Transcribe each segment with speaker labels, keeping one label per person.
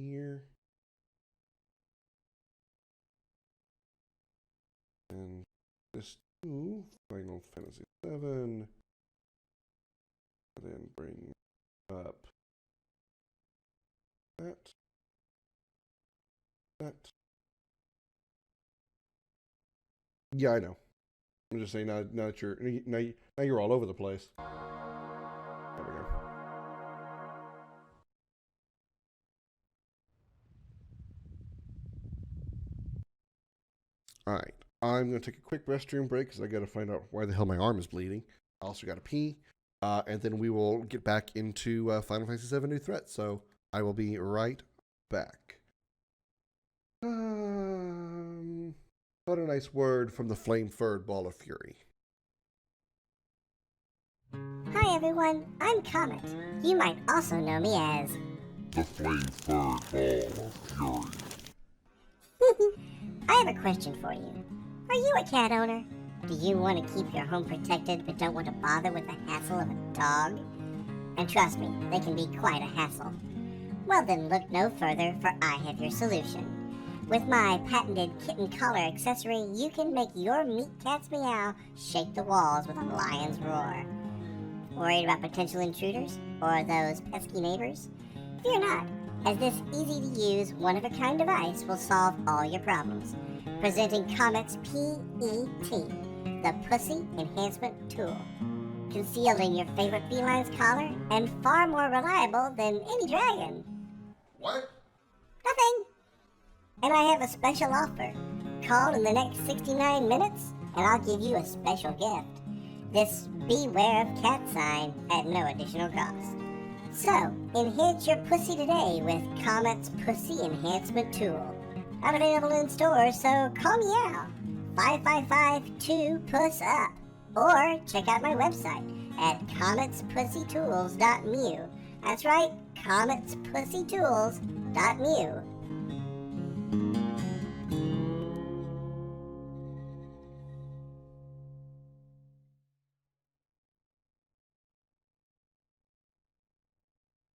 Speaker 1: here. And this to Final Fantasy VII. And then bring up that. Yeah, I know. I'm just saying now that you're all over the place. There we go. All right. I'm going to take a quick restroom break because I got to find out why the hell my arm is bleeding. I also got to pee. And then we will get back into Final Fantasy VII New Threat. So I will be right back. What a nice word from the flame-furred ball of fury.
Speaker 2: Hi everyone, I'm Comet. You might also know me as
Speaker 3: the flame-furred ball of
Speaker 2: fury. I have a question for you. Are you a cat owner? Do you want to keep your home protected but don't want to bother with the hassle of a dog? And trust me, they can be quite a hassle. Well then look no further, for I have your solution. With my patented kitten collar accessory, you can make your meat cat's meow shake the walls with a lion's roar. Worried about potential intruders or those pesky neighbors? Fear not, as this easy-to-use, one-of-a-kind device will solve all your problems. Presenting Comet's PET, the Pussy Enhancement Tool. Concealed in your favorite feline's collar and far more reliable than any dragon.
Speaker 3: What?
Speaker 2: Nothing. And I have a special offer. Call in the next 69 minutes and I'll give you a special gift. This Beware of Cat sign at no additional cost. So, enhance your pussy today with Comet's Pussy Enhancement Tool. Not available in stores, so call me out. 555-2-PUSS-UP. Or check out my website at cometspussytools.mu. That's right, cometspussytools.mu.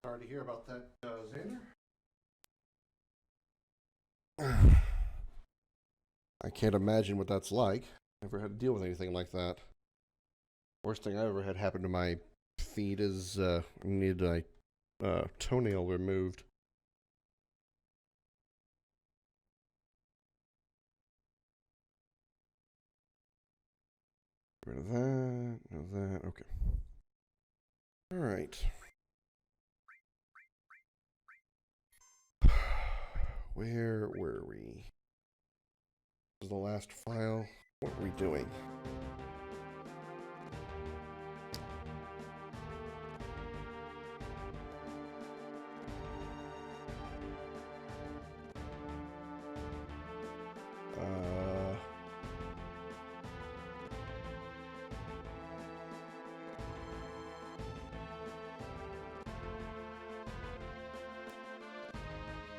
Speaker 1: Sorry to hear about that, Xander. I can't imagine what that's like. Never had to deal with anything like that. Worst thing I ever had happen to my feet is I needed a toenail removed. Rid of that, okay. All right. Where were we? This is the last file. What are we doing?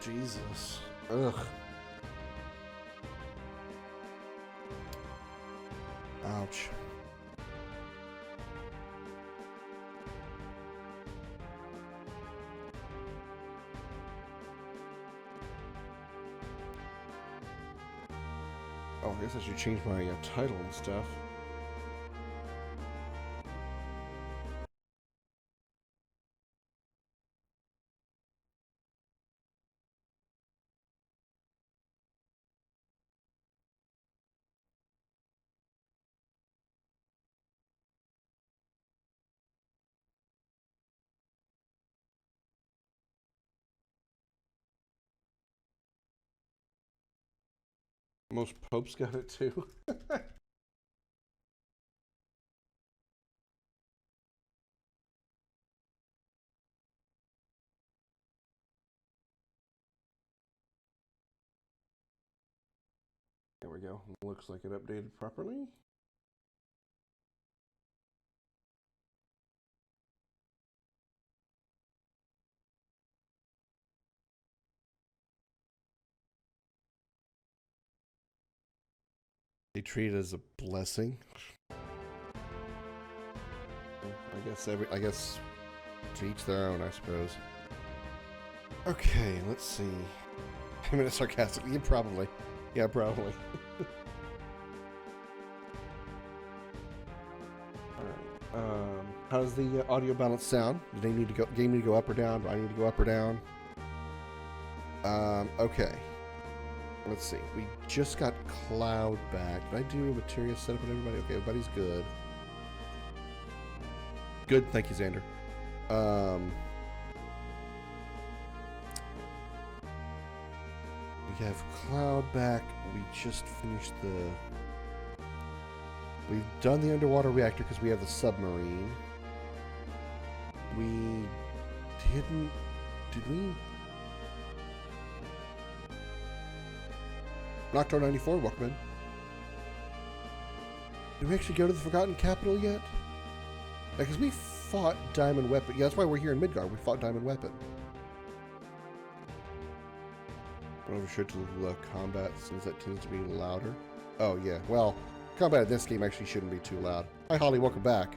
Speaker 1: Jesus. Ugh. Ouch. Oh, I guess I should change my title and stuff. Most popes got it too. There we go. Looks like it updated properly. They treat it as a blessing. I guess to each their own, I suppose. Okay, let's see. I mean, it's sarcastic. Yeah, probably. Yeah, probably. Alright. How does the audio balance sound? Do they need to go? Game need to go up or down? Do I need to go up or down? Okay. Let's see. We just got Cloud back. Did I do a materia setup with everybody? Okay, everybody's good. Good. Thank you, Xander. We have Cloud back. We just finished the... We've done the underwater reactor because we have the submarine. We didn't... Did we? Nocturne 94, welcome in. Did we actually go to the Forgotten Capital yet? Because we fought Diamond Weapon. Yeah, that's why we're here in Midgard. We fought Diamond Weapon. Went over straight to the combat since that tends to be louder. Oh, yeah. Well, combat in this game actually shouldn't be too loud. Hi, Holly. Welcome back.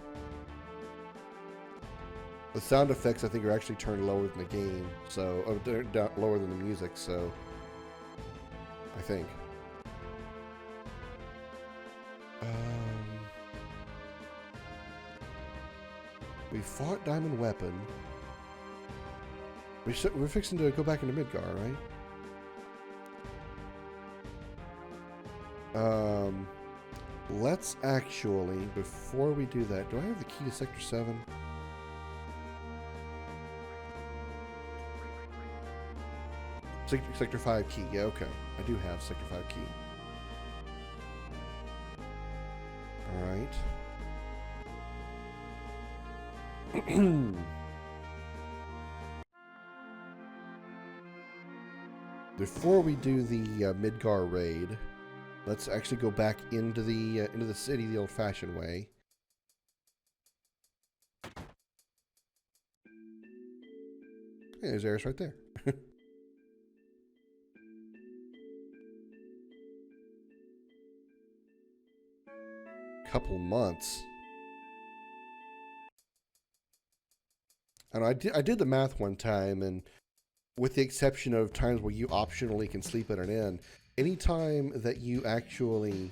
Speaker 1: The sound effects, I think, are actually turned lower than the game. So, they're lower than the music, so... I think. We fought Diamond Weapon. We're fixing to go back into Midgar, right? Let's actually, before we do that, do I have the key to Sector 7? Sector 5 key, yeah, okay. I do have Sector 5 key. Alright. Before we do the Midgar raid, let's actually go back into the city the old-fashioned way. Hey, there's Eris right there. Couple months. And I did the math one time, and with the exception of times where you optionally can sleep at an inn, anytime that you actually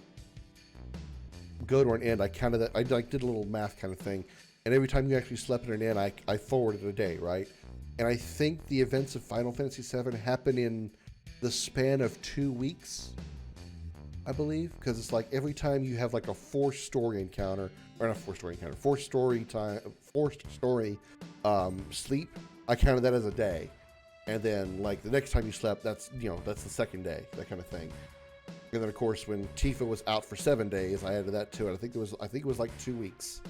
Speaker 1: go to an inn, I counted that. I did a little math kind of thing, and every time you actually slept at an inn, I forwarded a day, right? And I think the events of Final Fantasy VII happen in the span of 2 weeks, I believe, because it's like every time you have like a forced story encounter, or not forced story encounter, forced story sleep, I counted that as a day. And then like the next time you slept, that's the second day, that kind of thing. And then of course when Tifa was out for 7 days, I added that to it. I think it was like 2 weeks.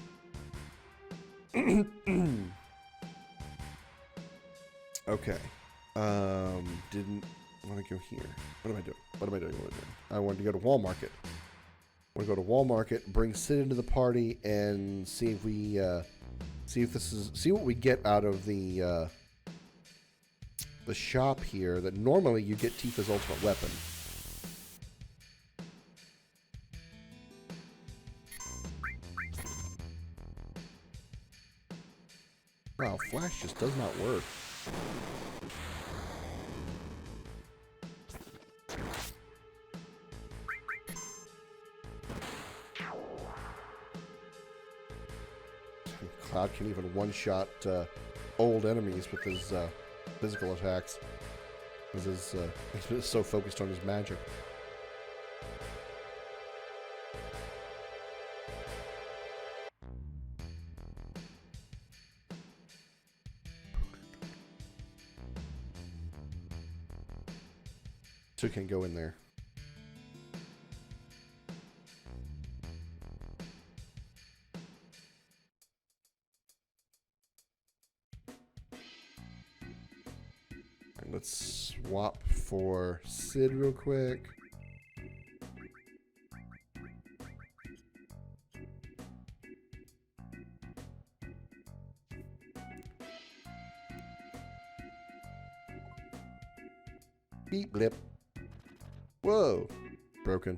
Speaker 1: Okay. Didn't want to go here. What am I doing? What am I doing? I wanted to go to Wall Market. I want to go to Wall Market, bring Sid into the party, and see if we see what we get out of the shop here. That normally you get Tifa's ultimate weapon. Wow, Flash just does not work. Cloud can even one-shot old enemies with his physical attacks. Because he's so focused on his magic. So can go in there. And let's swap for Sid real quick. Beep blip. Whoa, broken.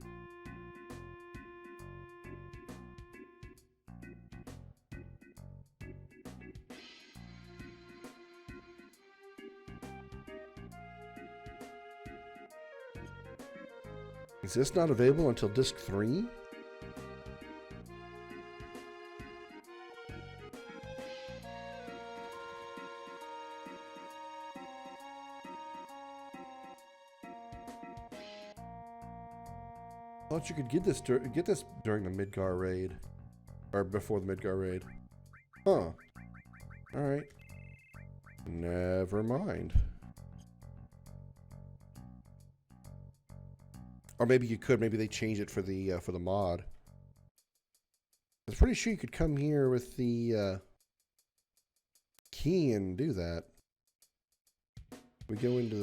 Speaker 1: Is this not available until disc 3? I thought you could get this during the Midgar raid. Or before the Midgar raid. Huh. Alright. Never mind. Or maybe you could. Maybe they changed it for the mod. I was pretty sure you could come here with the key and do that. We go into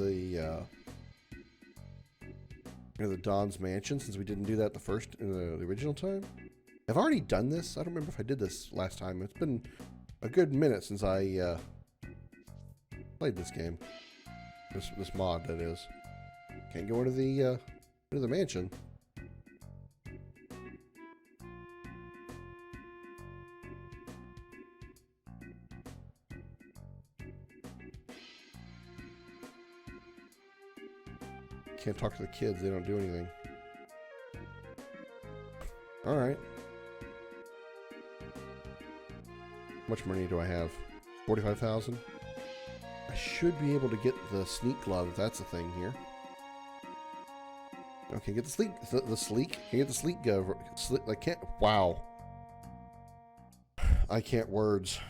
Speaker 1: the Don's mansion, since we didn't do that in the original time. I've already done this. I don't remember if I did this last time. It's been a good minute since I played this game. This mod, that is. Can't go into the mansion. Can't talk to the kids. They don't do anything. All right. How much money do I have? 45,000. I should be able to get the sneak glove if that's a thing here. Okay, get the sleek. The sleek. Can you get the sleek glove? I can't. Wow. I can't words.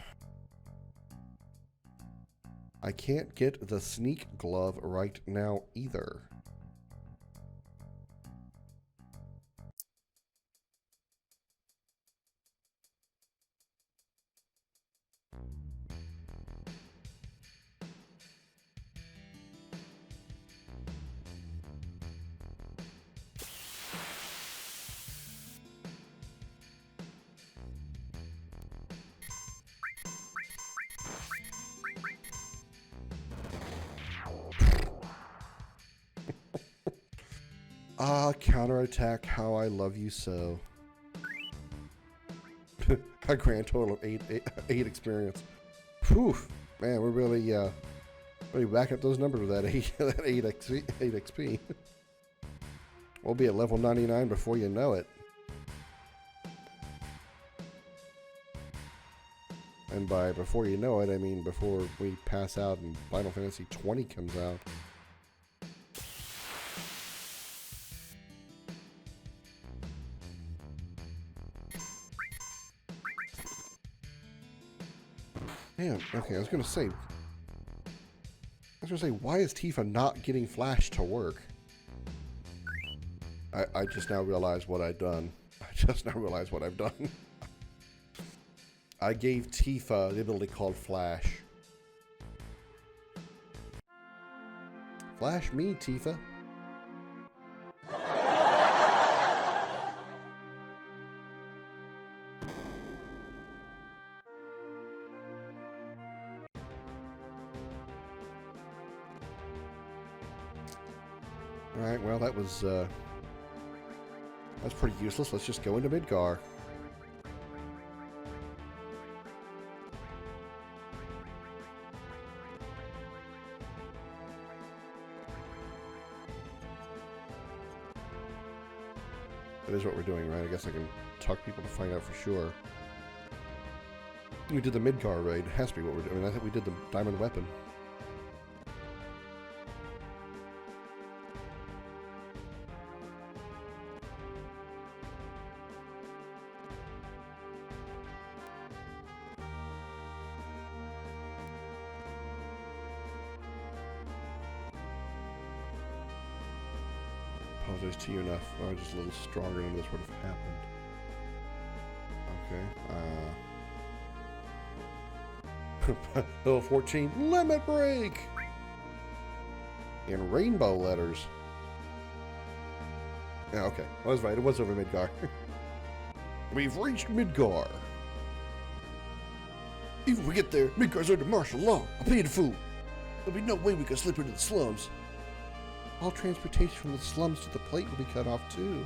Speaker 1: I can't get the sneak glove right now either. Ah, counterattack, how I love you so. A grand total of 8 experience. Whew, man, we're really backing up those numbers with that 8 XP. We'll be at level 99 before you know it. And by before you know it, I mean before we pass out and Final Fantasy 20 comes out. Damn, okay, I was gonna say, why is Tifa not getting Flash to work? I just now realized what I've done. I gave Tifa the ability called Flash. Flash me, Tifa. Alright, well that was that's pretty useless. Let's just go into Midgar. That is what we're doing, right? I guess I can talk people to find out for sure. We did the Midgar raid. It has to be what we're doing. I mean, I think we did the diamond weapon. Apologize to you enough. I was just a little stronger than this would have happened. Okay. Level 14, limit break! In rainbow letters. Yeah, okay. I was right. It was over Midgar. We've reached Midgar. Even if we get there, Midgar's under martial law. I'll pay the fool. There'll be no way we can slip into the slums. All transportation from the slums to the plate will be cut off too.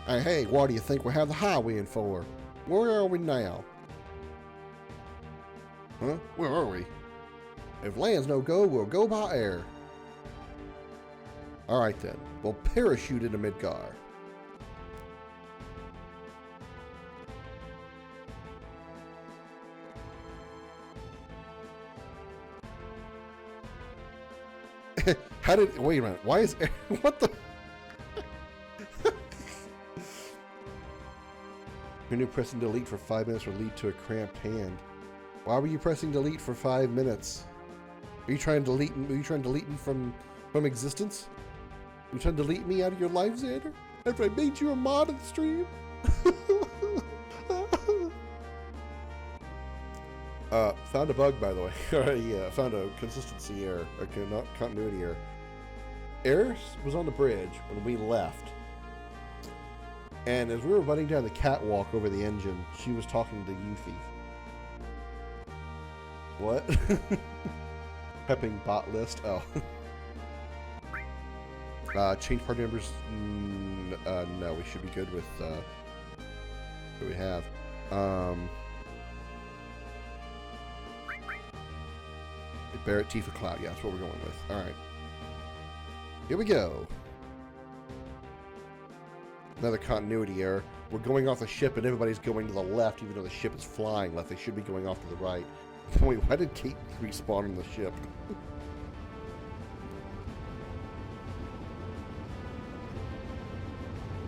Speaker 1: Hey, what do you think we have the highway in for? Where are we now? Huh? Where are we? If land's no go, we'll go by air. All right then. We'll parachute into Midgar. How did? Wait a minute. Why is? What the? Your new pressing delete for 5 minutes will lead to a cramped hand. Why were you pressing delete for 5 minutes? Are you trying to delete? Are you trying to delete me from existence? Are you trying to delete me out of your life, Xander? After I made you a mod of the stream? Found a bug, by the way. Yeah, found a consistency error, not continuity error. Eris was on the bridge when we left. And as we were running down the catwalk over the engine, she was talking to Yuffie. What? Prepping bot list. Oh. Change party members. No, we should be good with what we have. Barrett Tifa Cloud. Yeah, that's what we're going with. All right. Here we go. Another continuity error. We're going off the ship and everybody's going to the left even though the ship is flying left. They should be going off to the right. Wait, why did Kate respawn on the ship?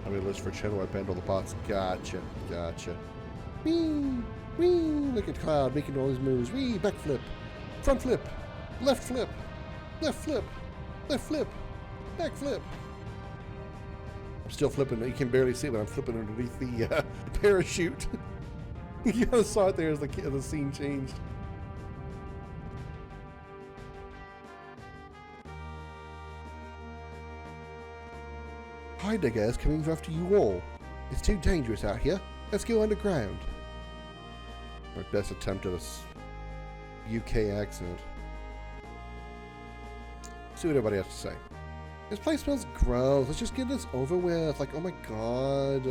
Speaker 1: How many lists for channel I banned all the bots? Gotcha. Whee! Whee! Look at Cloud making all these moves. Whee! Backflip. Front flip. Left flip. Left flip. Left flip. Back flip. I'm still flipping. You can barely see it, but I'm flipping underneath the parachute. You kind of saw it there as the scene changed. Hi there, guys. Coming after you all. It's too dangerous out here. Let's go underground. My best attempt at a UK accent. See what everybody has to say. This place smells gross. Let's just get this over with. Like, oh my god.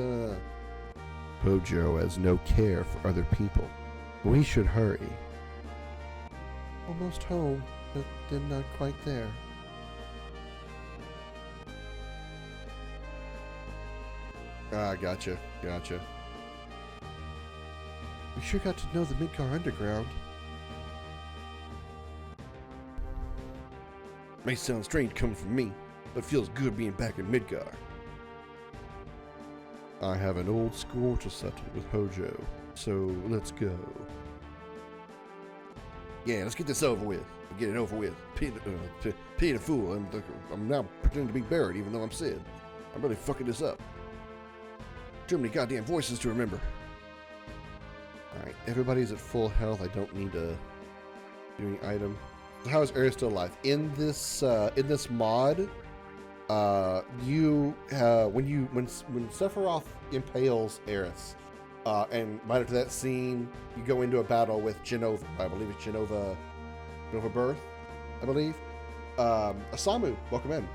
Speaker 1: Hojo has no care for other people. We should hurry. Almost home, but then not quite there. Ah, gotcha. We sure got to know the Midgar Underground. May sound strange coming from me, but feels good being back in Midgar. I have an old score to settle with Hojo, so let's go. Yeah, let's get this over with. Get it over with. Pay the fool. I'm now pretending to be buried even though I'm Sid. I'm really fucking this up. Too many goddamn voices to remember. Alright, everybody's at full health. I don't need a doing item. How is Ares still alive? In this mod, when Sephiroth impales Ares, and right after that scene, you go into a battle with Genova. I believe it's Genova Birth. I believe. Asamu, welcome in.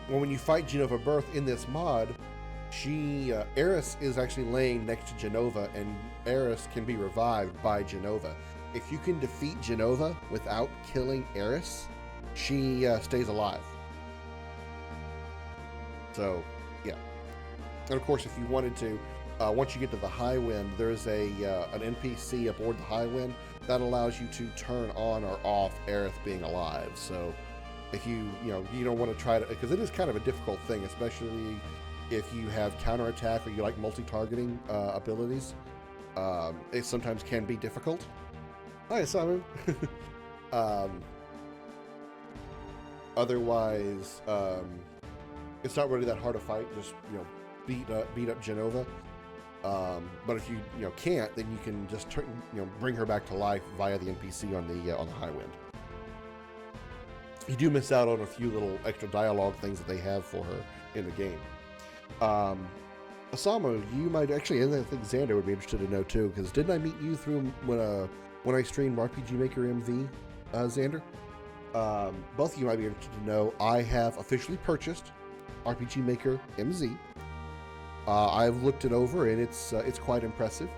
Speaker 1: When you fight Genova Birth in this mod, Ares is actually laying next to Genova, and Ares can be revived by Genova. If you can defeat Genova without killing Ares, she stays alive. So, yeah. And of course, if you wanted to, once you get to the High Wind, there's an NPC aboard the High Wind that allows you to turn on or off Aerith being alive. So, if you don't want to try to, because it is kind of a difficult thing, especially if you have counterattack or you like multi-targeting abilities. It sometimes can be difficult. Hi, Simon. Otherwise, it's not really that hard to fight. Just beat up Genova. But if you can't, then you can just bring her back to life via the NPC on the High Wind. You do miss out on a few little extra dialogue things that they have for her in the game. Asama, you might actually, and I think Xander would be interested to know too, because didn't I meet you through when I streamed RPG Maker MV, Xander? Both of you might be interested to know I have officially purchased RPG Maker MZ. I've looked it over and it's quite impressive.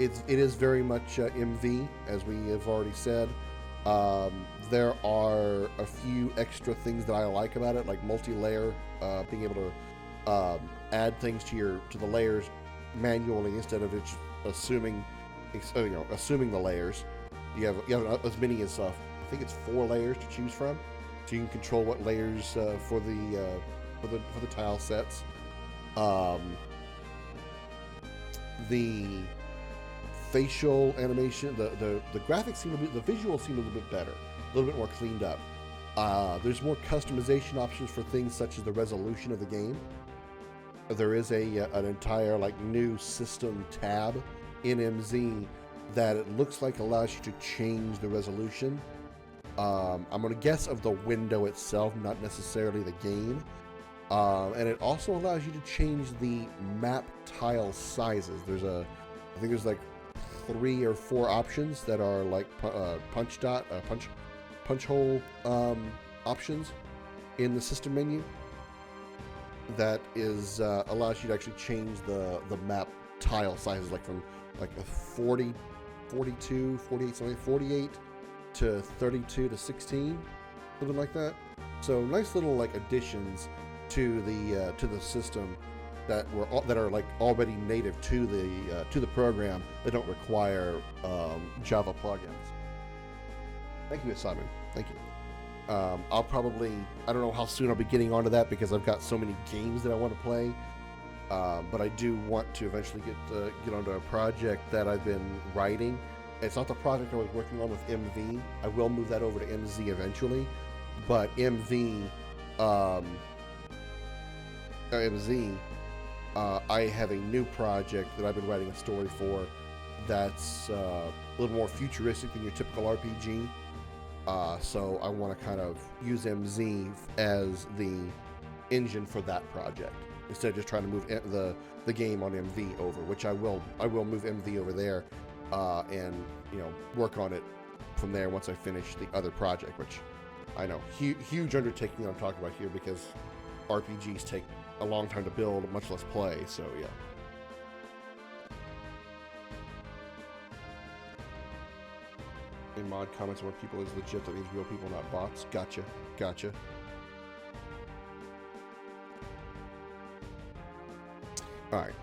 Speaker 1: It is very much MV, as we have already said. there are a few extra things that I like about it, like multi-layer, being able to add things to the layers manually instead of it just assuming the layers. You have as many as I think it's 4 layers to choose from, so you can control what layers for the tile sets. The facial animation, the graphics seem to be, the visuals seem a little bit better, a little bit more cleaned up. There's more customization options for things such as the resolution of the game. There is an entire like new system tab in MZ that it looks like allows you to change the resolution. I'm gonna guess of the window itself, not necessarily the game. And it also allows you to change the map tile sizes. I think there's like 3 or 4 options that are like punch hole options in the system menu. That is allows you to actually change the map tile sizes, like from like a 40, 42, 48, something, 48 to 32 to 16, something like that. So nice little like additions to the system that are like already native to the program that don't require Java plugins. Thank you, Simon. Thank you. I don't know how soon I'll be getting onto that because I've got so many games that I want to play. But I do want to eventually get onto a project that I've been writing. It's not the project I was working on with MV. I will move that over to MZ eventually, but MZ, I have a new project that I've been writing a story for that's a little more futuristic than your typical RPG. So I want to kind of use MZ as the engine for that project instead of just trying to move the game on MV over, which I will move MV over there and work on it from there once I finish the other project, which I know huge undertaking that I'm talking about here because RPGs take a long time to build, much less play. So yeah. In mod comments, when people is legit, that means real people, not bots. Gotcha. All right,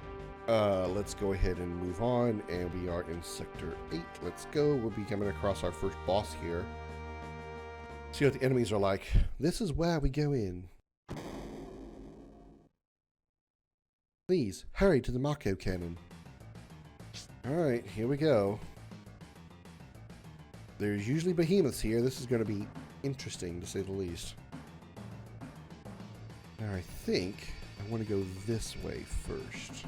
Speaker 1: let's go ahead and move on, and we are in Sector 8. Let's go. We'll be coming across our first boss here. See what the enemies are like. This is where we go in. Please, hurry to the Mako Cannon. Alright, here we go. There's usually behemoths here. This is going to be interesting, to say the least. Now, I think I want to go this way first.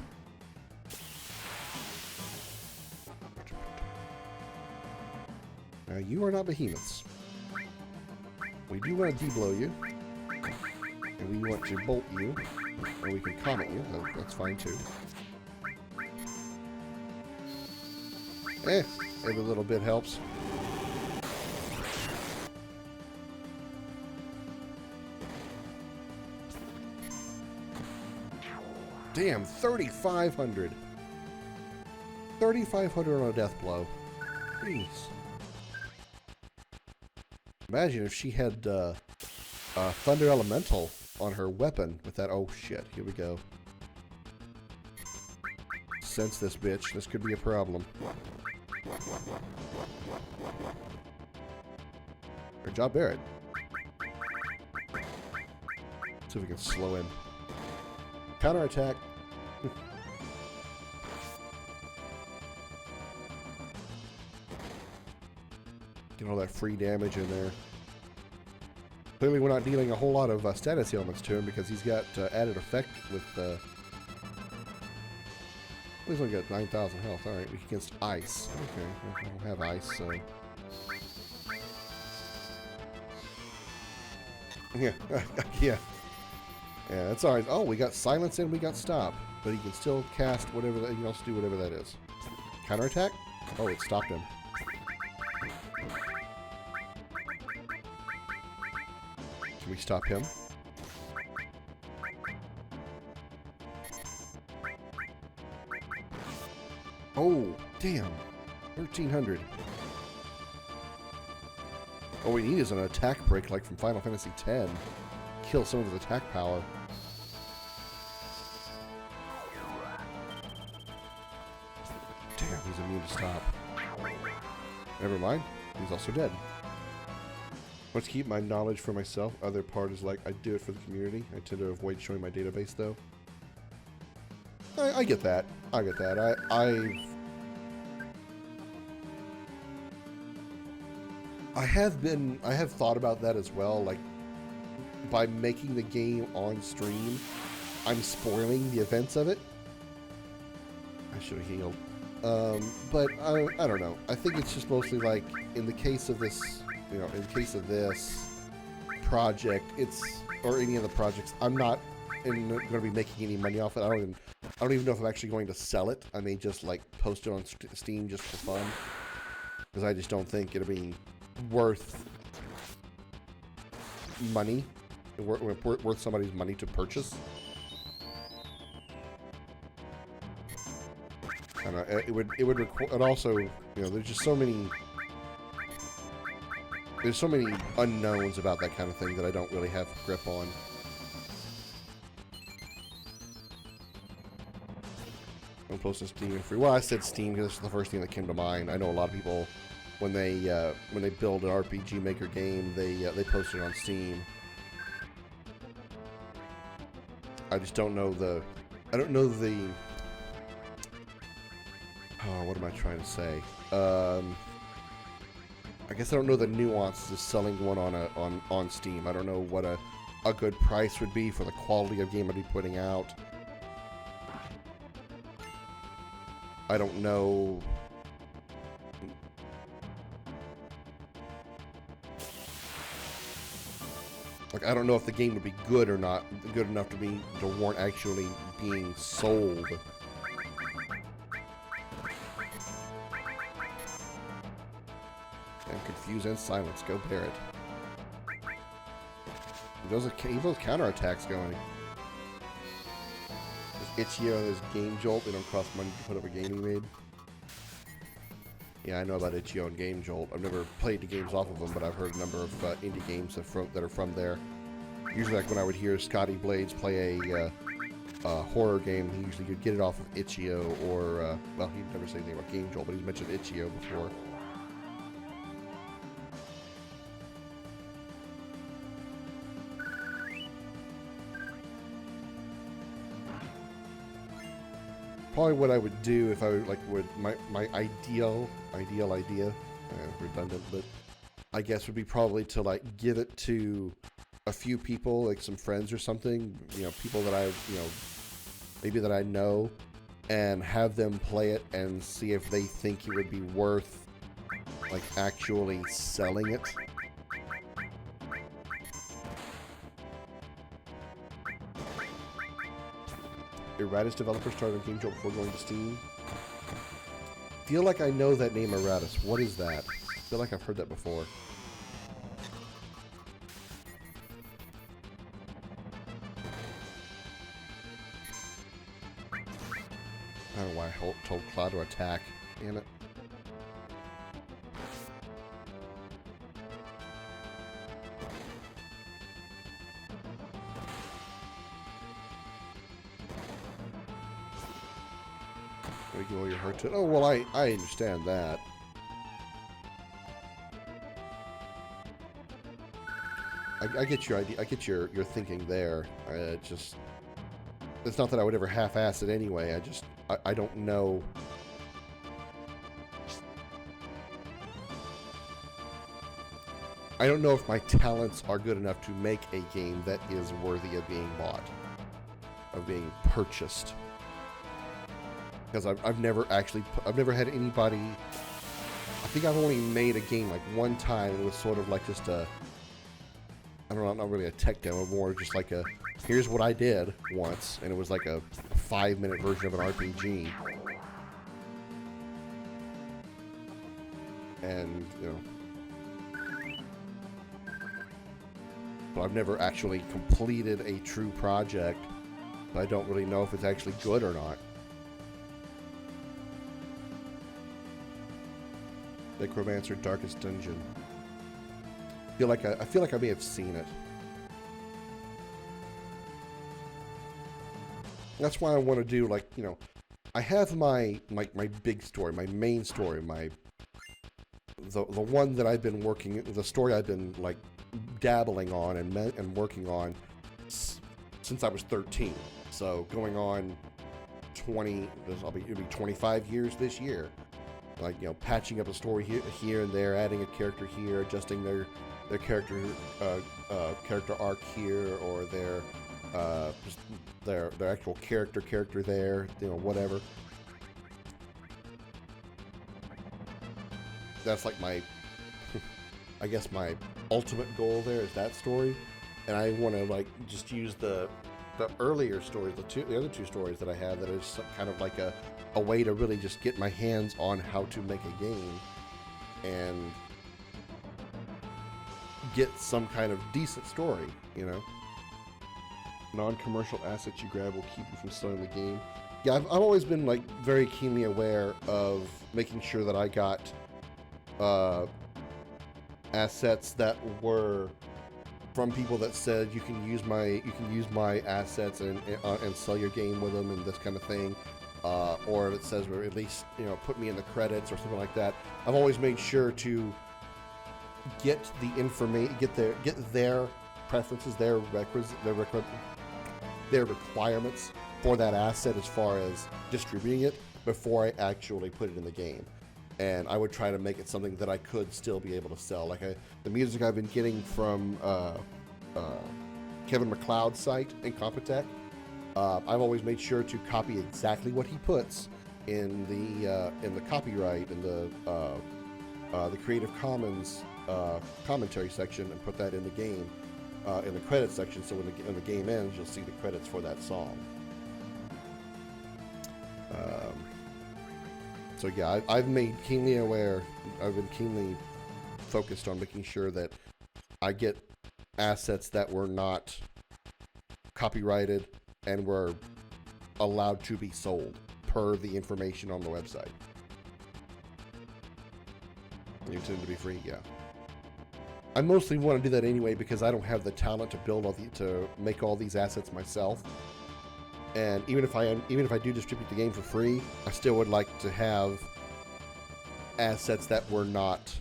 Speaker 1: Now, you are not behemoths. We do want to de-blow you. And we want to bolt you. Or we can comet you. That's fine, too. Every little bit helps. Damn, 3,500. 3,500 on a death blow. Jeez. Imagine if she had Thunder Elemental on her weapon with that. Oh shit, here we go. Sense this bitch. This could be a problem. Good job, Barrett. See if we can slow him. Counterattack. Get all that free damage in there. Clearly we're not dealing a whole lot of status ailments to him because he's got added effect with... he's only got 9,000 health. Alright, weak against ice. Okay, I don't have ice, so... Yeah, yeah. Yeah, that's alright. Oh, we got silence and we got stop. But he can still cast whatever that, he can also do whatever that is. Counterattack? Oh, it stopped him. Can we stop him? Oh, damn. 1,300. All we need is an attack break like from Final Fantasy X. Kill some of his attack power. Damn, he's immune to stop. Never mind. He's also dead. Let's keep my knowledge for myself. Other part is like, I do it for the community. I tend to avoid showing my database, though. I get that. I get that. I have thought about that as well. Like, by making the game on stream, I'm spoiling the events of it. I should have healed. But I don't know. I think it's just mostly like, in the case of this, you know, in the case of this project, or any of the projects, I'm not going to be making any money off it. I don't even know if I'm actually going to sell it. I may just like post it on Steam just for fun, because I just don't think it'll be worth money, worth somebody's money to purchase. And it would require. It also, you know, there's just so many. There's so many unknowns about that kind of thing that I don't really have grip on. I'm close to Steam and free. Well, I said Steam because it's the first thing that came to mind. I know a lot of people, when they build an RPG Maker game, they post it on Steam. I just don't know the. I don't know the. Oh, what am I trying to say? I guess I don't know the nuances of selling one on Steam. I don't know what a good price would be for the quality of game I'd be putting out. I don't know. Like, I don't know if the game would be good or not, good enough to warrant actually being sold. I'm confused and silence. Go Barrett. He those counterattacks going. There's Itch.io and there's Game Jolt. They don't cost money to put up a game he made. Yeah, I know about Itch.io and Game Jolt. I've never played the games off of them, but I've heard a number of indie games that are from there. Usually, like when I would hear Scotty Blades play a horror game, he usually would get it off of Itch.io or, well, he'd never say anything about Game Jolt, but he's mentioned Itch.io before. Probably what I would do if I would my ideal idea, redundant, but I guess would be probably to like give it to a few people, like some friends or something, you know, people that I, you know, maybe that I know, and have them play it and see if they think it would be worth like actually selling it. Erratus developer started on Game Jolt before going to Steam. Feel like I know that name, Erratus. What is that? Feel like I've heard that before. I don't know why I told Cloud to attack. Damn it. Regular your heart to. Oh well, I understand that. I get your idea. I get your thinking there. Just it's not that I would ever half-ass it anyway. I don't know. I don't know if my talents are good enough to make a game that is worthy of being bought, of being purchased. Because I've never had anybody. I think I've only made a game like one time, and it was sort of like just a. I don't know, not really a tech demo, more just like a. Here's what I did once, and it was like a 5-minute version of an RPG. And you know, but I've never actually completed a true project. But I don't really know if it's actually good or not. Necromancer Darkest Dungeon. I feel like I may have seen it. That's why I want to do, like, you know, I have my big story, my main story, the one that I've been working, the story I've been like dabbling on and working on since I was 13. So going on 20, it'll be 25 years this year. Like, you know, patching up a story here and there, adding a character here, adjusting their character arc here, or just their actual character there, you know, whatever. That's like my, I guess my ultimate goal there is that story, and I want to like just use the earlier stories, the other two stories that I have that is kind of like a way to really just get my hands on how to make a game and get some kind of decent story, you know. Non-commercial assets you grab will keep you from selling the game. Yeah, I've always been like very keenly aware of making sure that I got assets that were from people that said you can use my assets and sell your game with them and this kind of thing, or it says, or at least, you know, put me in the credits or something like that. I've always made sure to get the information, get their preferences, their requirements for that asset as far as distributing it before I actually put it in the game. And I would try to make it something that I could still be able to sell. Like the music I've been getting from Kevin MacLeod's site in Compotech, I've always made sure to copy exactly what he puts in the copyright and the Creative Commons commentary section, and put that in the game, in the credits section. So when the game ends, you'll see the credits for that song. So yeah, I've been keenly focused on making sure that I get assets that were not copyrighted and were allowed to be sold per the information on the website. You intend to be free, yeah. I mostly want to do that anyway because I don't have the talent to make all these assets myself. And even if I do distribute the game for free, I still would like to have assets that were not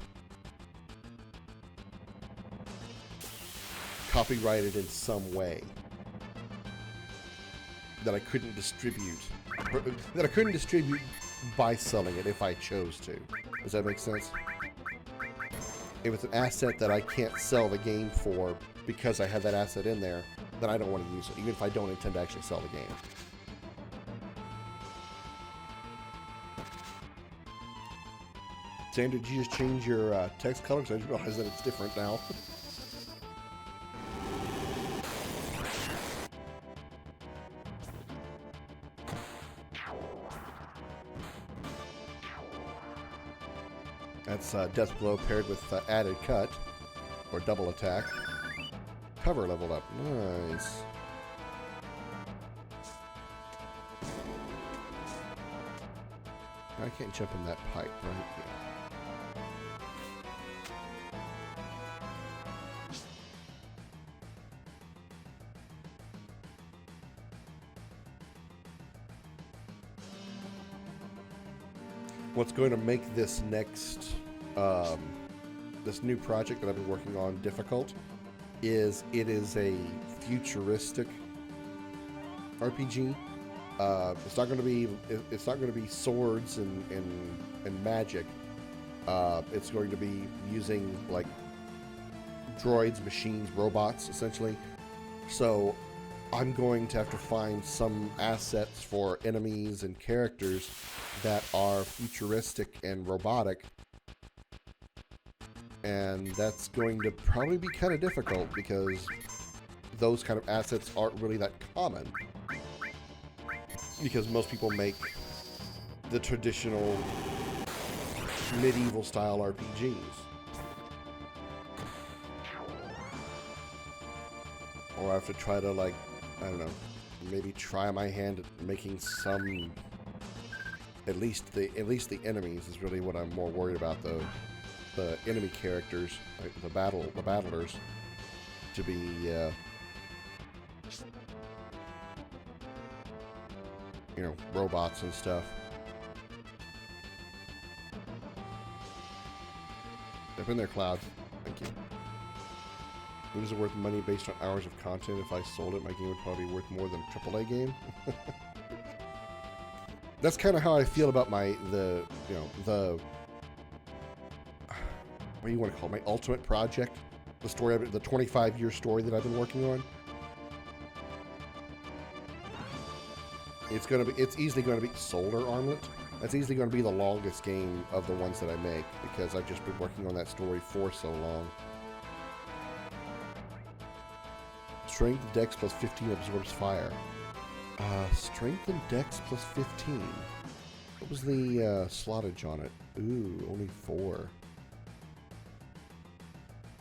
Speaker 1: copyrighted in some way, that I couldn't distribute by selling it if I chose to. Does that make sense? If it's an asset that I can't sell the game for because I have that asset in there, then I don't want to use it, even if I don't intend to actually sell the game. Sam, did you just change your text color? Because I just realized that it's different now. That's Death Blow paired with added cut, or double attack. Cover leveled up. Nice. I can't jump in that pipe, right? Yeah. What's going to make this next, this new project that I've been working on difficult is it is a futuristic RPG. It's not going to be swords and magic. It's going to be using like droids, machines, robots, essentially. So I'm going to have to find some assets for enemies and characters that are futuristic and robotic. And that's going to probably be kind of difficult because those kind of assets aren't really that common. Because most people make the traditional medieval style RPGs. Or I have to try to, like, I don't know, maybe try my hand at making some, at least the enemies is really what I'm more worried about, though. the enemy characters, like the battlers, to be you know, robots and stuff. Up in there, Cloud. Thank you. What is it worth money based on hours of content? If I sold it, my game would probably be worth more than a AAA game. That's kind of how I feel about what do you want to call it? My ultimate project, the story, the 25-year story that I've been working on. It's easily going to be Solar Armlet. That's easily going to be the longest game of the ones that I make because I've just been working on that story for so long. Strength Dex plus 15 absorbs fire. Strength and Dex plus 15. What was the slottage on it? Ooh, only 4.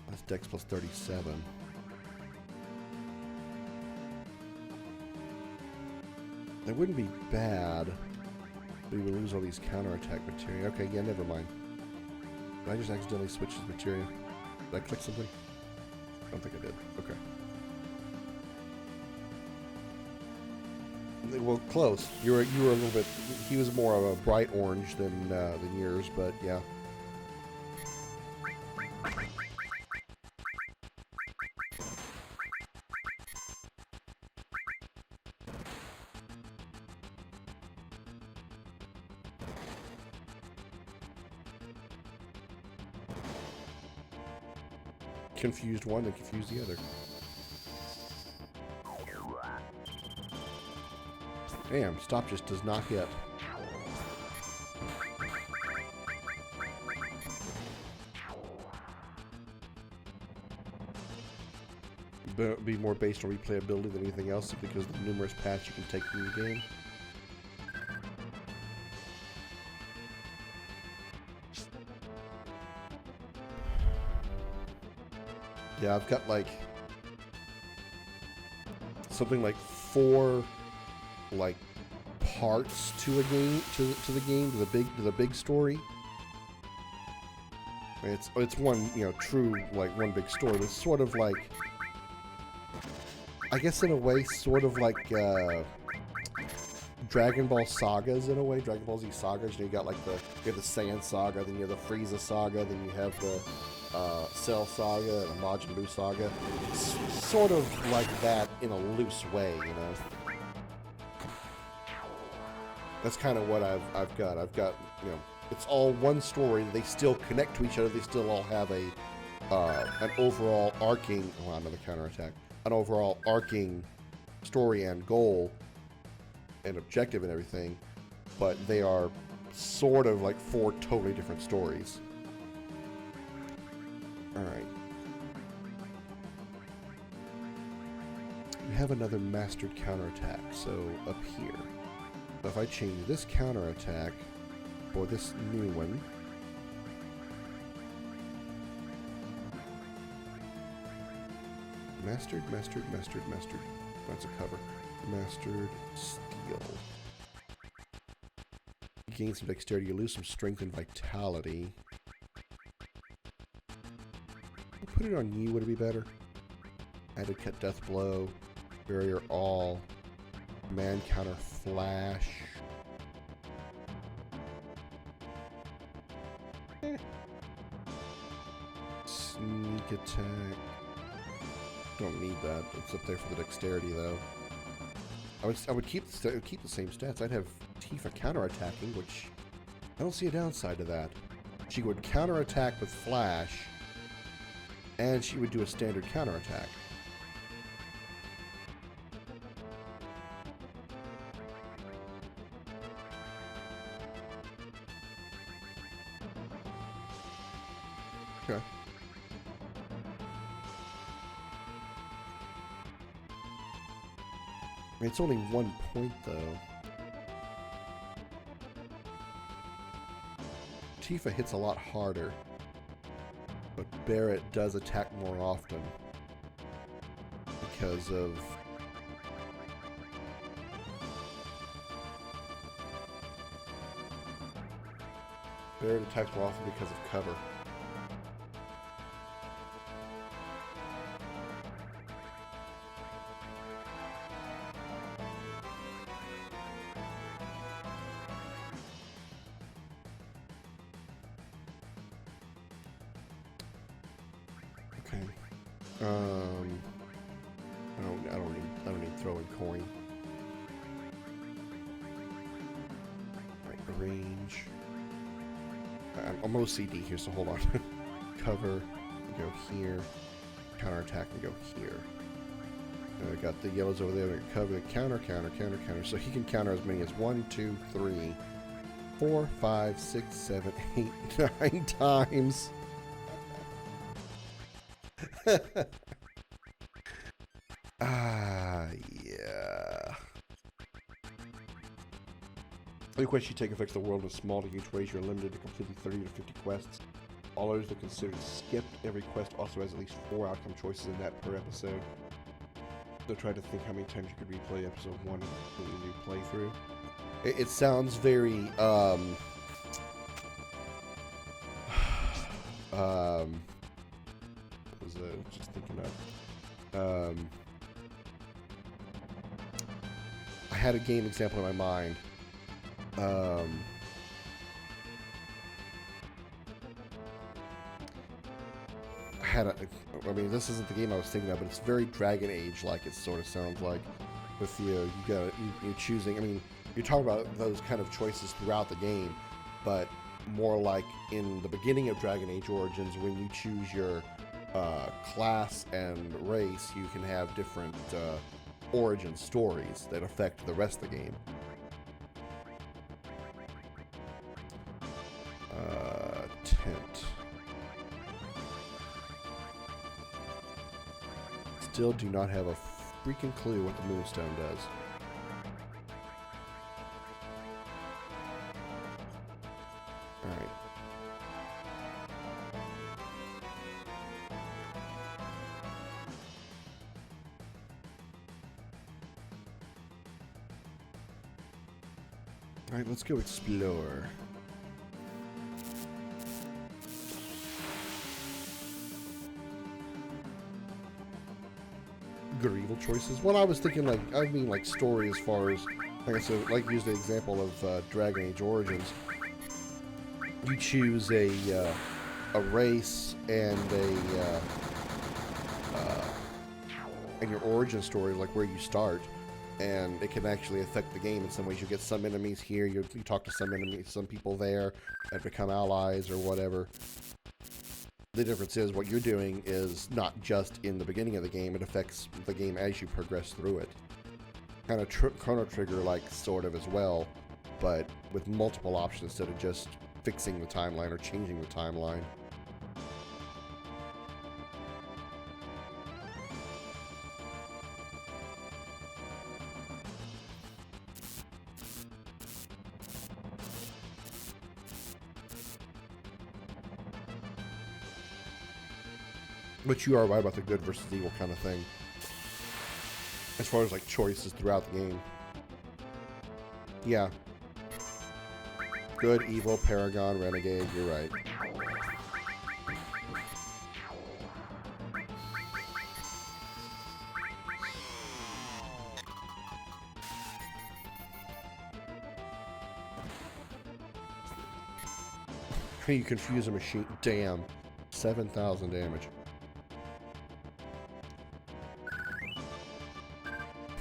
Speaker 1: That's Dex plus 37. That wouldn't be bad. But we would lose all these counterattack material. Okay, yeah, never mind. Did I just accidentally switch his material? Did I click something? I don't think I did. Okay. Well, close. You were a little bit. He was more of a bright orange than yours, but yeah. Confused one and confused the other. Damn, stop just does not hit. Be more based on replayability than anything else because of the numerous paths you can take from the game. Yeah, I've got like something like 4 like parts to a game to the game to the big story. It's one, you know, true like one big story. It's sort of like, I guess in a way, sort of like Dragon Ball sagas in a way. Dragon Ball Z sagas. You know, you got like you have the Saiyan saga, then you have the Frieza saga, then you have the Cell saga and the Majin Buu saga. It's sort of like that in a loose way, you know. That's kind of what I've got. I've got, you know, it's all one story. They still connect to each other. They still all have an overall arcing. Oh, another counterattack. An overall arcing story and goal and objective and everything, but they are sort of like 4 totally different stories. Alright. We have another mastered counterattack, so up here. So if I change this counterattack for this new one, mastered. That's a cover. Mastered steel. You gain some dexterity, you lose some strength and vitality. Put it on you, would it be better? Added cut death blow, barrier all, command counter flash. Sneak attack. Don't need that. It's up there for the dexterity though. I would keep the same stats. I'd have Tifa counterattacking, which I don't see a downside to that. She would counterattack with flash, and she would do a standard counterattack. Okay. I mean, it's only 1 point, though. Tifa hits a lot harder, but Barrett does attack more often because of... Barrett attacks more often because of cover. I don't need throwing coin. Right, arrange. I'm OCD here, so hold on. Cover, we go here. Counterattack, we go here. I got the yellows over there. Cover, counter. So he can counter as many as 1, 2, 3, 4, 5, 6, 7, 8, 9 times. Yeah. Any quest you take affects the world in small to huge ways. You're limited to completing 30 to 50 quests. All others are considered skipped. Every quest also has at least 4 outcome choices in that per episode. So try to think how many times you could replay episode 1 in a new playthrough. It sounds very, what was I just thinking of? I had a game example in my mind. I mean, this isn't the game I was thinking of, but it's very Dragon Age-like. It sort of sounds like, with you're choosing. I mean, you're talking about those kind of choices throughout the game, but more like in the beginning of Dragon Age Origins, when you choose your class and race, you can have different origin stories that affect the rest of the game. Tent. Still do not have a freaking clue what the Moonstone does. Alright. Alright, let's go explore. Good or evil choices. Well, I was thinking like story as far as, like I said, like use the example of Dragon Age Origins. You choose a race and and your origin story, like where you start, and it can actually affect the game in some ways. You get some enemies here, you talk to some enemies, some people there that become allies or whatever. The difference is what you're doing is not just in the beginning of the game, it affects the game as you progress through it. Kind of Chrono Trigger like sort of as well, but with multiple options instead of just fixing the timeline or changing the timeline. But you are right about the good versus evil kind of thing. As far as like choices throughout the game. Yeah. Good, evil, Paragon, Renegade, you're right. You confuse a machine. Damn. 7,000 damage.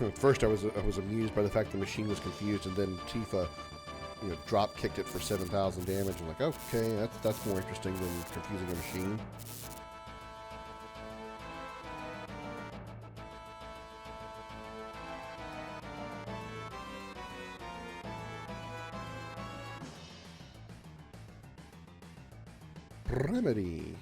Speaker 1: At first, I was amused by the fact the machine was confused, and then Tifa, drop kicked it for 7,000 damage. I'm like, okay, that's more interesting than confusing a machine. Remedy.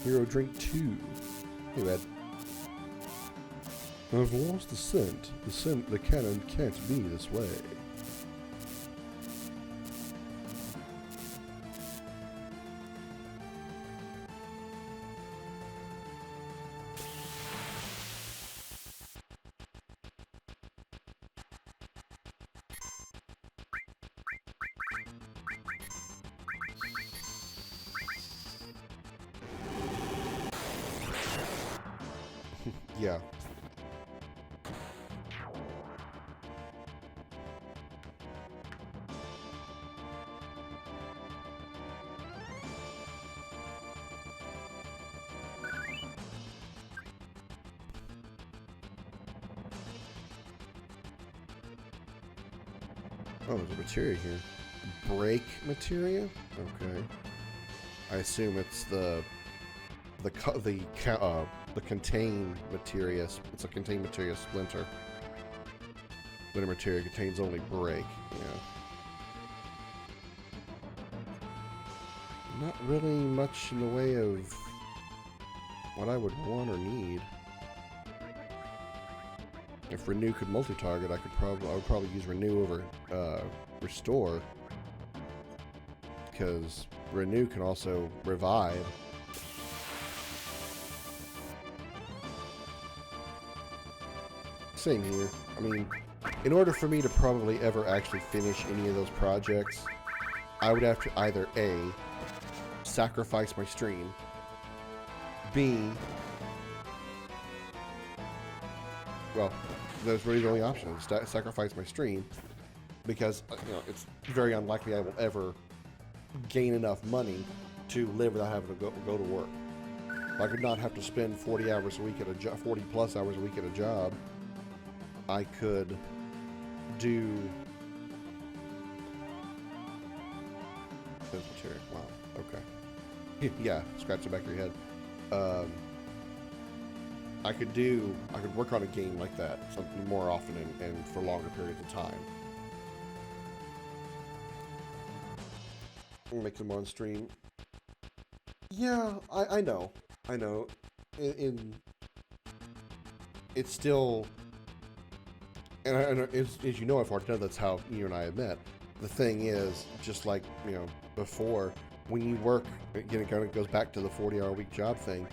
Speaker 1: Hero drink 2. Hey, Red. I've lost the scent. The cannon can't be this way. Yeah. Oh, there's a materia here. Break materia? Okay. I assume it's the contain materia. It's a contain materia splinter. Splinter materia contains only break. Yeah. Not really much in the way of what I would want or need. If Renew could multi-target, I would probably use Renew over Restore, because Renew can also revive. Same here. I mean, in order for me to probably ever actually finish any of those projects, I would have to either A, sacrifice my stream, B, well, those really the only options. Sacrifice my stream, because it's very unlikely I will ever gain enough money to live without having to go to work. I could not have to spend 40 hours a week at a job, 40 plus hours a week at a job. I could do. Wow. Okay. Yeah. Scratch the back of your head. I could work on a game like that something more often and for longer periods of time. Make them on stream. Yeah, I know. It's still, and as you know, I've already done. That's how you and I have met. The thing is, just like before, when you work, again, it kind of goes back to the 40-hour-a-week job thing.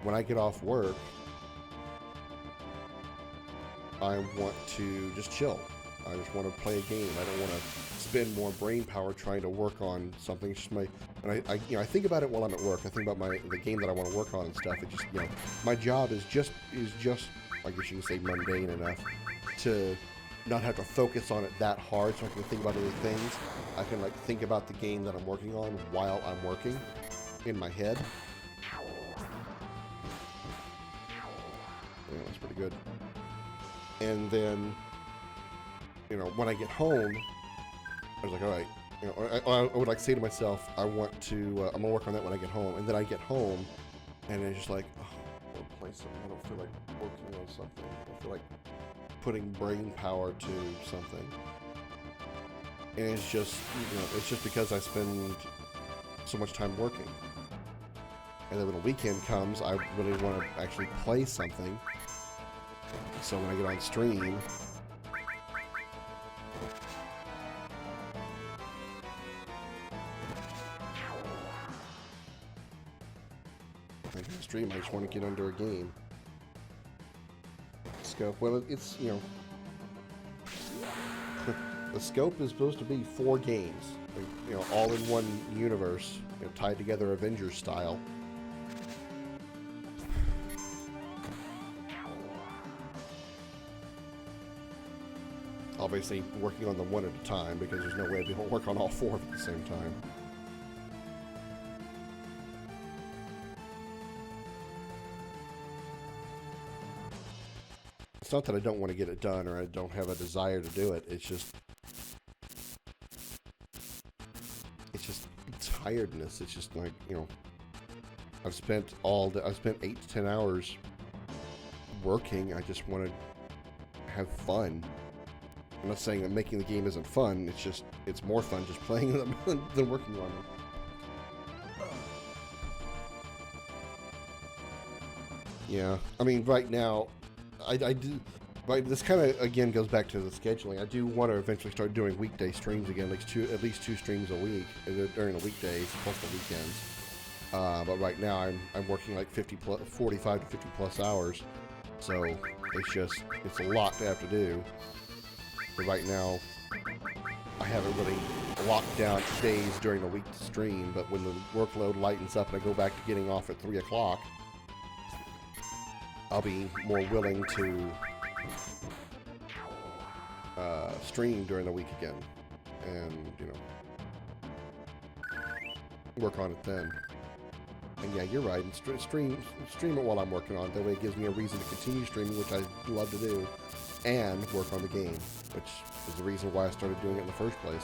Speaker 1: When I get off work, I want to just chill. I just want to play a game. I don't want to spend more brain power trying to work on something. It's just I think about it while I'm at work. I think about the game that I want to work on and stuff. It just, my job is just, I guess you can say, mundane enough to not have to focus on it that hard, so I can think about other things. I can think about the game that I'm working on while I'm working in my head. Yeah, that's pretty good. And then, when I get home, I was like, all right, I would say to myself, I'm gonna work on that when I get home. And then I get home, and it's just like, oh, I want to play something. I don't feel like working on something. I don't feel like putting brain power to something. And it's just, it's just because I spend so much time working. And then when the weekend comes, I really want to actually play something. So when I get on stream, I just want to get under a game. Scope. Well, it's, the scope is supposed to be 4 games, all in one universe, tied together Avengers style. Obviously, working on them one at a time, because there's no way I'd be able to work on all 4 at the same time. It's not that I don't want to get it done or I don't have a desire to do it. It's just tiredness. It's just like, I've spent 8 to 10 hours working. I just want to have fun. I'm not saying that making the game isn't fun. It's more fun just playing them than working on them. Yeah, I mean, right now, I do, but this kind of, again, goes back to the scheduling. I do want to eventually start doing weekday streams again, at least 2 streams a week during the weekdays plus the weekends. But right now, I'm working like 45 to 50 plus hours, so it's a lot to have to do. But right now, I haven't really locked down days during the week to stream, but when the workload lightens up and I go back to getting off at 3 o'clock, I'll be more willing to stream during the week again, and work on it then. And yeah, you're right. And stream it while I'm working on it. That way, it gives me a reason to continue streaming, which I love to do. and work on the game, which is the reason why I started doing it in the first place.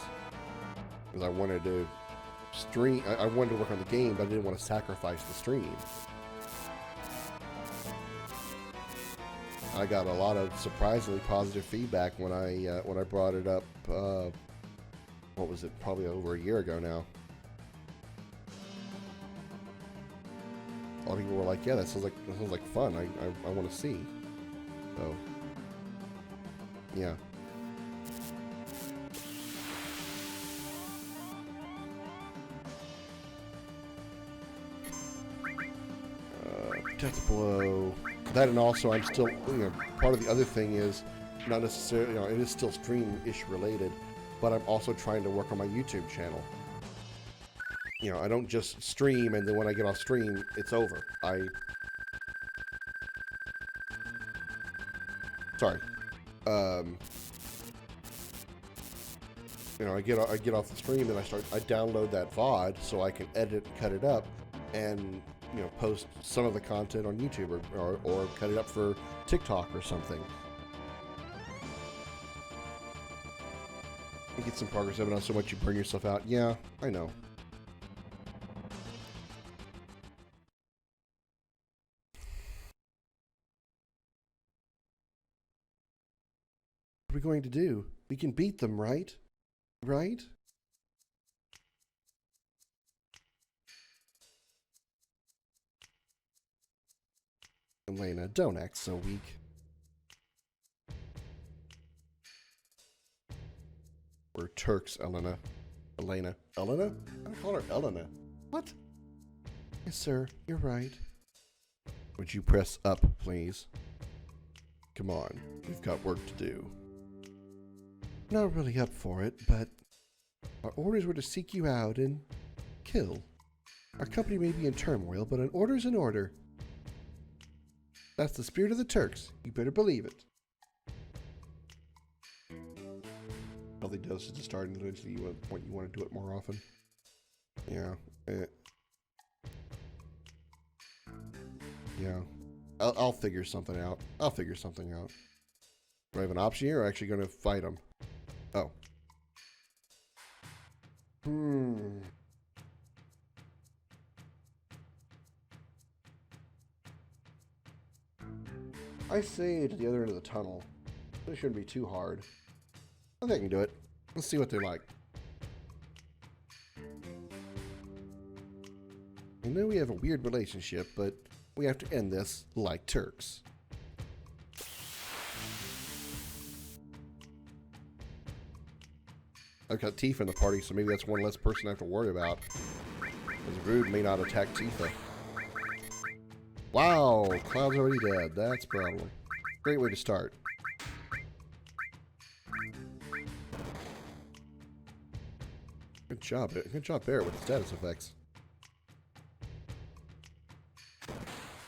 Speaker 1: Because I wanted to stream, I wanted to work on the game, but I didn't want to sacrifice the stream. I got a lot of surprisingly positive feedback when I brought it up. What was it? Probably over a year ago now. A lot of people were like, "Yeah, that sounds like fun. I want to see." So, yeah. Protect below. That, and also I'm still, part of the other thing is not necessarily, it is still stream-ish related, but I'm also trying to work on my YouTube channel. I don't just stream and then when I get off stream, it's over. Sorry. I get off the stream and I download that VOD so I can edit and cut it up and post some of the content on YouTube or cut it up for TikTok or something. You get some progress, but not so much you burn yourself out. Yeah, I know. What are we going to do? We can beat them, right? Right? Elena, don't act so weak. We're Turks, Elena. Elena. Elena? I call her Elena. What? Yes, sir. You're right. Would you press up, please? Come on. We've got work to do. Not really up for it, but our orders were to seek you out and kill. Our company may be in turmoil, but an order's an order. That's the spirit of the Turks. You better believe it. Healthy dosage to start, and eventually you want to do it more often. Yeah. Yeah. I'll figure something out. Do I have an option here, or actually going to fight them? Oh. I saved at the other end of the tunnel. It shouldn't be too hard. I think I can do it. Let's see what they're like. I know we have a weird relationship, but we have to end this like Turks. I've got Tifa in the party, so maybe that's one less person I have to worry about. Because Rude may not attack Tifa. Wow, Cloud's already dead. That's probably great way to start. Good job, Barrett, with the status effects.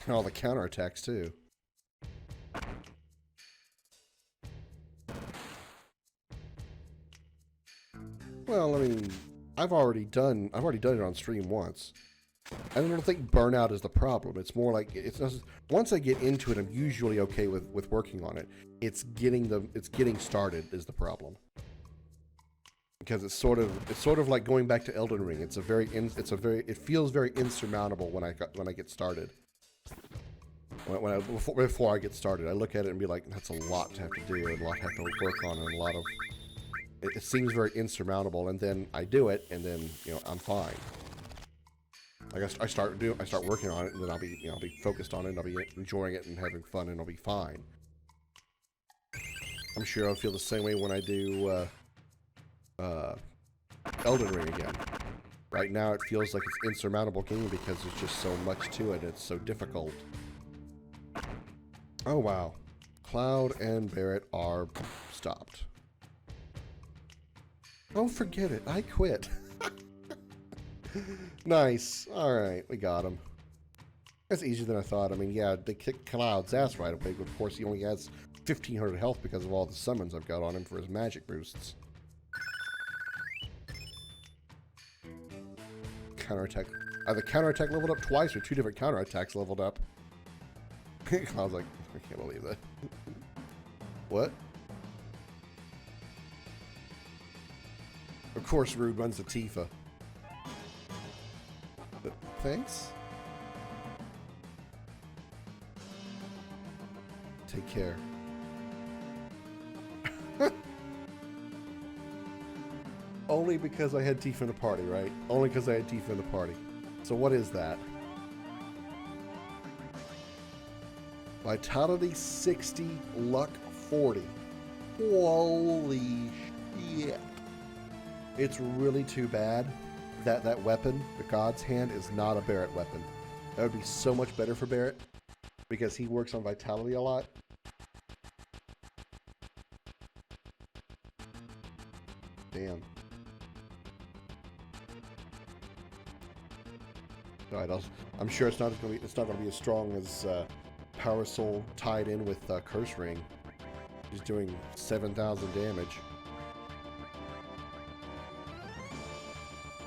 Speaker 1: And all the counterattacks too. Well, I mean, I've already done it on stream once. I don't think burnout is the problem. It's more like once I get into it, I'm usually okay with working on it. It's getting started is the problem. Because it's sort of like going back to Elden Ring. It feels very insurmountable when I get started. Before I get started, I look at it and be like, that's a lot to have to do and a lot to have to work on, and a lot of it seems very insurmountable. And then I do it, and then I'm fine. I guess I start working on it, and then I'll be focused on it, and I'll be enjoying it and having fun, and I'll be fine. I'm sure I'll feel the same way when I do Elden Ring again. Right now, it feels like it's an insurmountable game because there's just so much to it. It's so difficult. Oh wow, Cloud and Barrett are stopped. Oh, forget it. I quit. Nice. Alright, we got him. That's easier than I thought. I mean, yeah, they kicked Cloud's ass right away, but of course he only has 1,500 health because of all the summons I've got on him for his magic boosts. Counterattack. The counterattack leveled up twice, or two different counterattacks leveled up. I was like, I can't believe that. What? Of course, Rude runs the Tifa. But thanks. Take care. Only because I had Tifa in the party, right? Only because I had Tifa in the party. So what is that? Vitality 60, luck 40. Holy shit. It's really too bad that that weapon, the God's Hand, is not a Barrett weapon. That would be so much better for Barrett because he works on Vitality a lot. Damn. Alright, I'm sure it's not going to be as strong as Power Soul tied in with Curse Ring. He's doing 7,000 damage.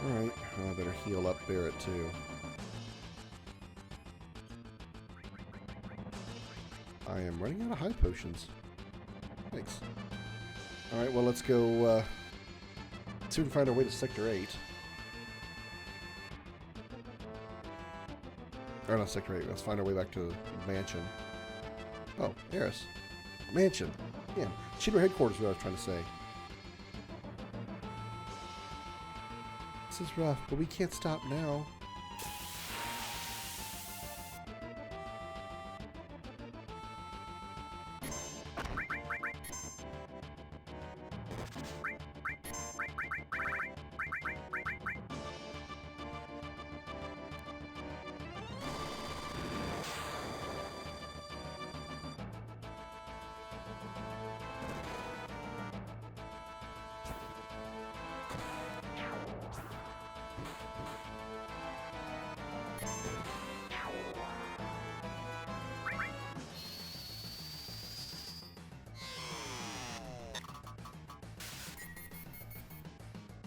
Speaker 1: Alright, I better heal up Barrett too. I am running out of high potions. Thanks. Alright, well let's go see if we can find our way to Sector 8. Or not Sector 8, let's find our way back to the mansion. Oh, Eris. Mansion. Yeah, Cheater headquarters is what I was trying to say. This is rough, but we can't stop now.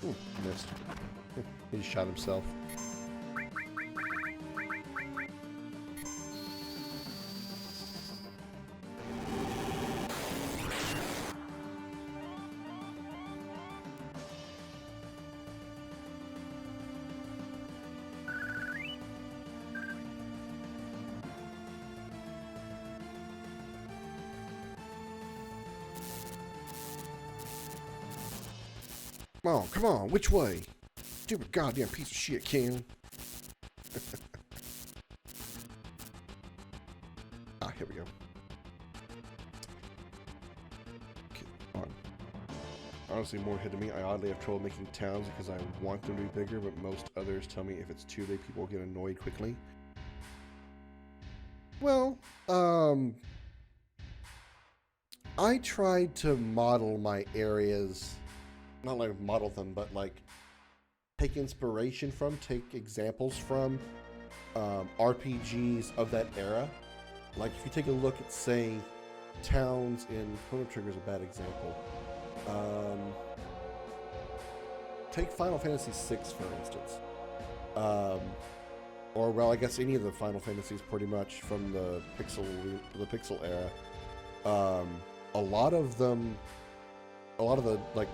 Speaker 1: Ooh, missed. He shot himself. Come on, which way? Stupid goddamn piece of shit, King. Ah, here we go. Okay, on. Honestly, more ahead to me. I oddly have trouble making towns because I want them to be bigger, but most others tell me if it's too big, people get annoyed quickly. Well, I tried to model my areas. Not like model them, but like take inspiration from, take examples from RPGs of that era. Like if you take a look at, say, towns in Chrono Trigger is a bad example. Take Final Fantasy VI, for instance. Or, well, I guess any of the Final Fantasies pretty much from the Pixel era. A lot of the like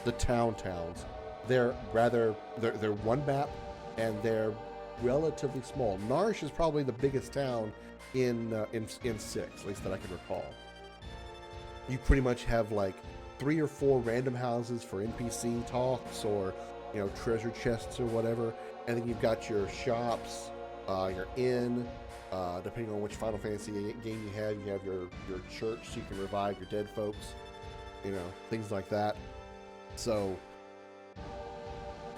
Speaker 1: the towns, they're one map and they're relatively small. Narsh is probably the biggest town in 6, at least that I can recall. You pretty much have like 3 or 4 random houses for NPC talks or, you know, treasure chests or whatever, and then you've got your shops, your inn. Depending on which Final Fantasy game you have your church so you can revive your dead folks, you know, things like that. So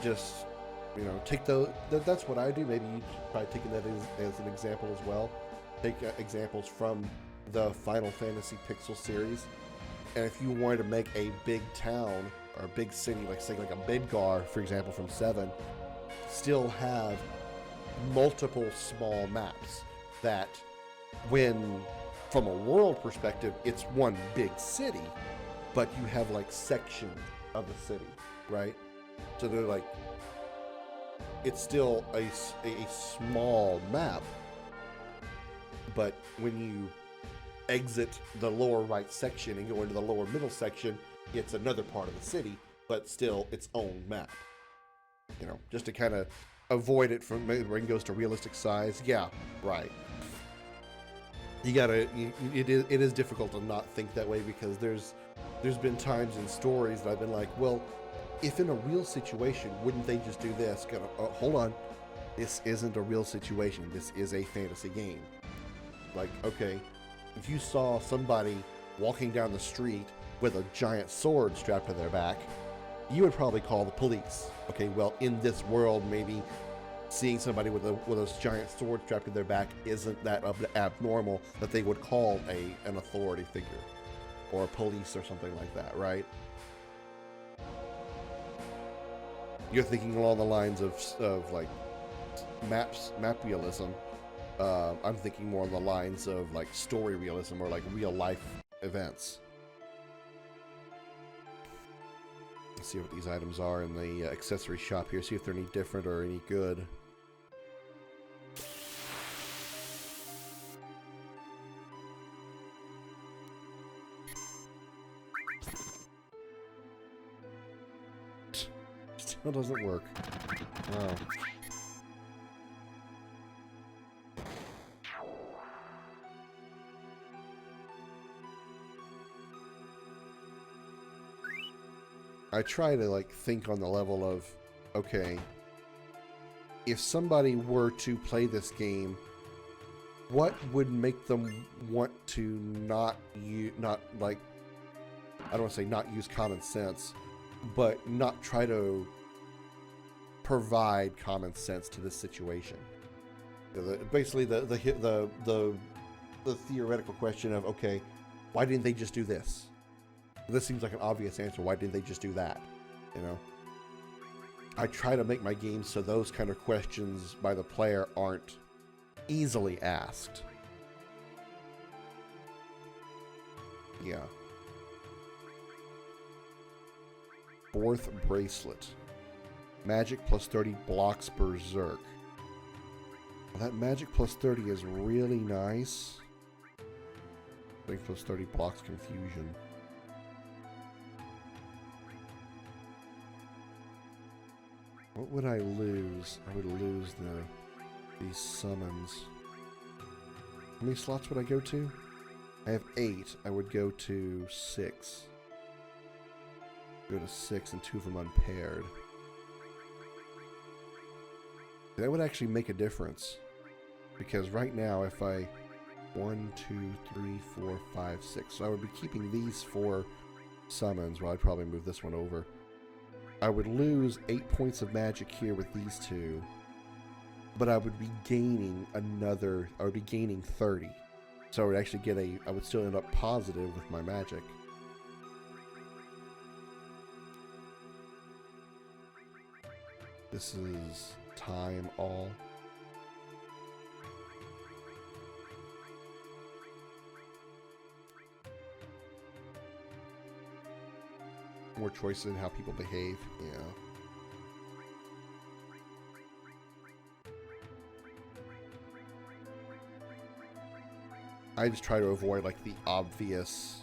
Speaker 1: just, you know, take that's what I do. Maybe you try taking that as an example as well. Take examples from the Final Fantasy Pixel series, and if you wanted to make a big town or a big city, like say like a Midgar, for example, from 7, still have multiple small maps that, when from a world perspective, it's one big city, but you have like sections of the city, right? So they're like, it's still a small map, but when you exit the lower right section and go into the lower middle section, it's another part of the city, but still its own map. You know, just to kind of avoid it from when it goes to realistic size. Yeah, right. You gotta. It is difficult to not think that way, because there's been times in stories that I've been like, well, if in a real situation, wouldn't they just do this? Hold on, this isn't a real situation. This is a fantasy game. Like, okay, if you saw somebody walking down the street with a giant sword strapped to their back, you would probably call the police. Okay, well, in this world, maybe seeing somebody with a giant sword strapped to their back isn't that abnormal that they would call an authority figure or a police or something like that, right? You're thinking along the lines of like map realism. I'm thinking more on the lines of like story realism or like real life events. Let's see what these items are in the accessory shop here. See if they're any different or any good. Still doesn't work. Wow. I try to like think on the level of, okay, if somebody were to play this game, what would make them want to not like, I don't want to say not use common sense, but not try to provide common sense to this situation. Basically, the theoretical question of, okay, why didn't they just do this? This seems like an obvious answer. Why didn't they just do that? You know, I try to make my games so those kind of questions by the player aren't easily asked. Yeah. Fourth bracelet. Magic plus 30 blocks berserk. Well, that magic plus 30 is really nice. Magic plus 30 blocks confusion. What would I lose? I would lose these summons. How many slots would I go to? I have 8. I would go to 6. Go to 6 and 2 of them unpaired. That would actually make a difference. Because right now, if I... 1, 2, 3, 4, 5, 6. So I would be keeping these 4 summons. Well, I'd probably move this one over. I would lose 8 points of magic here with these 2, but I would be gaining another, I would be gaining 30. So I would actually get I would still end up positive with my magic. This is time all. More choices in how people behave. Yeah. I just try to avoid like an obvious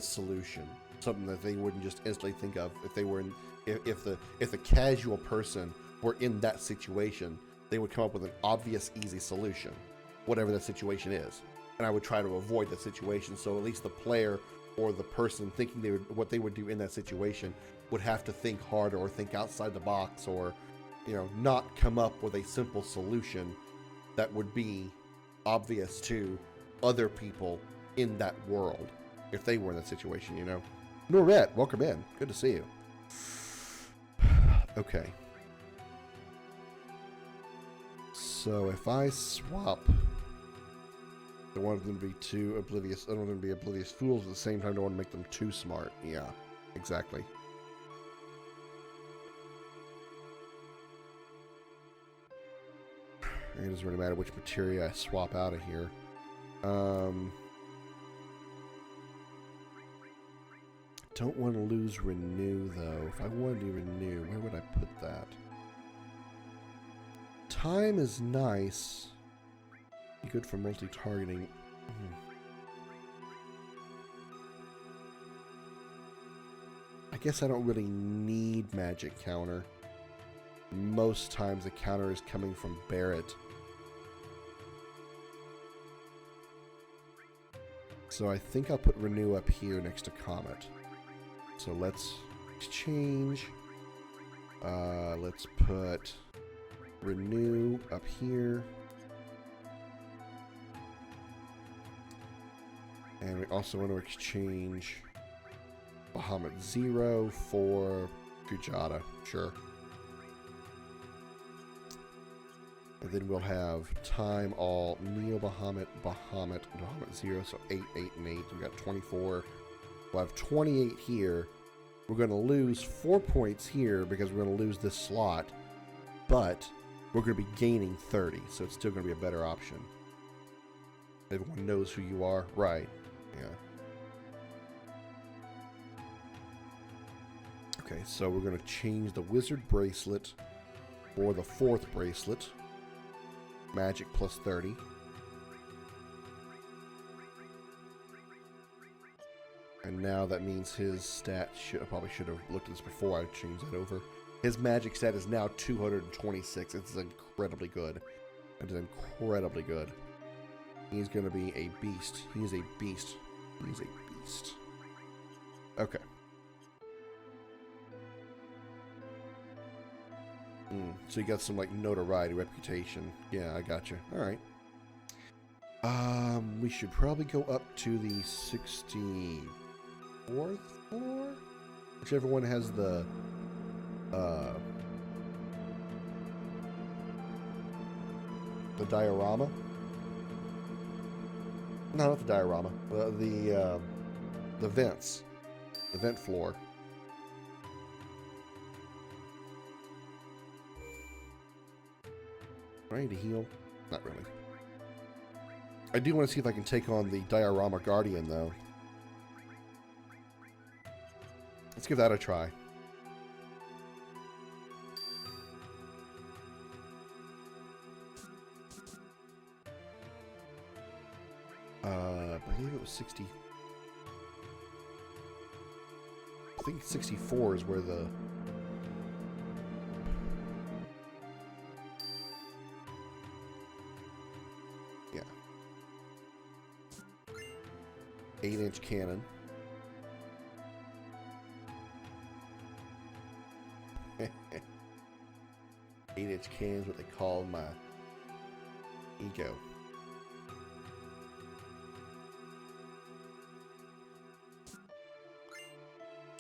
Speaker 1: solution, something that they wouldn't just instantly think of if they were in. If the casual person were in that situation, they would come up with an obvious, easy solution, whatever that situation is, and I would try to avoid the situation so at least the player or the person thinking what they would do in that situation would have to think harder or think outside the box, or, you know, not come up with a simple solution that would be obvious to other people in that world if they were in that situation, you know. Norette, welcome in. Good to see you. Okay. So if I swap... I don't want them to be too oblivious. I don't want them to be oblivious fools at the same time. I don't want to make them too smart. Yeah, exactly. It doesn't really matter which materia I swap out of here. Don't want to lose renew though. If I wanted to renew, where would I put that? Time is nice. Be good for multi-targeting. I guess I don't really need magic counter. Most times the counter is coming from Barrett. So I think I'll put Renew up here next to Comet. So let's exchange. Let's put Renew up here. And we also want to exchange Bahamut 0 for Fujata. Sure. And then we'll have Time All, Neo Bahamut, Bahamut, and Bahamut 0. So 8, 8, and 8. We've got 24. We'll have 28 here. We're going to lose 4 points here because we're going to lose this slot. But we're going to be gaining 30. So it's still going to be a better option. Everyone knows who you are. Right. Yeah. Okay, so we're going to change the Wizard Bracelet for the 4th bracelet. Magic plus 30. And now that means his stat I probably should have looked at this before I changed that over. His magic stat is now 226. It's incredibly good. It is incredibly good. He's going to be a beast. He is a beast. He's a beast. Okay. So you got some like notoriety, reputation. Yeah, I got you. All right. We should probably go up to the 64th floor, whichever one has the diorama. No, not the diorama. The vents, the vent floor. Do I need to heal? Not really. I do want to see if I can take on the Diorama Guardian, though. Let's give that a try. I believe it was 60. I think 64 is where the... Yeah. 8-inch cannon. Eight-inch cannon's what they call my ego.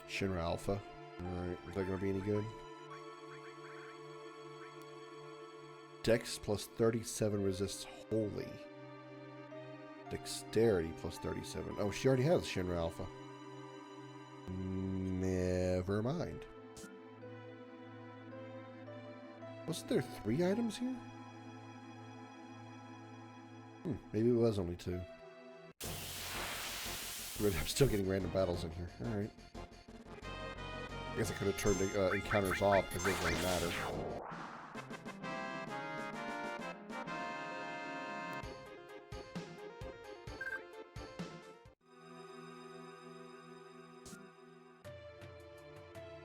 Speaker 1: Shinra Alpha. Alright, is that going to be any good? Dex plus 37 resists Holy. Dexterity plus 37. Oh, she already has Shinra Alpha. Never mind. Wasn't there 3 items here? Maybe it was only 2. I'm still getting random battles in here. Alright. I guess I could have turned encounters off because it doesn't really matter.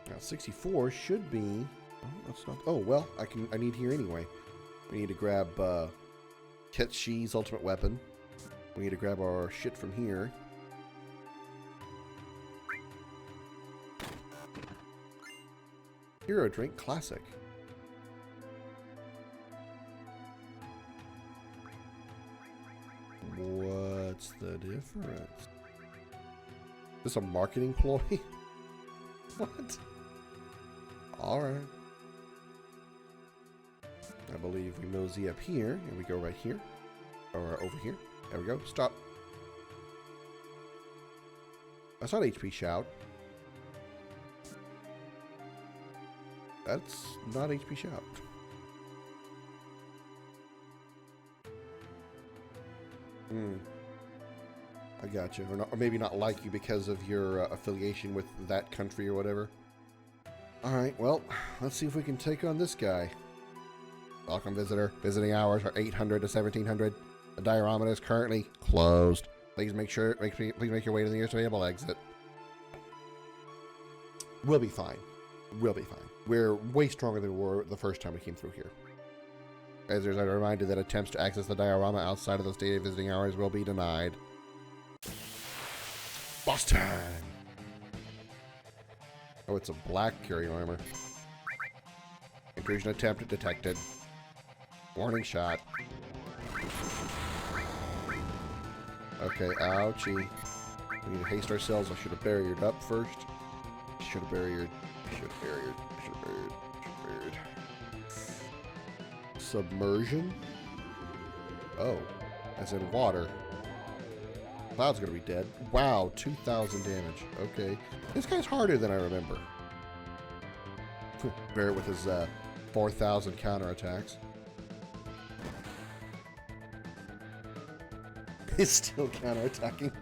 Speaker 1: Now 64 should be... Oh, that's not... Oh, well, I need here anyway. We need to grab Ketshi's ultimate weapon. We need to grab our shit from here. Hero drink classic. What's the difference? Is this a marketing ploy? What? Alright. I believe we mosey up here and we go right here. Or over here. There we go. Stop. That's not HP shout. That's not HP shout. I got you. Or maybe not like you because of your affiliation with that country or whatever. Alright, well, let's see if we can take on this guy. Welcome, visitor. Visiting hours are 800 to 1700. The diorama is currently closed. Please make your way to the nearest available exit. We'll be fine. We'll be fine. We're way stronger than we were the first time we came through here. As there's a reminder that attempts to access the diorama outside of those daily visiting hours will be denied. Boss time! Oh, it's a black carry armor. Intrusion attempt detected. Warning shot. Okay, ouchie. We need to haste ourselves. I should have barriered up first. Should have barriered. Submersion? Oh, as in water. Cloud's gonna be dead. Wow, 2,000 damage. Okay. This guy's harder than I remember. Barrett with his 4,000 counterattacks. He's still counterattacking.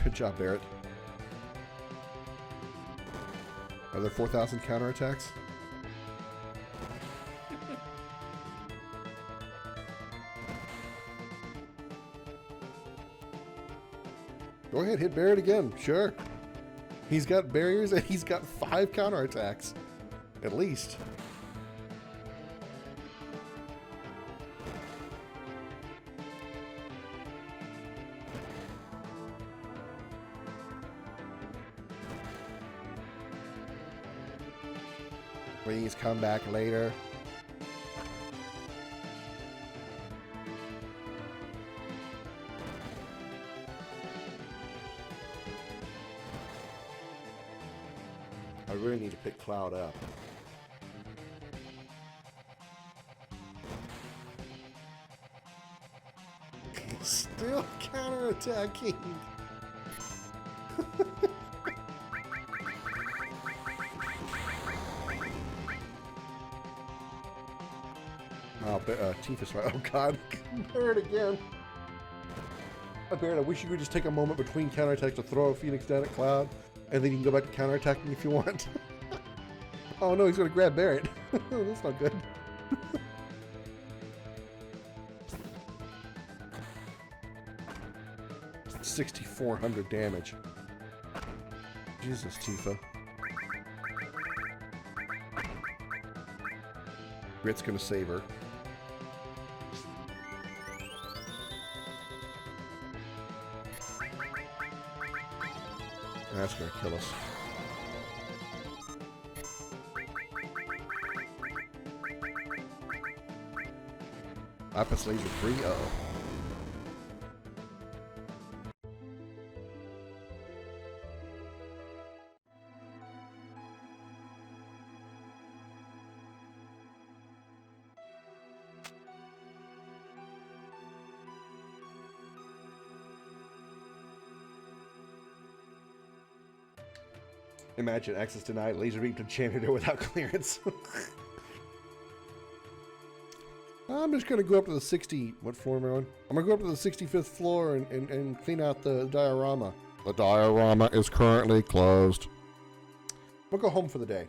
Speaker 1: Good job, Barrett. Are there 4,000 counterattacks? Go ahead, hit Barrett again. Sure. He's got barriers and he's got 5 counterattacks. At least. Please come back later. I really need to pick Cloud up. He's still counterattacking. Oh, Tifa's right. Oh, God. Barrett again. Barrett, I wish you could just take a moment between counterattacks to throw a Phoenix down at Cloud, and then you can go back to counterattacking if you want. Oh, no, he's going to grab Barrett. That's not good. 6,400 damage. Jesus, Tifa. Grit's going to save her. That's going to kill us. Lapis Laser 3? Uh-oh. Imagine access denied, laser beam to janitor without clearance. I'm just gonna go up to the 60. What floor am I on? I'm gonna go up to the 65th floor and clean out the diorama. The diorama is currently closed. We'll go home for the day.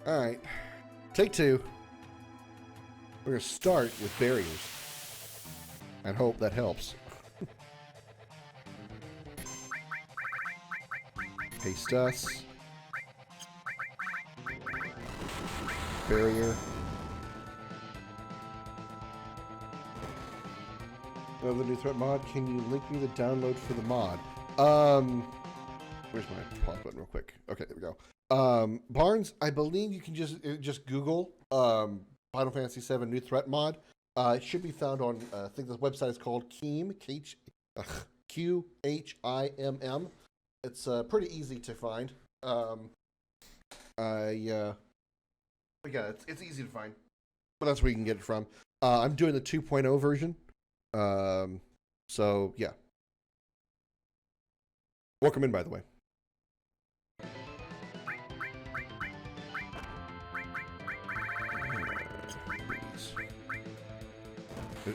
Speaker 1: Alright. Take 2. We're gonna start with barriers. And hope that helps. Paste us. Barrier. Another new threat mod. Can you link me the download for the mod? Where's my pause button real quick? Okay, there we go. Barnes, I believe you can just Google Final Fantasy VII new threat mod. It should be found on I think the website is called Krim, QHIMM. It's pretty easy to find. But yeah, it's easy to find. But that's where you can get it from. I'm doing the 2.0 version. So, yeah. Welcome in, by the way.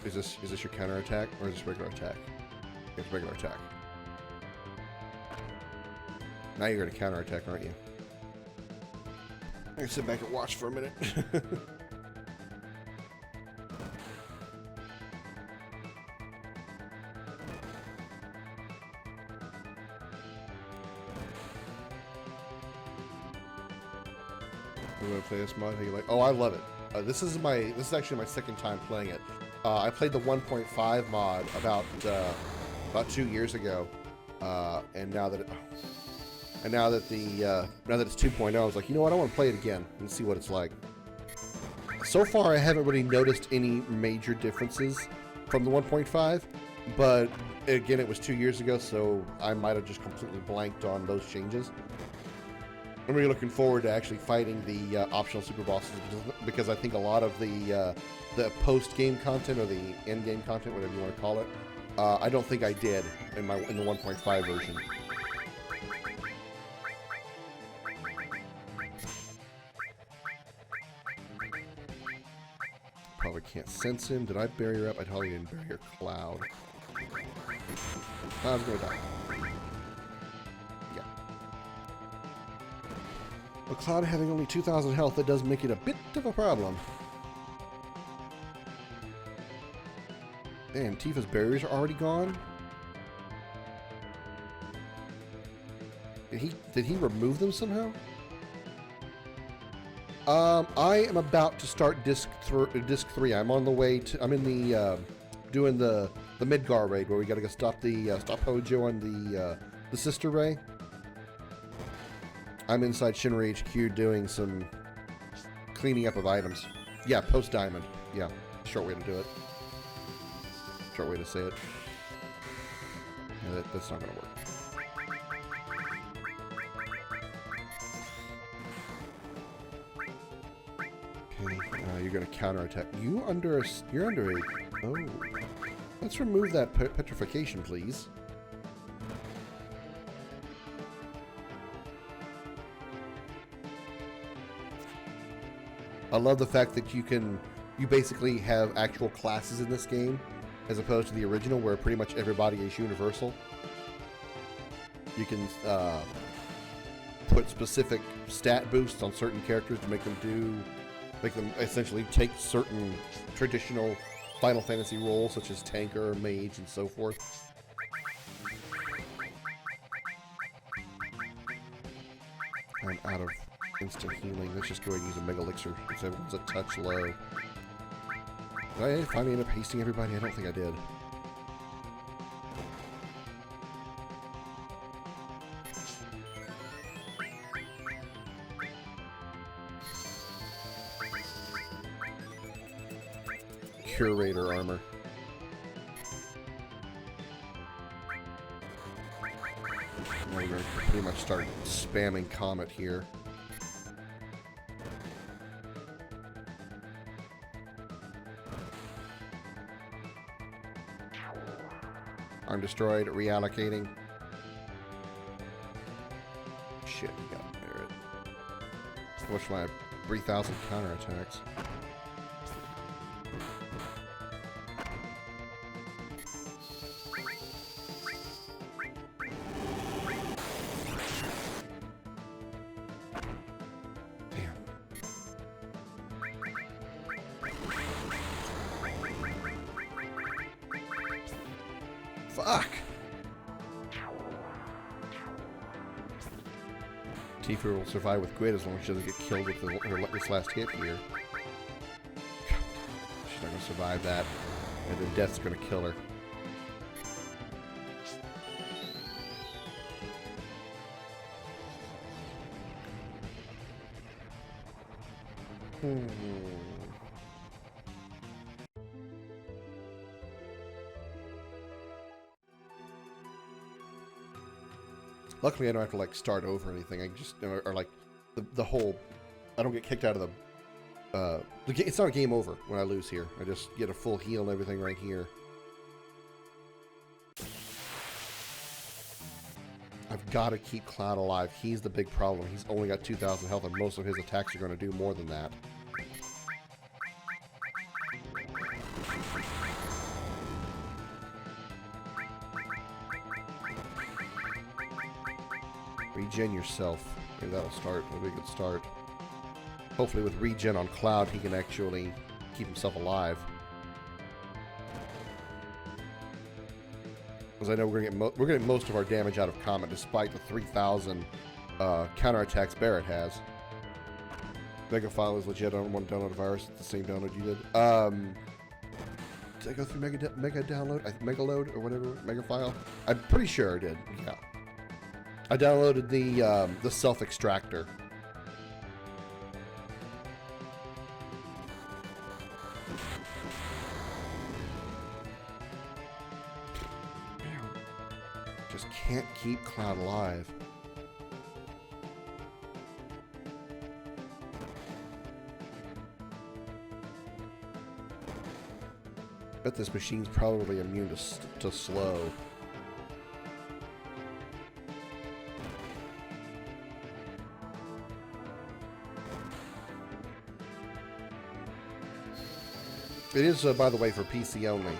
Speaker 1: Is this your counter attack or is this regular attack? It's regular attack. Now you're going to counter attack, aren't you? I'm gonna sit back and watch for a minute. I'm gonna play this mod. How you like? Oh, I love it. This is actually my second time playing it. I played the 1.5 mod about 2 years ago, and now that now that it's 2.0, I was like, you know what? I want to play it again and see what it's like. So far, I haven't really noticed any major differences from the 1.5, but again, it was 2 years ago, so I might have just completely blanked on those changes. I'm really looking forward to actually fighting the optional super bosses because I think a lot of the post-game content or the end-game content, whatever you want to call it, I don't think I did in the 1.5 version. Probably can't sense him. Did I barrier up? I totally didn't barrier Cloud. Cloud's gonna die. But Cloud having only 2,000 health, that does make it a bit of a problem. Man, Tifa's barriers are already gone? Did he remove them somehow? I am about to start disc 3. I'm on the way to. I'm in the doing the Midgar raid where we gotta go stop Hojo on the sister ray. I'm inside Shinra HQ doing some cleaning up of items. Yeah, post diamond. Yeah, short way to do it. Short way to say it. Yeah, that's not gonna work. Okay, you're gonna counterattack. You're under a. Oh, let's remove that petrification, please. I love the fact that you basically have actual classes in this game, as opposed to the original, where pretty much everybody is universal. You can put specific stat boosts on certain characters to make them essentially take certain traditional Final Fantasy roles, such as tanker, mage, and so forth. I'm out of instant healing. Let's just go ahead and use a Mega Elixir, because everyone's a touch low. Did I finally end up hasting everybody? I don't think I did. Curator armor. Now we're going to pretty much start spamming Comet here. Arm destroyed, reallocating. Shit, you got merit. What's my 3,000 counterattacks? Fuck! Tifa will survive with grit as long as she doesn't get killed with this last hit here. She's not going to survive that, and then death's going to kill her. Luckily, I don't have to like start over or anything. I just or like the whole. I don't get kicked out of the. It's not a game over when I lose here. I just get a full heal and everything right here. I've got to keep Cloud alive. He's the big problem. He's only got 2,000 health, and most of his attacks are going to do more than that. Regen yourself. Maybe that'll start. That'll be a good start. Hopefully with regen on Cloud, he can actually keep himself alive. Because I know we're getting most of our damage out of Comet, despite the 3,000 counterattacks Barrett has. Mega file is legit. I don't want to download a virus. It's the same download you did. Did I go through mega download? Mega load or whatever. Mega file. I'm pretty sure I did. Yeah. I downloaded the self extractor. Just can't keep Cloud alive. Bet this machine's probably immune to slow. It is, by the way, for PC only,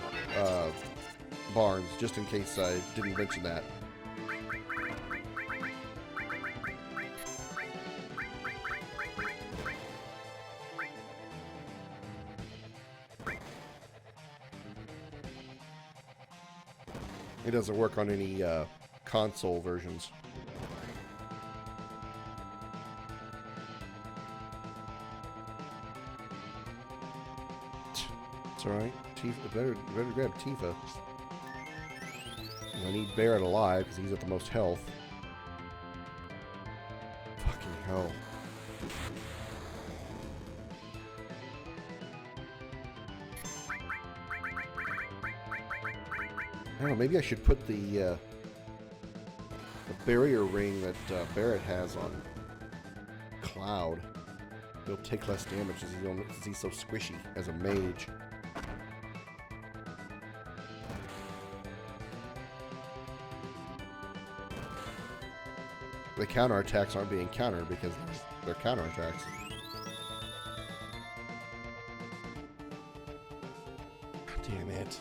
Speaker 1: Barnes, just in case I didn't mention that. It doesn't work on any console versions. It's alright. Tifa, better grab Tifa. I need Barrett alive because he's at the most health. Fucking hell. I don't know, maybe I should put the barrier ring that Barrett has on Cloud. He'll take less damage because he's so squishy as a mage. The counterattacks aren't being countered because they're counterattacks. Damn it.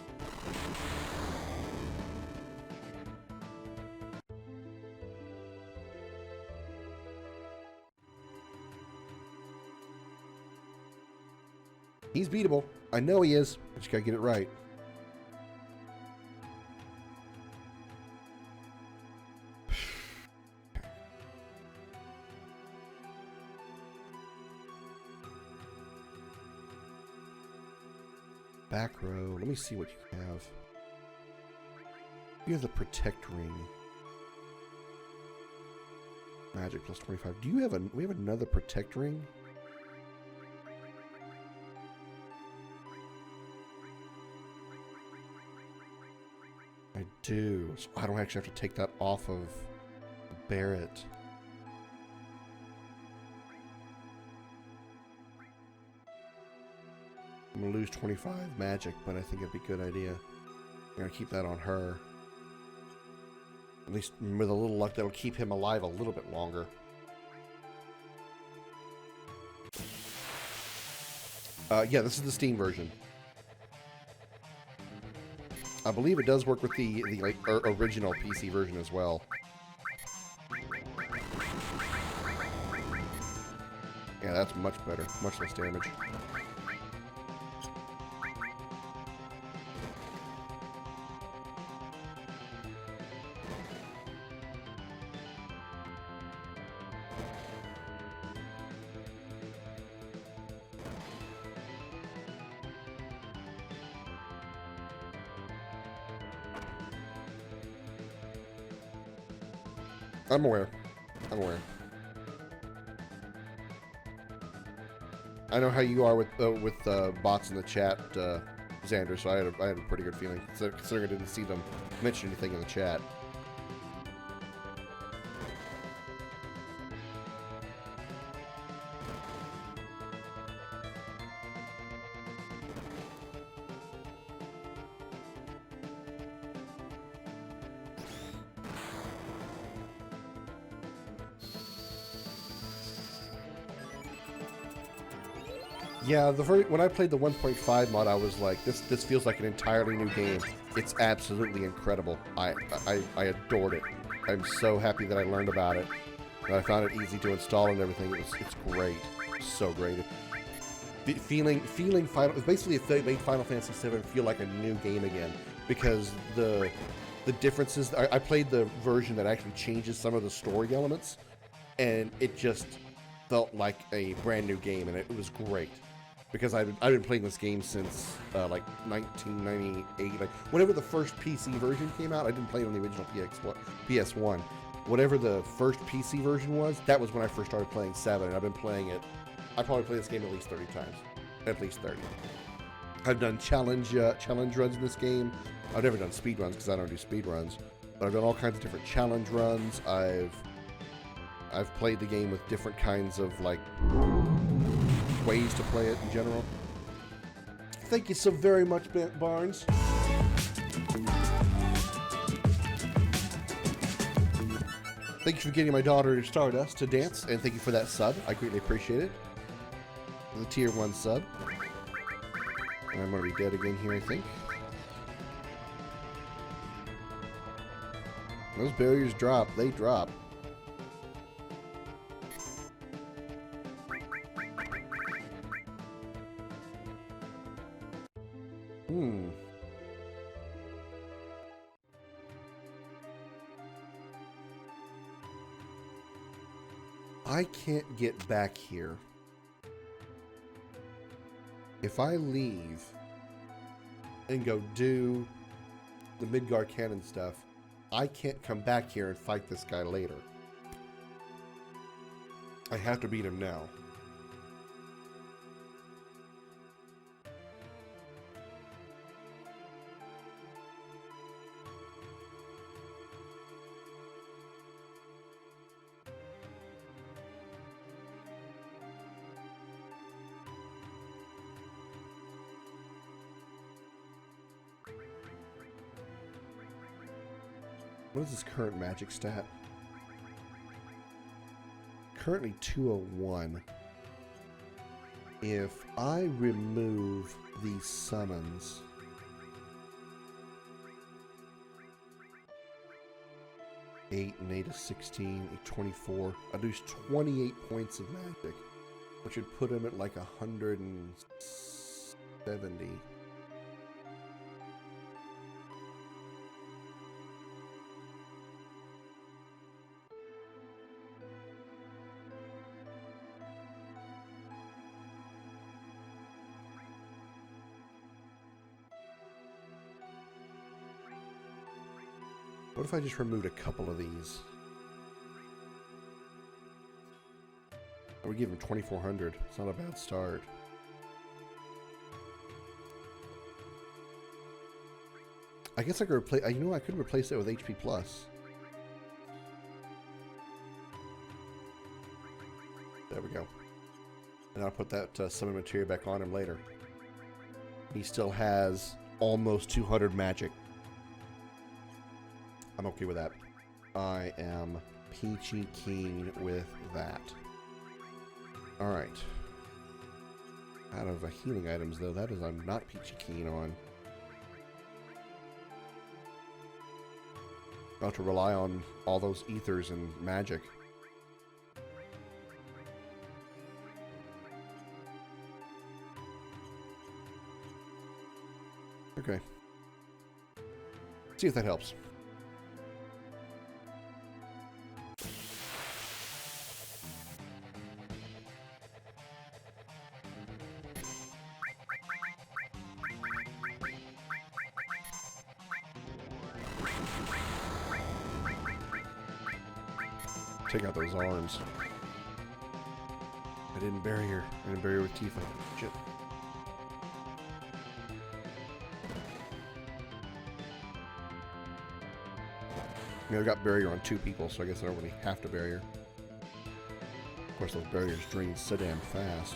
Speaker 1: He's beatable. I know he is. I just gotta get it right. Back row. Let me see what you have. You have the Protect Ring. Magic plus 25. Do you have we have another Protect Ring? I do. So I don't actually have to take that off of Barrett. I'm going to lose 25 magic, but I think it'd be a good idea. I'm going to keep that on her. At least with a little luck, that'll keep him alive a little bit longer. Yeah, this is the Steam version. I believe it does work with the original PC version as well. Yeah, that's much better. Much less damage. I'm aware. I'm aware. I know how you are with bots in the chat, Xander, so I had a pretty good feeling, considering I didn't see them mention anything in the chat. Yeah, when I played the 1.5 mod, I was like, this feels like an entirely new game. It's absolutely incredible. I adored it. I'm so happy that I learned about it. And I found it easy to install and everything. It's great. So great. Feeling Final, basically it made Final Fantasy VII feel like a new game again, because the differences. I played the version that actually changes some of the story elements, and it just felt like a brand new game, and it was great. Because I've been playing this game since like 1998. Like whenever the first PC version came out, I didn't play it on the original PS1. Whatever the first PC version was, that was when I first started playing 7, and I've been playing it. I probably played this game at least 30 times, at least 30. I've done challenge runs in this game. I've never done speed runs because I don't do speed runs, but I've done all kinds of different challenge runs. I've played the game with different kinds of like ways to play it in general. Thank you so very much, Barnes. Thank you for getting my daughter Stardust to dance, and thank you for that sub. I greatly appreciate it. The tier 1 sub. And I'm already dead again here, I think. Those barriers drop. They drop. I can't get back here. If I leave and go do the Midgard cannon stuff, I can't come back here and fight this guy later. I have to beat him now. What is his current magic stat? Currently 201. If I remove these summons, eight and 8 is 16, 24. I lose 28 points of magic, which would put him at like 170. What if I just removed a couple of these? I would give him 2,400. It's not a bad start. I guess I could replace. You know, I could replace it with HP Plus. There we go. And I'll put that summon material back on him later. He still has almost 200 magic. I'm okay with that. I am peachy keen with that. Alright. Out of healing items, though, that is I'm not peachy keen on. About to rely on all those ethers and magic. Okay. See if that helps. Take out those arms. I didn't bury her. I didn't bury her with Tifa. Shit. I mean, I got barrier on 2 people, so I guess I don't really have to barrier. Of course, those barriers drain so damn fast.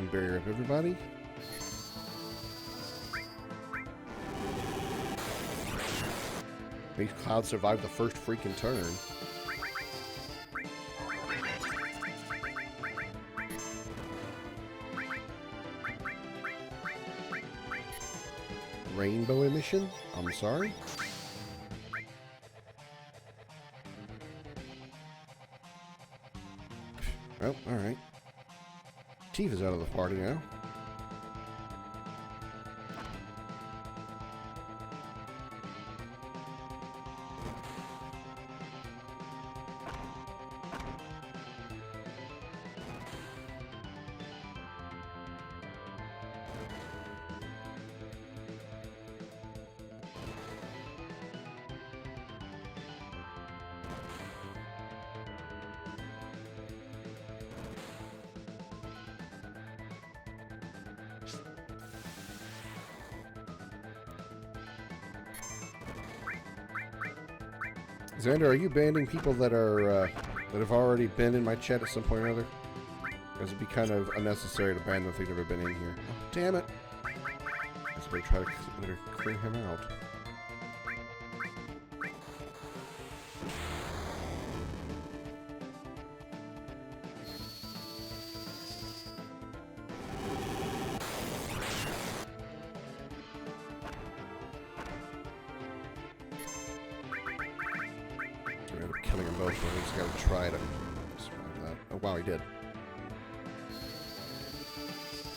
Speaker 1: sound barrier up, everybody. These clouds survived the first freaking turn. Rainbow emission? I'm sorry? Oh, alright. Tifa's out of the party now. Xander, are you banning people that are that have already been in my chat at some point or other? Because it'd be kind of unnecessary to ban them if they've never been in here. Oh, damn it! I guess I better try to clear him out. Killing them both, but I just gotta try to survive that. Oh wow, he did.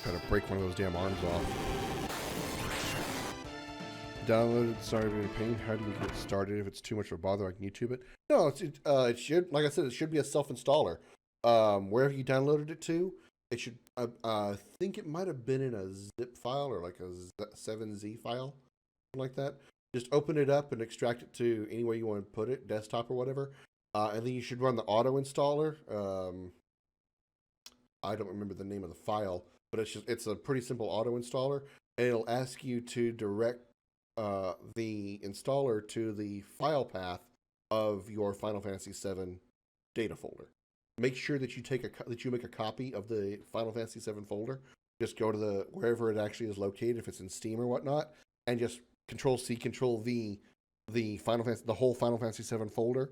Speaker 1: Gotta break one of those damn arms off. Downloaded, sorry being a pain. How do you get started if it's too much of a bother? I can YouTube it. No, it should, like I said, it should be a self-installer. Wherever you downloaded it to, it should. I think it might have been in a zip file or like a 7Z file, something like that. Just open it up and extract it to anywhere you want to put it, desktop or whatever. And then you should run the auto installer. I don't remember the name of the file, but it's a pretty simple auto installer, and it'll ask you to direct the installer to the file path of your Final Fantasy VII data folder. Make sure that you make a copy of the Final Fantasy VII folder. Just go to wherever it actually is located, if it's in Steam or whatnot, and just Control-C, Control-V, the whole Final Fantasy VII folder.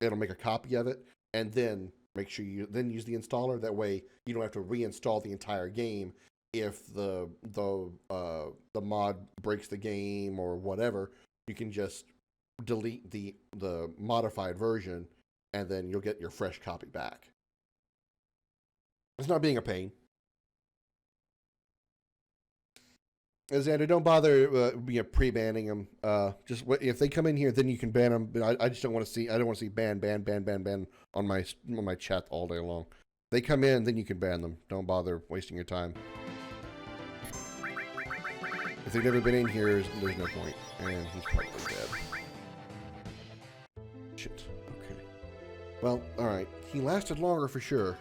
Speaker 1: It'll make a copy of it, and then make sure you then use the installer. That way, you don't have to reinstall the entire game if the mod breaks the game or whatever. You can just delete the modified version, and then you'll get your fresh copy back. It's not being a pain. Xander, don't bother pre-banning them. Just if they come in here, then you can ban them. I just don't want to see. I don't want to see ban on my chat all day long. If they come in, then you can ban them. Don't bother wasting your time. If they've never been in here, there's no point. And he's probably dead. Shit. Okay. Well, all right. He lasted longer for sure.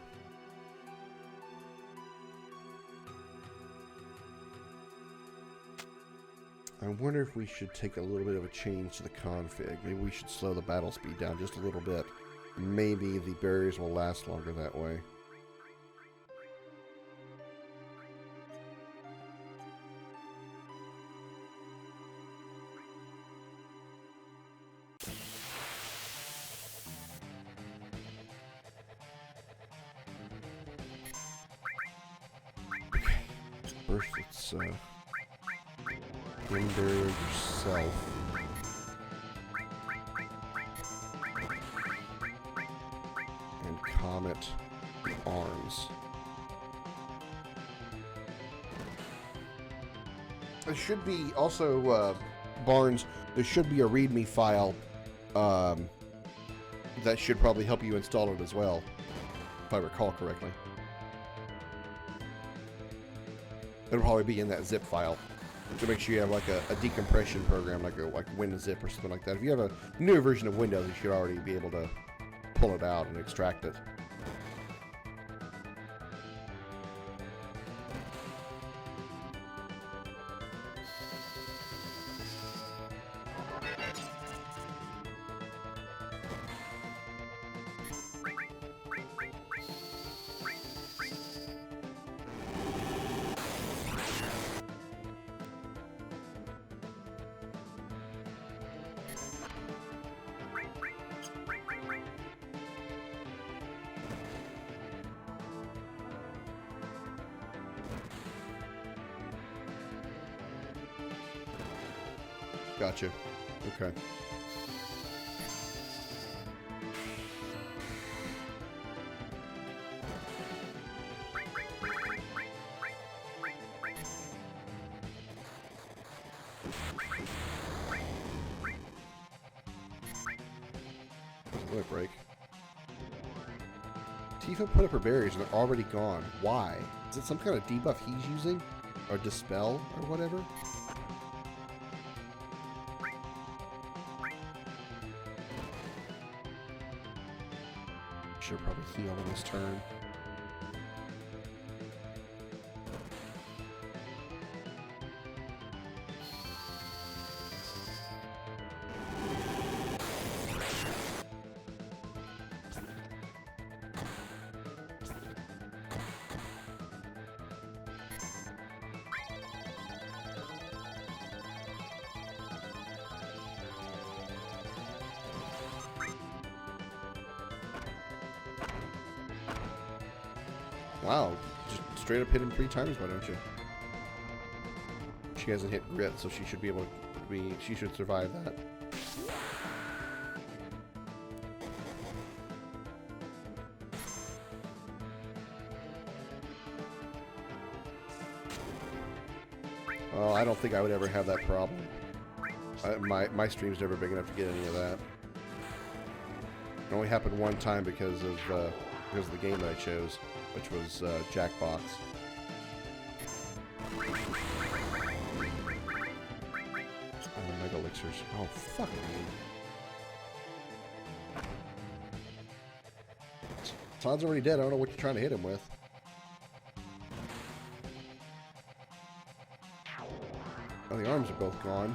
Speaker 1: I wonder if we should take a little bit of a change to the config. Maybe we should slow the battle speed down just a little bit. Maybe the barriers will last longer that way. Okay. First, let's barrier yourself. And Comet arms. There should be also, Barnes, there should be a README file that should probably help you install it as well, if I recall correctly. It'll probably be in that zip file. To make sure you have like a decompression program, like WinZip or something like that. If you have a newer version of Windows, you should already be able to pull it out and extract it. Gotcha. Okay. Limit break. Tifa put up her barriers and they're already gone. Why? Is it some kind of debuff he's using? Or dispel or whatever? Should probably heal on this turn. Wow, just straight up hit him 3 times, why don't you? She hasn't hit grit, so she should be able to be, she should survive that. Oh, I don't think I would ever have that problem. My stream's never big enough to get any of that. It only happened one time because of the game that I chose, which was Jackbox. Oh, Mega Elixirs. Oh, fuck me. Todd's already dead. I don't know what you're trying to hit him with. Oh, the arms are both gone.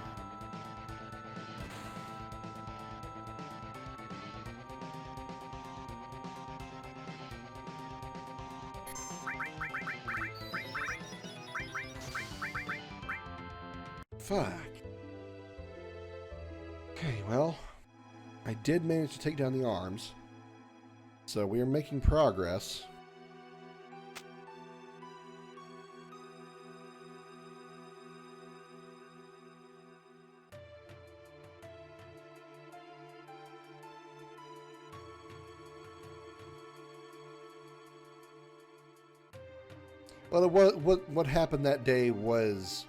Speaker 1: Fuck. Okay, well, I did manage to take down the arms, so we are making progress. Well, what happened that day was,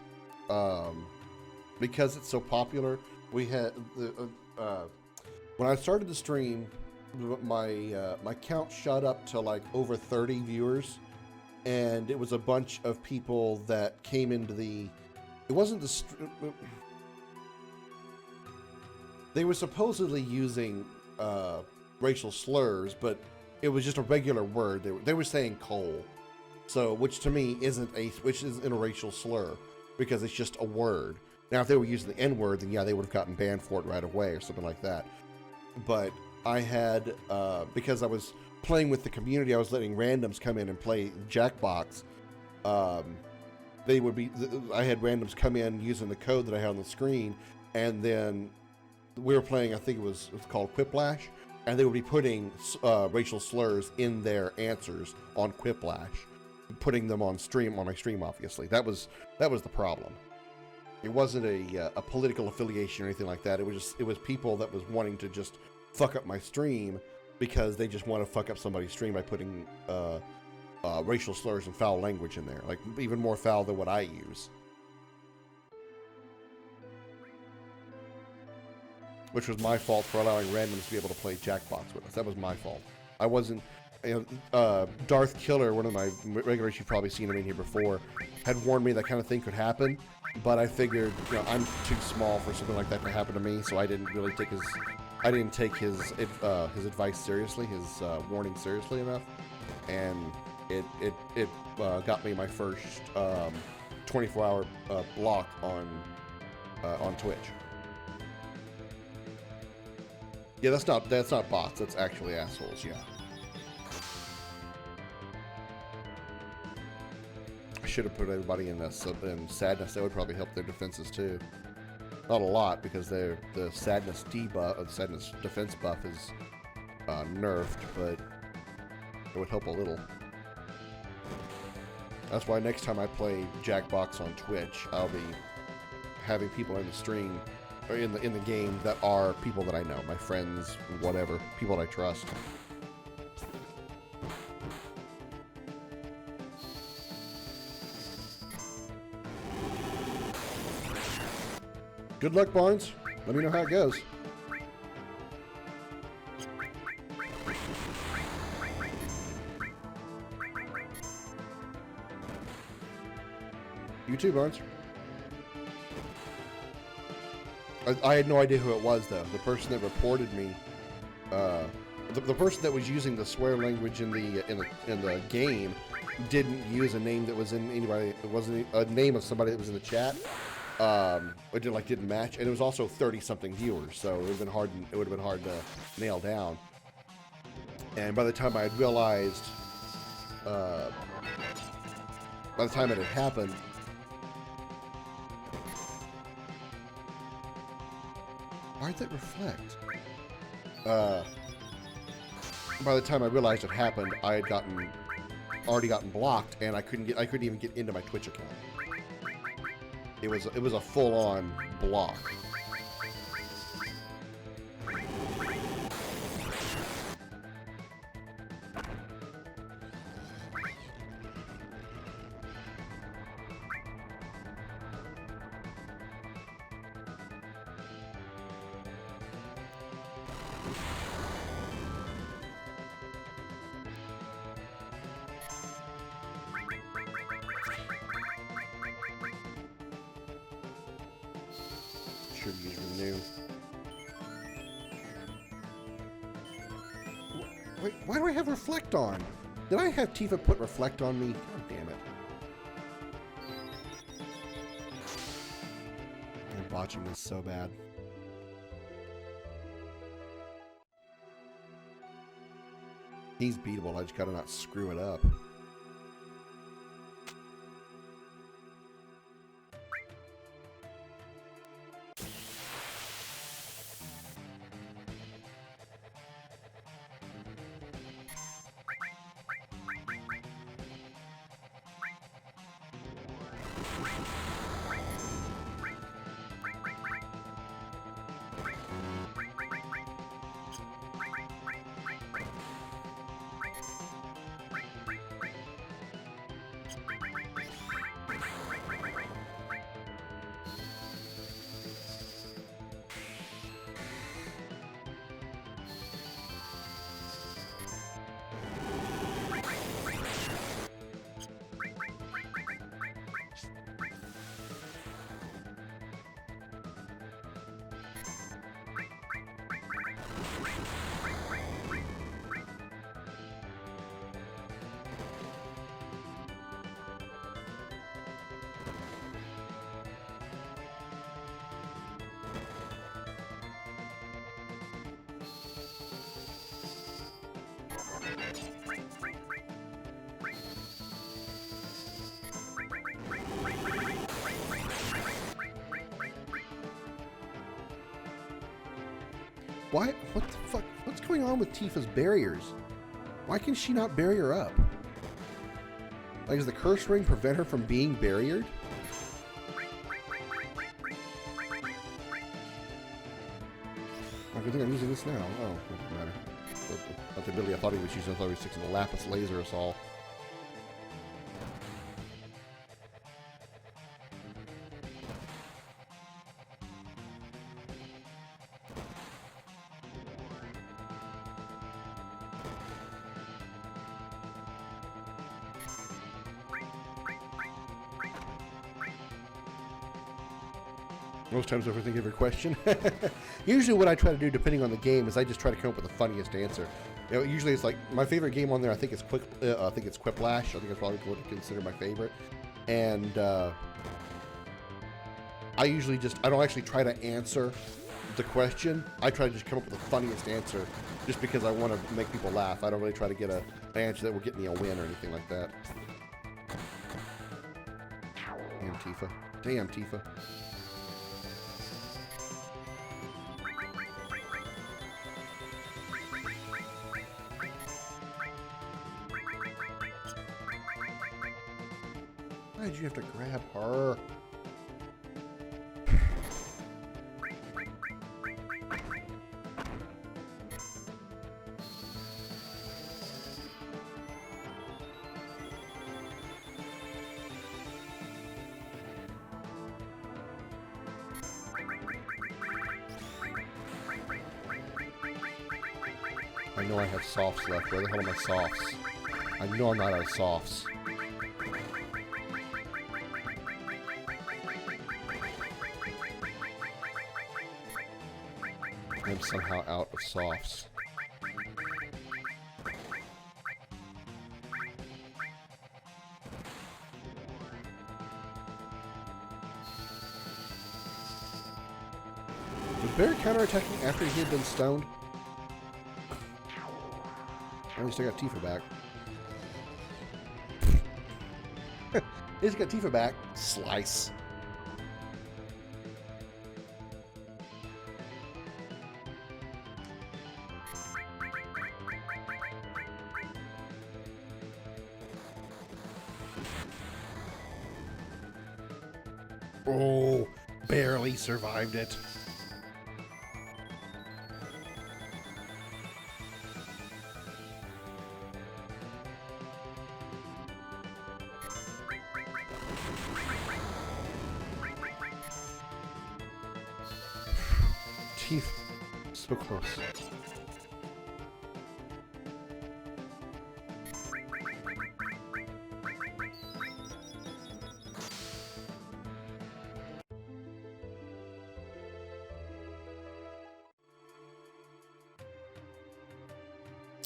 Speaker 1: because it's so popular, we had when I started the stream, my count shot up to like over 30 viewers, and it was a bunch of people that came into the. It wasn't the. They were supposedly using racial slurs, but it was just a regular word. They were saying coal. So, which to me isn't a racial slur, because it's just a word. Now, if they were using the N-word, then yeah, they would have gotten banned for it right away or something like that. But I had, because I was playing with the community, I was letting randoms come in and play Jackbox. They would be, I had randoms come in using the code that I had on the screen, and then we were playing, I think it's called Quiplash, and they would be putting racial slurs in their answers on Quiplash, putting them on my stream, obviously. That was the problem. It wasn't a political affiliation or anything like that. It was people that was wanting to just fuck up my stream because they just want to fuck up somebody's stream by putting racial slurs and foul language in there, like even more foul than what I use. Which was my fault for allowing randoms to be able to play Jackbox with us. That was my fault. I wasn't. Darth Killer, one of my regulars, you've probably seen him in here before, had warned me that kind of thing could happen, but I figured, I'm too small for something like that to happen to me, so I didn't really take his advice seriously, his warning seriously enough, and it got me my first 24-hour block on Twitch. Yeah, that's not bots. That's actually assholes. Yeah. I should have put everybody in sadness. That would probably help their defenses too. Not a lot, because the sadness debuff, the sadness defense buff is nerfed, but it would help a little. That's why next time I play Jackbox on Twitch, I'll be having people in the stream or in the game that are people that I know, my friends, whatever, people that I trust. Good luck, Barnes. Let me know how it goes. You too, Barnes. I had no idea who it was, though. The person that reported me, the person that was using the swear language in the game, didn't use a name that was in anybody. It wasn't a name of somebody that was in the chat. It didn't match, and it was also 30-something viewers, so it would have been hard. It would have been hard to nail down. And by the time I had realized, by the time it had happened. Why'd that reflect? By the time I realized it happened, I had already gotten blocked, and I couldn't even get into my Twitch account. It was a full-on block. Should use renew. Wait, why do I have reflect on? Did I have Tifa put reflect on me? God damn it. I'm botching this so bad. He's beatable, I just gotta not screw it up. Why? What the fuck? What's going on with Tifa's barriers? Why can she not barrier up? Like, does the curse ring prevent her from being barriered? I think I'm using this now. Oh, it doesn't matter. Not the ability I thought he was using. I thought he was fixing the lapis laser us all. Most times overthink every question. Usually what I try to do, depending on the game, is I just try to come up with the funniest answer. You know, usually it's like, my favorite game on there, I think it's Quiplash. I think that's probably what to consider my favorite. And I usually I don't actually try to answer the question. I try to just come up with the funniest answer just because I want to make people laugh. I don't really try to get an answer that will get me a win or anything like that. Damn Tifa. Damn Tifa. Why did you have to grab her? I know I have softs left. Where the hell are my softs? I know I'm not out of softs. I'm somehow out of softs. Was Bear counterattacking after he had been stoned? At least I got Tifa back. He's got Tifa back. Slice. Oh, barely survived it. Teeth. So close.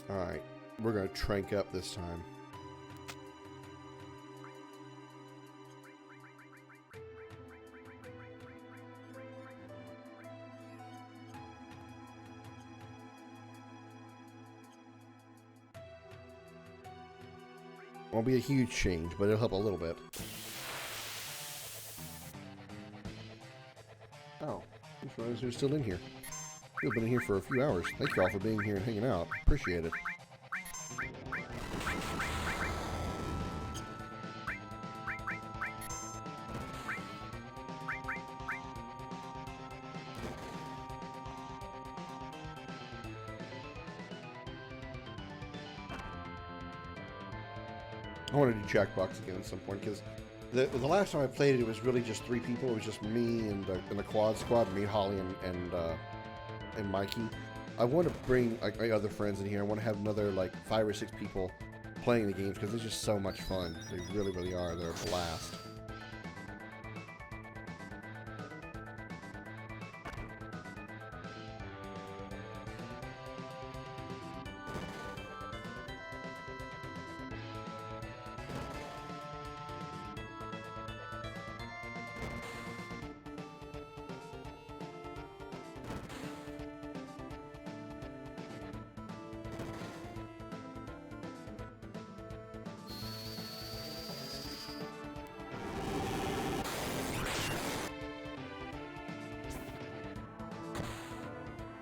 Speaker 1: Alright, we're going to trank up this time. Won't be a huge change, but it'll help a little bit. Oh, these brothers are still in here. You've been in here for a few hours. Thank you all for being here and hanging out. Appreciate it. I want to do Jackbox again at some point, because the last time I played it, it was really just 3 people. It was just me and the quad squad, me, Holly, and Mikey. I want to bring like my other friends in here. I want to have another like 5 or 6 people playing the games, because they're just so much fun. They really, really are. They're a blast.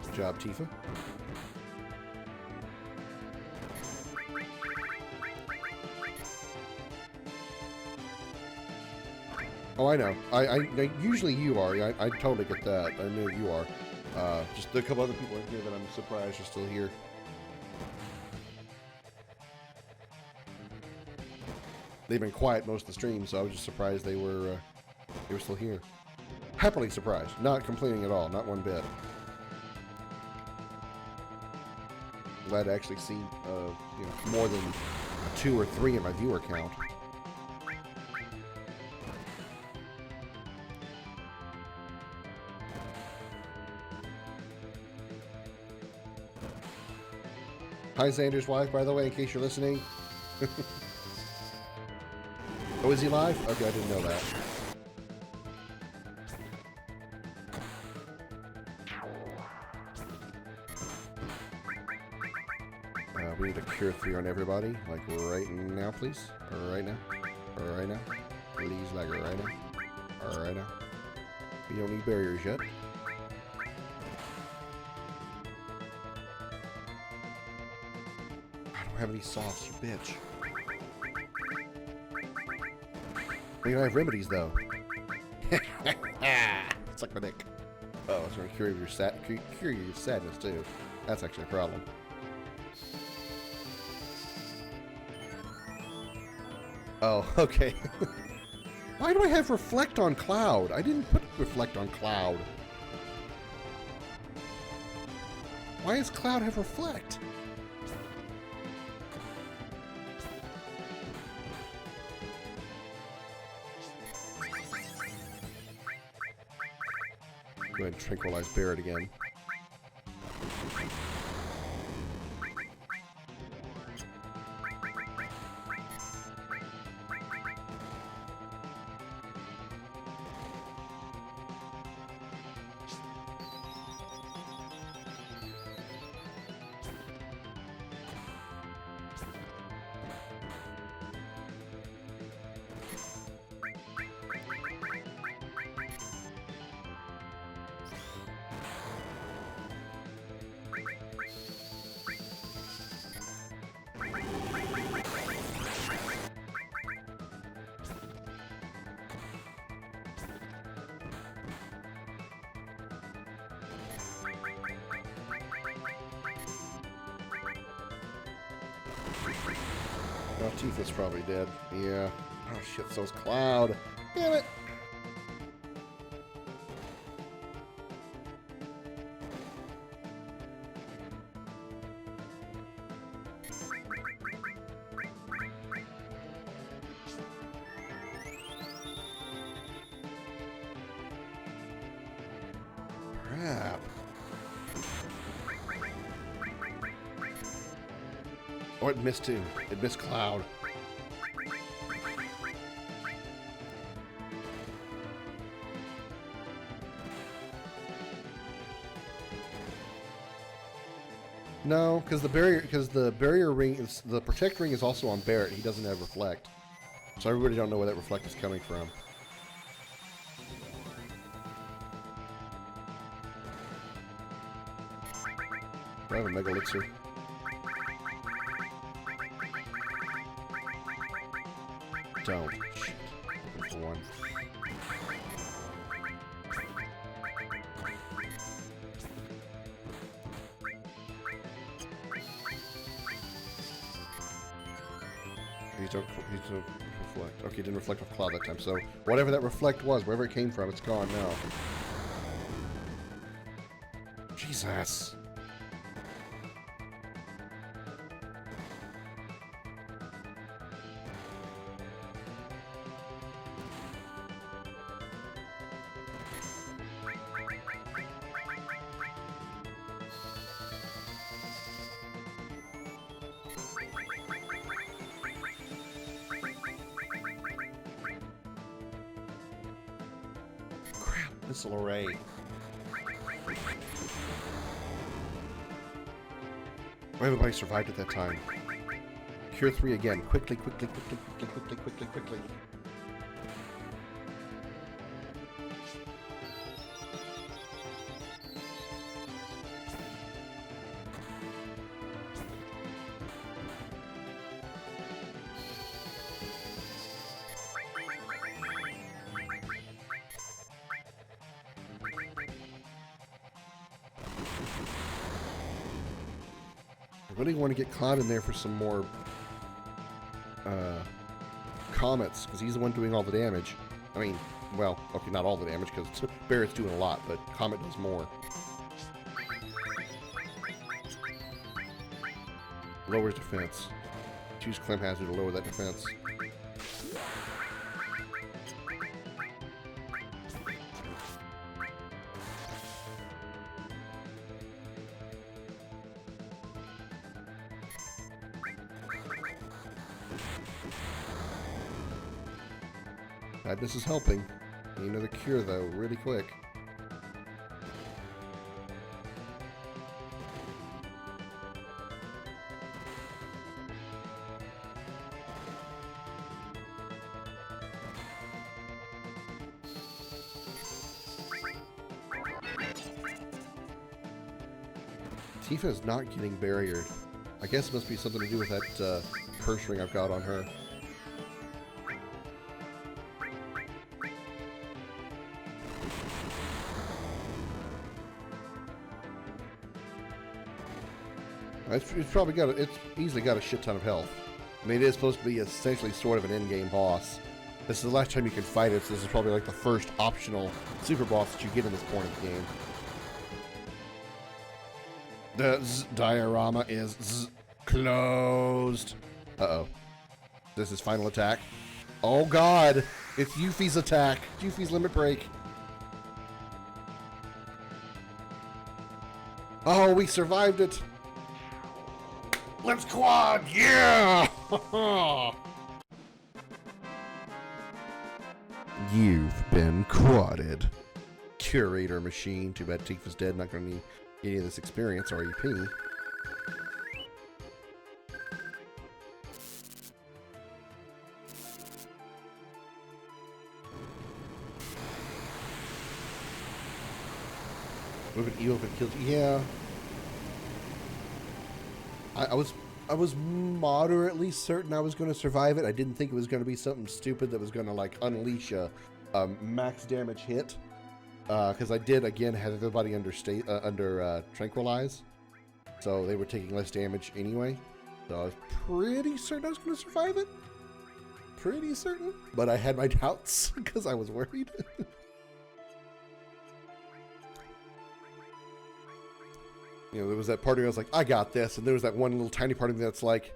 Speaker 1: Good job, Tifa. Oh, I know. I usually you are. I totally get that. I know you are. Just a couple other people in here that I'm surprised are still here. They've been quiet most of the stream, so I was just surprised they were still here. Happily surprised, not complaining at all, not one bit. Glad to actually see more than 2 or 3 in my viewer count. Hi, Xander's wife, by the way, in case you're listening. Oh, is he live? Okay, I didn't know that. We need a cure 3 on everybody, like right now, please. Right now. Right now. Please, like right now. Right now. We don't need barriers yet. I don't have any softs, you bitch. We don't have remedies, though. Suck my dick. Oh, it's going to cure your sadness, too. That's actually a problem. Oh, okay. Why do I have Reflect on Cloud? I didn't put Reflect on Cloud. Why does Cloud have Reflect? Go ahead and tranquilize Barrett again. Oh, Tifa's probably dead. Yeah. Oh shit, so's Cloud. Damn it! Crap. Oh, it missed him. It missed Cloud. No, because the barrier ring is the protect ring is also on Barrett. He doesn't have reflect, so everybody don't know where that reflect is coming from. Do I have a Mega Elixir? Don't. Shit. Looking for one. These don't reflect. Okay, didn't reflect off Cloud that time, so whatever that reflect was, wherever it came from, it's gone now. Jesus. Missile array. Everybody survived at that time. Cure 3 again. Quickly, quickly, quickly, quickly, quickly, quickly, quickly. I really want to get Cloud in there for some more comets, because he's the one doing all the damage. I mean, well, okay, not all the damage, because Barrett's doing a lot, but Comet does more. Lowers defense. Choose Clem Hazard to lower that defense. This is helping. You know the cure, though, really quick. Tifa is not getting barriered. I guess it must be something to do with that curse ring I've got on her. It's probably got it's easily got a shit ton of health. I mean, it is supposed to be essentially sort of an end-game boss. This is the last time you can fight it, so this is probably like the first optional super boss that you get in this point of the game. The diorama is closed. Uh-oh. This is final attack. Oh god! It's Yuffie's attack. Yuffie's limit break. Oh, we survived it. Let's quad, yeah! You've been quadded. Curator machine. Too bad Tifa's dead. Not gonna need any of this experience or EP. Would have been evil if it killed you. Yeah. I was moderately certain I was going to survive it. I didn't think it was going to be something stupid that was going to like unleash a max damage hit. Because I did again have everybody under tranquilize, so they were taking less damage anyway. So I was pretty certain I was going to survive it. Pretty certain, but I had my doubts because I was worried. You know, there was that part of me I was like, I got this. And there was that one little tiny part of me that's like,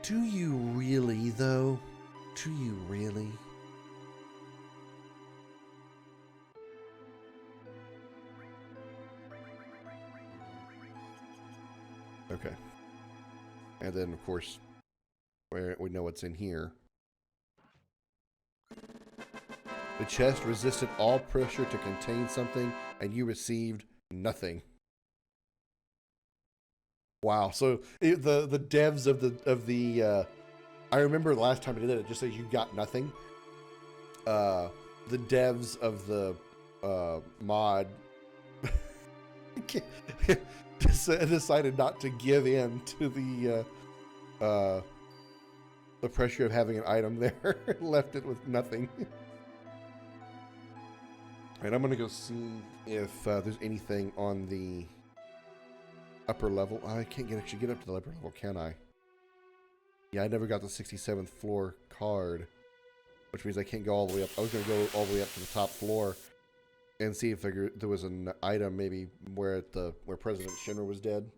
Speaker 1: do you really, though? Do you really? Okay. And then, of course, we know what's in here. The chest resisted all pressure to contain something, and you received nothing. Wow. So the devs of the I remember the last time I did it just says you got nothing. The devs of the mod decided not to give in to the pressure of having an item there. Left it with nothing. And I'm going to go see if there's anything on the upper level. I can't actually get up to the upper level, can I? Yeah, I never got the 67th floor card, which means I can't go all the way up. I was going to go all the way up to the top floor and see if there was an item maybe where President Shinra was dead.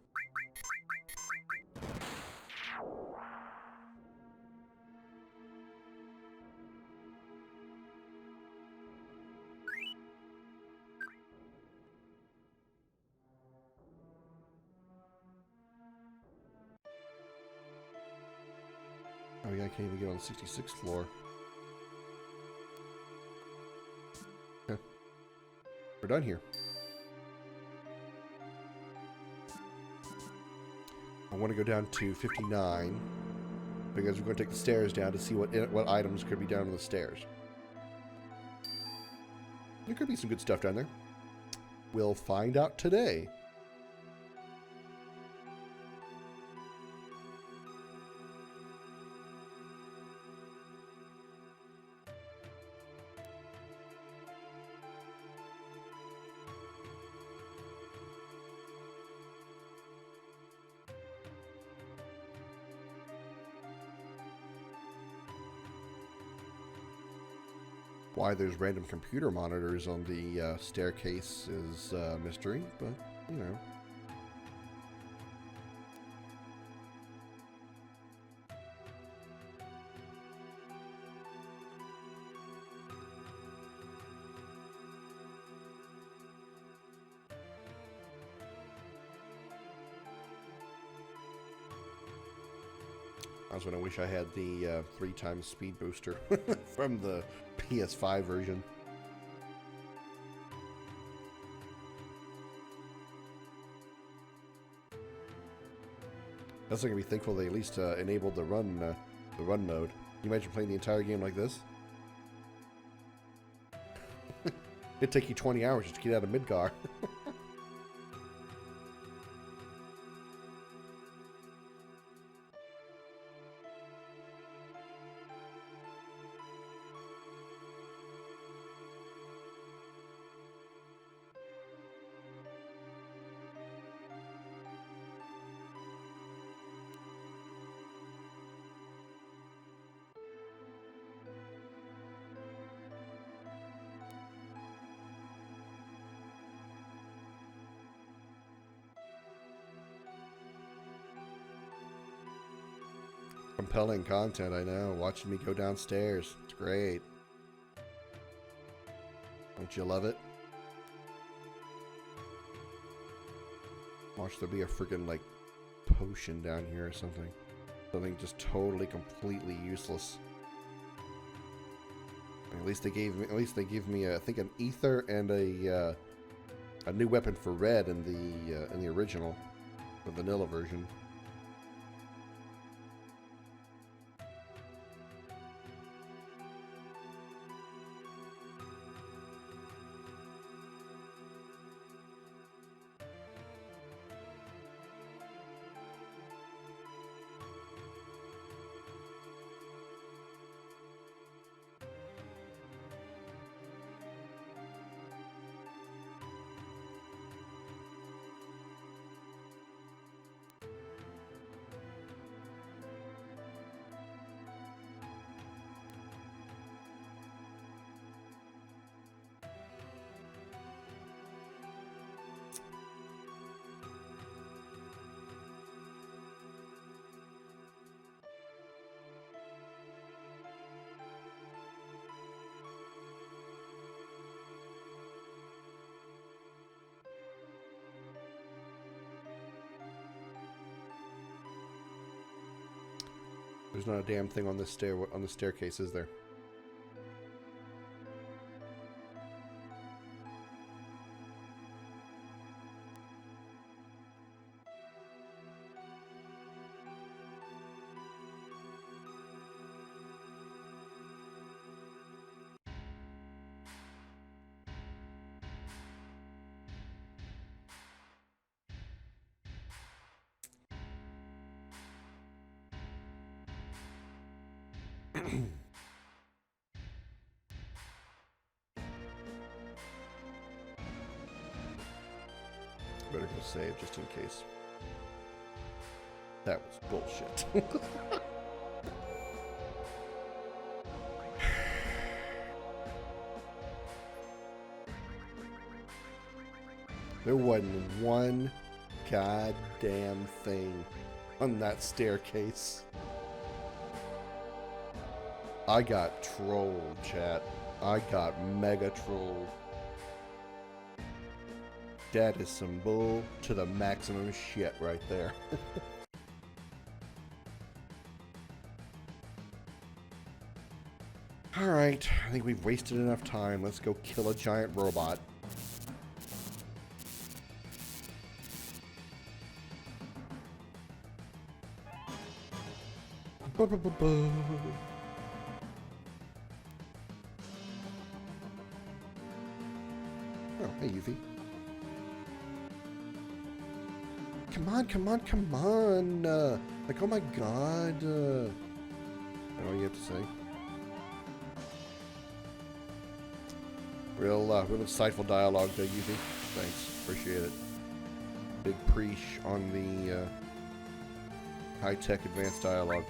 Speaker 1: Oh yeah, I can't even get on the 66th floor. Okay. We're done here. I want to go down to 59 because we're going to take the stairs down to see what items could be down on the stairs. There could be some good stuff down there. We'll find out today. Why there's random computer monitors on the staircase is a mystery, but, you know. That's when I wish I had the 3x speed booster from the PS5 version. That's not gonna be thankful they at least enabled the run mode. Can you imagine playing the entire game like this? It'd take you 20 hours just to get out of Midgar. Compelling content, I know. Watching me go downstairs. It's great. Don't you love it? Watch there be a freaking like potion down here or something. Something just totally, completely useless. At least they gave me, I think, an ether and a new weapon for red in the original, the vanilla version. There's not a damn thing on this staircase, is there? Better go save just in case. That was bullshit. There wasn't one goddamn thing on that staircase. I got trolled, chat. I got mega trolled. That is some bull to the maximum shit right there. Alright, I think we've wasted enough time. Let's go kill a giant robot. Oh, hey, Yuffie. Come on, come on, come on. Like, oh my god. I don't know what you have to say. Real insightful dialogue there, Yuffie. Thanks. Appreciate it. Big preach on the high-tech advanced dialogue.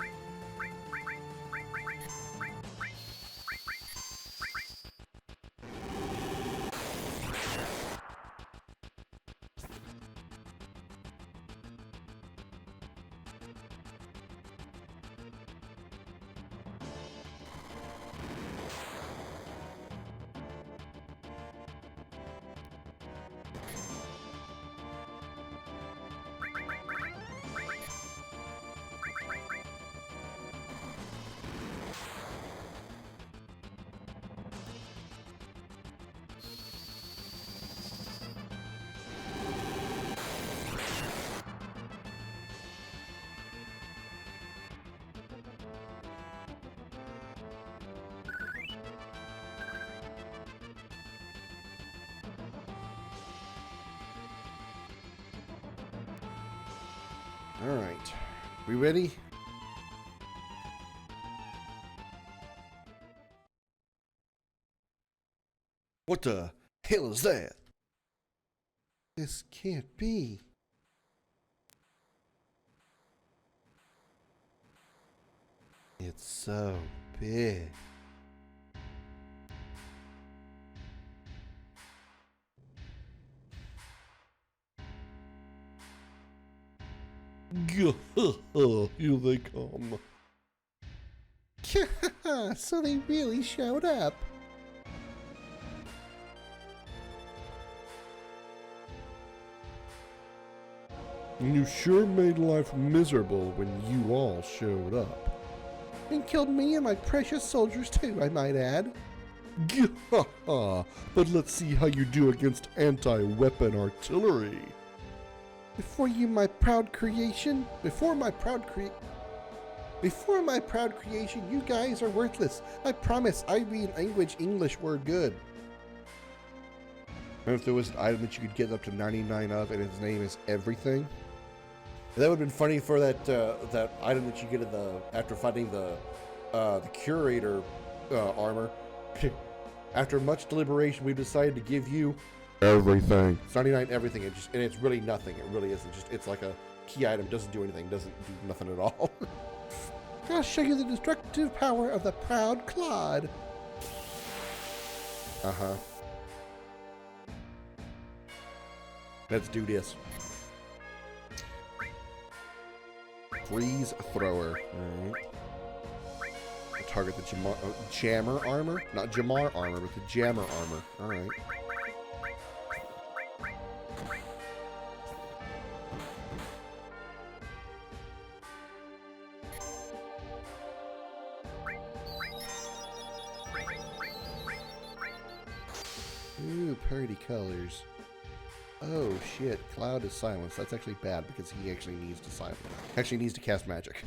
Speaker 1: Alright. We ready? What the hell is that? This can't be. It's so big. Here they come. So they really showed up. You sure made life miserable when you all showed up. And killed me and my precious soldiers too, I might add. But let's see how you do against anti-weapon artillery. Before my proud creation, you guys are worthless. I promise I read language English word good. And if there was an item that you could get up to 99 of, and its name is everything, that would have been funny for that that item that you get after fighting the curator armor. After much deliberation, we've decided to give you everything. It's 99 everything, and it's really nothing. It really isn't. It's like a key item. Doesn't do anything. Doesn't do nothing at all. I'll show you the destructive power of the proud clod. Uh-huh. Let's do this. Freeze thrower. Alright. Target the jammer armor? Not Jamar armor, but the jammer armor. Alright. Ooh, party colors. Oh shit, Cloud is silenced. That's actually bad because he actually needs to silence. Actually needs to cast magic.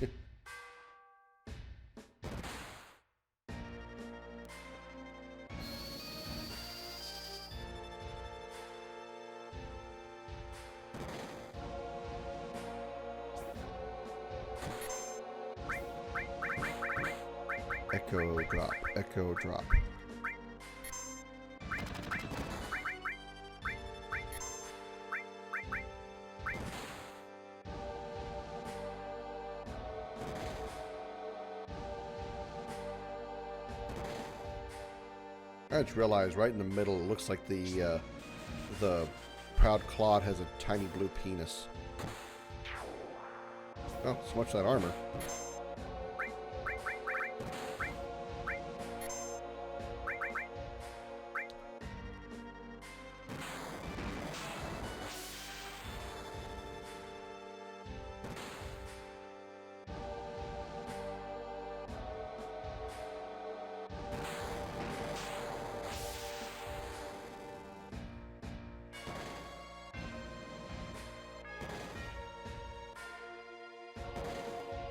Speaker 1: Echo drop, echo drop. I just realized right in the middle, it looks like the proud clod has a tiny blue penis. Oh, so much for that armor.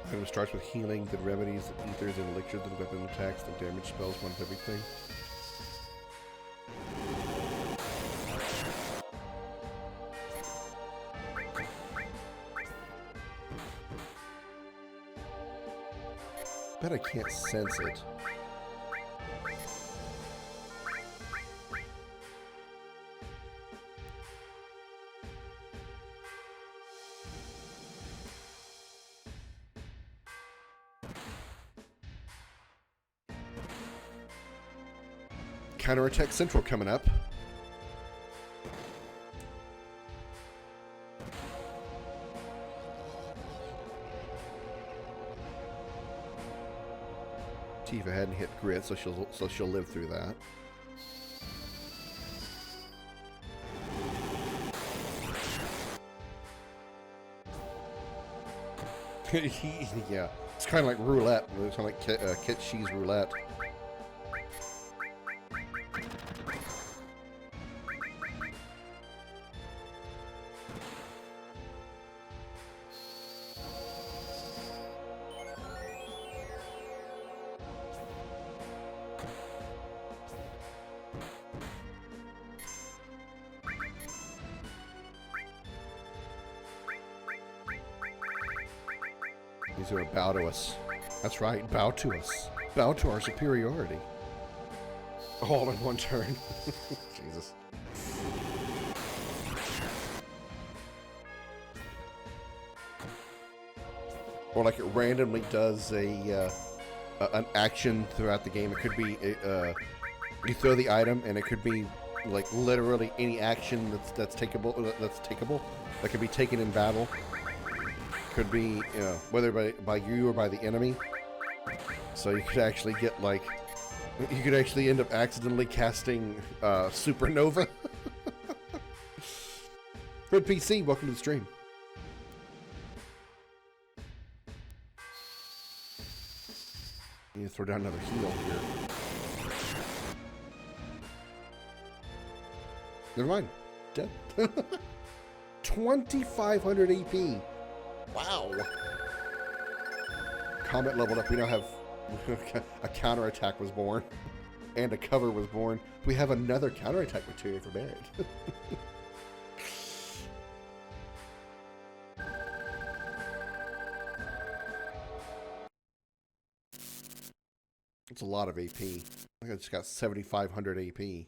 Speaker 1: Item starts with healing, then remedies, then ethers, then elixirs, then weapon attacks, then damage spells, one of everything. Bet I can't sense it. Counterattack Central coming up. Tifa hadn't hit grit, so she'll live through that. Yeah, it's kind of like roulette. It's kind of like Kit Cheese roulette. These are a bow to us. That's right, bow to us. Bow to our superiority. All in one turn. Jesus. Or like it randomly does an action throughout the game. It could be you throw the item, and it could be like literally any action that's takeable. That could be taken in battle. Could be, whether by you or by the enemy. So you could actually get like, you could actually end up accidentally casting Supernova. Red PC, welcome to the stream. Need to throw down another heal here. Never mind. Dead. 2,500 AP. Wow. Comet leveled up. We now have a counterattack was born. And a cover was born. We have another counterattack material for Barrett. It's a lot of AP. I think I just got 7,500 AP.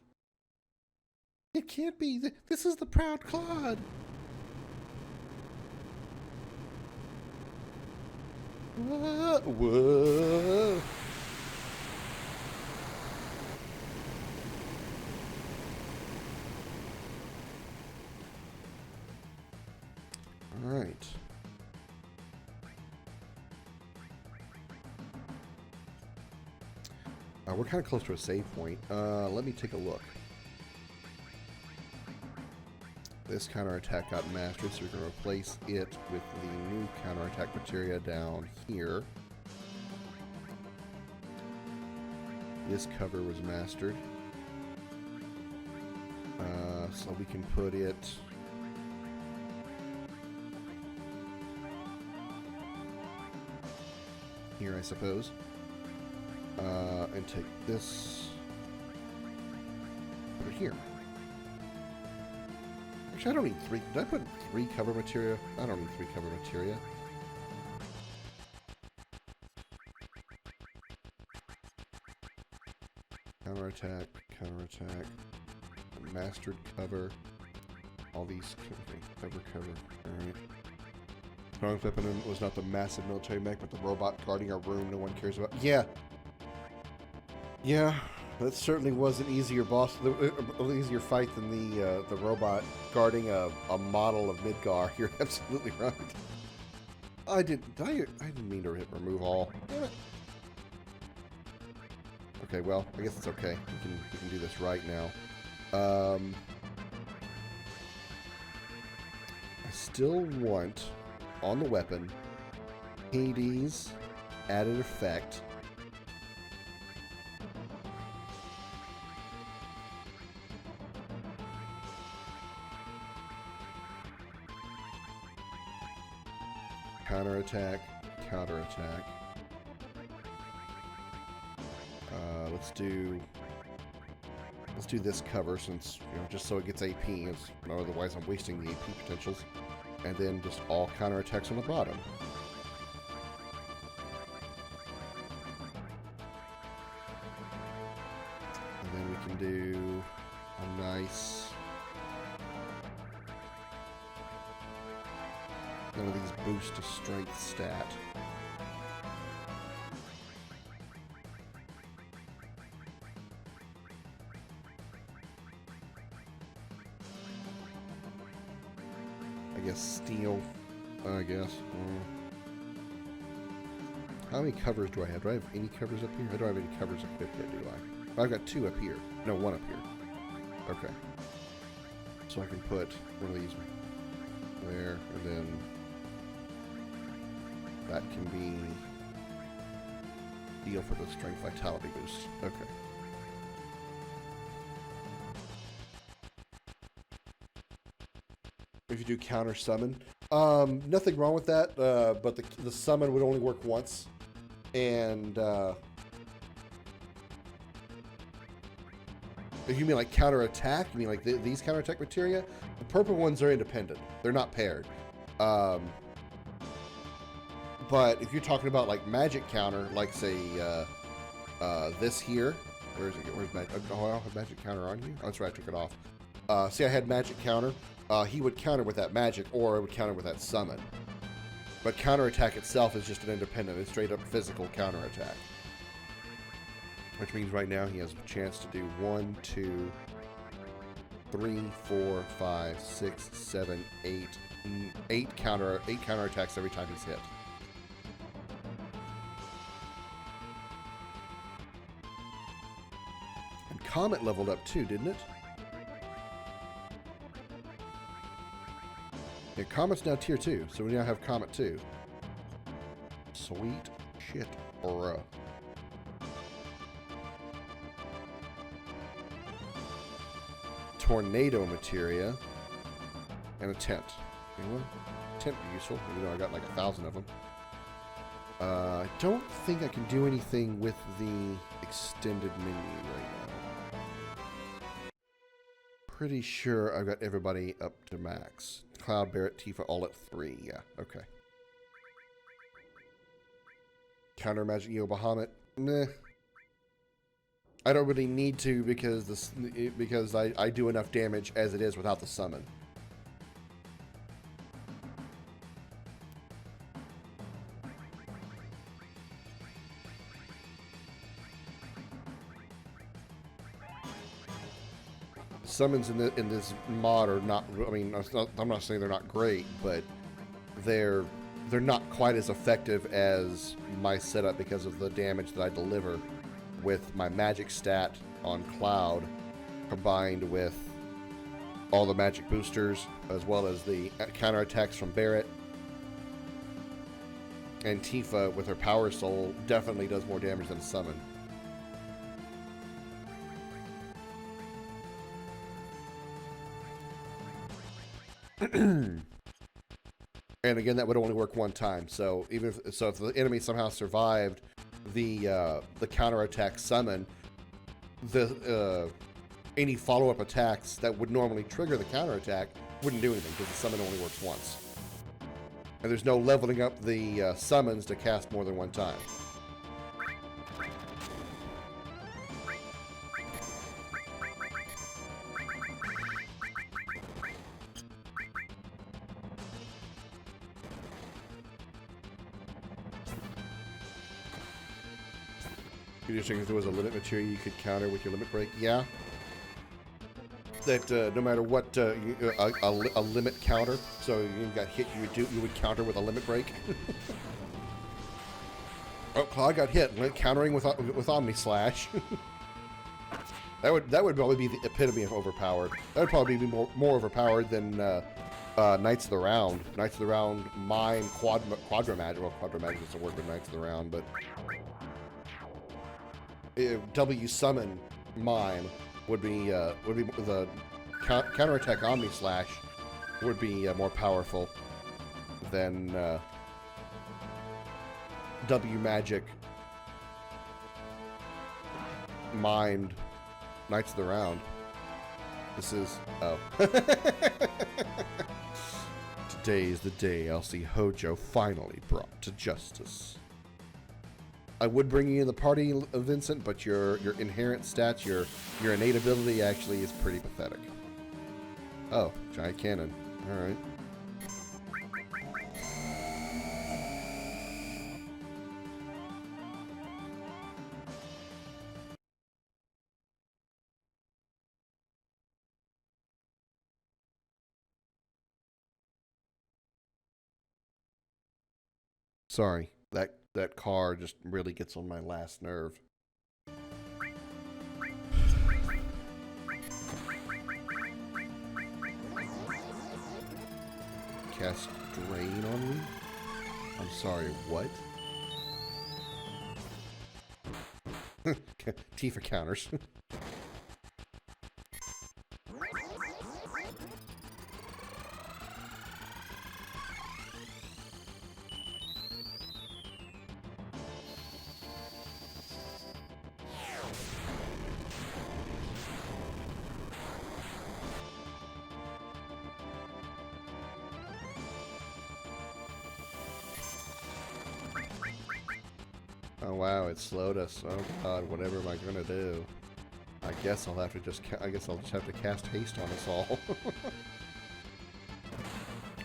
Speaker 1: It can't be. This is the proud Claude. Whoa. All right. We're kind of close to a save point. Let me take a look. This counterattack got mastered, so we're going to replace it with the new counterattack materia down here. This cover was mastered. So we can put it... here, I suppose. And take this, put it here. Actually, I don't need 3. Did I put 3 cover materia? I don't need 3 cover materia. Counterattack, counterattack, mastered cover. All these, okay, cover. Alright. Strong weapon was not the massive military mech, but the robot guarding our room no one cares about. Yeah. Yeah, that certainly was an easier easier fight than the robot guarding a model of Midgar. You're absolutely right. I didn't mean to hit remove all. Damn it. Okay, well, I guess it's okay. We can do this right now. I still want on the weapon Hades added effect. Counterattack, counterattack. Let's do this cover since, you know, just so it gets AP. Otherwise I'm wasting the AP potentials. And then just all counterattacks on the bottom. And then we can do a nice... None of these boost a strength stat. I guess steel. I guess. How many covers do I have? Do I have any covers up here? I don't have any covers equipped yet, do I? I've got 2 up here. No, 1 up here. Okay. So I can put one of these there, and then that can be deal for the strength vitality boost. Okay. If you do counter summon, nothing wrong with that. But the summon would only work once, and if you mean like counter attack, you mean like these counter attack materia. The purple ones are independent; they're not paired. But if you're talking about like magic counter, like say this here, where is it? Where's magic? Oh, I don't have magic counter on here. Oh, that's right, I took it off. See, I had magic counter. He would counter with that magic, or it would counter with that summon. But counterattack itself is just an independent, it's straight up physical counterattack. Which means right now he has a chance to do 1, 2, 3, 4, 5, 6, 7, 8 counterattacks every time he's hit. And Comet leveled up too, didn't it? Yeah, Comet's now tier 2, so we now have Comet 2. Sweet shit, bruh. tornado materia, and a tent. Anyone? Tent would be useful, even though I got like 1,000 of them. I don't think I can do anything with the extended menu right now. Pretty sure I've got everybody up to max. Cloud, Barrett, Tifa all at 3. Yeah, okay. Counter Magic Eo Bahamut. Meh. I don't really need to because I do enough damage as it is without the summon. Summons in this mod are not. I mean, I'm not saying they're not great, but they're not quite as effective as my setup because of the damage that I deliver with my magic stat on Cloud, combined with all the magic boosters, as well as the counterattacks from Barrett. And Tifa, with her Power Soul, definitely does more damage than a summon. And again, that would only work one time. So even if the enemy somehow survived the counterattack summon, any follow-up attacks that would normally trigger the counterattack wouldn't do anything because the summon only works once. And there's no leveling up the summons to cast more than one time. You're saying if there was a limit material you could counter with your limit break? Yeah. That no matter what, a limit counter. So you got hit, you would counter with a limit break. Oh, Claude got hit. Went countering with Omni Slash. that would probably be the epitome of overpowered. That would probably be more overpowered than Knights of the Round. Knights of the Round, Mime, Quadra Magic. Well, Quadra Magic doesn't work with Knights of the Round, but W Summon Mime would be the counterattack Omni Slash would be more powerful than W Magic Mimed Knights of the Round. This is Today is the day I'll see Hojo finally brought to justice. I would bring you in the party, Vincent, but your inherent stats, your innate ability actually is pretty pathetic. Oh, giant cannon. All right. Sorry, that car just really gets on my last nerve. Cast Drain on me? I'm sorry, what? Tifa counters. Oh wow, it slowed us. Oh god, whatever am I gonna do? I guess I'll have to just have to cast haste on us all.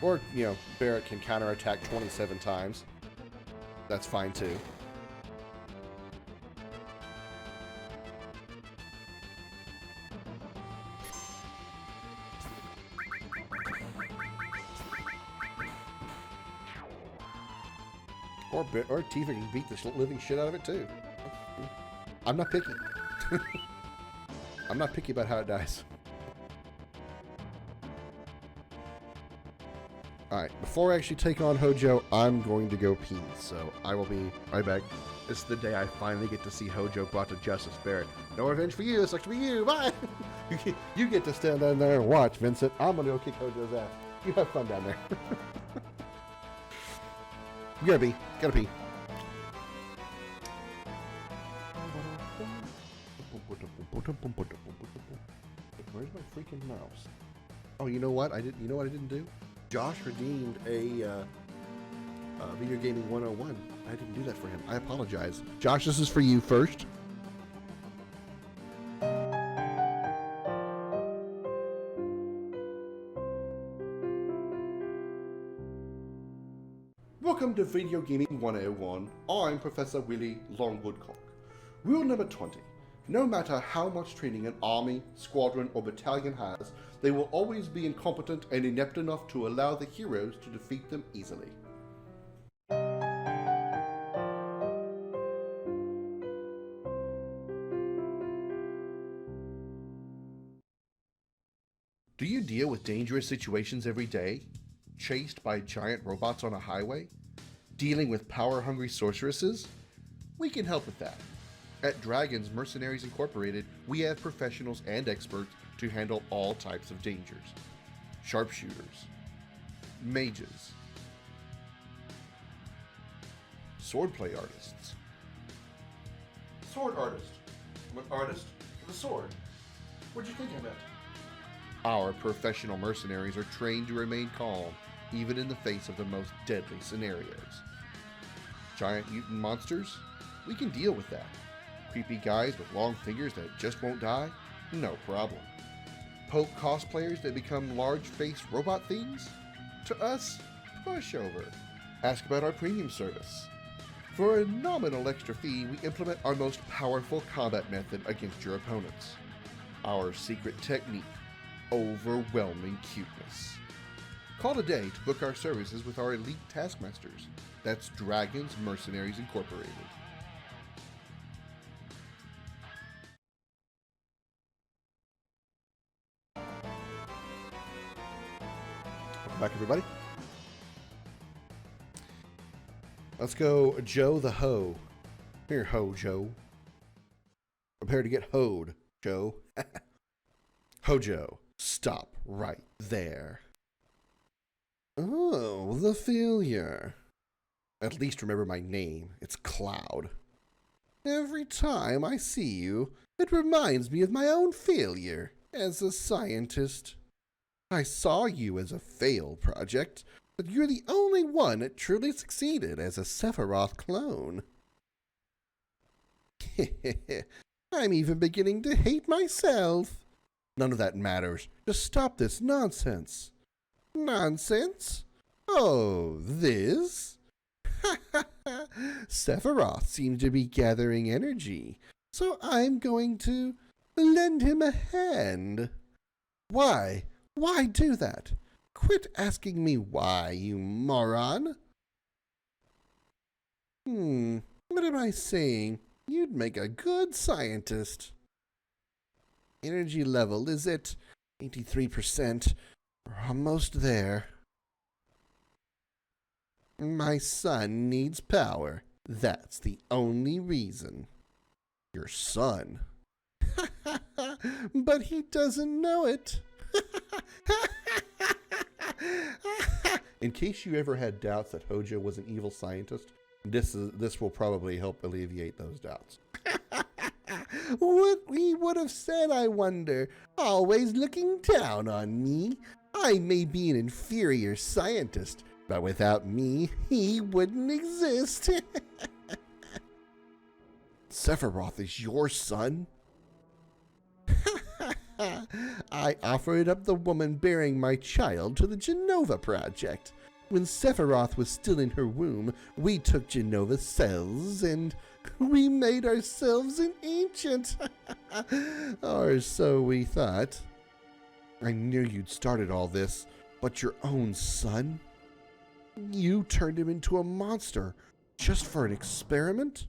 Speaker 1: Or, you know, Barrett can counterattack 27 times. That's fine too. Or Tifa can beat the living shit out of it too. I'm not picky. I'm not picky about how it dies. Alright, before I actually take on Hojo, I'm going to go pee. So I will be right back. This is the day I finally get to see Hojo brought to justice, Barrett. No revenge for you, it sucks to be you. Bye! You get to stand down there and watch, Vincent. I'm gonna go kick Hojo's ass. You have fun down there. You gotta pee. Gotta pee. Where's my freaking mouse? Oh, you know what? You know what I didn't do? Josh redeemed a Video Gaming 101. I didn't do that for him. I apologize. Josh, this is for you first. Welcome to Video Gaming 101. I'm Professor Willie Longwoodcock. Rule number 20. No matter how much training an army, squadron, or battalion has, they will always be incompetent and inept enough to allow the heroes to defeat them easily. Do you deal with dangerous situations every day? Chased by giant robots on a highway? Dealing with power-hungry sorceresses? We can help with that. At Dragons Mercenaries Incorporated, we have professionals and experts to handle all types of dangers. Sharpshooters, mages, swordplay artists. Sword artist. I'm an artist with a sword. What'd you think I meant? Our professional mercenaries are trained to remain calm, even in the face of the most deadly scenarios. Giant mutant monsters? We can deal with that. Creepy guys with long fingers that just won't die? No problem. Pope cosplayers that become large-faced robot things? To us, pushover. Ask about our premium service. For a nominal extra fee, we implement our most powerful combat method against your opponents. Our secret technique, overwhelming cuteness. Call today to book our services with our elite taskmasters. That's Dragons Mercenaries Incorporated. Welcome back, everybody. Let's go Joe the Ho. Here, Ho, Joe. Prepare to get hoed, Joe. Hojo, stop right there. Oh, the failure. At least remember my name. It's Cloud. Every time I see you, it reminds me of my own failure as a scientist. I saw you as a failed project, but you're the only one that truly succeeded as a Sephiroth clone. I'm even beginning to hate myself. None of that matters. Just stop this nonsense. Nonsense? Oh, this? Sephiroth seems to be gathering energy, so I'm going to lend him a hand. Why? Why do that? Quit asking me why, you moron. What am I saying? You'd make a good scientist. Energy level is at 83%. We're almost there. My son needs power. That's the only reason. Your son? But he doesn't know it. In case you ever had doubts that Hojo was an evil scientist, this will probably help alleviate those doubts. What he would have said, I wonder. Always looking down on me. I may be an inferior scientist, but without me, he wouldn't exist. Sephiroth is your son? I offered up the woman bearing my child to the Genova Project. When Sephiroth was still in her womb, we took Genova's cells and we made ourselves an ancient. Or so we thought. I knew you'd started all this, but your own son? You turned him into a monster just for an experiment?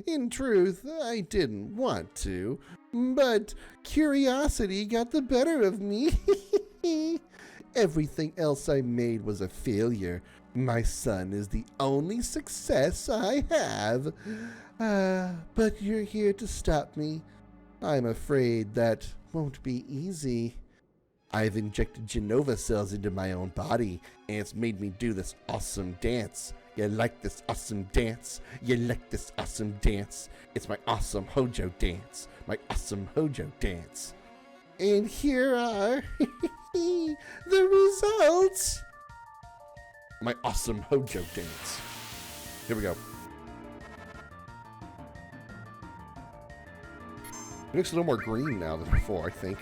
Speaker 1: In truth, I didn't want to, but curiosity got the better of me. Everything else I made was a failure. My son is the only success I have. But you're here to stop me. I'm afraid that won't be easy. I've injected Genova cells into my own body, and it's made me do this awesome dance. You like this awesome dance? You like this awesome dance? It's my awesome Hojo dance. My awesome Hojo dance. And here are the results. My awesome Hojo dance. Here we go. It looks a little more green now than before, I think.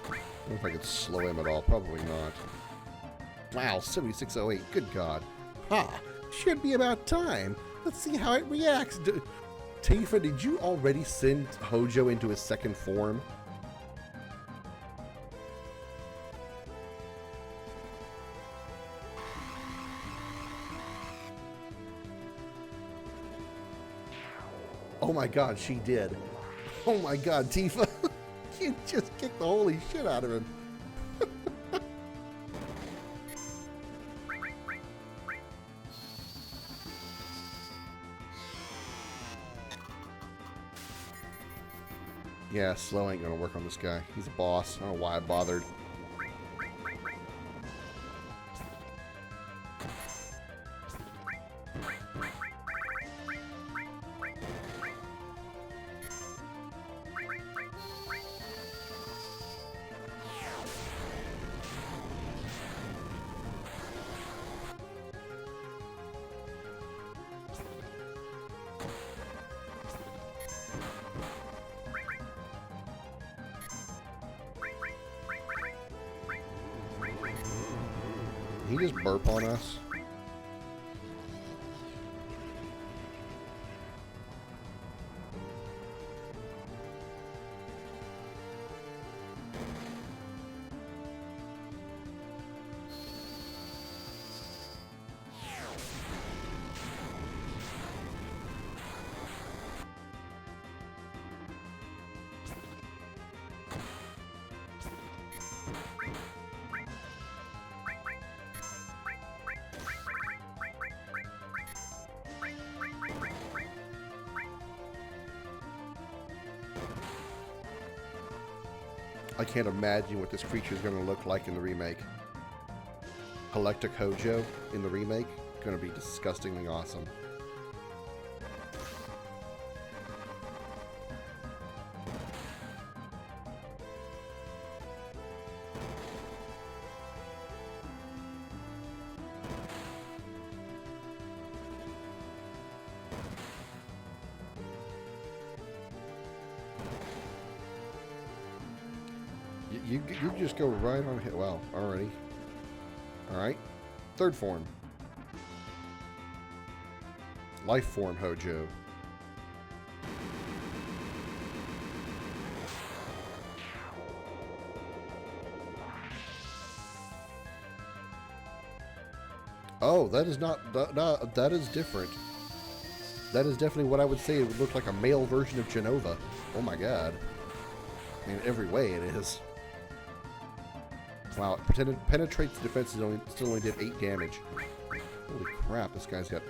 Speaker 1: I don't know if I could slow him at all. Probably not. Wow, 7608. Good God. Ha! Should be about time. Let's see how it reacts. Tifa, did you already send Hojo into his second form? Oh my God, she did. Oh my God, Tifa. You just kicked the holy shit out of him. Yeah, slow ain't gonna work on this guy. He's a boss. I don't know why I bothered. Did he just burp on us? I can't imagine what this creature is going to look like in the remake. Galactic Hojo in the remake, going to be disgustingly awesome. You just go right on hit. Wow, already. Alright. Third form. Life form Hojo. Oh, that is not, that is different. That is definitely what I would say it would look like a male version of Genova. Oh my God. In every way it is. Wow, it penetrates the defenses, still only did 8 damage. Holy crap, this guy's got...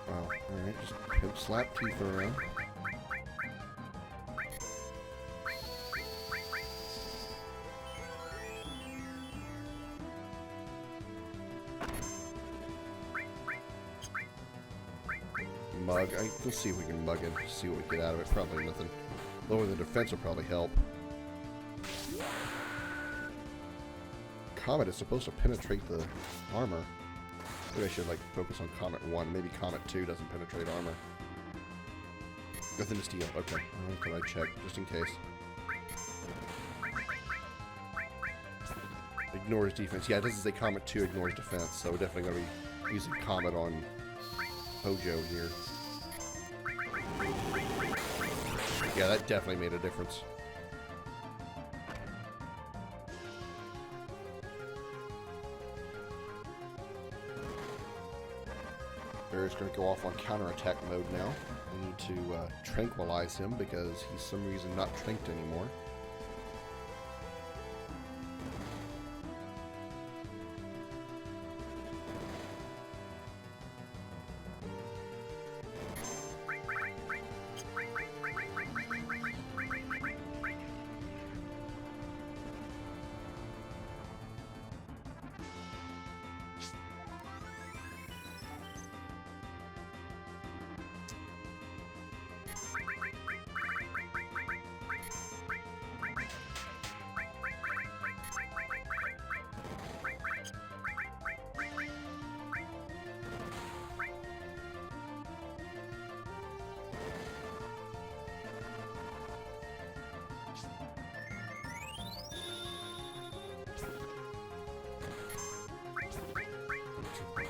Speaker 1: Wow, alright, just pimp slap Tifa around. Mug, let's see if we can mug him, see what we get out of it. Probably nothing. Lower the defense will probably help. Comet is supposed to penetrate the armor. Maybe I should like focus on Comet 1. Maybe Comet 2 doesn't penetrate armor. Nothing to steal. Okay. Can I check just in case? Ignores defense. Yeah, it doesn't say Comet 2 ignores defense, so we're definitely going to be using Comet on Hojo here. Yeah, that definitely made a difference. Barry's going to go off on counterattack mode now. We need to tranquilize him because he's some reason not tranked anymore.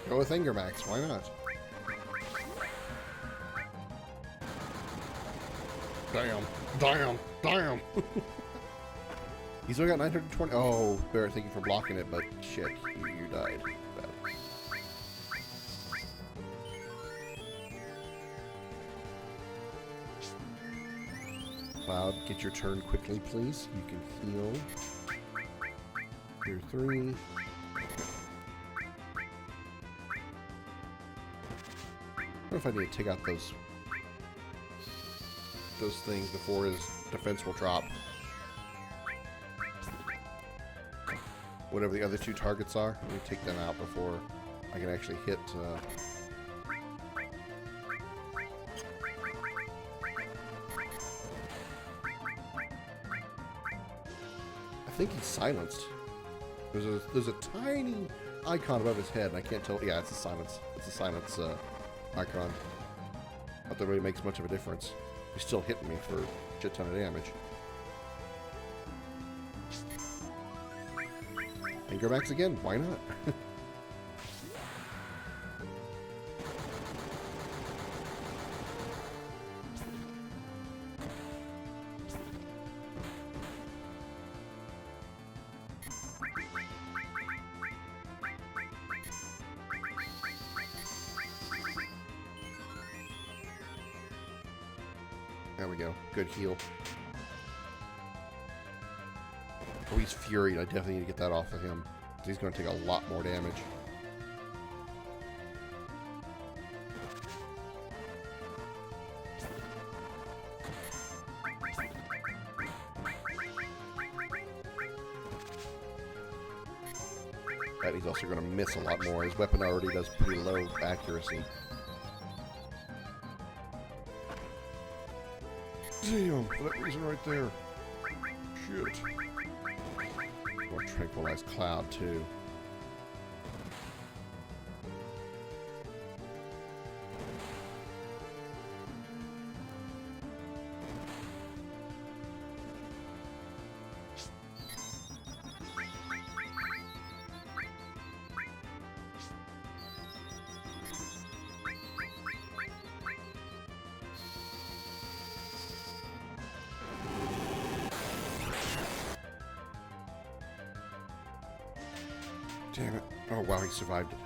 Speaker 1: Go with Anger Max, why not? Damn, damn, damn! He's only got 920. Oh, Barrett, thank you for blocking it, but shit, you died. Bad. Cloud, get your turn quickly, please. You can heal. Tier 3. I wonder if I need to take out those things before his defense will drop. Whatever the other two targets are, let me take them out before I can actually hit. I think he's silenced. There's a tiny icon above his head, and I can't tell. Yeah, it's a silence. It's a silence icon. Not that really makes much of a difference. He's still hitting me for a shit ton of damage. Anger Max again? Why not? There we go. Good heal. Oh, he's furied. I definitely need to get that off of him. He's going to take a lot more damage. But he's also going to miss a lot more. His weapon already does pretty low accuracy. Damn, for that reason right there. Shit. More tranquilized Cloud, too. Damn it. Oh, wow, he survived it.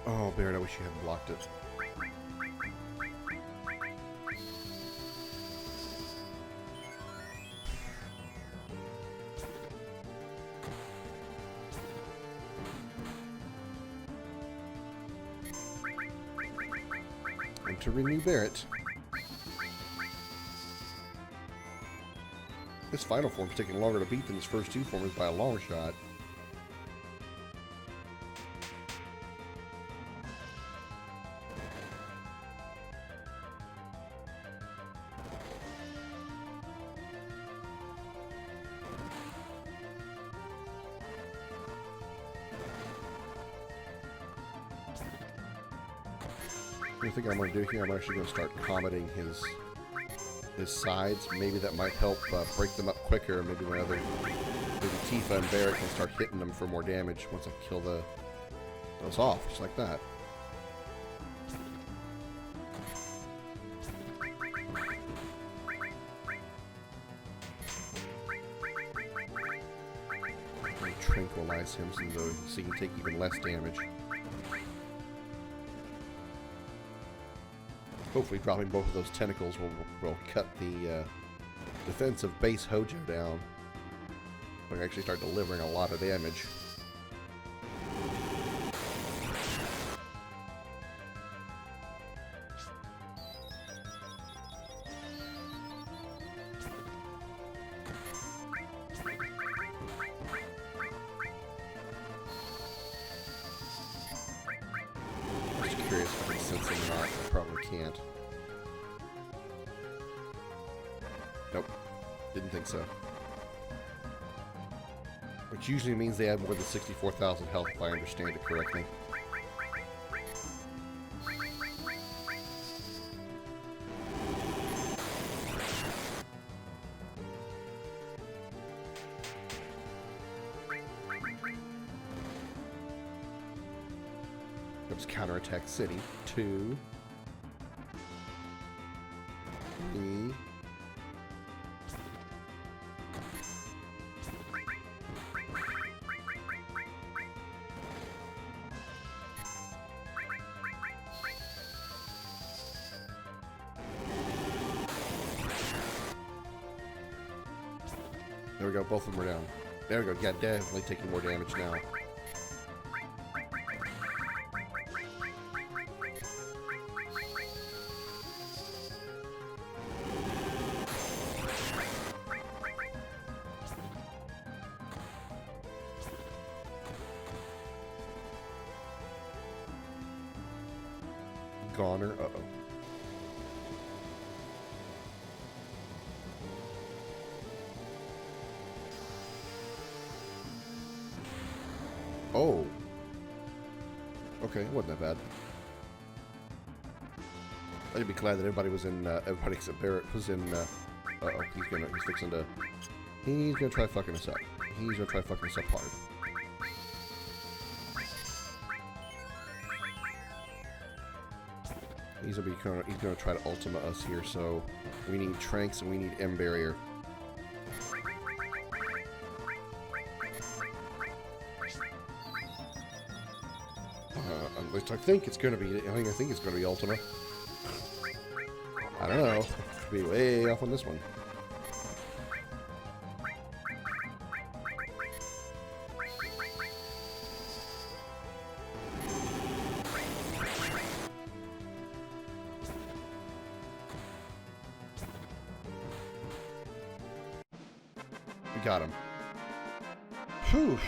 Speaker 1: Oh, Baird, I wish you hadn't blocked it. And to renew Barrett. This final form's taking longer to beat than his first two forms by a long shot. I think I'm going to do here, I'm actually going to start commenting his sides. Maybe that might help break them up quicker. Maybe maybe Tifa and Barrett can start hitting them for more damage once I kill those off, just like that. And tranquilize him so he can take even less damage. Hopefully dropping both of those tentacles will cut the defense of base Hojo down. We can actually start delivering a lot of damage. I'm just curious if I can sense him or not. I probably can't. Nope. Didn't think so. Which usually means they have more than 64,000 health, if I understand it correctly. There's Counterattack City. 2. 3. There we go, both of them are down. There we go, yeah, definitely taking more damage now. Goner, uh-oh. Oh. Okay, it wasn't that bad. I'd be glad that everybody was in, everybody except Barrett was in, uh-oh, he's gonna try fucking us up. He's gonna try fucking us up hard. He's gonna try to ultima us here, so we need Tranks and we need M Barrier. At least I think it's gonna be. I think it's gonna be Ultima. I don't know. Could be way off on this one. We got him. Whew.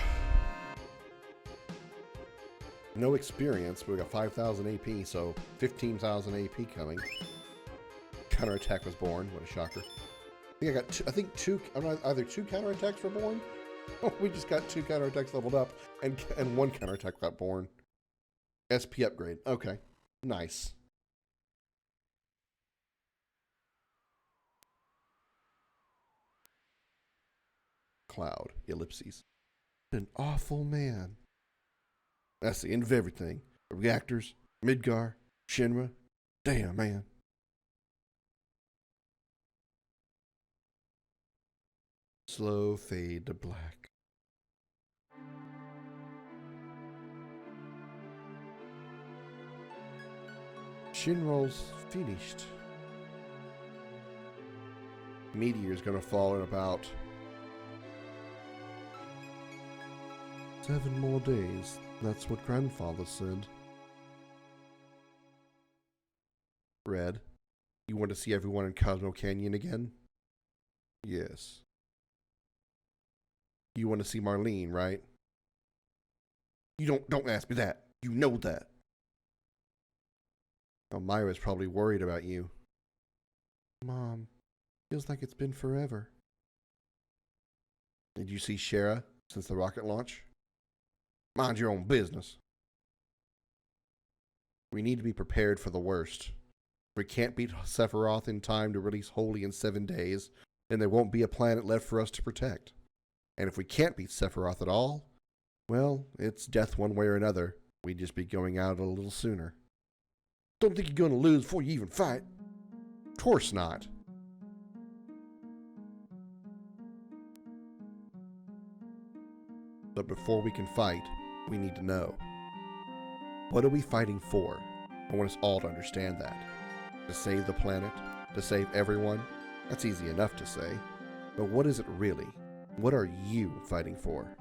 Speaker 1: No experience, but we got 5,000 AP, so 15,000 AP coming. Counterattack was born. What a shocker. I think I got two, either 2 counterattacks were born, or we just got 2 counterattacks leveled up, and 1 counterattack got born. SP upgrade. Okay. Nice. Cloud. Ellipses. An awful man. That's the end of everything. The reactors, Midgar, Shinra. Damn, man. Slow fade to black. Shinra's finished. Meteor's gonna fall in about 7 more days. That's what Grandfather said. Red, you want to see everyone in Cosmo Canyon again? Yes. You want to see Marlene, right? You don't ask me that. You know that. Elmira's probably worried about you. Mom, feels like it's been forever. Did you see Shara since the rocket launch? Mind your own business. We need to be prepared for the worst. If we can't beat Sephiroth in time to release Holy in 7 days, then there won't be a planet left for us to protect. And if we can't beat Sephiroth at all, well, it's death one way or another. We'd just be going out a little sooner. Don't think you're gonna lose before you even fight. Of course not. But before we can fight, we need to know. What are we fighting for? I want us all to understand that. To save the planet? To save everyone? That's easy enough to say. But what is it really? What are you fighting for?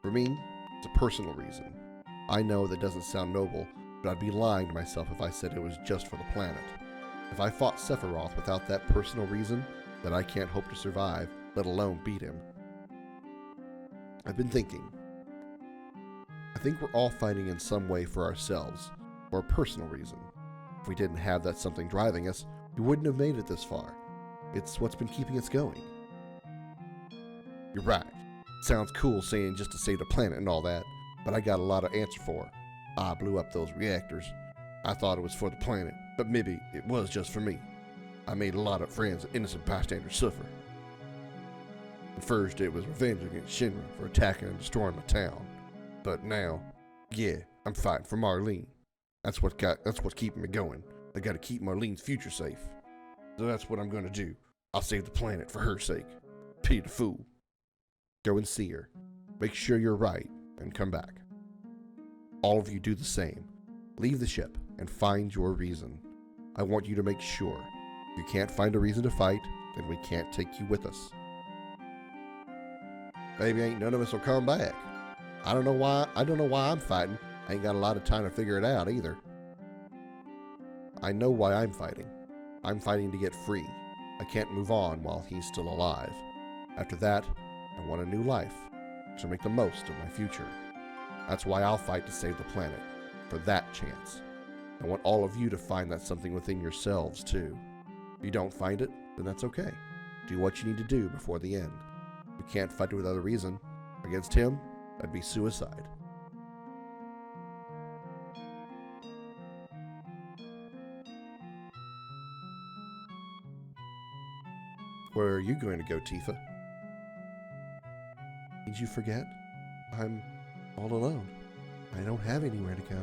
Speaker 1: For me, it's a personal reason. I know that doesn't sound noble, but I'd be lying to myself if I said it was just for the planet. If I fought Sephiroth without that personal reason, then I can't hope to survive, let alone beat him. I've been thinking. I think we're all fighting in some way for ourselves, for a personal reason. If we didn't have that something driving us, we wouldn't have made it this far. It's what's been keeping us going. You're right. Sounds cool saying just to save the planet and all that, but I got a lot to answer for. I blew up those reactors. I thought it was for the planet, but maybe it was just for me. I made a lot of friends and innocent bystanders suffer. At first, it was revenge against Shinra for attacking and destroying my town. But now, yeah, I'm fighting for Marlene. That's what's keeping me going. I gotta keep Marlene's future safe. So that's what I'm gonna do. I'll save the planet for her sake. Pity the fool. Go and see her. Make sure you're right, and come back. All of you do the same. Leave the ship and find your reason. I want you to make sure. If you can't find a reason to fight, then we can't take you with us. Maybe ain't none of us will come back. I don't know why I'm fighting. I ain't got a lot of time to figure it out either. I know why I'm fighting. I'm fighting to get free. I can't move on while he's still alive. After that, I want a new life, to make the most of my future. That's why I'll fight to save the planet, for that chance. I want all of you to find that something within yourselves, too. If you don't find it, then that's okay. Do what you need to do before the end. If you can't fight it without a reason, against him, that'd be suicide. Where are you going to go, Tifa? Did you forget? I'm all alone. I don't have anywhere to go.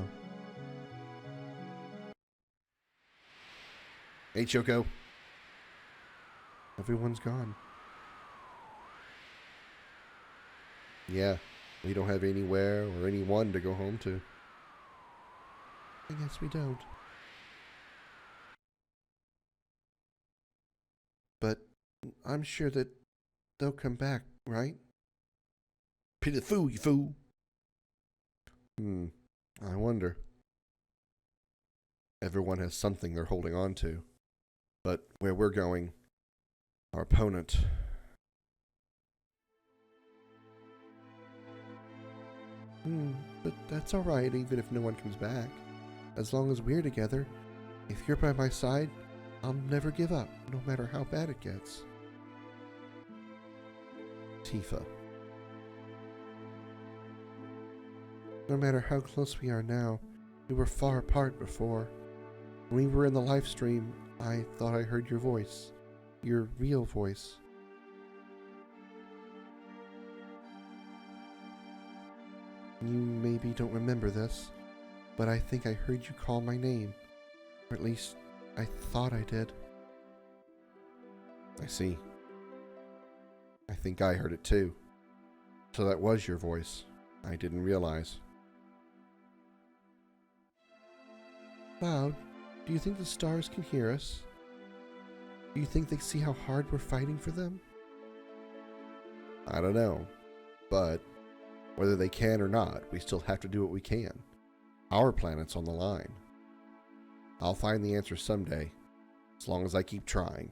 Speaker 1: Hey, Choco. Everyone's gone. Yeah, we don't have anywhere or anyone to go home to. I guess we don't. But I'm sure that they'll come back, right? Pity the fool, you fool. I wonder. Everyone has something they're holding on to. But where we're going, our opponent... but that's alright even if no one comes back. As long as we're together, if you're by my side, I'll never give up, no matter how bad it gets. Tifa. No matter how close we are now, we were far apart before. When we were in the live stream, I thought I heard your voice. Your real voice. You maybe don't remember this, but I think I heard you call my name. Or at least, I thought I did. I see. I think I heard it too. So that was your voice. I didn't realize. Cloud, do you think the stars can hear us? Do you think they see how hard we're fighting for them? I don't know, but whether they can or not, we still have to do what we can. Our planet's on the line. I'll find the answer someday, as long as I keep trying.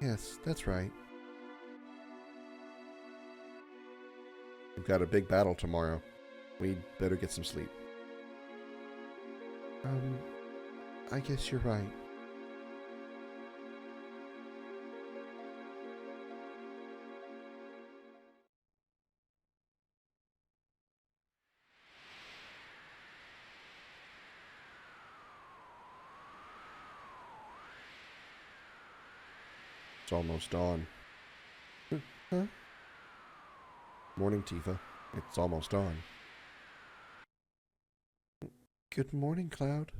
Speaker 1: Yes, that's right. We've got a big battle tomorrow. We'd better get some sleep. I guess you're right. It's almost dawn. Huh? Morning, Tifa. It's almost dawn. Good morning, Cloud.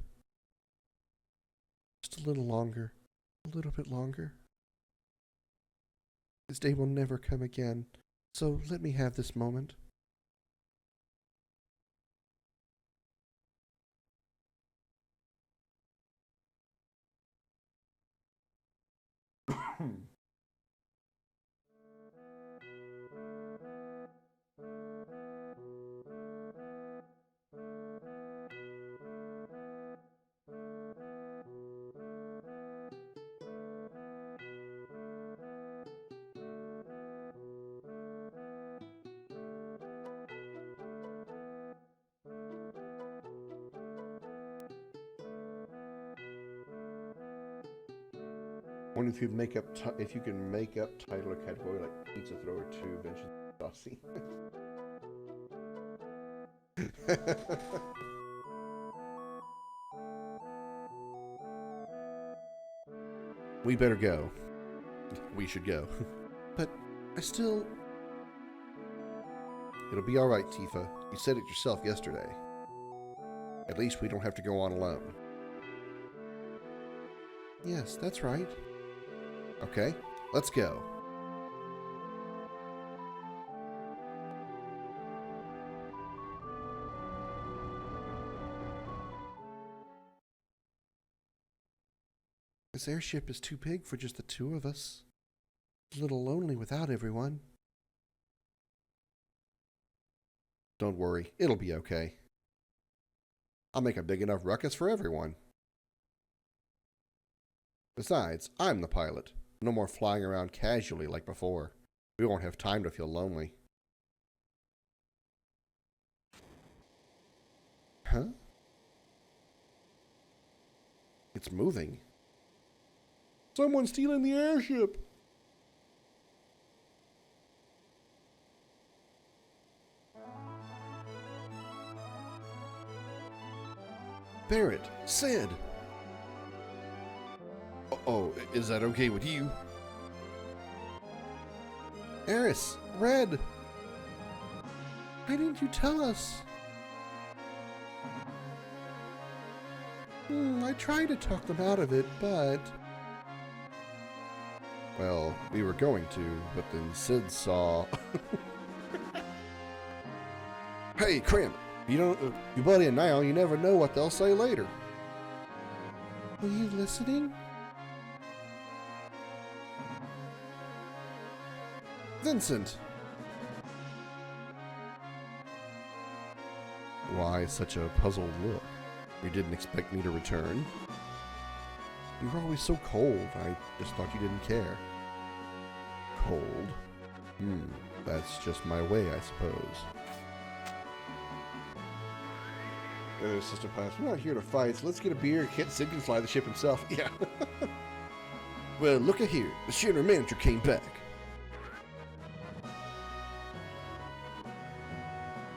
Speaker 1: Just a little longer. A little bit longer. This day will never come again, so let me have this moment. Wonder if you make up if you can make up title or category like pizza thrower 2 Adventures of Saucy. We better go. We should go. But I still... It'll be alright, Tifa. You said it yourself yesterday. At least we don't have to go on alone. Yes, that's right. Okay, let's go. This airship is too big for just the two of us. It's a little lonely without everyone. Don't worry, it'll be okay. I'll make a big enough ruckus for everyone. Besides, I'm the pilot. No more flying around casually like before. We won't have time to feel lonely. Huh? It's moving. Someone's stealing the airship! Barrett, Sid! Oh, is that okay with you? Eris, Red! Why didn't you tell us? I tried to talk them out of it, but... Well, we were going to, but then Sid saw... Hey, Krim! You buddy and now, you never know what they'll say later. Were you listening? Vincent! Why such a puzzled look? You didn't expect me to return? You were always so cold, I just thought you didn't care. Cold? That's just my way, I suppose. Assistant Pilot, we're not here to fight, so let's get a beer. Sid can fly the ship himself. Yeah. Well, look at here. The Shinra manager came back.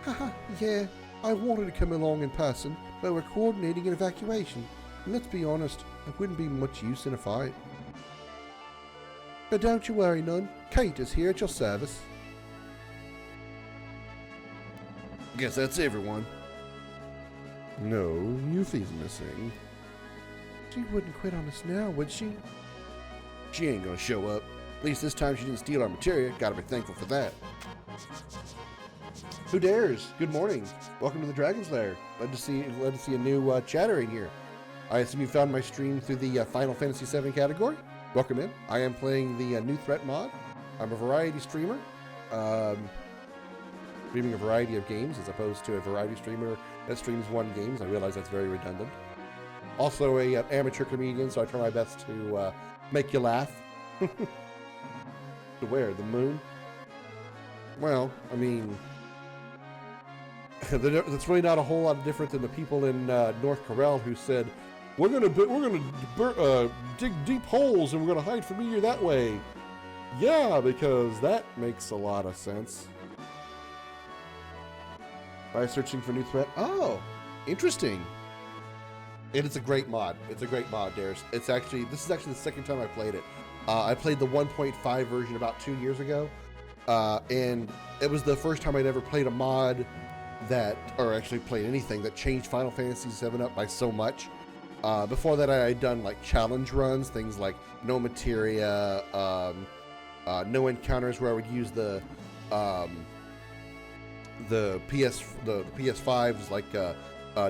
Speaker 1: Haha, yeah. I wanted to come along in person, but we're coordinating an evacuation. And let's be honest, it wouldn't be much use in a fight. But don't you worry none. Kate is here at your service. Guess that's everyone. No, Yuffie's missing. She wouldn't quit on us now, would she? She ain't gonna show up. At least this time she didn't steal our materia. Gotta be thankful for that. Who dares? Good morning. Welcome to the Dragon's Lair. Glad to see a new chatter in here. I assume you found my stream through the Final Fantasy VII category. Welcome in. I am playing the new threat mod. I'm a variety streamer. Streaming a variety of games as opposed to a variety streamer that streams one game. I realize that's very redundant. Also a amateur comedian, so I try my best to make you laugh. To where? The moon? Well, I mean, that's really not a whole lot different than the people in North Corel who said, we're gonna dig deep holes and we're gonna hide from you that way. Yeah, because that makes a lot of sense. By searching for new threat. Oh, interesting. And it's a great mod. It's a great mod, Dares. This is actually the second time I played it. I played the 1.5 version about 2 years ago. And it was the first time I'd ever played a mod or actually played anything that changed Final Fantasy VII up by so much. Before that, I had done like challenge runs, things like no materia, no encounters, where I would use the PS5's like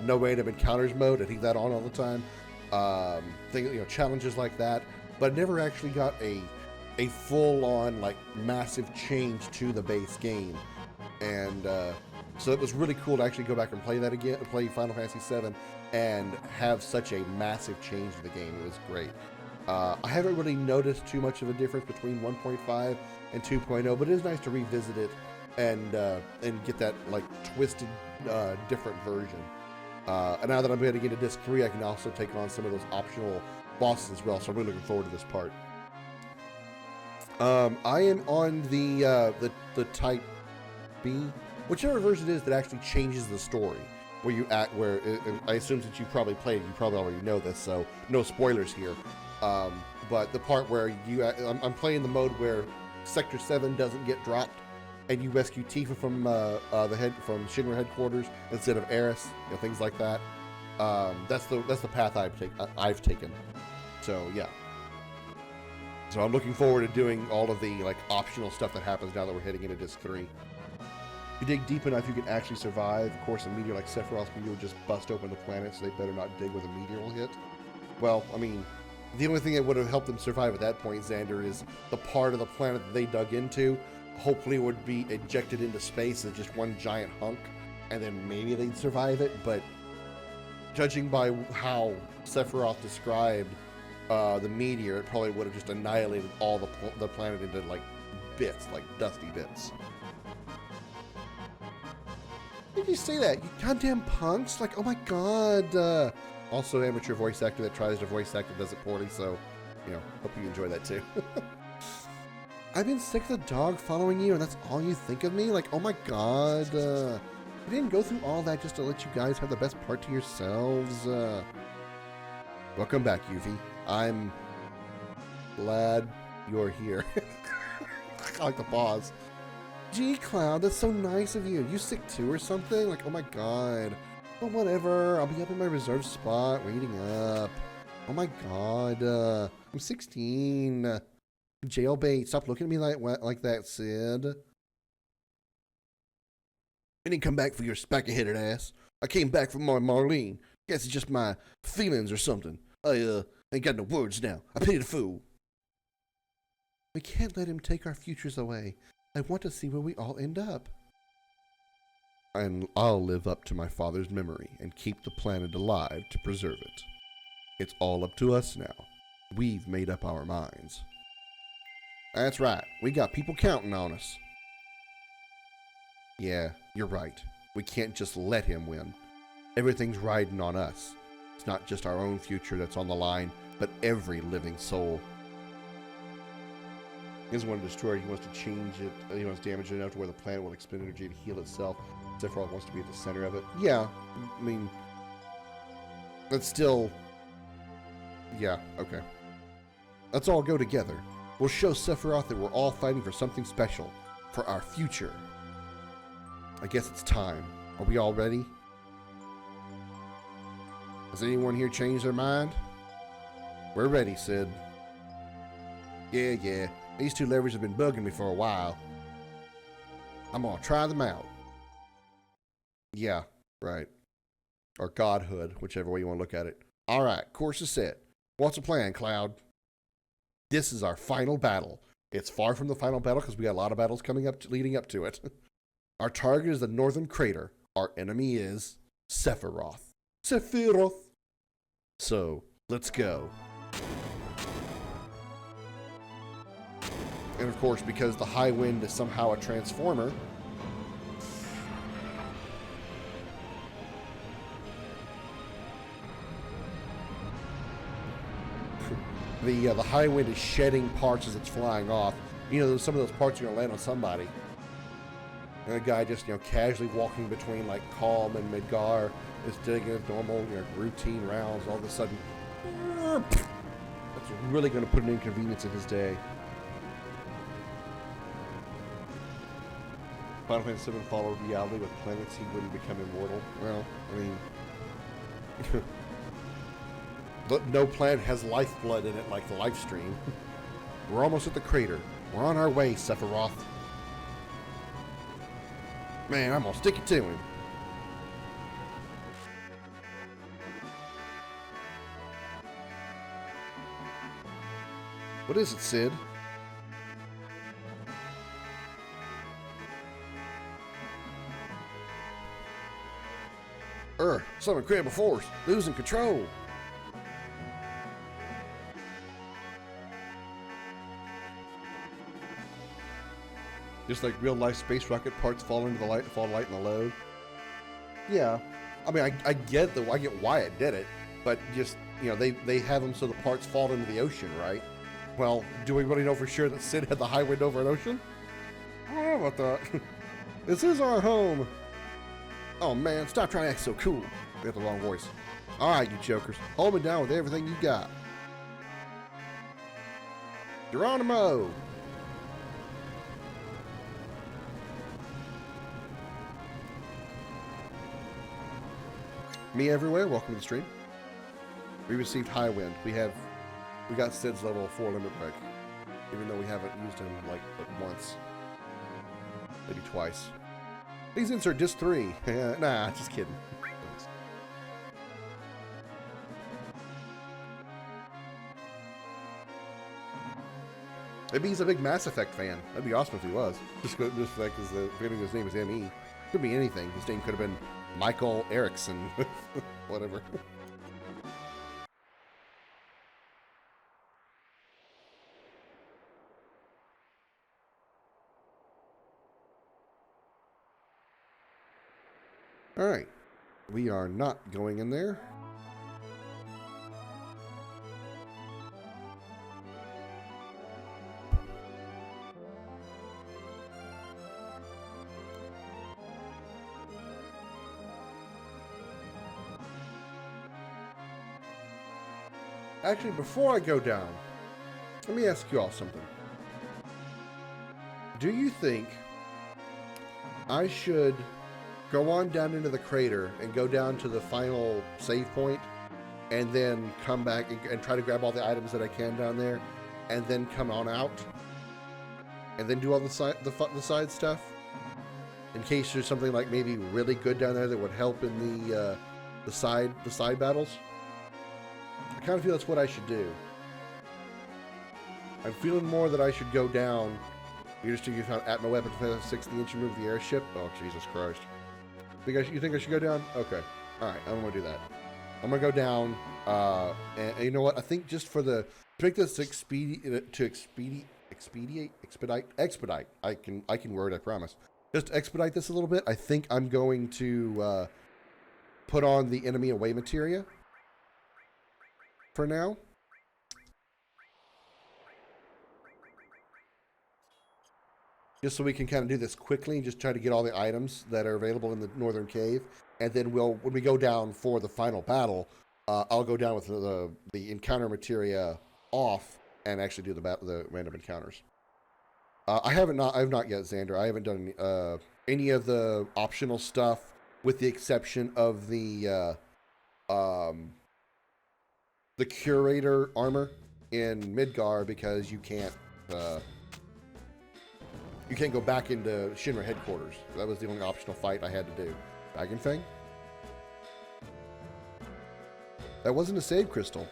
Speaker 1: no random encounters mode. I think that on all the time. Challenges like that, but never actually got a full-on like massive change to the base game. And so it was really cool to actually go back and play that again, play Final Fantasy VII, and have such a massive change to the game. It was great. I haven't really noticed too much of a difference between 1.5 and 2.0, but it is nice to revisit it and get that like twisted, different version. And now that I'm going to get into Disc 3, I can also take on some of those optional bosses as well. So I'm really looking forward to this part. I am on the Type B, whichever version it is that actually changes the story. Where you act, I assume since you probably played, you probably already know this, so no spoilers here. But the part where I'm playing the mode where Sector 7 doesn't get dropped, and you rescue Tifa from from Shinra headquarters instead of Eris, things like that. That's the path I've taken. So yeah. So I'm looking forward to doing all of the optional stuff that happens now that we're heading into Disc 3. If you dig deep enough, you can actually survive. Of course, a meteor like Sephiroth's meteor will just bust open the planet, so they better not dig where the meteor will hit. Well, I mean, the only thing that would have helped them survive at that point, Xander, is the part of the planet that they dug into hopefully would be ejected into space as just one giant hunk, and then maybe they'd survive it. But judging by how Sephiroth described the meteor, it probably would have just annihilated all the planet into bits, dusty bits. Why did you say that? You goddamn punks! Oh my god! Also, amateur voice actor that tries to voice act and does it poorly, so, hope you enjoy that too. I've been sick of the dog following you, and that's all you think of me? Oh my god! You didn't go through all that just to let you guys have the best part to yourselves. Welcome back, Yuffie. I'm glad you're here. I like the pause. Gee, Cloud, that's so nice of you. You sick too or something? Oh my god. Well, whatever. I'll be up in my reserved spot, waiting up. Oh my god. I'm 16. Jailbait. Stop looking at me like that, Sid. I didn't come back for your spacky-headed ass. I came back for my Marlene. Guess it's just my feelings or something. I ain't got no words now. I pity the fool. We can't let him take our futures away. I want to see where we all end up. And I'll live up to my father's memory and keep the planet alive to preserve it. It's all up to us now. We've made up our minds. That's right. We got people counting on us. Yeah, you're right. We can't just let him win. Everything's riding on us. It's not just our own future that's on the line, but every living soul. He doesn't want to destroy it. He wants to change it. He wants to damage it enough to where the planet will expend energy to heal itself. Sephiroth wants to be at the center of it. Yeah, I mean, that's still... Yeah, okay. Let's all go together. We'll show Sephiroth that we're all fighting for something special. For our future. I guess it's time. Are we all ready? Has anyone here changed their mind? We're ready, Sid. Yeah. These two levers have been bugging me for a while. I'm gonna try them out. Yeah, right. Or godhood, whichever way you want to look at it. Alright, course is set. What's the plan, Cloud? This is our final battle. It's far from the final battle because we got a lot of battles coming up, leading up to it. Our target is the northern crater. Our enemy is Sephiroth. So, let's go. And of course, because the high wind is somehow a transformer, the high wind is shedding parts as it's flying off. Some of those parts are going to land on somebody. And a guy just, casually walking between Calm and Midgar is doing his normal, routine rounds. All of a sudden, that's really going to put an inconvenience in his day. Final Fantasy VII followed reality with planets he wouldn't become immortal. Well, I mean, no planet has lifeblood in it like the life stream. We're almost at the crater. We're on our way, Sephiroth. Man, I'm gonna stick it to him. What is it, Sid? Some incredible force, losing control. Just like real life space rocket parts fall into the light, fall light in the load. Yeah, I mean, I get why it did it, but just they have them so the parts fall into the ocean, right? Well, do we really know for sure that Sid had the high wind over an ocean? I don't know about that. This is our home. Oh man, stop trying to act so cool. We got the wrong voice. Alright, you jokers. Hold me down with everything you got. Geronimo! Me everywhere, welcome to the stream. We received high wind. We got Sid's level 4 limit break. Even though we haven't used him like but once. Maybe twice. Please insert disc 3. Nah, just kidding. Maybe he's a big Mass Effect fan. That'd be awesome if he was. Just like the beginning of his name is M.E. Could be anything. His name could have been Michael Erickson. Whatever. Alright. We are not going in there. Actually, before I go down, let me ask you all something. Do you think I should go on down into the crater and go down to the final save point and then come back and try to grab all the items that I can down there and then come on out and then do all the side stuff in case there's something like maybe really good down there that would help in the side battles? I kind of feel that's what I should do. I'm feeling more that I should go down. You found at my weapon 60-inch and move the airship. Oh Jesus Christ! You think I should go down? Okay. All right. I'm gonna do that. I'm gonna go down. And you know what? I think just for to make this expedite. I can word. I promise. Just expedite this a little bit. I think I'm going to put on the enemy away materia for now. Just so we can kind of do this quickly and just try to get all the items that are available in the northern cave. And then when we go down for the final battle, I'll go down with the encounter materia off and actually do the random encounters. I have not yet, Xander. I haven't done any of the optional stuff with the exception of the curator armor in Midgar because you can't go back into Shinra headquarters. That was the only optional fight I had to do. Dragon Fang? That wasn't a save crystal.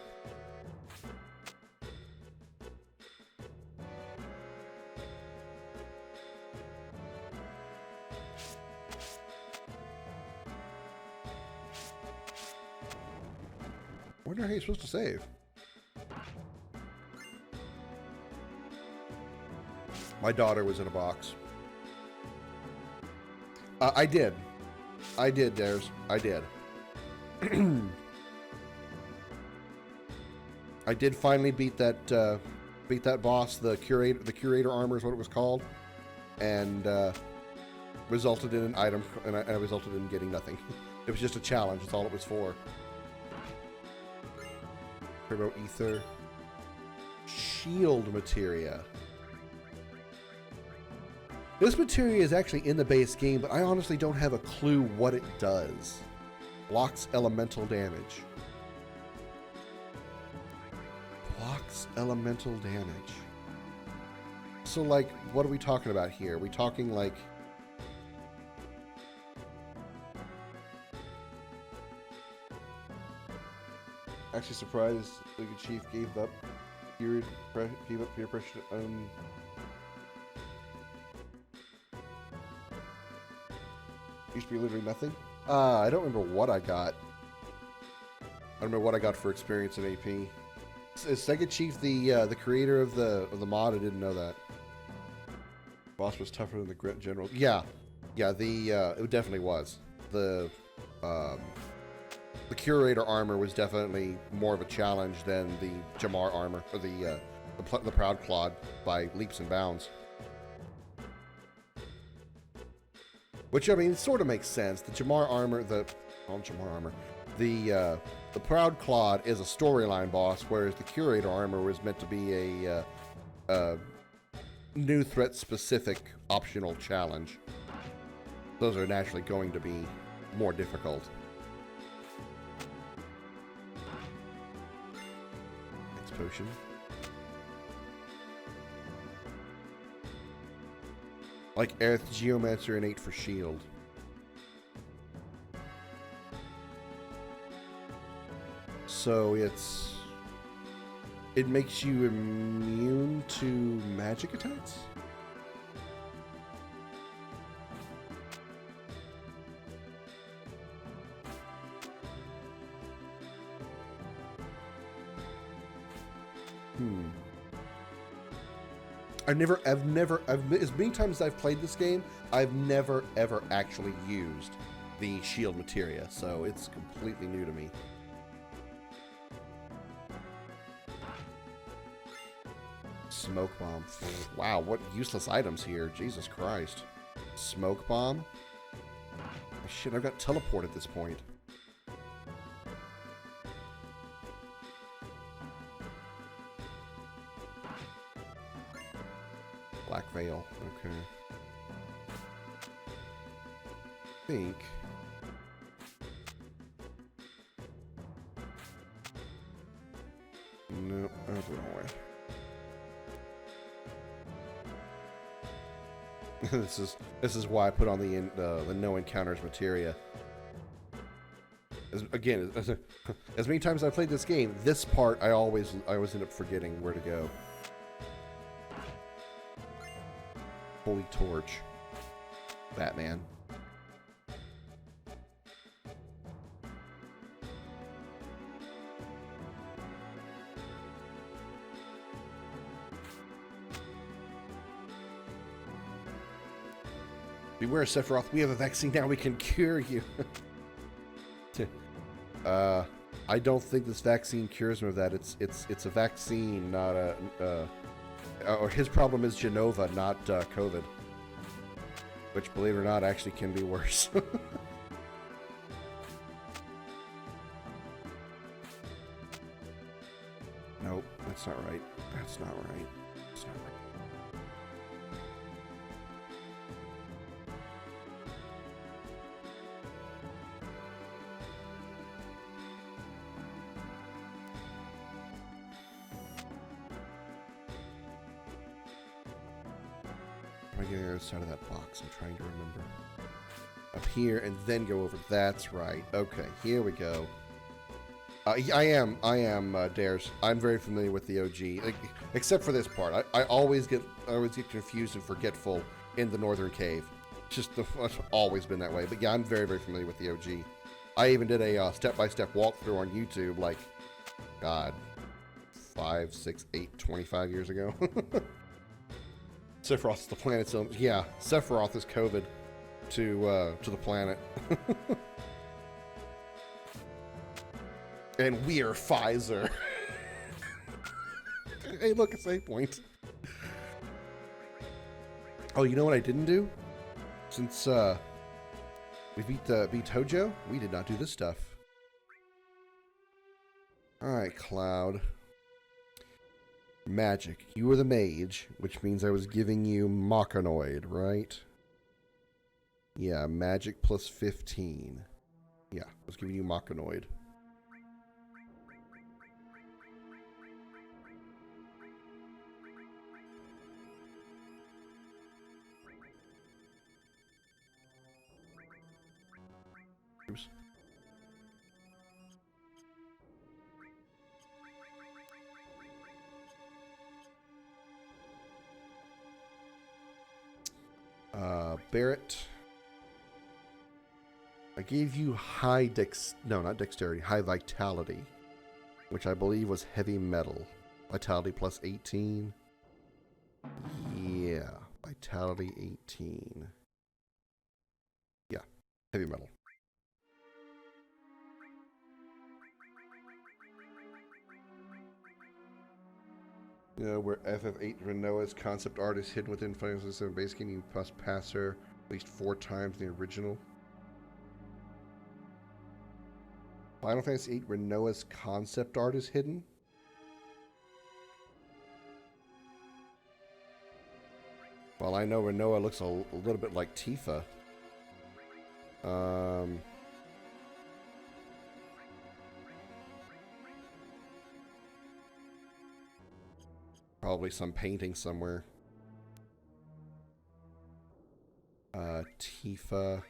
Speaker 1: I wonder how you're supposed to save. My daughter was in a box. I did, Dares. I did. I did finally beat that boss. The curator armor is what it was called, and resulted in an item, and I resulted in getting nothing. It was just a challenge. That's all it was for. Turbo ether, shield materia. This materia is actually in the base game, but I honestly don't have a clue what it does. Blocks elemental damage. Blocks elemental damage. So, like, what are we talking about here? Are we talking, like... Actually surprised the chief gave up peer pressure. Used to be literally nothing. I don't remember what I got. I don't remember what I got for experience in AP. Is Sega Chief the creator of the mod? I didn't know that. Boss was tougher than the Grit General. Yeah, it definitely was. The curator armor was definitely more of a challenge than the Jamar armor or the the Proud Clawed by leaps and bounds. Which, I mean, it sort of makes sense. The Jamar armor, the Proud Clawed is a storyline boss, whereas the Curator armor was meant to be a new threat-specific optional challenge. Those are naturally going to be more difficult. Next potion. Like Earth Geomancer and 8 for shield. So it makes you immune to magic attacks? As many times as I've played this game, I've never, ever actually used the shield materia, so it's completely new to me. Smoke bomb. Wow, what useless items here. Jesus Christ. Smoke bomb? Oh, shit, I've got teleport at this point. Black Veil, okay. I think. Nope, that's the wrong way. this is why I put on the no encounters materia. As many times as I played this game, this part I always end up forgetting where to go. Holy Torch. Batman. Beware, Sephiroth. We have a vaccine now. We can cure you. I don't think this vaccine cures me of that. It's a vaccine, not a... or his problem is Genova, not COVID. Which, believe it or not, actually can be worse. Nope, that's not right. That's not right. That's not right. Am I getting the other side of that box? I'm trying to remember. Up here and then go over. That's right. Okay, here we go. I am Dares. I'm very familiar with the OG, except for this part. I always get confused and forgetful in the Northern Cave. It's always been that way. But yeah, I'm very, very familiar with the OG. I even did a step-by-step walkthrough on YouTube, like, God, 5, 6, 8, 25 years ago. Sephiroth is the planet's own. Yeah, Sephiroth is COVID to the planet. And we're Pfizer. Hey, look, a save point. Oh, you know what I didn't do? Since we beat Hojo, we did not do this stuff. Alright, Cloud. Magic. You were the mage, which means I was giving you Machanoid, right? Yeah, magic plus 15. Yeah, I was giving you Machanoid. Oops. Barrett. I gave you high high vitality, which I believe was heavy metal. Vitality plus 18. Yeah, vitality 18. Yeah, heavy metal. You know, where FF8 Renoa's concept art is hidden within Final Fantasy VII base game, you must pass her at least 4 times in the original. Final Fantasy VIII Renoa's concept art is hidden? Well, I know Renoa looks a little bit like Tifa. Probably some painting somewhere. Tifa.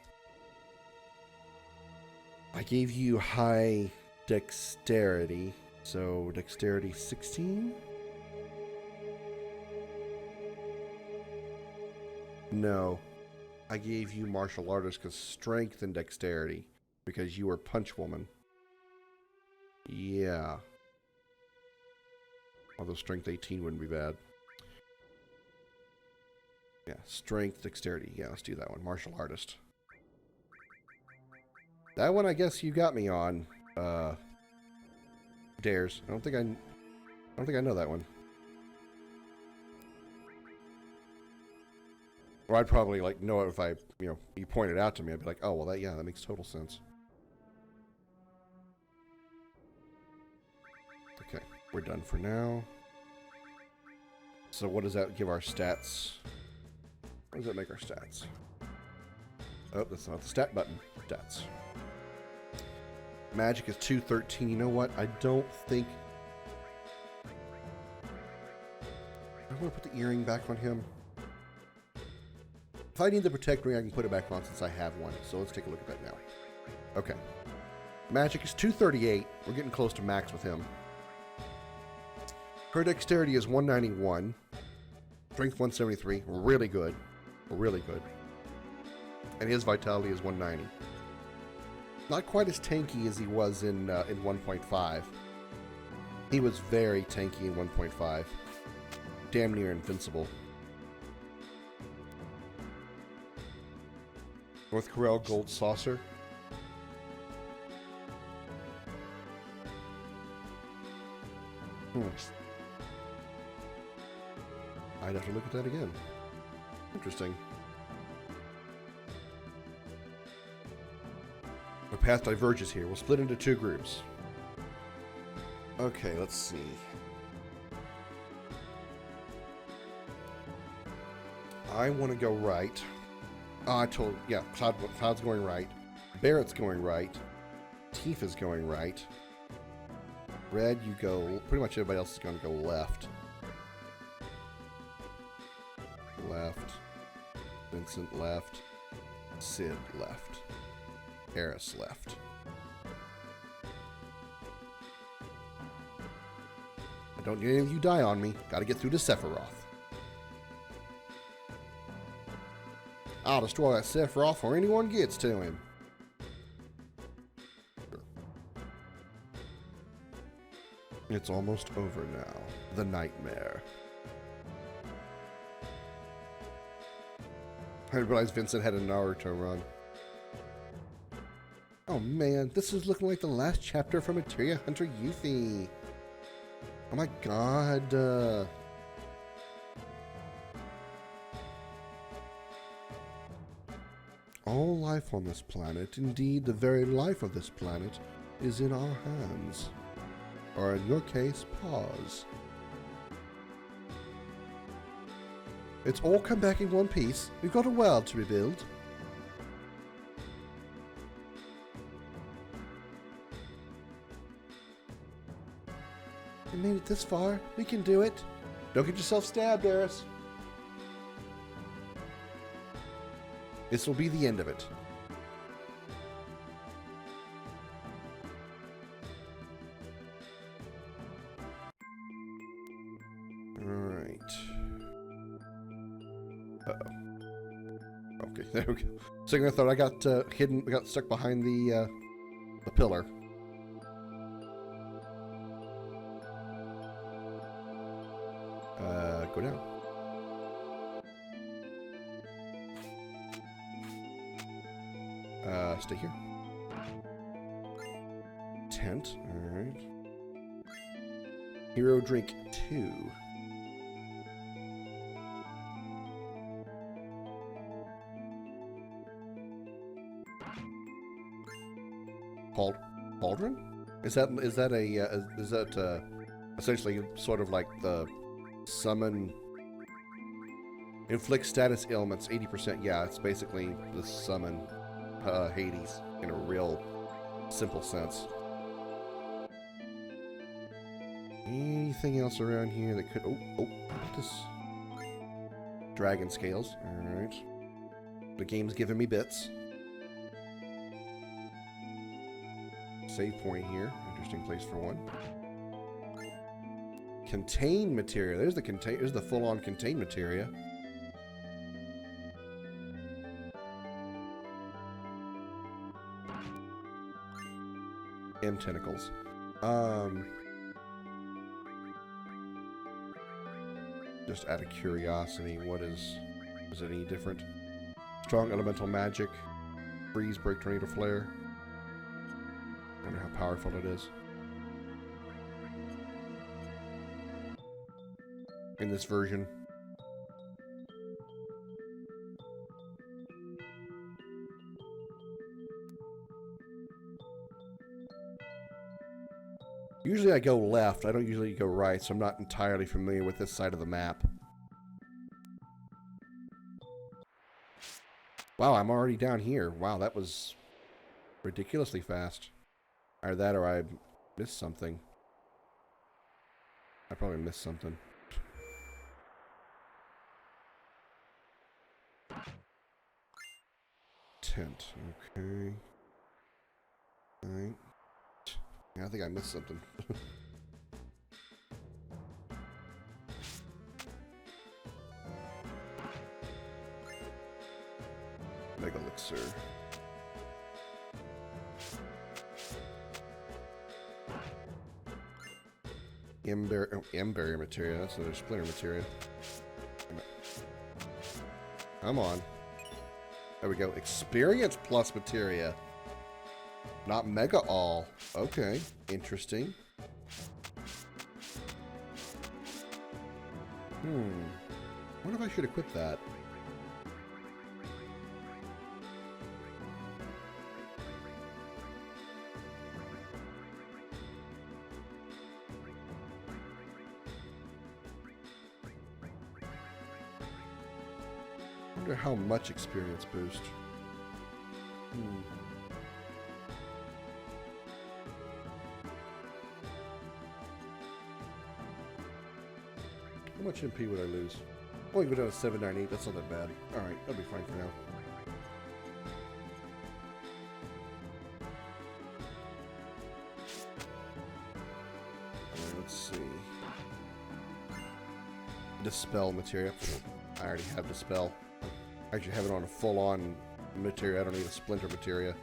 Speaker 1: I gave you high dexterity, so dexterity 16? No. I gave you martial artist because strength and dexterity, because you were punch woman. Yeah. Although strength 18 wouldn't be bad. Yeah, strength, dexterity. Yeah, let's do that one. Martial artist. That one I guess you got me on. Dares. I don't think I know that one. Or I'd probably like know it if I, you pointed it out to me. I'd be like, oh well, that makes total sense. Okay, we're done for now. So what does that give our stats? What does that make our stats? Oh, that's not the stat button. Stats. Magic is 213. You know what? I don't think... I want to put the earring back on him. If I need the protect ring, I can put it back on since I have one. So let's take a look at that now. Okay. Magic is 238. We're getting close to max with him. Her dexterity is 191. Strength 173. Really good. Really good. And his vitality is 190. Not quite as tanky as he was in 1.5. He was very tanky in 1.5. Damn near invincible. North Corel Gold Saucer. I'd have to look at that again. Interesting. The path diverges here. We'll split into 2 groups. Okay, let's see. I want to go right. Cloud's going right. Barrett's going right. Tifa's going right. Red, you go... Pretty much everybody else is going to go left. Left. Vincent left. Sid left. Eris left. I don't need any of you die on me. Gotta get through to Sephiroth. I'll destroy that Sephiroth before anyone gets to him. It's almost over now. The nightmare. I didn't realize Vincent had a Naruto run. Oh man, this is looking like the last chapter from Materia Hunter Yuffie. Oh my god. All life on this planet, indeed the very life of this planet, is in our hands. Or in your case, paws. It's all come back in one piece. We've got a world to rebuild. We made it this far. We can do it. Don't get yourself stabbed, Eris. This will be the end of it. Alright. Uh-oh. Okay, there we go. Second, I thought I got hidden. I got stuck behind the pillar. Go down. Stay here. Tent. Alright. Hero drink 2. Pauldron? Is that essentially sort of like the summon inflict status ailments 80%? Yeah, it's basically the summon Hades in a real simple sense. Anything else around here that could? Oh, how about this? Dragon scales. All right. The game's giving me bits. Save point here. Interesting place for one. Contain materia. There's the full-on contain materia. And tentacles. Just out of curiosity, is it any different? Strong elemental magic. Freeze, break, tornado, flare. I wonder how powerful it is. In this version. Usually I go left. I don't usually go right, so I'm not entirely familiar with this side of the map. Wow, I'm already down here. Wow, that was ridiculously fast. Either that or I missed something. I probably missed something. Tent. Okay. Alright. Yeah, I think I missed something. Mega Elixir. M-barrier material. That's another splinter material. Come on. There we go. Experience plus materia. Not mega all. Okay. Interesting. I wonder if I should equip that. I wonder how much experience boost. How much MP would I lose? Oh, you go down to 798. That's not that bad. Alright, that'll be fine for now. Let's see. Dispel material. I already have Dispel. I actually have it on a full-on material. I don't need a splinter material.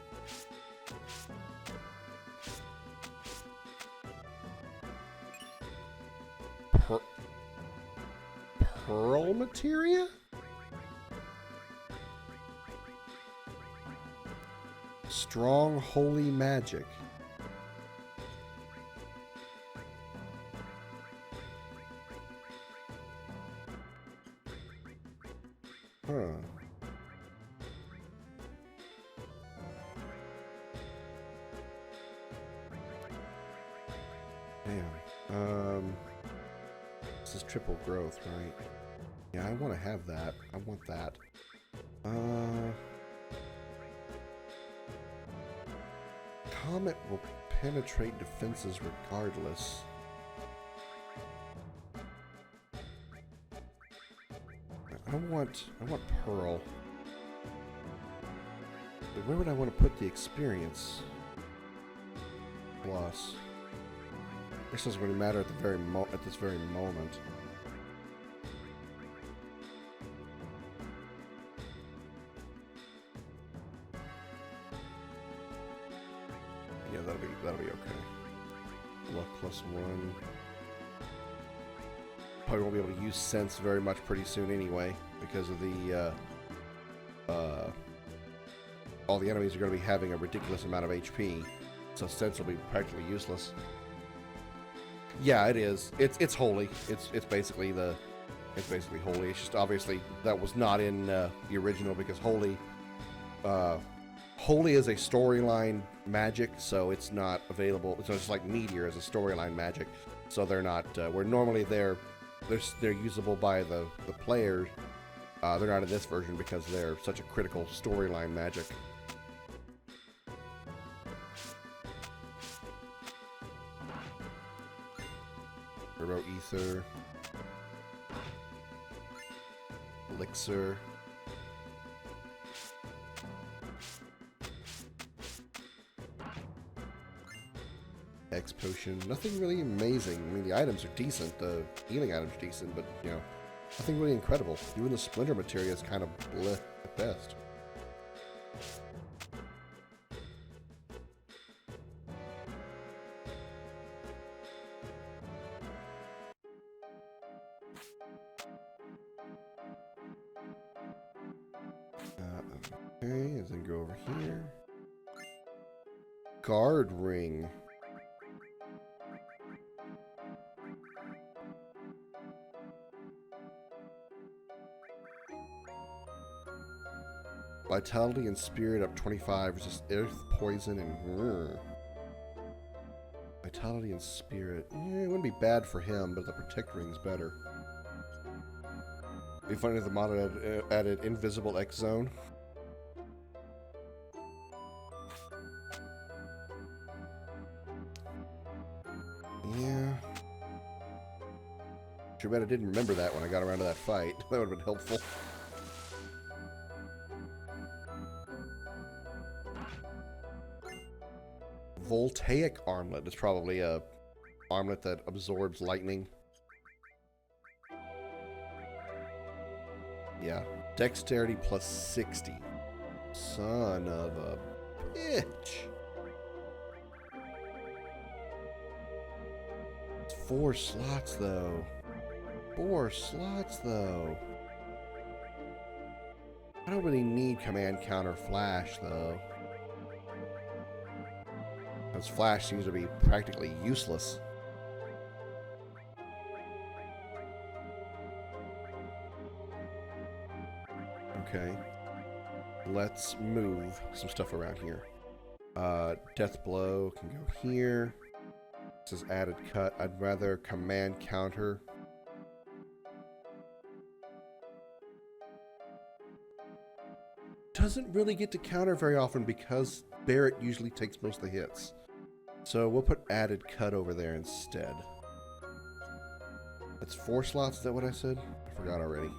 Speaker 1: Pearl materia? Strong holy magic. Huh. Damn. This is triple growth, right? Yeah, I want to have that. I want that. Comet will penetrate defenses regardless. I want Pearl. But where would I want to put the experience? Plus. This doesn't really matter at the at this very moment. Yeah, that'll be okay. Luck +1. Probably won't be able to use Sense very much pretty soon anyway, because of the all the enemies are going to be having a ridiculous amount of HP, so Sense will be practically useless. Yeah, it is. It's holy. It's basically holy. It's just obviously that was not in the original because holy Holy is a storyline magic, so it's not available. So it's like Meteor as a storyline magic, so they're not. Where normally they're usable by the players. They're not in this version because they're such a critical storyline magic. Turbo Ether. Elixir. X Potion. Nothing really amazing. I mean, the items are decent. The healing items are decent, but, you know, nothing really incredible. Even the Splinter Materia is kind of bleh at best. Okay, and then go over here. Guard Ring. Vitality and Spirit up 25, resist earth, poison, and... Vitality and Spirit. It wouldn't be bad for him, but the Protect Ring's better. It'd be funny if the mod added Invisible X Zone. Yeah. Too bad I didn't remember that when I got around to that fight. That would have been helpful. Voltaic Armlet is probably a armlet that absorbs lightning. Yeah. Dexterity plus 60. Son of a bitch. It's 4 slots though. 4 slots though. I don't really need command counter flash though. Because flash seems to be practically useless. Okay. Let's move some stuff around here. Death Blow can go here. This is added cut. I'd rather command counter. Doesn't really get to counter very often because Barrett usually takes most of the hits. So we'll put added cut over there instead. That's 4 slots, is that what I said? I forgot already.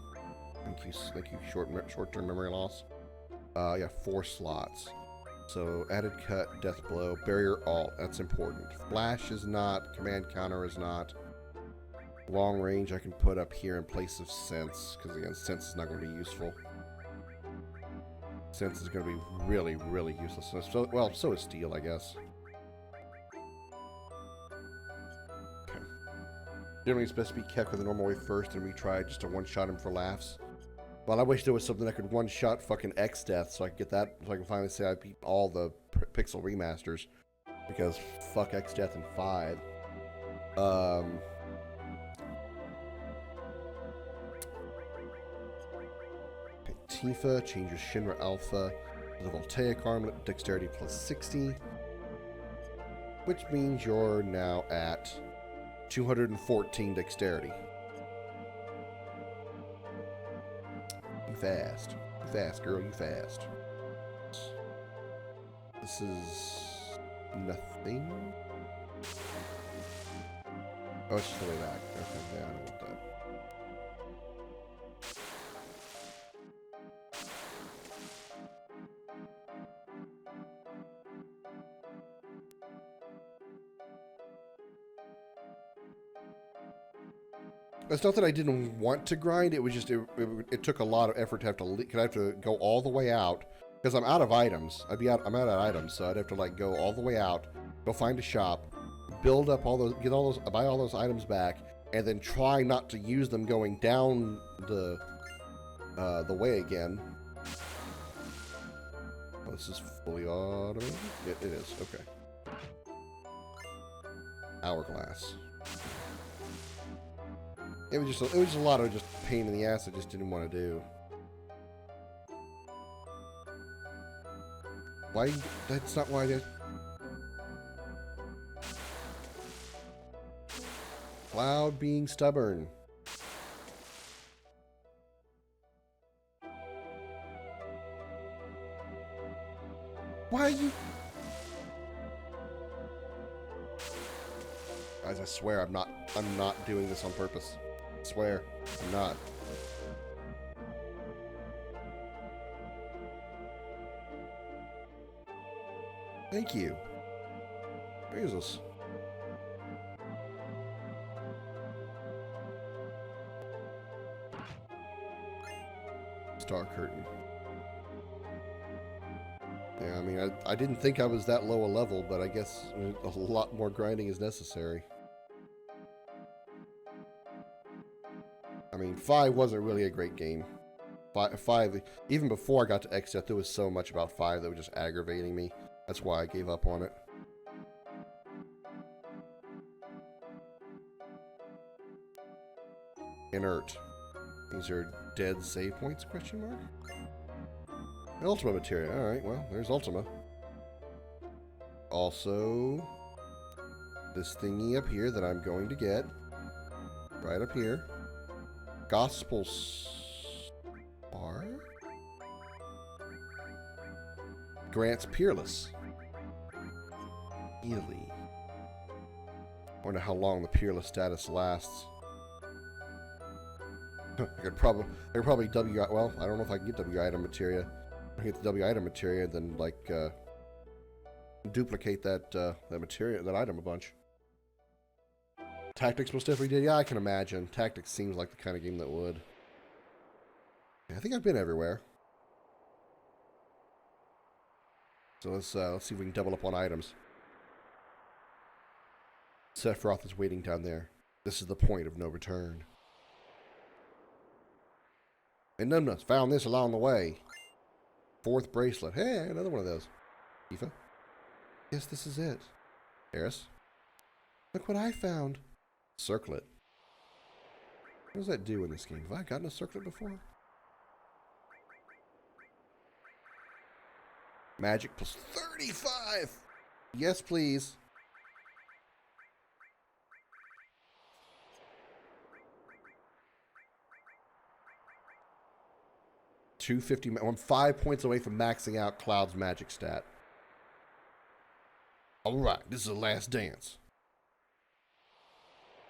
Speaker 1: Thank you, short-term memory loss. Yeah, 4 slots. So added cut, death blow, barrier alt, that's important. Flash is not, command counter is not. Long range I can put up here in place of sense, because again, sense is not going to be useful. Sense is going to be really, really useless. So, well, so is steel, I guess. Okay. Generally, it's best to be kept with the normal way first, and we try just to one-shot him for laughs. Well, I wish there was something that could one-shot fucking X Death, so I could get that, so I can finally say I beat all the Pixel remasters, because fuck X Death in 5. Tifa changes Shinra Alpha to the Voltaic Armlet, Dexterity plus 60, which means you're now at 214 Dexterity. You fast. You fast, girl, you fast. This is nothing. Oh, it's just the way back. Okay, yeah, I don't want that. It's not that I didn't want to grind. It was just it took a lot of effort to have to. Cause I have to go all the way out because I'm out of items. I'm out of items, so I'd have to like go all the way out, go find a shop, build up all those, buy all those items back, and then try not to use them going down the way again. Oh, this is fully automated. It is okay. Hourglass. It was just a lot of just pain in the ass I just didn't want to do. Why? That's not why. Cloud being stubborn. Why are you? Guys, I swear I'm not doing this on purpose. I swear, I'm not. Thank you. Jesus. Star curtain. Yeah, I mean, I didn't think I was that low a level, but I guess a lot more grinding is necessary. I mean, 5 wasn't really a great game. 5, even before I got to Exdeath, there was so much about 5 that was just aggravating me. That's why I gave up on it. Inert. These are dead save points, question mark? Ultima materia. Alright, well, there's Ultima. Also, this thingy up here that I'm going to get. Right up here. Gospel Spar? Grants Peerless. Really? Wonder how long the Peerless status lasts. I could probably W. Well, I don't know if I can get W item materia. If I get the W item materia, then like duplicate that that materia, that item a bunch. Tactics most definitely did. Yeah, I can imagine. Tactics seems like the kind of game that would. Yeah, I think I've been everywhere. So let's see if we can double up on items. Sephiroth is waiting down there. This is the point of no return. And Numbnuts found this along the way. 4th bracelet. Hey, another one of those. Tifa. Yes, this is it. Eris. Look what I found. Circlet. What does that do in this game? Have I gotten a circlet before? Magic plus 35! Yes, please. $250. I'm 5 points away from maxing out Cloud's magic stat. Alright, this is the last dance.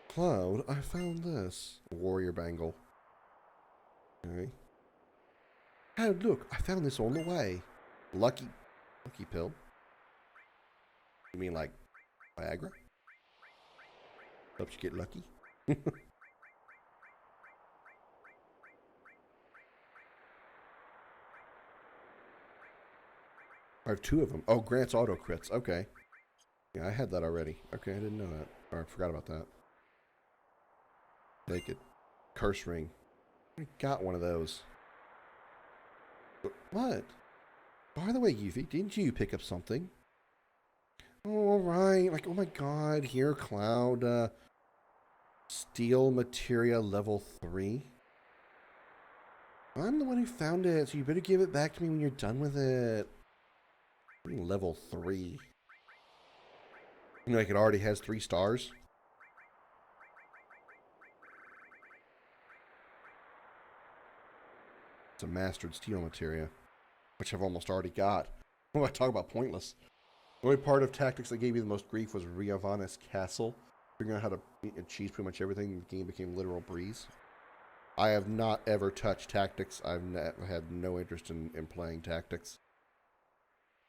Speaker 1: Cloud, I found this. Warrior bangle. Okay. Hey, look, I found this on the way. Lucky pill. You mean like Viagra? Helps you get lucky? I have 2 of them. Oh, grants auto crits. Okay. Yeah, I had that already. Okay, I didn't know that. Or I forgot about that. Naked. Curse ring. I got one of those. What? By the way, Yuffie, didn't you pick up something? All right. Like, oh my god. Here, Cloud. Steel materia level 3. I'm the one who found it, so you better give it back to me when you're done with it. Level 3. You know, like it already has 3 stars. It's a mastered steel materia, which I've almost already got. When I talk about pointless. The only part of tactics that gave me the most grief was Riovanna's castle. Figuring out how to cheese pretty much everything, the game became literal breeze. I have not ever touched tactics. I've had no interest in playing tactics.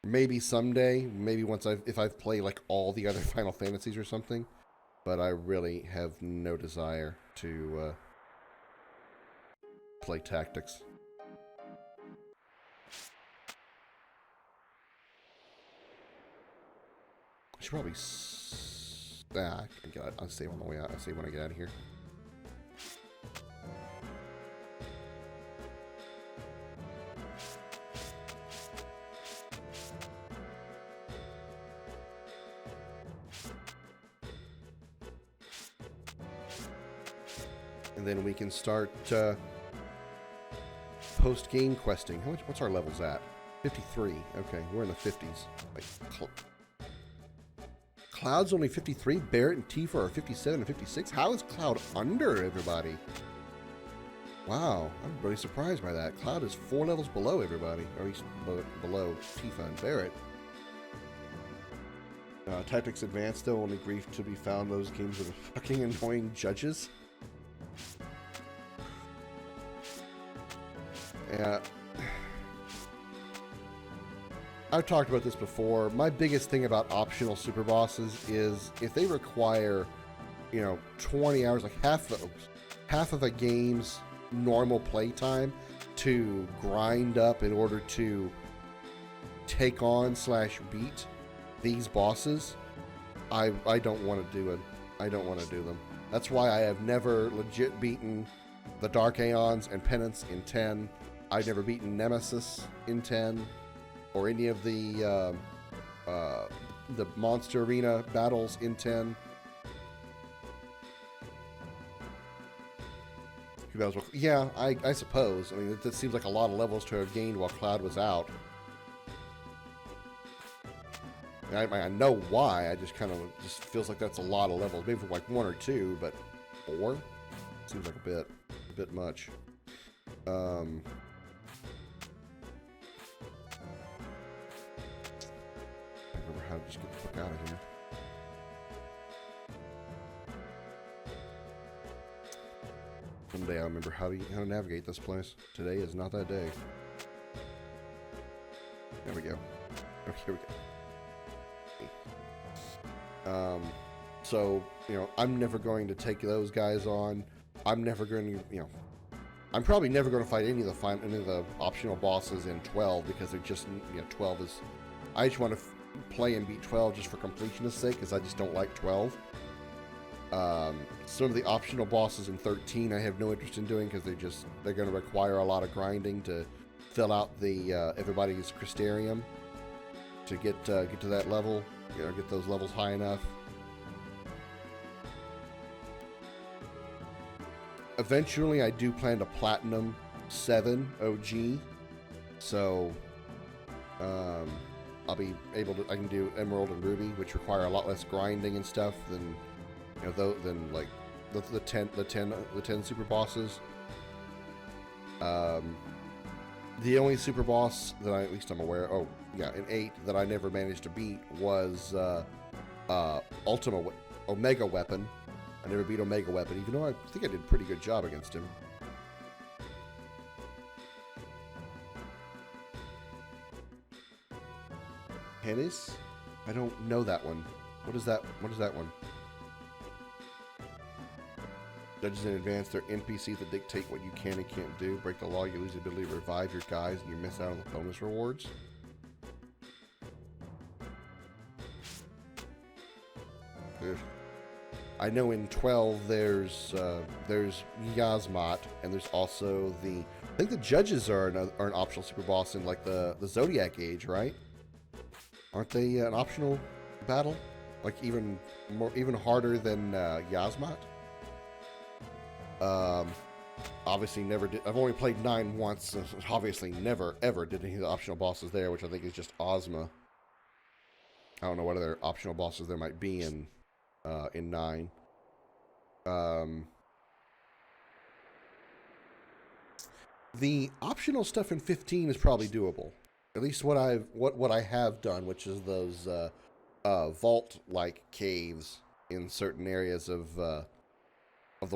Speaker 1: Maybe someday, maybe once if I've played like all the other Final Fantasies or something, but I really have no desire to play tactics. I should probably I'll save on the way out. I'll save when I get out of here. And then we can start post-game questing. What's our levels at? 53. Okay, we're in the 50s. Like, Cloud's only 53. Barrett and Tifa are 57 and 56. How is Cloud under everybody? Wow, I'm really surprised by that. Cloud is 4 levels below everybody, or at least below Tifa and Barrett. Tactics Advanced, though, only grief to be found those games with fucking annoying judges. Yeah. I've talked about this before. My biggest thing about optional super bosses is if they require, 20 hours, like half of a game's normal playtime to grind up in order to take on / beat these bosses, I don't want to do it. I don't want to do them. That's why I have never legit beaten the Dark Aeons and Penance in 10. I've never beaten Nemesis in 10, or any of the Monster Arena battles in 10. Yeah, I suppose. I mean, it seems like a lot of levels to have gained while Cloud was out. I know why. I just kind of feels like that's a lot of levels. Maybe for like 1 or 2, but 4 seems like a bit much. I remember how to just get the fuck out of here. Someday I'll remember how to navigate this place. Today is not that day. There we go. Okay, here we go. So, I'm never going to take those guys on. I'm never going to, I'm probably never going to fight any of the optional bosses in 12 because they're just, 12 is, I just want to play and beat 12 just for completionist sake because I just don't like 12. Some of the optional bosses in 13 I have no interest in doing because they're going to require a lot of grinding to fill out the everybody's Crystarium to get to that level, get those levels high enough. Eventually, I do plan to platinum 7 OG, so I'll be able to. I can do Emerald and Ruby, which require a lot less grinding and stuff than like the 10 super bosses. The only super boss that at least I'm aware, in 8 that I never managed to beat was Omega Weapon. I never beat Omega Weapon, even though I think I did a pretty good job against him. Hennis? I don't know that one. What is that? What is that one? Judges in advance, they're NPCs that dictate what you can and can't do. Break the law, you lose the ability to revive your guys, and you miss out on the bonus rewards. Ugh. I know in 12 there's Yasmat, and there's also I think the judges are an optional super boss in like the Zodiac Age, right? Aren't they an optional battle? Like even harder than Yasmat? Obviously never did. I've only played 9 once, so obviously never ever did any of the optional bosses there, which I think is just Ozma. I don't know what other optional bosses there might be in 9. The optional stuff in 15 is probably doable. At least what I have done, which is those vault-like caves in certain areas of the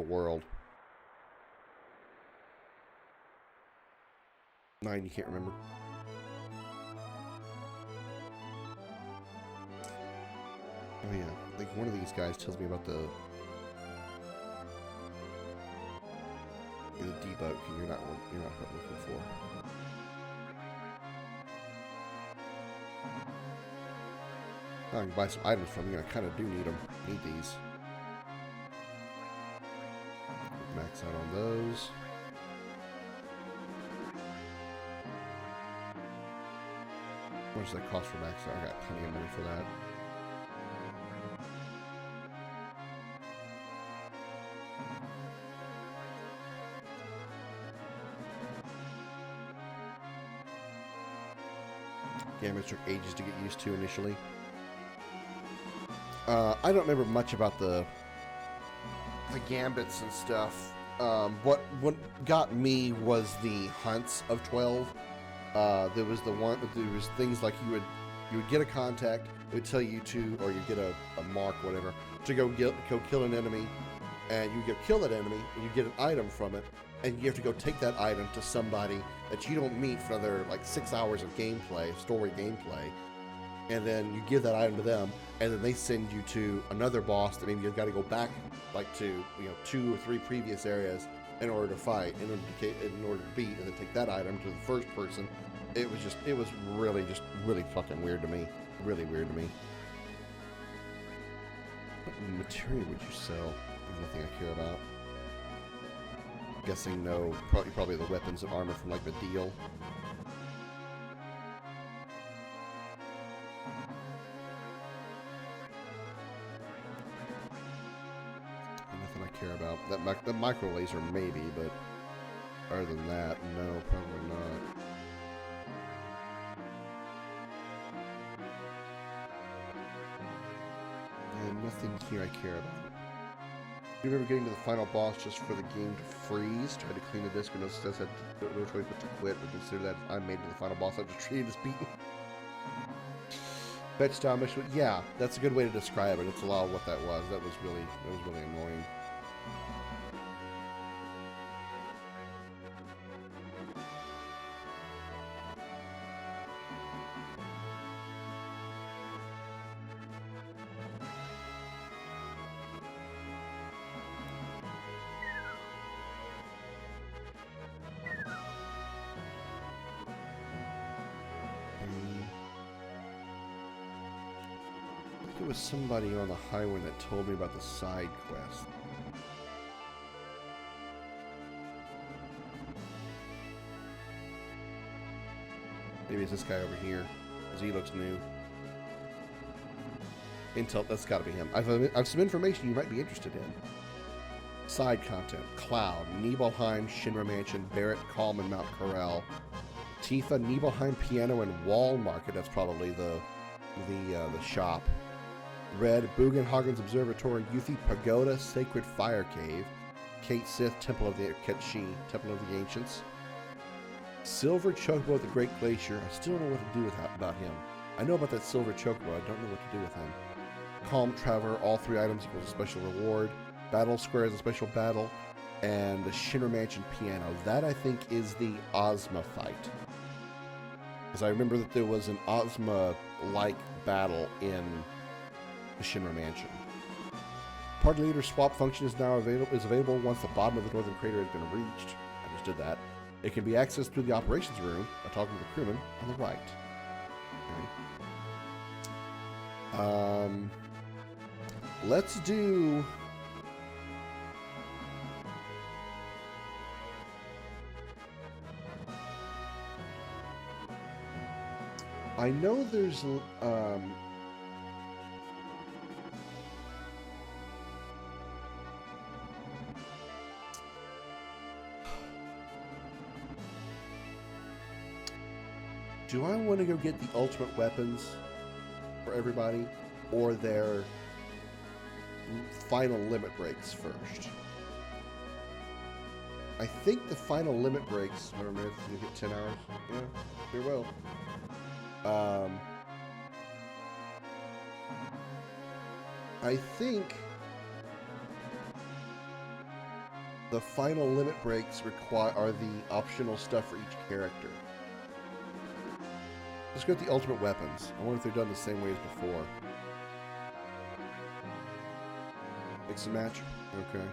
Speaker 1: world. 9, you can't remember. Oh yeah, I think one of these guys tells me about the debug you're not looking for. I can buy some items from you. I kind of do need them. Need these. Max out on those. How much does that cost for max out? I got plenty of money for that. Gambits took ages to get used to initially. I don't remember much about the gambits and stuff. What got me was the hunts of 12. There was things like you would get a contact, it would tell you to, or you get a mark, whatever, to go kill an enemy, and you kill that enemy, and you get an item from it, and you have to go take that item to somebody that you don't meet for another like 6 hours of gameplay, story gameplay, and then you give that item to them, and then they send you to another boss that maybe you've got to go back like to 2 or 3 previous areas in order to fight, in order to beat, and then take that item to the first person. It was really fucking weird to me. Really weird to me. What material would you sell? There's nothing I care about. Guessing no, probably the weapons and armor from like the deal. Nothing I care about. The micro laser maybe, but other than that, no, probably not. And nothing here I care about. Do you remember getting to the final boss just for the game to freeze? Tried to clean the disc, but no success. Had no choice but to quit. But consider that if I made it to the final boss, I just treated as beaten. Fetch style mission. Yeah, that's a good way to describe it. It's a lot of what that was. That was really annoying. There was somebody on the highway that told me about the side quest. Maybe it's this guy over here, because he looks new. Intel, that's got to be him. I've some information you might be interested in. Side content: Cloud, Nibelheim, Shinra Mansion, Barrett, Calm, and Mount Corel. Tifa, Nibelheim Piano, and Wall Market. That's probably the shop. Red, Bugenhagen's Observatory, Yuffie Pagoda, Sacred Fire Cave, Kate Sith, Temple of the Ketchi, Temple of the Ancients. Silver Chocobo at the Great Glacier. I still don't know what to do about him. I know about that Silver Chocobo, I don't know what to do with him. Calm Traveler, all 3 items equals a special reward. Battle Square is a special battle. And the Shinra Mansion Piano. That, I think, is the Ozma fight. Because I remember that there was an Ozma-like battle in the Shinra Mansion. Party leader swap function is now available once the bottom of the northern crater has been reached. I just did that. It can be accessed through the operations room by talking to the crewman on the right. Okay. Let's do... I know there's do I want to go get the ultimate weapons for everybody, or their final limit breaks first? I think the final limit breaks, I remember if you get 10 hours. Yeah, very well. I think the final limit breaks are the optional stuff for each character. Let's go with the ultimate weapons. I wonder if they're done the same way as before. Mix and match? Okay.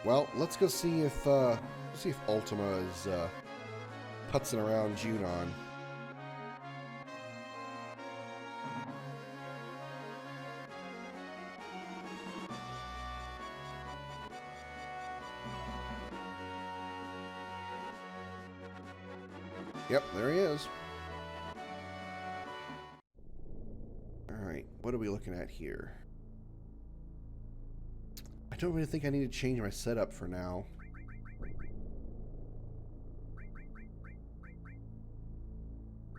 Speaker 1: Well, let's go see if Ultima is putzing around Junon. Yep, there he is. Alright, what are we looking at here? I don't really think I need to change my setup for now.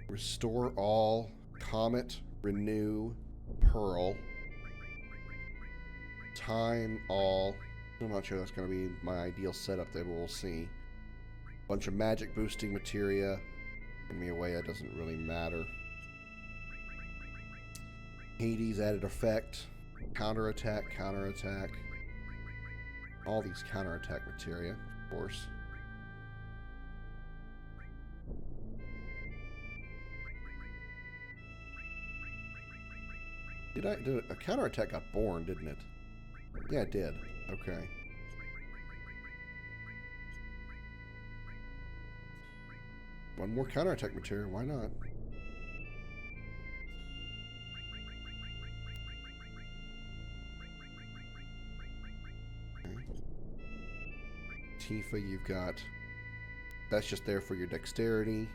Speaker 1: Restore all, Comet, Renew, Pearl, Time all. I'm not sure that's going to be my ideal setup there, but we'll see. Bunch of magic boosting materia. Give me away, that doesn't really matter. Hades added effect. Counterattack, counterattack. All these counterattack materia, of course. Did a counterattack got born, didn't it? Yeah, it did. Okay. One more counterattack material, why not? Okay. Tifa, you've got... That's just there for your dexterity.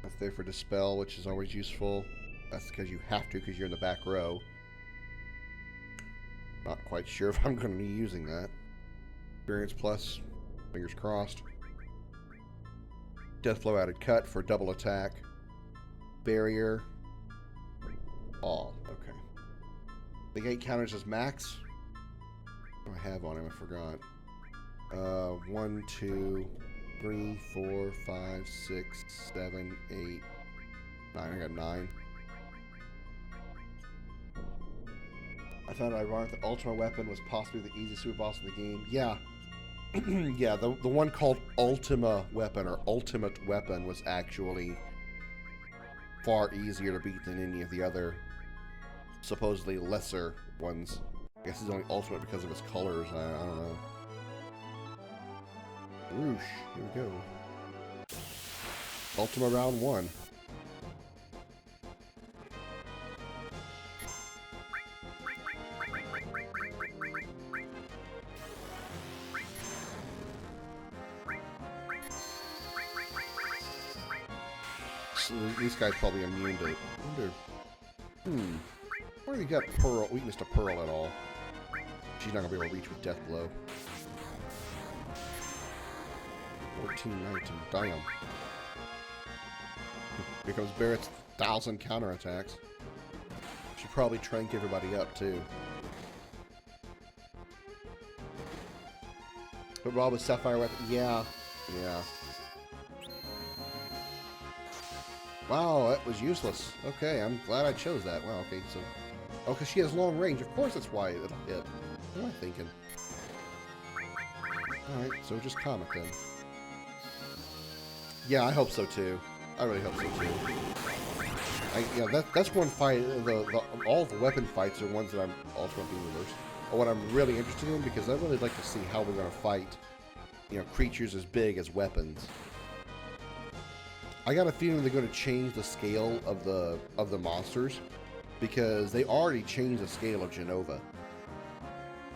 Speaker 1: That's there for Dispel, which is always useful. That's because you have to, because you're in the back row. Not quite sure if I'm going to be using that. Experience plus, fingers crossed. Deathblow added cut for double attack. Barrier. All. Okay. The 8 counters as max. What do I have on him? I forgot. 1, 2, 3, 4, 5, 6, 7, 8, 9. I got 9. I found it ironic that Ultima Weapon was possibly the easiest super boss in the game. Yeah. Yeah, the one called Ultima Weapon or Ultimate Weapon was actually far easier to beat than any of the other supposedly lesser ones. I guess he's only ultimate because of his colors. I don't know. Roosh, here we go. Ultima round 1. So these guys probably immune to. Why do you got Pearl weakness to Pearl at all? She's not gonna be able to reach with Death Blow. 14, 19, damn. Here comes Barrett's 1,000 counterattacks. Should probably trank everybody up too. But Rob with Sapphire Weapon, yeah. Wow, that was useless. Okay, I'm glad I chose that. Wow, okay, so... Oh, because she has long range. Of course that's why it'll hit. What am I thinking? Alright, so just Comet then. Yeah, I hope so too. I really hope so too. That's one fight. All the weapon fights are ones that I'm ultimately reversed. Or what I'm really interested in, because I really like to see how we're going to fight, creatures as big as weapons. I got a feeling they're going to change the scale of the monsters, because they already changed the scale of Genova.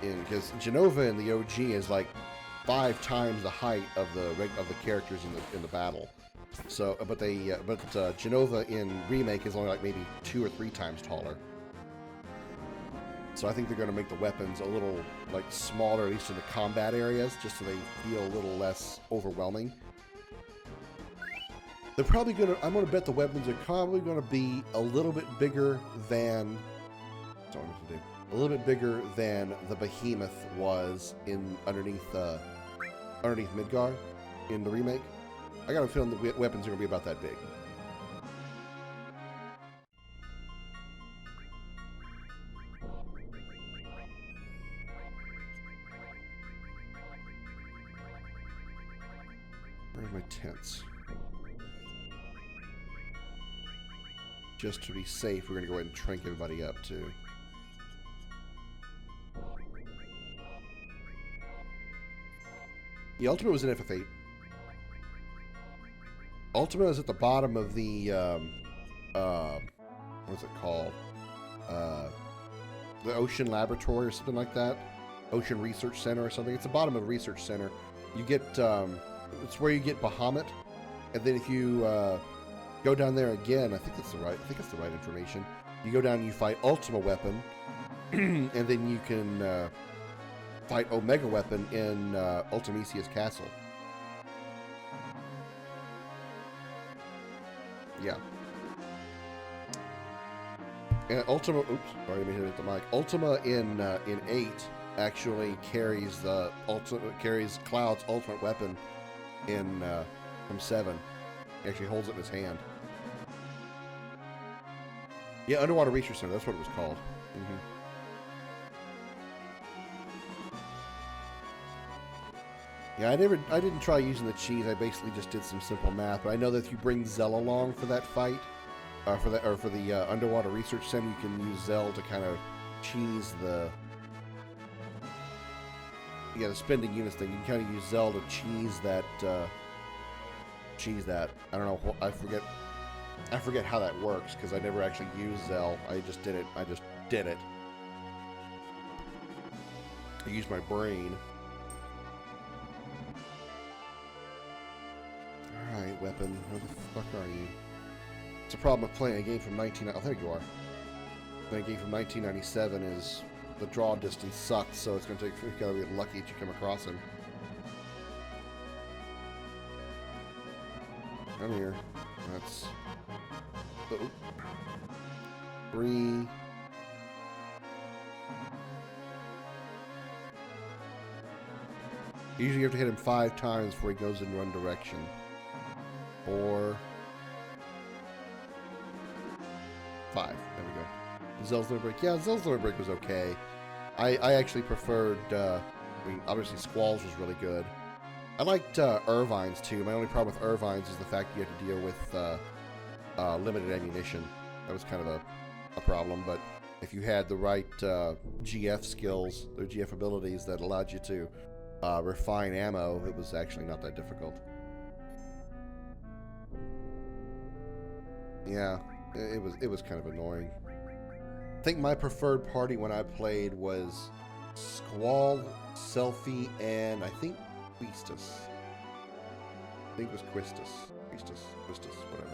Speaker 1: Because Genova in the OG is like 5 times the height of the characters in the battle. So, but Genova in remake is only like maybe 2 or 3 times taller. So I think they're going to make the weapons a little like smaller, at least in the combat areas, just so they feel a little less overwhelming. They're probably going to, I'm going to bet the weapons are probably going to be a little bit bigger than, a little bit bigger than the Behemoth was underneath Midgar in the remake. I got a feeling the weapons are going to be about that big. Where's my tents? Just to be safe, we're going to go ahead and trank everybody up too. The Ultima was an FF8. Ultima is at the bottom of the, what's it called? The Ocean Laboratory or something like that. Ocean Research Center or something. It's the bottom of the Research Center. You get, it's where you get Bahamut. And then if you, go down there again, I think that's the right information. You go down and you fight Ultima Weapon. And then you can, fight Omega Weapon in, Ultimisia's castle. Yeah. And Ultima, oops, sorry, I hit the mic. Ultima in 8 actually carries carries Cloud's ultimate weapon in from 7. He actually holds it in his hand. Yeah, Underwater Research Center. That's what it was called. Mm-hmm. Yeah, I didn't try using the cheese. I basically just did some simple math. But I know that if you bring Zell along for that fight, for the Underwater Research Center, you can use Zell to kind of cheese the spending units thing. You can kind of use Zell to cheese that. I don't know. I forget how that works because I never actually used Zell. I just did it. I used my brain. Alright, weapon. Where the fuck are you? It's a problem of playing a game from 19... Oh, there you are. Playing a game from 1997 is... The draw distance sucks, so it's going to take... You've got to be lucky that you come across him. Come here. That's... Oh. 3... Usually you have to hit him 5 times before he goes in one direction. 4... 5. There we go. Zell's Limit Break. Yeah, Zell's Limit Break was okay. I actually preferred... I mean, obviously Squall's was really good. I liked Irvine's too. My only problem with Irvine's is the fact you had to deal with limited ammunition. That was kind of a problem, but if you had the right GF skills, or GF abilities that allowed you to refine ammo, it was actually not that difficult. Yeah, it was kind of annoying. I think my preferred party when I played was Squall, Selfie, and I think Quistis. I think it was Quistis, whatever.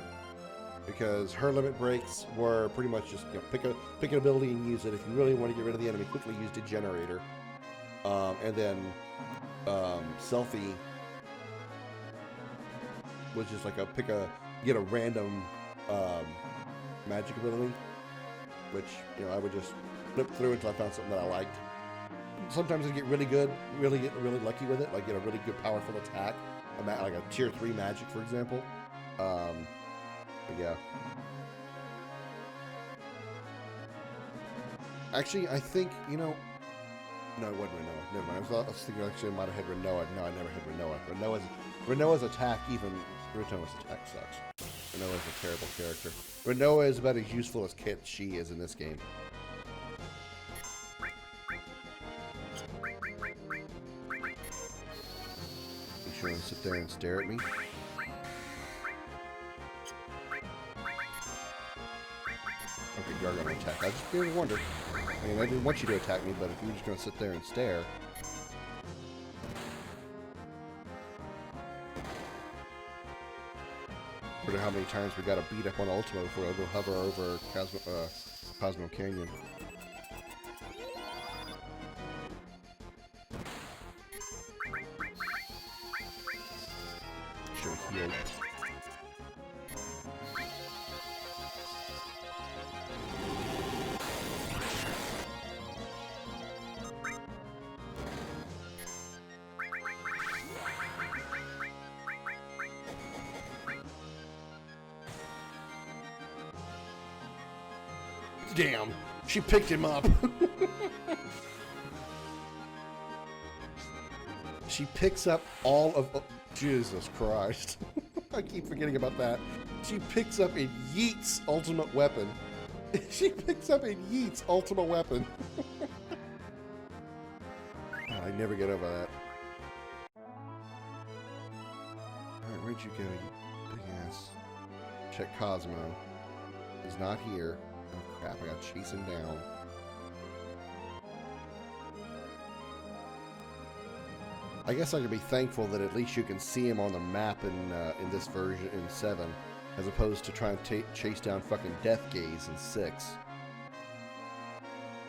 Speaker 1: Because her limit breaks were pretty much just, you know, pick an ability and use it. If you really want to get rid of the enemy, quickly use Degenerator. And then Selfie was just like get a random magic ability, which, you know, I would just flip through until I found something that I liked. Sometimes I get really good, really lucky with it, like get a really good powerful attack, like a tier 3 magic, for example. But yeah. Actually, I think, you know, no, it wasn't Renoa. Never mind. I was thinking actually I might have had Renoa. No, I never had Renoa. Renoa's attack Renoa's attack sucks. Renoa's a terrible character. Renoa is about as useful as she is in this game. You sure want to sit there and stare at me? Okay, you are going to attack. I just didn't wonder. I mean, I didn't want you to attack me, but if you're just going to sit there and stare... I wonder how many times we got to beat up on Ultima before we'll hover over Cosmo Canyon. Should have healed. Damn, she picked him up. She picks up all of... Oh, Jesus Christ. I keep forgetting about that. She picks up and yeets ultimate weapon. She picks up and yeets ultimate weapon. God, I never get over that. Alright, where'd you go, you big ass? Check Cosmo. He's not here. Oh crap, I gotta chase him down. I guess I could be thankful that at least you can see him on the map in this version in 7, as opposed to trying to chase down fucking Death Gaze in 6.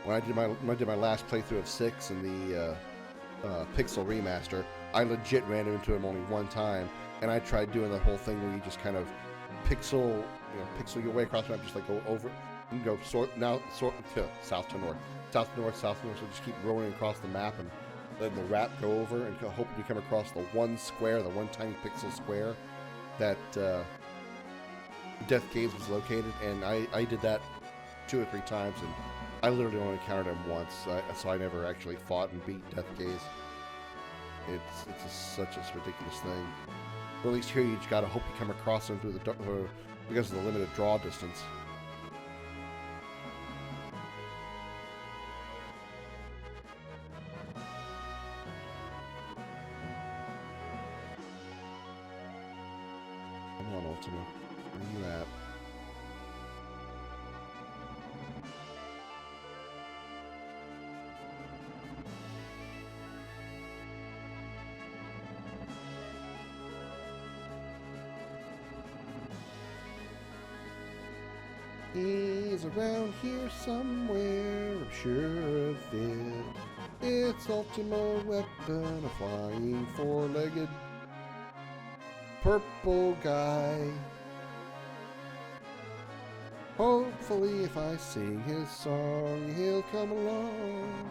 Speaker 1: When I did my last playthrough of 6 in the Pixel remaster, I legit ran into him only one time, and I tried doing the whole thing where you just kind of pixel pixel your way across the map, just like go over. You can go sort to south to north, south to north, south to north. So just keep rolling across the map and letting the rat go over and hope you come across the one square, the one tiny pixel square that Death Caves was located. And I did that 2 or 3 times, and I literally only encountered him once, so I never actually fought and beat Death Caves. It's such a ridiculous thing. But at least here you just gotta hope you come across him through the because of the limited draw distance. Come on, Ultima. Where you at? He's around here somewhere, I'm sure of it. It's Ultima Weapon, a flying 4-legged purple guy. Hopefully if I sing his song, he'll come along.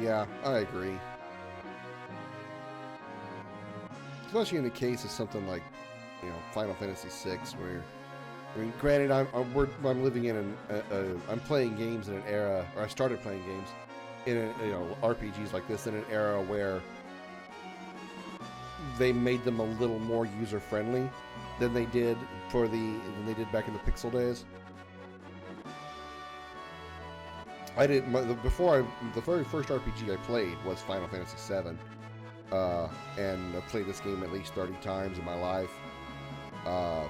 Speaker 1: Yeah, I agree. Especially in the case of something like, Final Fantasy VI, where, granted, I'm living in I'm playing games in an era, or I started playing games in RPGs like this in an era where they made them a little more user friendly than they did back in the Pixel days. The very first RPG I played was Final Fantasy VII. And I've played this game at least 30 times in my life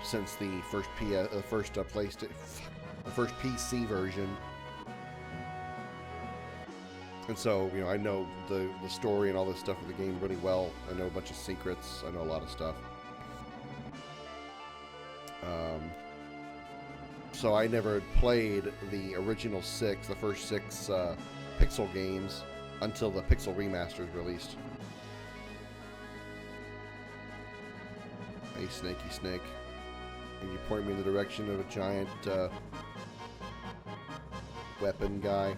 Speaker 1: since the first PC version. And so, I know the story and all this stuff of the game really well. I know a bunch of secrets. I know a lot of stuff. So I never played the original the first 6 Pixel games until the Pixel remasters released. Hey, Snakey Snake. Can you point me in the direction of a giant weapon guy?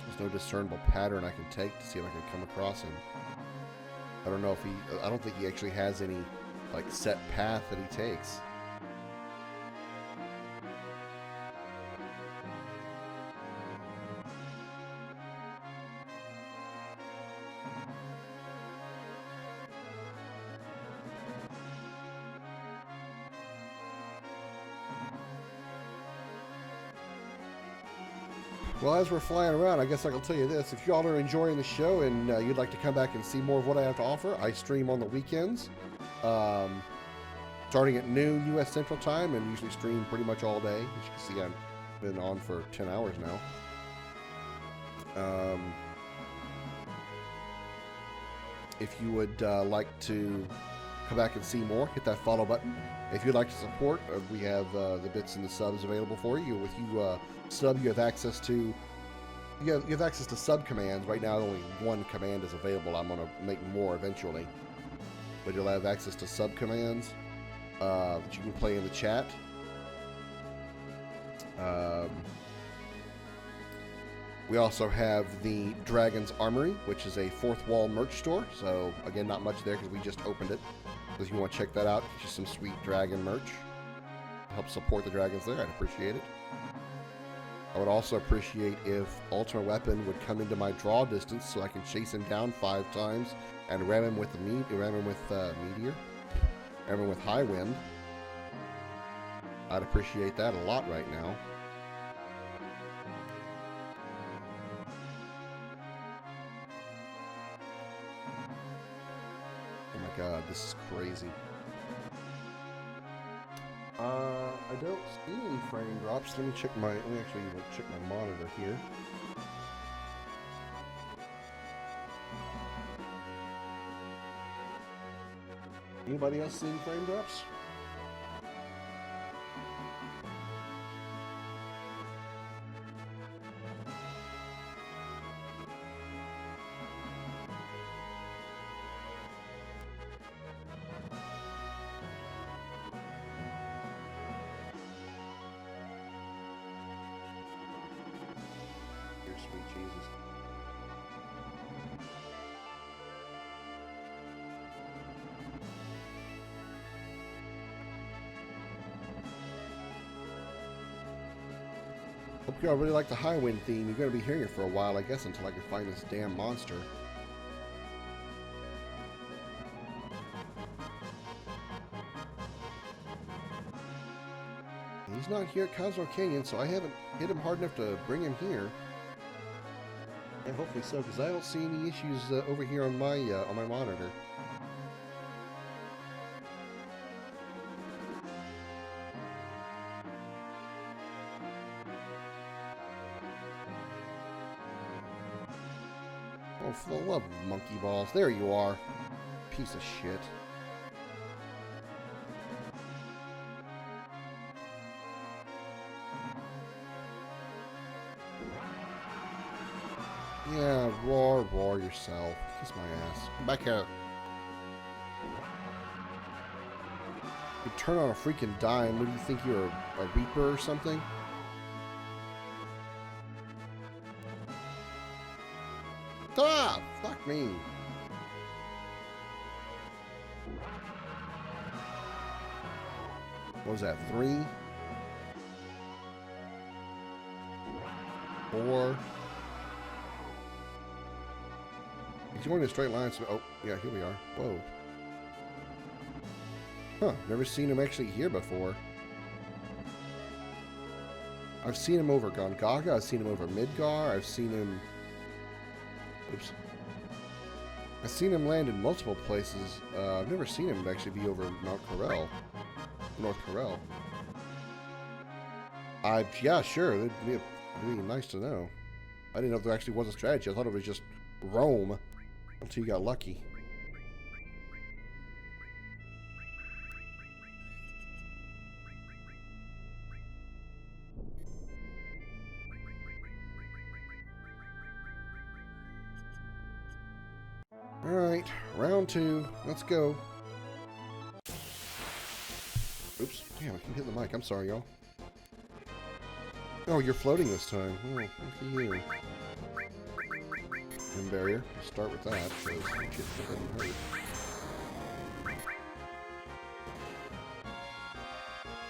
Speaker 1: There's no discernible pattern I can take to see if I can come across him. I don't know if I don't think he actually has any, set path that he takes. Well, as we're flying around, I guess I can tell you this. If y'all are enjoying the show and you'd like to come back and see more of what I have to offer, I stream on the weekends, starting at noon U.S. Central Time, and usually stream pretty much all day. As you can see, I've been on for 10 hours now. If you would like to come back and see more, hit that follow button. If you'd like to support, we have the bits and the subs available for you. With you sub, you have access to sub commands. Right now, only one command is available. I'm gonna make more eventually, but you'll have access to sub commands that you can play in the chat. We also have the Dragon's Armory, which is a fourth wall merch store. So again, not much there because we just opened it. So if you want to check that out, get you some sweet dragon merch. Help support the dragons there. I'd appreciate it. I would also appreciate if Ultimate Weapon would come into my draw distance so I can chase him down 5 times and ram him with Meteor, ram him with High Wind. I'd appreciate that a lot right now. Oh my god, this is crazy. I don't see any frame drops. Let me actually check my monitor here. Anybody else seeing frame drops? sweet Jesus. Hope y'all really like the high wind theme. You're going to be hearing it for a while, I guess, until I can find this damn monster. He's not here at Cosmo Canyon, so I haven't hit him hard enough to bring him here. And hopefully so, because I don't see any issues over here on my monitor. Oh, for the love of monkey balls. There you are. Piece of shit. Yeah, roar yourself. Kiss my ass. Come back here. You turn on a freaking dime. What do you think, you're a reaper or something? Ah! Fuck me. What was that? 3? 4. He's going in a straight line, so... Oh, yeah, here we are. Whoa. Huh, never seen him actually here before. I've seen him over Gongaga, I've seen him over Midgar, I've seen him... Oops. I've seen him land in multiple places. I've never seen him actually be over Mount Corel. North Corel. Yeah, sure, it'd be nice to know. I didn't know if there actually was a strategy. I thought it was just roam. Until you got lucky. Alright, round 2. Let's go. Oops. Damn, I can hit the mic. I'm sorry, y'all. Oh, you're floating this time. Oh, look at you. And barrier. Start with that, because shit doesn't hurt.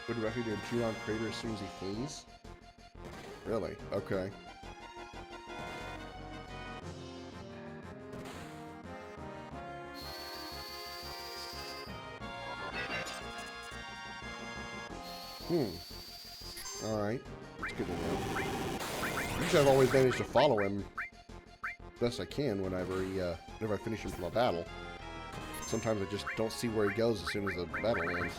Speaker 1: Would directly to a Junon crater as soon as he flees? Really? Okay. Alright. That's good to know. Usually I've always managed to follow him best I can whenever I finish him from a battle. Sometimes I just don't see where he goes as soon as the battle ends.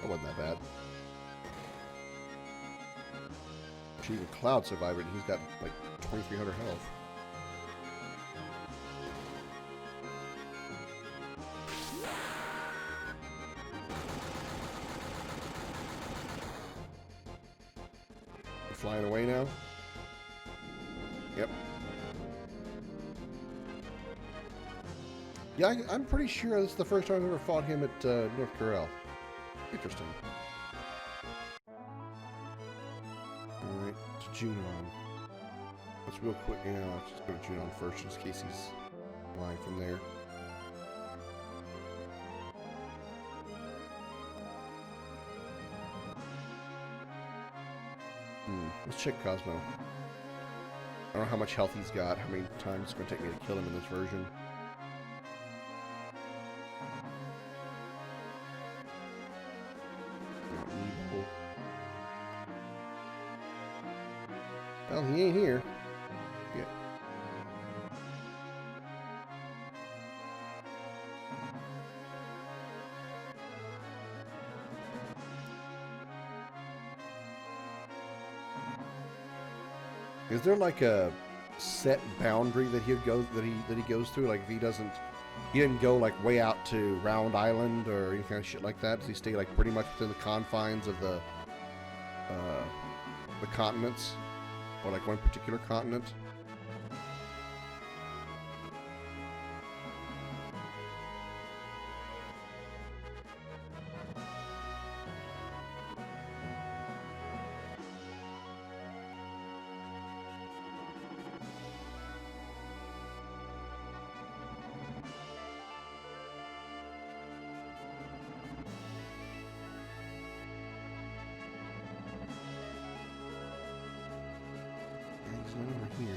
Speaker 1: That wasn't that bad. Actually, even Cloud survived it, and he's got like 2,300 health. Flying away now? Yep. Yeah, I'm pretty sure this is the first time I've ever fought him at North Corel. Interesting. Alright, to Junon. Let's real quick, yeah, let's just go to Junon first, just in case he's flying from there. Let's check Cosmo. I don't know how much health he's got, how many times it's going to take me to kill him in this version. Well, he ain't here. Yeah. Is there like a set boundary that he goes through? Like if he didn't go like way out to Round Island or any kind of shit like that? Does he stay like pretty much within the confines of the continents, or like one particular continent? Right over here.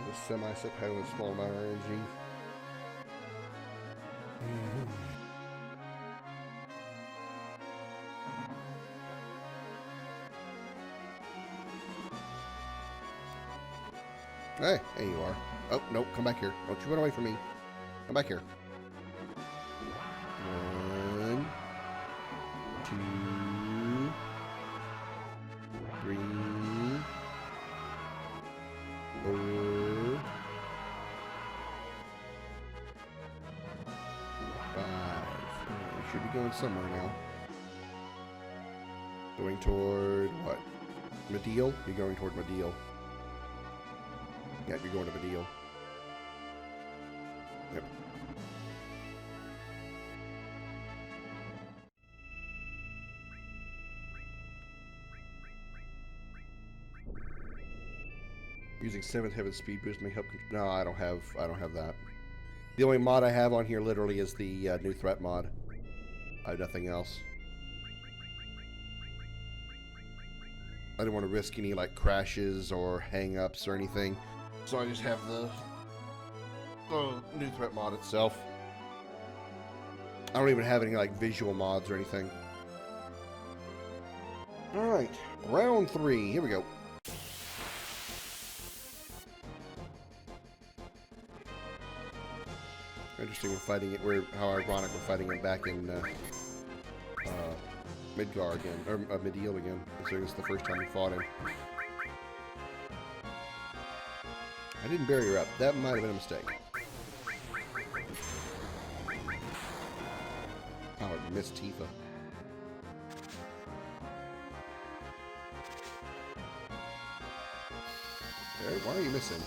Speaker 1: The semi-sip having a small amount of energy. Hey, there you are. Oh, nope, come back here. Don't you run away from me. Come back here. 1, 2, 3, 4. We should be going somewhere now. Going toward what? Medial? You're going toward Medial. Yeah, you're going to Medial. Yep. Using 7th heaven speed boost may help. No, I don't have that. The only mod I have on here literally is the new threat mod. I have nothing else. I didn't want to risk any like crashes or hang-ups or anything, so I just have the new threat mod itself. I don't even have any like visual mods or anything. All right, round 3. Here we go. Interesting, we're fighting it. How ironic we're fighting it back in Midgar again, or Medial again. Considering this is the first time we fought him. I didn't bury her up. That might have been a mistake. Oh, I missed Tifa. Hey, why are you missing?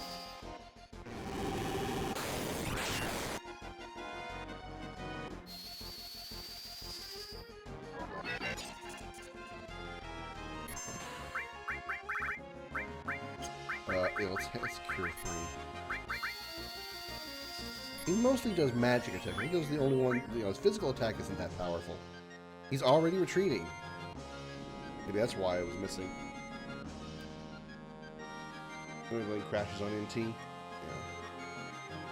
Speaker 1: Let's cure 3. He mostly does magic attack. I think those are the only one. You know, his physical attack isn't that powerful. He's already retreating. Maybe that's why it was missing. When he crashes on NT. Yeah.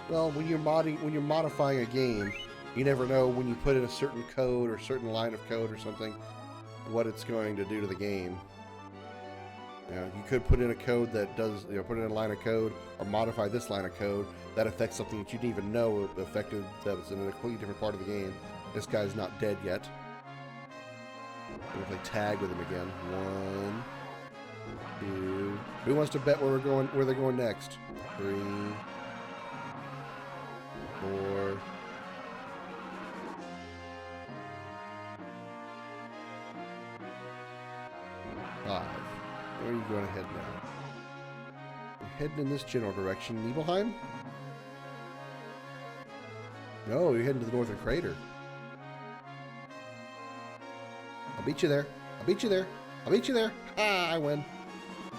Speaker 1: Well, when you're modifying a game, you never know when you put in a certain code or certain line of code or something, what it's going to do to the game. You know, you could put in a code that does, put in a line of code or modify this line of code that affects something that you didn't even know affected, that was in a completely different part of the game. This guy's not dead yet. We'll play tag with him again. 1, 2. Who wants to bet where they're going next? 3, 4. 5. Where are you going to head now? You're heading in this general direction. Nibelheim? No, you're heading to the northern crater. I'll beat you there. I'll beat you there. I'll beat you there. Ah, I win.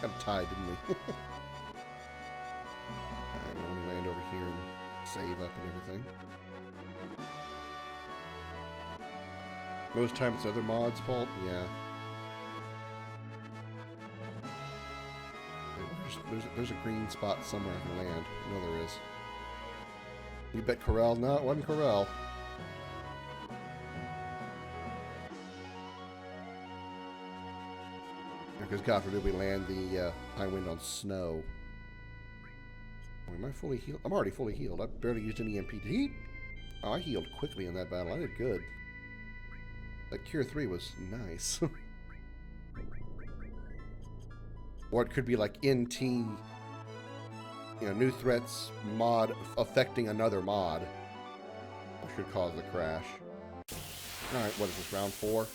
Speaker 1: Got tied, didn't we? Alright, we're going to land over here and save up and everything. Most times it's other mods' fault? Yeah. There's a green spot somewhere I can land. I know there is. You bet Corel? No, it wasn't Corel. Because God forbid we land the high wind on snow. Oh, am I fully healed? I'm already fully healed. I barely used any EMP. Did he? Oh, I healed quickly in that battle. I did good. That Cure 3 was nice. Or it could be like NT, new threats mod affecting another mod. Which could cause the crash. Alright, what is this, round 4?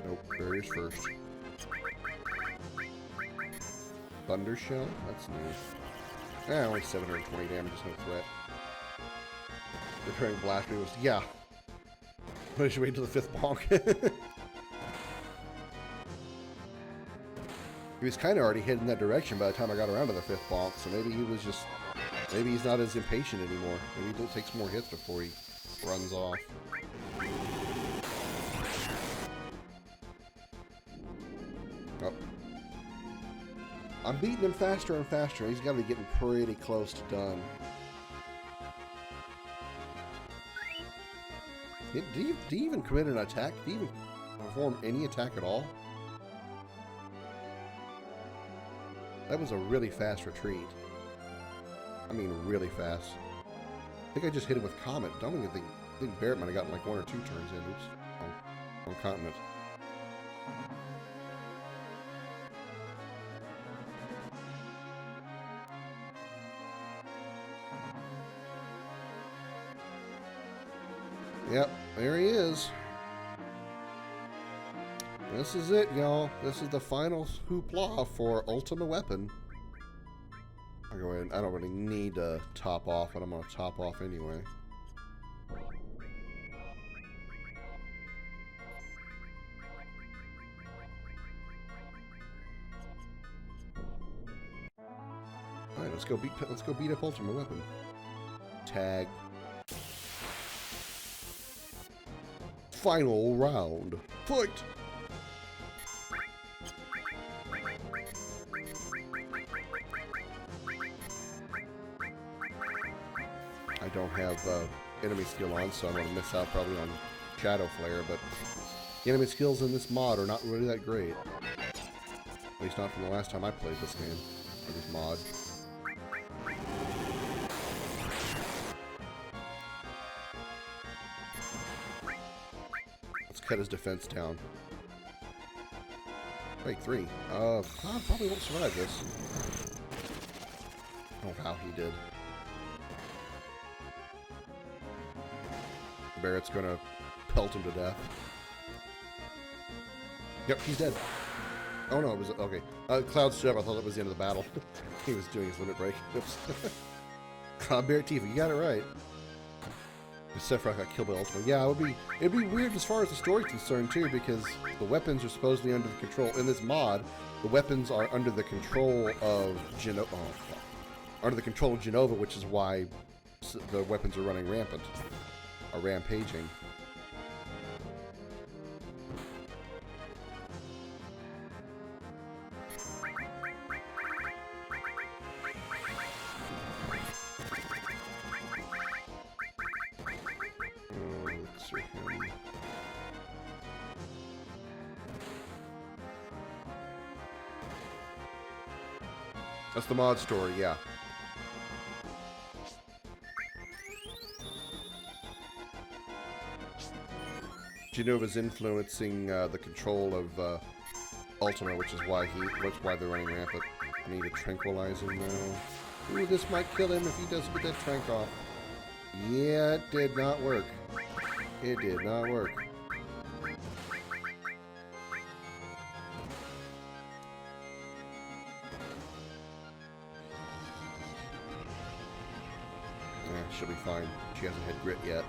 Speaker 1: Nope, barriers first. Thunder Shell? That's new. Only 720 damage is no threat. Recurring blast was, yeah. I should wait till the 5th bonk. He was kind of already heading that direction by the time I got around to the 5th bonk, so maybe he was just, maybe he's not as impatient anymore. Maybe he takes more hits before he runs off. Oh. I'm beating him faster and faster. He's got to be getting pretty close to done. Did he even commit an attack? Did he even perform any attack at all? That was a really fast retreat. I mean, really fast. I think I just hit him with Comet. I don't even think Barrett might have gotten like 1 or 2 turns in. Oops. Oh, on Continent. Yep, there he is. This is it, y'all. This is the final hoopla for Ultimate Weapon. I'll go ahead. I don't really need to top off, but I'm going to top off anyway. All right, let's go beat up Ultimate Weapon. Tag. Final round. Fight! I don't have enemy skill on, so I'm going to miss out probably on Shadow Flare, but the enemy skills in this mod are not really that great. At least not from the last time I played this game, or this mod. Let's cut his defense down. Wait, 3. I probably won't survive this. Oh, wow, he did. Barrett's gonna pelt him to death. Yep, he's dead. Oh no, it was okay. Cloud stood up. I thought that was the end of the battle. He was doing his limit break. Oops. Cloud Barrett Tifa, you got it right. Sephiroth got killed by Ultimate. Yeah, it'd be weird as far as the story's concerned too, because the weapons are supposedly under the control in this mod. The weapons are under the control of Genova. Oh, under the control of Genova, which is why the weapons are running rampant. Are rampaging. That's the mod story, yeah. Genova's influencing the control of Ultima, which is why they're running rampant. I need to tranquilize him now. Ooh, this might kill him if he doesn't get that trank off. Yeah, it did not work. It did not work. Yeah, she'll be fine. She hasn't had grit yet.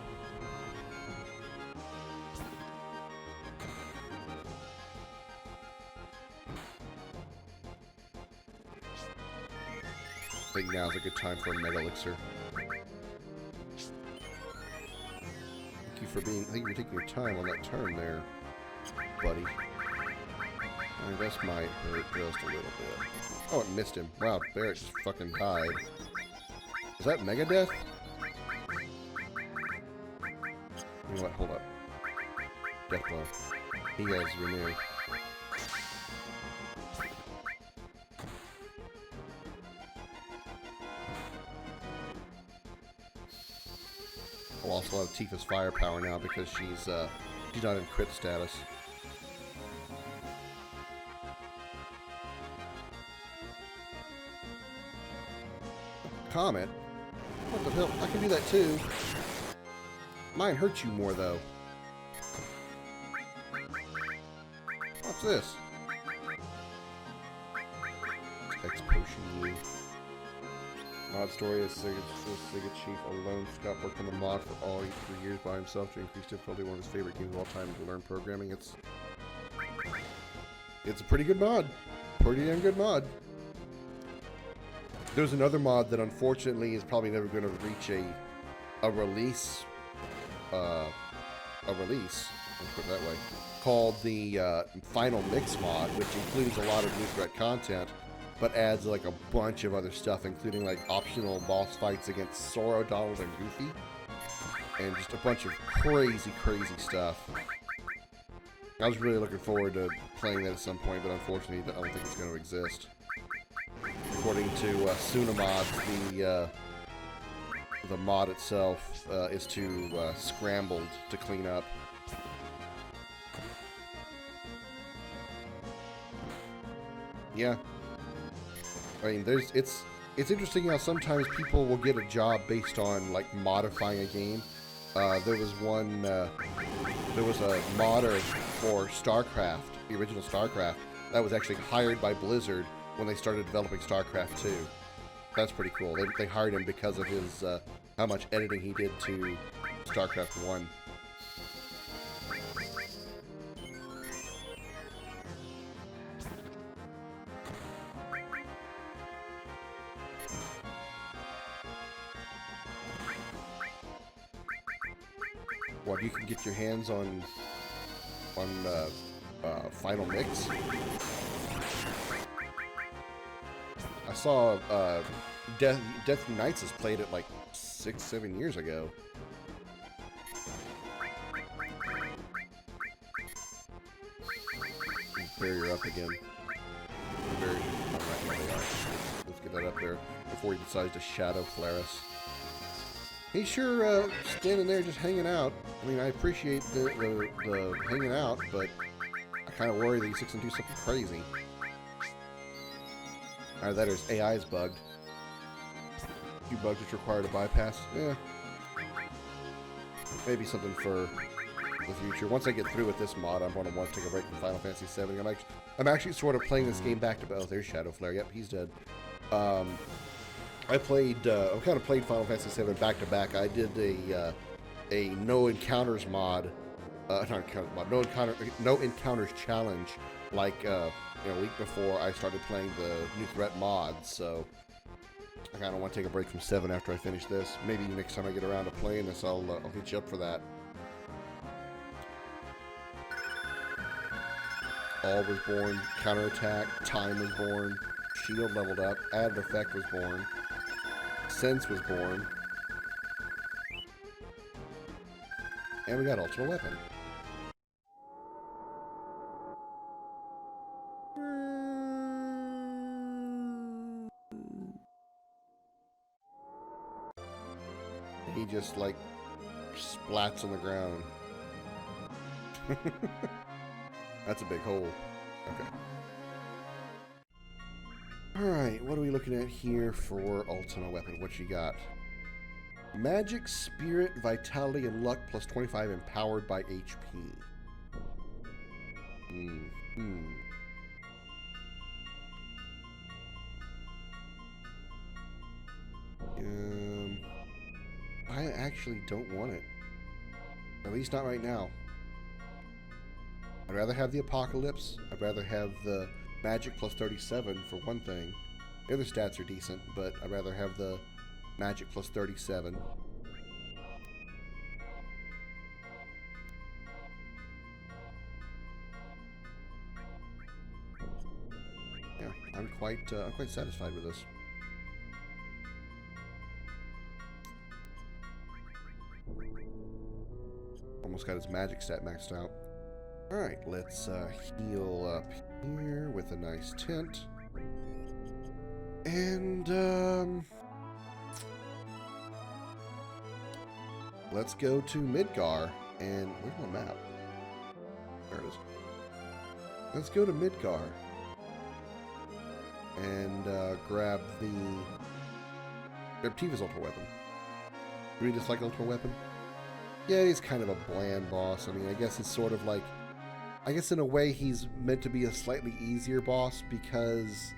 Speaker 1: I think now's a good time for a Mega Elixir. Thank you for taking your time on that turn there, buddy. I mean, this might hurt just a little bit. Oh, it missed him. Wow, Barrett just fucking died. Is that Mega Death? You know what? Hold up. Death Blow. He has Renew. I'll also have Tifa's firepower now because she's not in crit status. Comet? What the hell? I can do that too. Mine hurts you more though. What's this? X Potion U. Mod story is Sega Chief alone. Scott worked on the mod for all 3 years by himself to increase difficulty. One of his favorite games of all time to learn programming. It's a pretty good mod. Pretty damn good mod. There's another mod that unfortunately is probably never going to reach a release. Let's put it that way. Called the Final Mix mod, which includes a lot of new threat content, but adds like a bunch of other stuff, including like optional boss fights against Sora, Donald, and Goofy, and just a bunch of crazy stuff. I was really looking forward to playing that at some point, but unfortunately, I don't think it's going to exist. According to Sunamod, the mod itself is too scrambled to clean up. Yeah. I mean, it's interesting how sometimes people will get a job based on like modifying a game. There was a modder for StarCraft, the original StarCraft, that was actually hired by Blizzard when they started developing StarCraft 2. That's pretty cool. They hired him because of his how much editing he did to StarCraft 1. What, you can get your hands on Final Mix? I saw Death Unites has played it like 6-7 years ago. Barrier up again. Barrier. Let's get that up there before he decides to shadow flare us. He's sure standing there just hanging out. I mean, I appreciate the hanging out, but I kind of worry that he's fixing to do something crazy. Either that or his AI is bugged. A few bugs which require a bypass. Yeah. Maybe something for the future. Once I get through with this mod, I'm going to want to take a break from Final Fantasy VII. I'm actually sort of playing this game back to back. Oh, there's Shadow Flare. Yep, he's dead. I kind of played Final Fantasy VII back to back. I did a no encounters mod, not encounters mod, no encounters challenge, like a week before I started playing the new threat mods. So I kind of want to take a break from 7 after I finish this. Maybe next time I get around to playing this, I'll hit you up for that. All was born, counterattack, time was born, shield leveled up, added effect was born. Sense was born. And we got ultimate weapon. He just like splats on the ground. That's a big hole. Okay. Alright, what are we looking at here for ultimate weapon? What you got? Magic, Spirit, Vitality, and Luck plus 25 empowered by HP. I actually don't want it. At least not right now. I'd rather have the Apocalypse. I'd rather have the Magic plus 37 for one thing. The other stats are decent, but I'd rather have the Magic plus 37. Yeah, I'm quite satisfied with this. Almost got his Magic stat maxed out. Alright, let's heal up here with a nice tent. And, let's go to Midgar. And, where's my map? There it is. Let's go to Midgar. And, grab Tifa's ultimate weapon. Do we dislike ultimate weapon? Yeah, he's kind of a bland boss. I mean, I guess it's sort of like I guess in a way he's meant to be a slightly easier boss because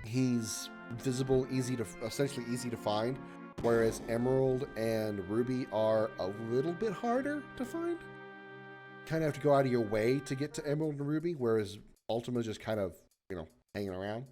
Speaker 1: he's visible, essentially easy to find, whereas Emerald and Ruby are a little bit harder to find. Kind of have to go out of your way to get to Emerald and Ruby, whereas Ultima's just kind of, hanging around.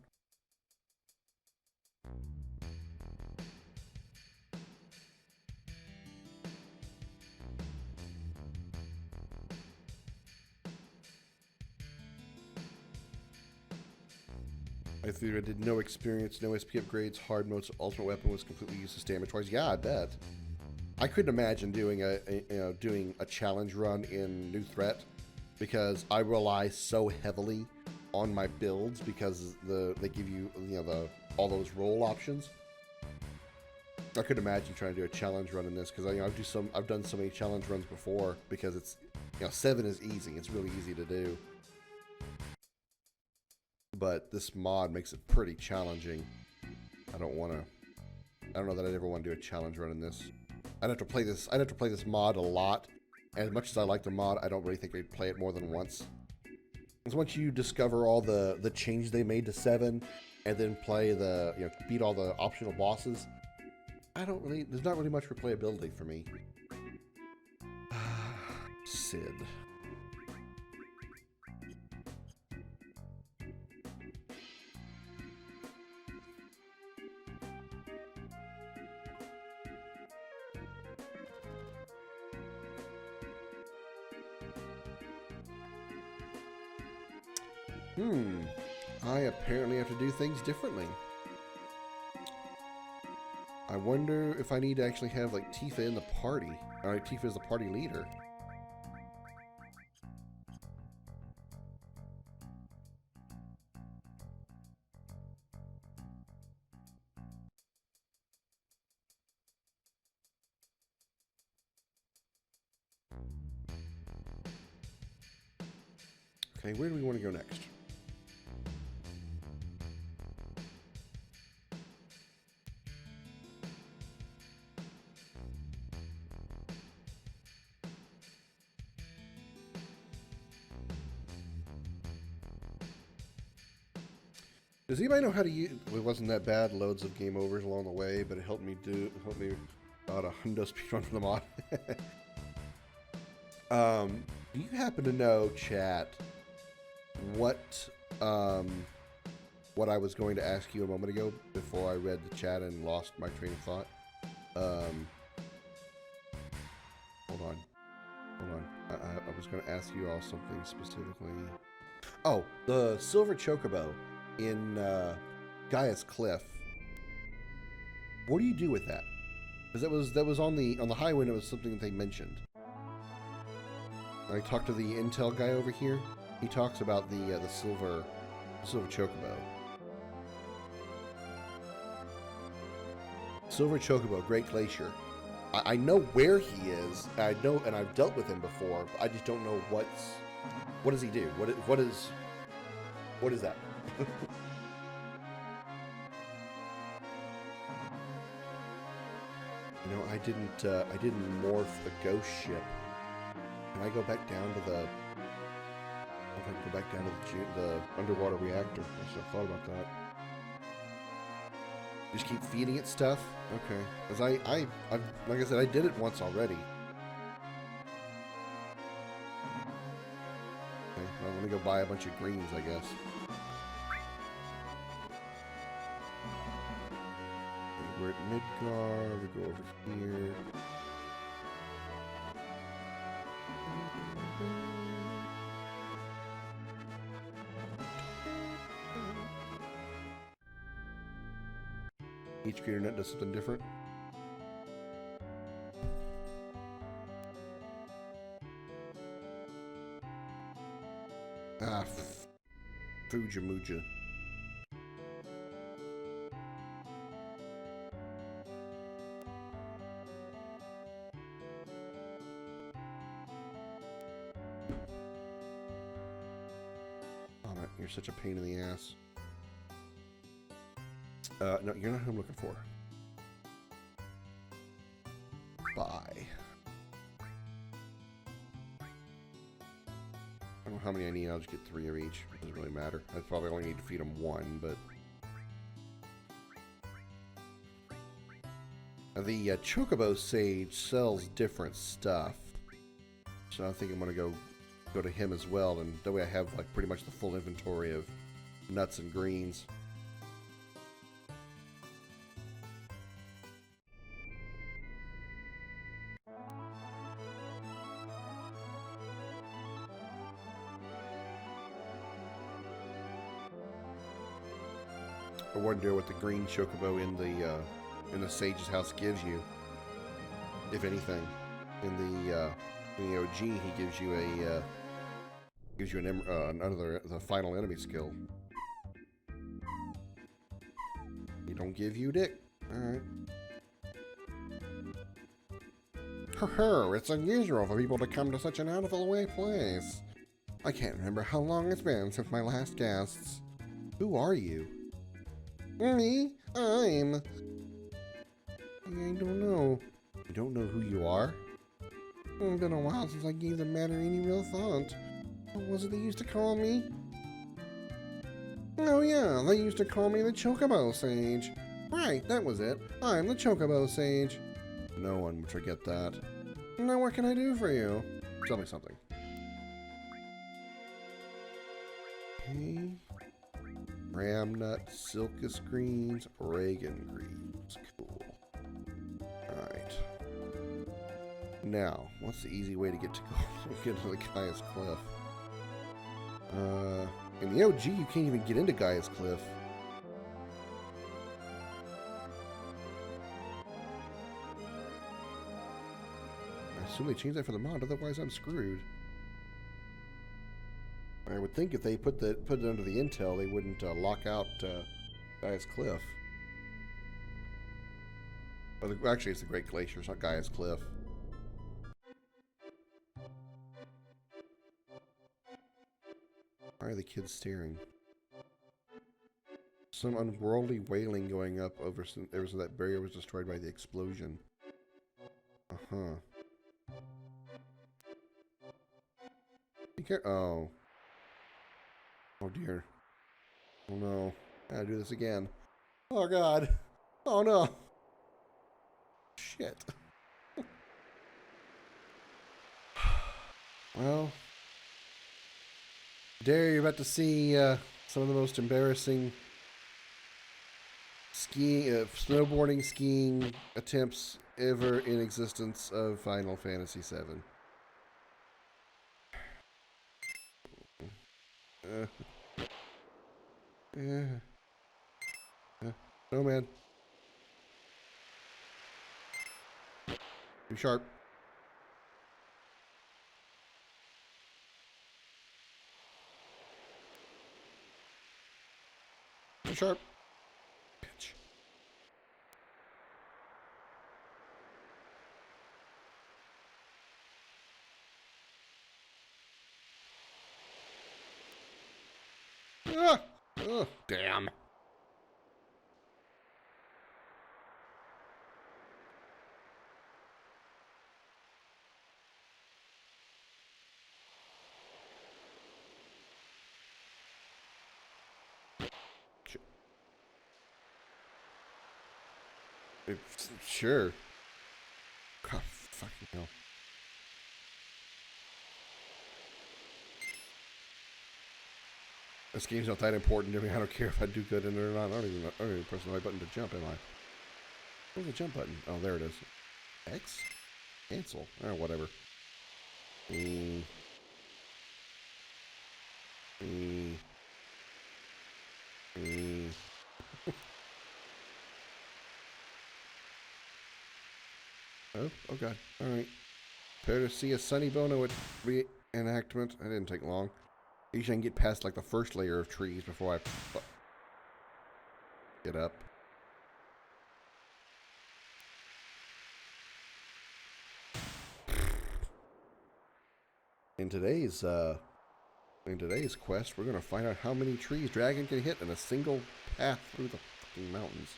Speaker 1: I did no experience, no SP upgrades, hard modes, ultimate weapon was completely useless damage-wise. Yeah, I bet. I couldn't imagine doing a challenge run in New Threat because I rely so heavily on my builds because they give you all those roll options. I couldn't imagine trying to do a challenge run in this because I've done so many challenge runs before because it's 7 is easy. It's really easy to do. But this mod makes it pretty challenging. I don't know that I'd ever want to do a challenge run in this. I'd have to play this mod a lot. And as much as I like the mod, I don't really think I'd play it more than once. Because once you discover all the changes they made to 7, and then play beat all the optional bosses, there's not really much replayability for me. Sid. I apparently have to do things differently. I wonder if I need to actually have Tifa in the party. Alright, Tifa is the party leader. Okay, where do we want to go next? Does anybody know how to use? It wasn't that bad. Loads of game overs along the way, but it helped me about a hundo speedrun from the mod. Do you happen to know, chat, what I was going to ask you a moment ago before I read the chat and lost my train of thought? Hold on. I was going to ask you all something specifically. Oh, the silver chocobo in Gaia's Cliff. What do you do with that? Because that was on the highway, and it was something that they mentioned. I talked to the Intel guy over here. He talks about the silver chocobo. Silver chocobo, Great Glacier. I know where he is. I know, and I've dealt with him before. But I just don't know what does he do? What is that? No, I didn't morph the ghost ship. Can I go back down to the? The underwater reactor. I should have thought about that. Just keep feeding it stuff. Okay, because I like I said, I did it once already. Okay, well, let me go buy a bunch of greens, I guess. We're at Midgar. We go over here. Each creator net does something different. Fujamuja. Oh, man, you're such a pain in the ass. No, you're not who I'm looking for. Bye. how many I need. I'll just get 3 of each. Doesn't really matter. I probably only need to feed them 1, but... The Chocobo Sage sells different stuff. So I think I'm going to go to him as well, and that way I have like pretty much the full inventory of nuts and greens. I wonder what the green chocobo in the sage's house gives you, if anything. In the OG, he gives you the final enemy skill. He don't give you dick. All right. It's unusual for people to come to such an out-of-the-way place. I can't remember how long it's been since my last guests. Who are you? Me? I don't know. You don't know who you are? It's been a while since I gave the matter any real thought. What was it they used to call me? Oh yeah, they used to call me the Chocobo Sage. Right, that was it. I'm the Chocobo Sage. No one would forget that. Now what can I do for you? Tell me something. Okay. Ramnut, Silkus Greens, Reagan Greens. Cool. Alright. Now, what's the easy way to get to the Gaia's Cliff? In the OG, you can't even get into Gaia's Cliff. I assume they changed that for the mod, otherwise I'm screwed. I would think if they put it under the intel, they wouldn't lock out Gaia's Cliff. Or actually, it's the Great Glacier, it's not Gaia's Cliff. Why are the kids staring? Some unworldly wailing going up ever since that barrier was destroyed by the explosion. Uh-huh. Oh. Oh dear. Oh no. I gotta do this again. Oh god. Oh no. Shit. Well. Dare, you're about to see some of the most embarrassing snowboarding skiing attempts ever in existence of Final Fantasy VII. No, man. Too sharp. Too sharp. Bitch. Ah! Oh, damn. Sure. God, fucking hell. This game's not that important to me. I don't care if I do good in it or not. I don't even press the right button to jump, am I? Where's the jump button? Oh, there it is. X? Cancel. Oh, whatever. Oh god. Alright. Prepare to see a Sunny Bono reenactment. That didn't take long. Usually I can get past like the first layer of trees before I get up. In today's quest, we're gonna find out how many trees Dragon can hit in a single path through the fucking mountains.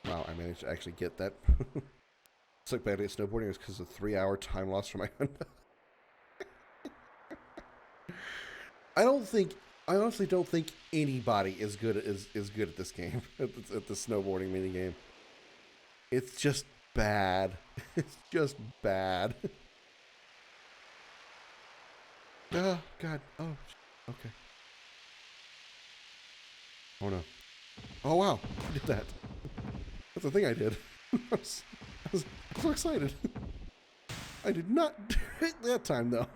Speaker 1: Wow, I managed to actually get that. Suck badly at snowboarding is because of 3-hour time loss for my Honda. I honestly don't think anybody is good at this game, at the snowboarding mini game. It's just bad. It's just bad. Oh, God. Oh, okay. Oh, no. Oh, wow. I did that. That's the thing I did. I was so excited. I did not do it that time, though.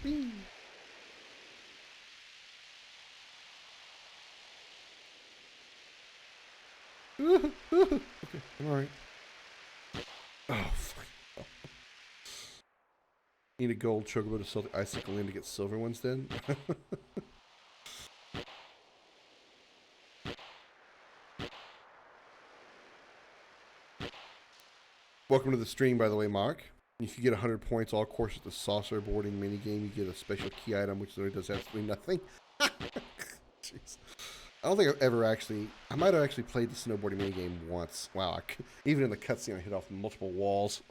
Speaker 1: Whee. Okay, I'm alright. Oh, fuck. Oh. Need a gold chocobo to sell the icicle in to get silver ones then? Welcome to the stream, by the way, Mark. If you get 100 points all course at the saucer boarding minigame, you get a special key item, which literally does absolutely nothing. Jeez. I don't think I've ever actually... I might have actually played the snowboarding minigame once. Wow, even in the cutscene, I hit off multiple walls.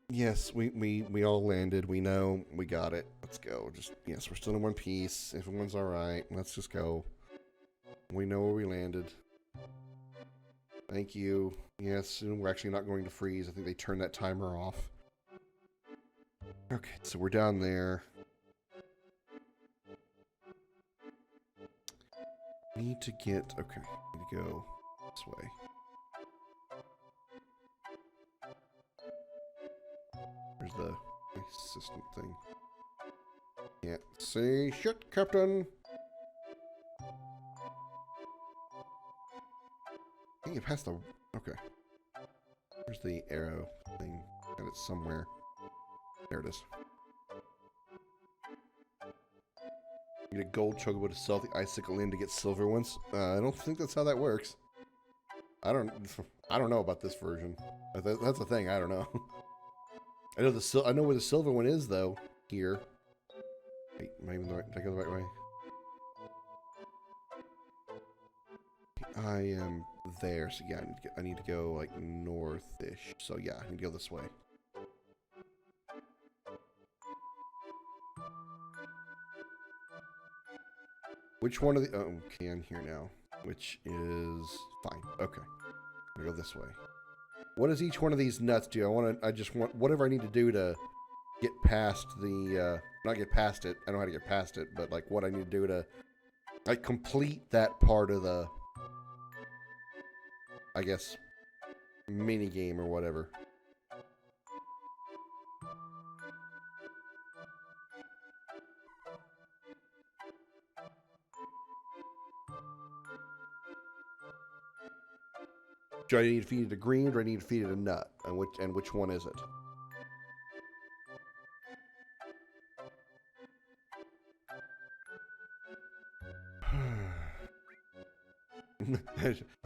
Speaker 1: Yes, we all landed. We know. We got it. Let's go. Just, yes, we're still in one piece. Everyone's alright. Let's just go. We know where we landed. Thank you. Yes, and we're actually not going to freeze. I think they turned that timer off. Okay, so we're down there. Need to get... Okay, need to go this way. There's the assistant thing. Yeah, say shit, Captain! I think it passed the... Okay. Where's the arrow thing? Got it somewhere. There it is. You get a gold chocobo to sell the icicle in to get silver ones. I don't think that's how that works. I don't know about this version. That's the thing. I don't know. I know where the silver one is though. Here. Wait, am I even the right? Did I go the right way? I am there. So yeah, I need to go like north-ish. So yeah, I need to go this way. Which one of the... Oh, okay, I'm here now. Which is... Fine. Okay. I'm gonna go this way. What does each one of these nuts do? I just want... Whatever I need to do to get past the... not get past it. I know how to get past it. But, like, what I need to do to... Like, complete that part of the... I guess... mini game or whatever. Do I need to feed it a green or do I need to feed it a nut? And which one is it?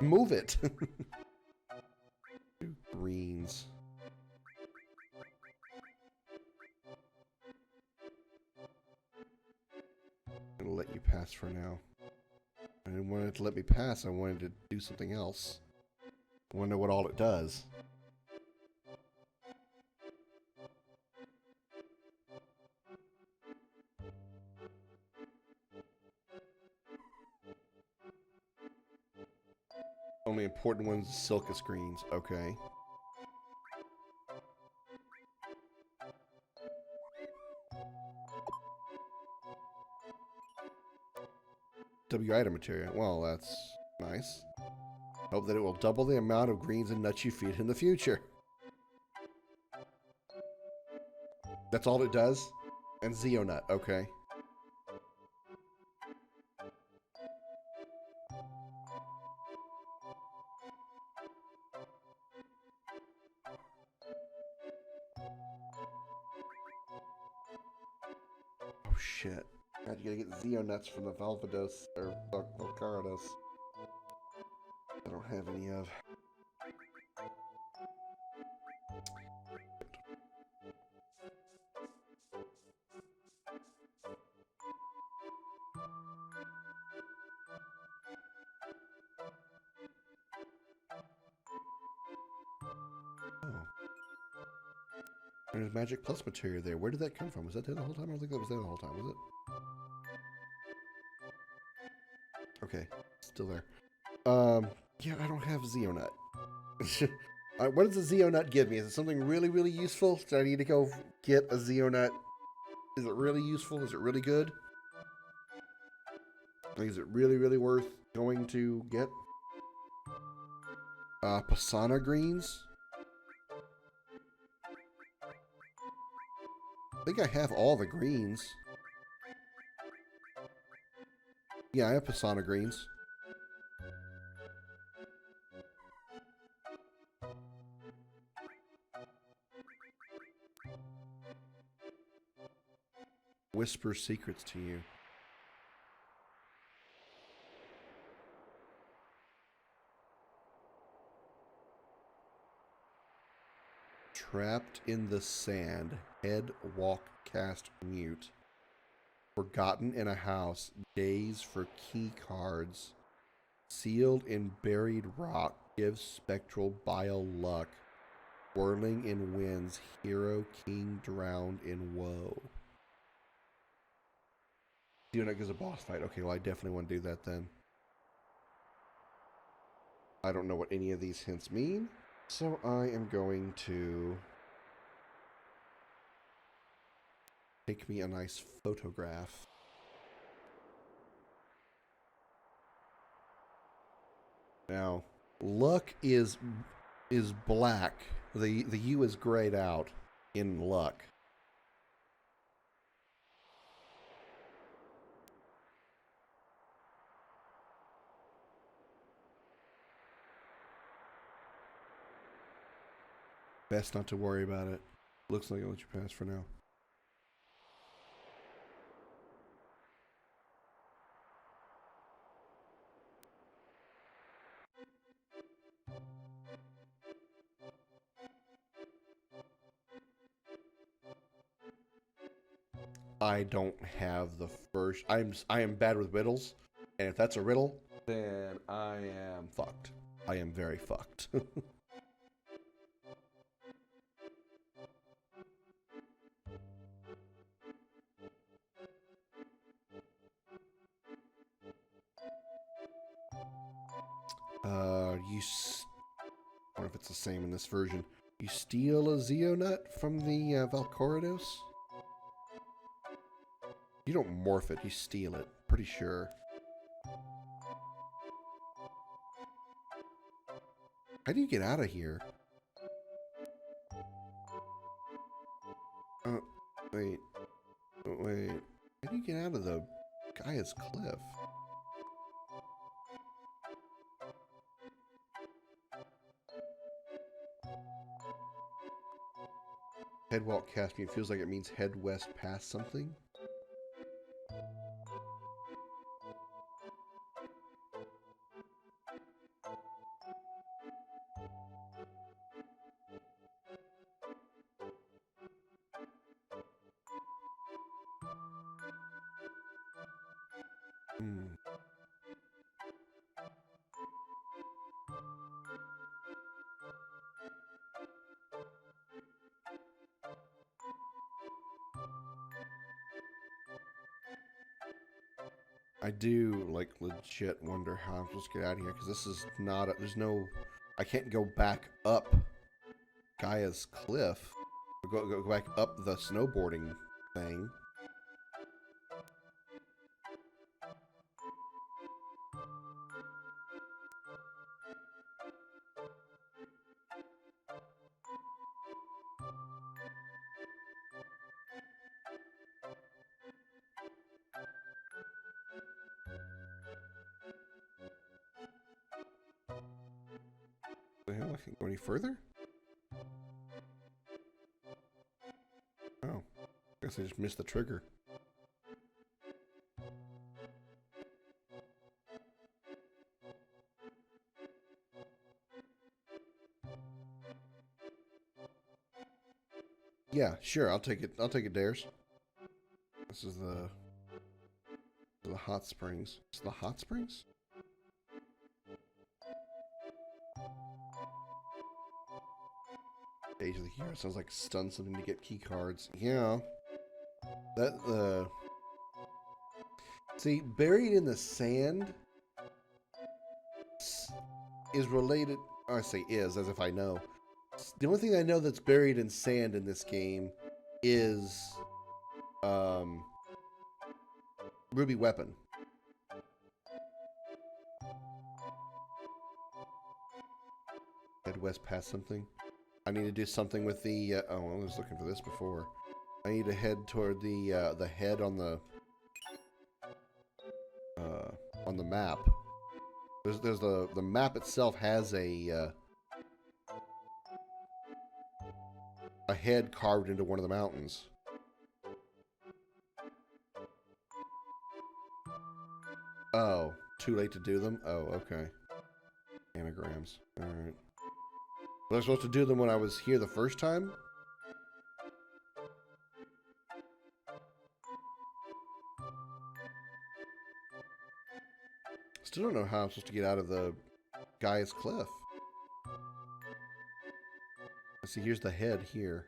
Speaker 1: Move it! Greens. I'm gonna let you pass for now. I didn't want it to let me pass, I wanted to do something else. I wonder what all it does. Only important ones, Silka screens. Okay. W item material. Well, that's nice. Hope that it will double the amount of greens and nuts you feed in the future. That's all it does? And Zeonut, okay. Oh shit. God, you gotta get Zeonuts from the Valvados, or Valcarados. I don't have any of. There's magic plus materia there. Where did that come from? Was that there the whole time? I don't think that was there the whole time, was it? Okay, still there. Yeah, I don't have Zeonut. What does a Zeonut give me? Is it something really, really useful? Do I need to go get a Zeonut? Is it really useful? Is it really good? Like, is it really, really worth going to get? Pisana greens? I think I have all the greens. Yeah, I have Pisana greens. Whisper secrets to you. Trapped in the sand. Head, walk, cast, mute. Forgotten in a house. Days for key cards. Sealed in buried rock. Gives spectral bile luck. Whirling in winds. Hero king drowned in woe. Doing it as a boss fight. Okay, well I definitely want to do that then. I don't know what any of these hints mean. So I am going to take me a nice photograph. Now, luck is black. The U is grayed out in luck. Best not to worry about it. Looks like I'll let you pass for now. I don't have the first. I am bad with riddles, and if that's a riddle, then I am fucked. I am very fucked. I wonder if it's the same in this version. You steal a Zeonut from the Valkoridos? You don't morph it, you steal it. Pretty sure. How do you get out of here? Oh, wait. Wait. How do you get out of the Gaia's Cliff? Head walk cast me. It feels like it means head west past something. I do, like, legit wonder how I'm supposed to get out of here, because this is not there's no, I can't go back up Gaia's Cliff. Go back up the snowboarding thing. The hell, I can't go any further? Oh, I guess I just missed the trigger. Yeah, sure, I'll take it. I'll take it, Dares. This is the hot springs. It's the hot springs? Age of the Hero sounds like stun something to get key cards. Yeah. That, see, buried in the sand is related. I say is, as if I know. The only thing I know that's buried in sand in this game is Ruby Weapon. Head west past something. I need to do something with the. Oh, I was looking for this before. I need to head toward the head on the map. There's the map itself has a head carved into one of the mountains. Oh, too late to do them? Oh, okay. Anagrams. Alright. Was I supposed to do them when I was here the first time? Still don't know how I'm supposed to get out of the Gaia's Cliff. Let's see, here's the head here.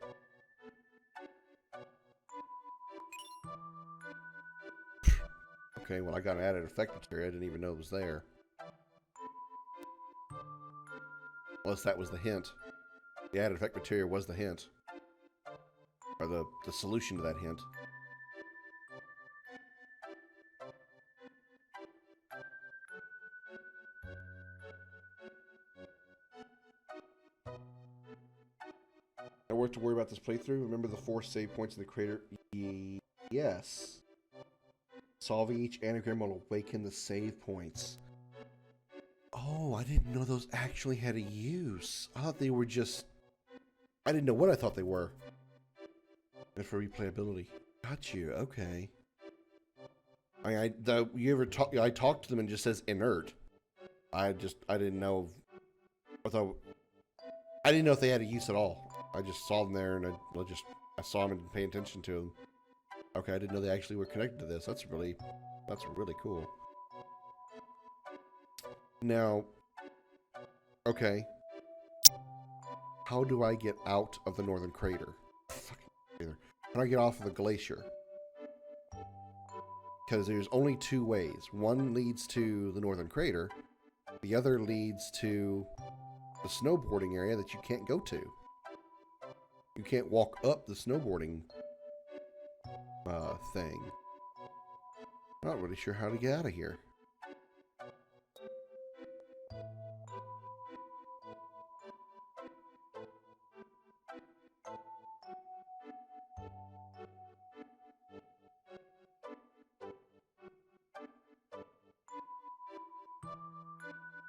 Speaker 1: Okay, well I got an added effect material. I didn't even know it was there. Unless that was the hint. The added effect material was the hint. Or the solution to that hint. No work to worry about this playthrough. Remember the 4 save points in the crater? Yes. Solving each anagram will awaken the save points. Oh, I didn't know those actually had a use. I thought they were just... I didn't know what I thought they were. And for replayability. Got you, okay. I mean, I talked to them and it just says inert. I didn't know... I didn't know if they had a use at all. I just saw them there and I saw them and didn't pay attention to them. Okay, I didn't know they actually were connected to this. That's really cool. Now, okay. How do I get out of the northern crater? How do I get off of the glacier? Because there's only 2 ways. One leads to the northern crater. The other leads to the snowboarding area that you can't go to. You can't walk up the snowboarding thing. Not really sure how to get out of here.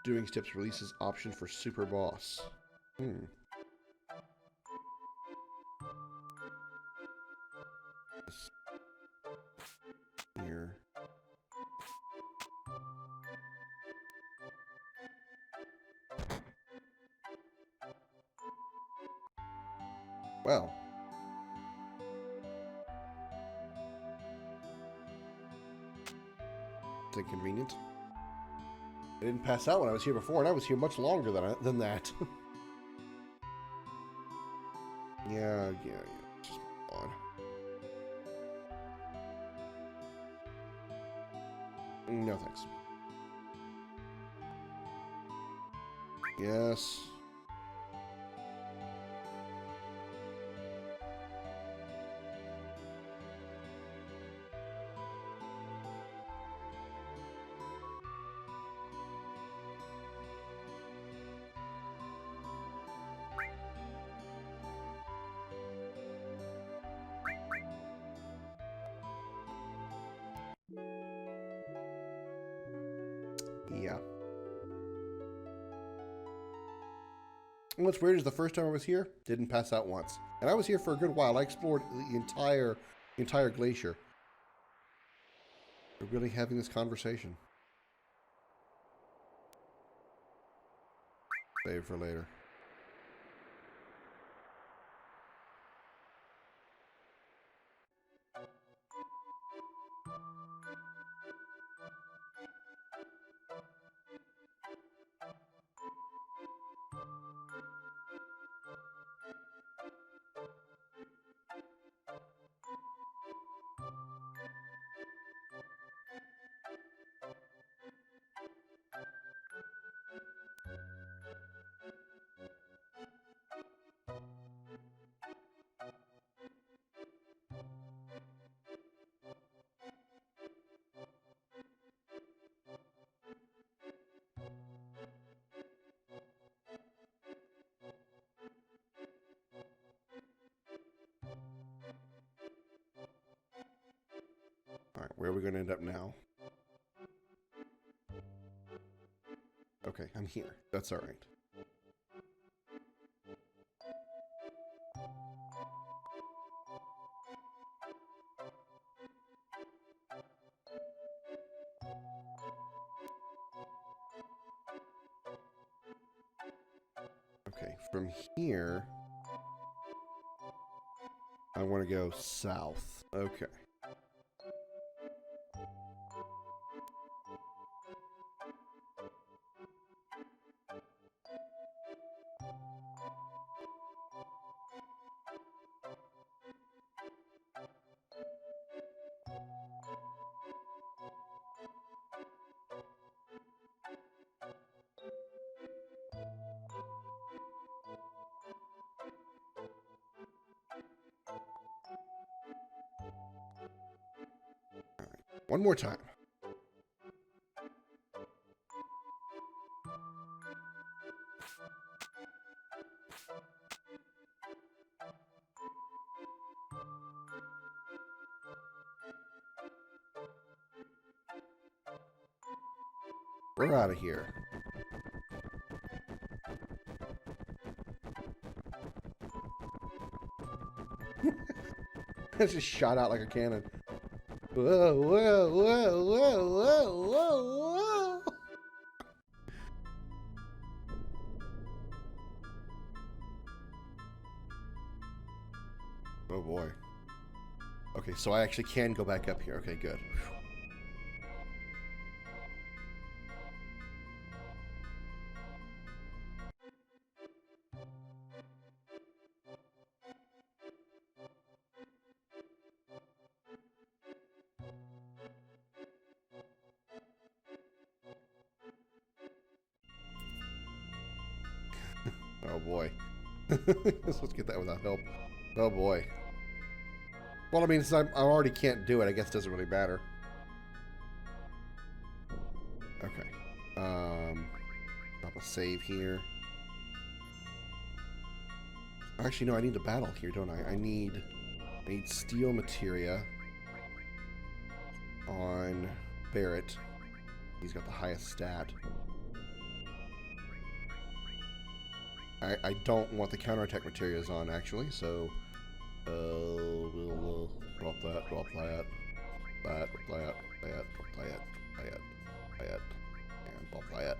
Speaker 1: Doing steps releases option for super boss. Here. Well. It's inconvenient. I didn't pass out when I was here before, and I was here much longer than that. Yeah. Just on. No thanks. Yes. Yeah. And what's weird is the first time I was here, didn't pass out once. And I was here for a good while. I explored the entire glacier. We're really having this conversation. Save for later. Where are we going to end up now? Okay, I'm here. That's all right. Okay, from here, I want to go south. Okay. One more time. We're out of here. It's just shot out like a cannon. Whoa, whoa, whoa, whoa, whoa, whoa, whoa. Oh boy. Okay, so I actually can go back up here. Okay, good. Oh boy. Let's get that without help. Oh boy. Well, I mean, since I already can't do it, I guess it doesn't really matter. Okay. Drop a save here. Actually, no, I need to battle here, don't I? I need steel materia on Barrett. He's got the highest stat. I don't want the counterattack materials on, actually, so we'll drop that, and drop that,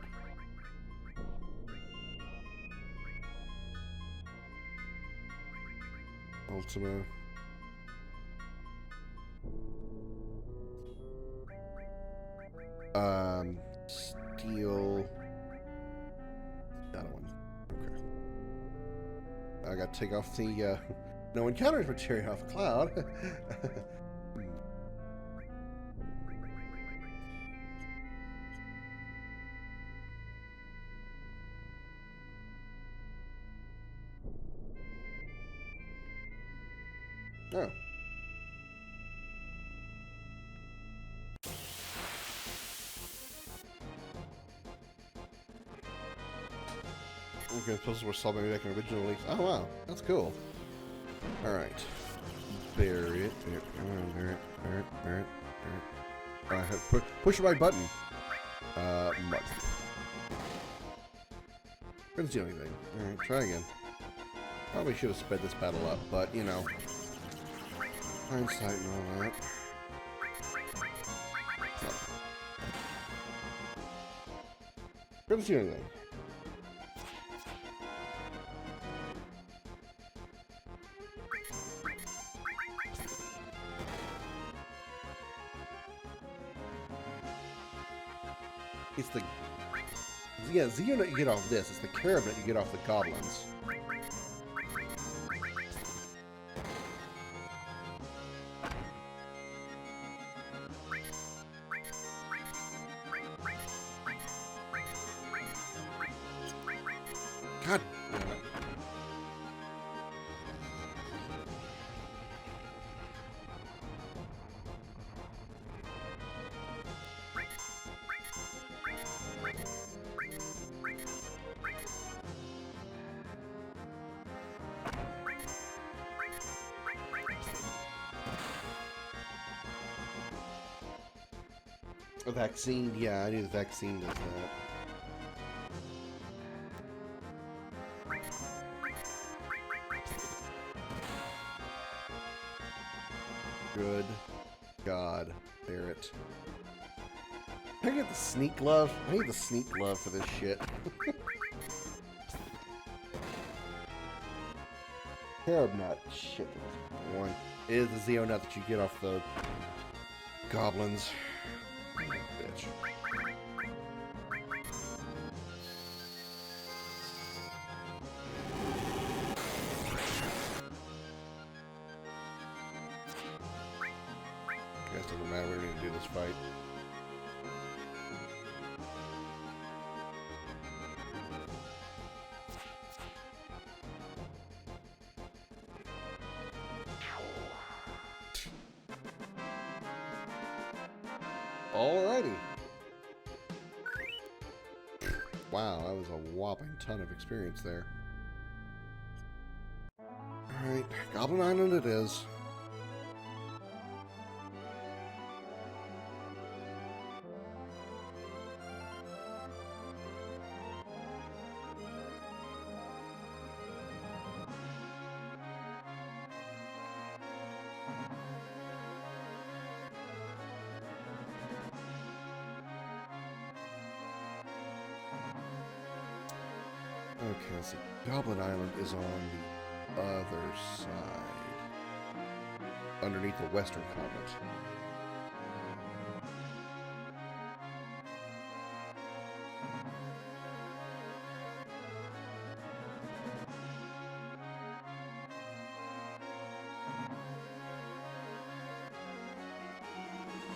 Speaker 1: Ultima. Steel. That one. Okay. I gotta take off the no encounters material off Cloud. Oh. Okay, puzzles were solved maybe back in original release. Oh wow, that's cool. Alright. Barrett. Push the right button. Mud. Couldn't see anything. Alright, try again. Probably should have sped this battle up, but you know. Hindsight and all that. Couldn't see anything. It's the Xeonut you get off this. It's the Carabinate you get off the goblins. God damn it. A vaccine? Yeah, I knew the vaccine does that. Good God, Barrett. Can I get the sneak glove? I need the sneak glove for this shit. Carob nut. Shit, there was one. It is the Zeo nut that you get off the goblins. Bitch. I guess it doesn't matter. We're going to do this fight. Alrighty. Wow, that was a whopping ton of experience there. Alright, Goblin Island it is. Okay, so Goblin Island is on the other side. Underneath the western continent.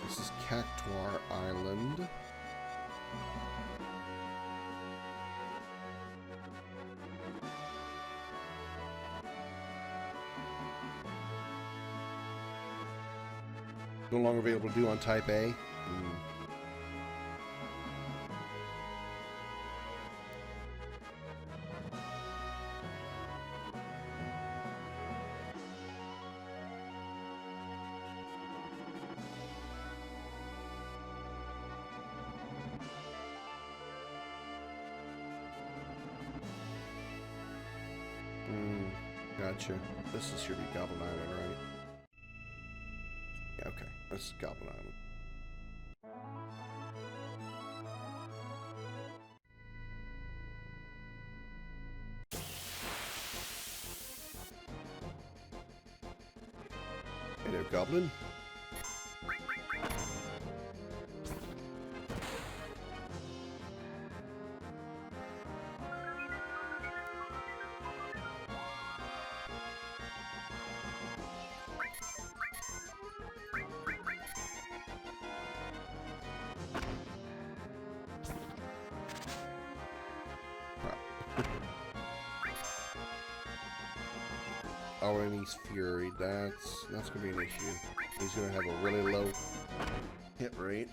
Speaker 1: This is Cactuar Island. No longer available to do on Type A. Gotcha. This is should be Goblin Island, right? Yeah, okay. This is Goblin Island. Hey there, Goblin. Oh, and he's Fury. That's gonna be an issue. He's gonna have a really low hit rate.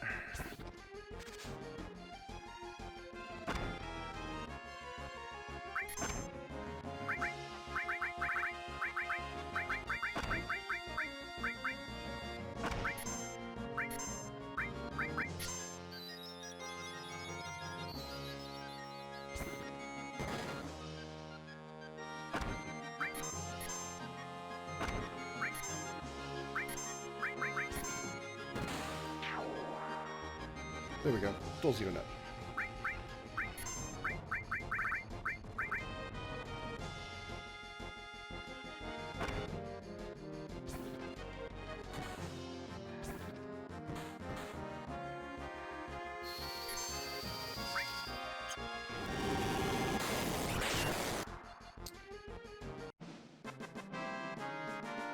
Speaker 1: There we go. Still zero net.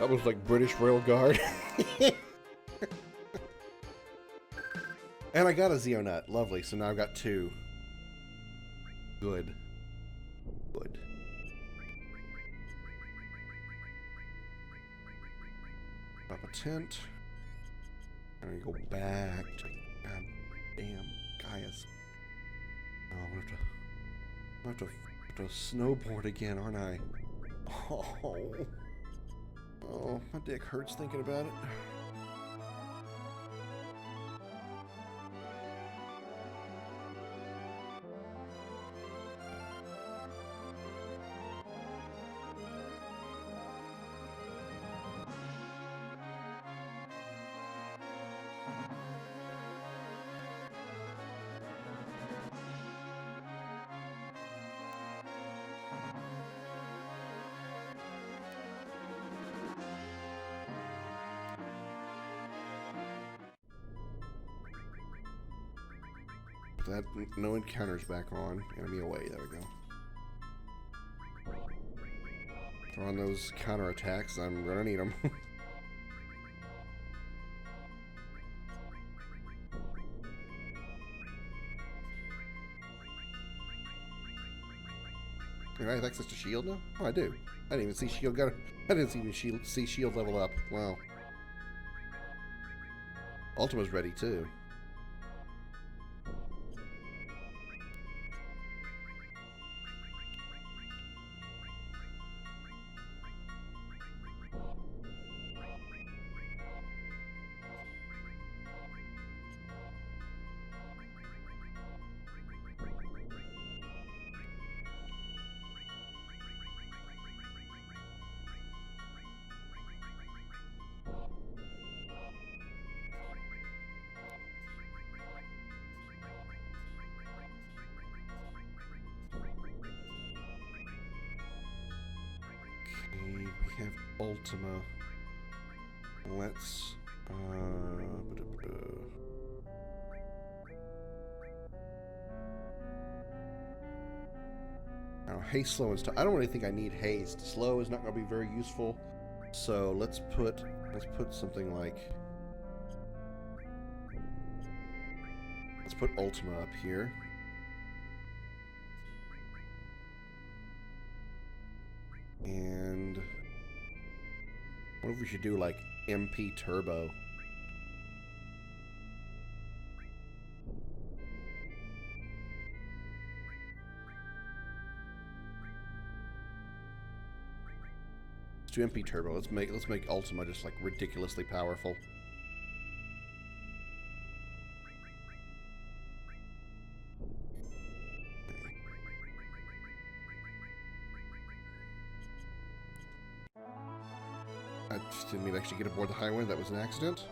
Speaker 1: That was like British Royal Guard. And I got a Xeonut. Lovely. So now I've got two. Good. Good. Up a tent. And we go back to goddamn Gaius. Oh, I'm gonna have to snowboard again, aren't I? Oh, my dick hurts thinking about it. that no encounters back on. Enemy away. There we go. Throw on those counterattacks. I'm gonna need them. Do I have access to shield now? Oh, I do. I didn't even see shield. I didn't even see shield level up. Wow. Ultima's ready too. Okay, we have Ultima. Let's now, haste, slow, and stuff. I don't really think I need haste. Slow is not going to be very useful. So let's put something like, let's put Ultima up here. And what if we should do like MP Turbo? Let's do MP Turbo. Let's make Ultima just like ridiculously powerful. I just didn't mean to actually get aboard the highway. That was an accident.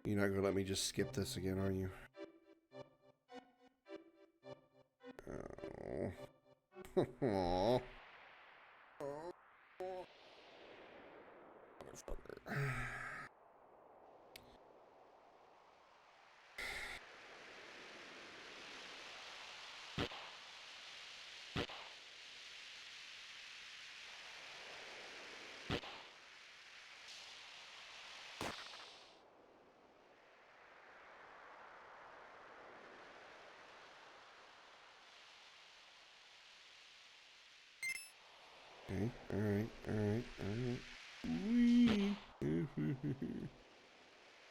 Speaker 1: You're not gonna let me just skip this again, are you? Oh. Motherfucker. Okay, alright.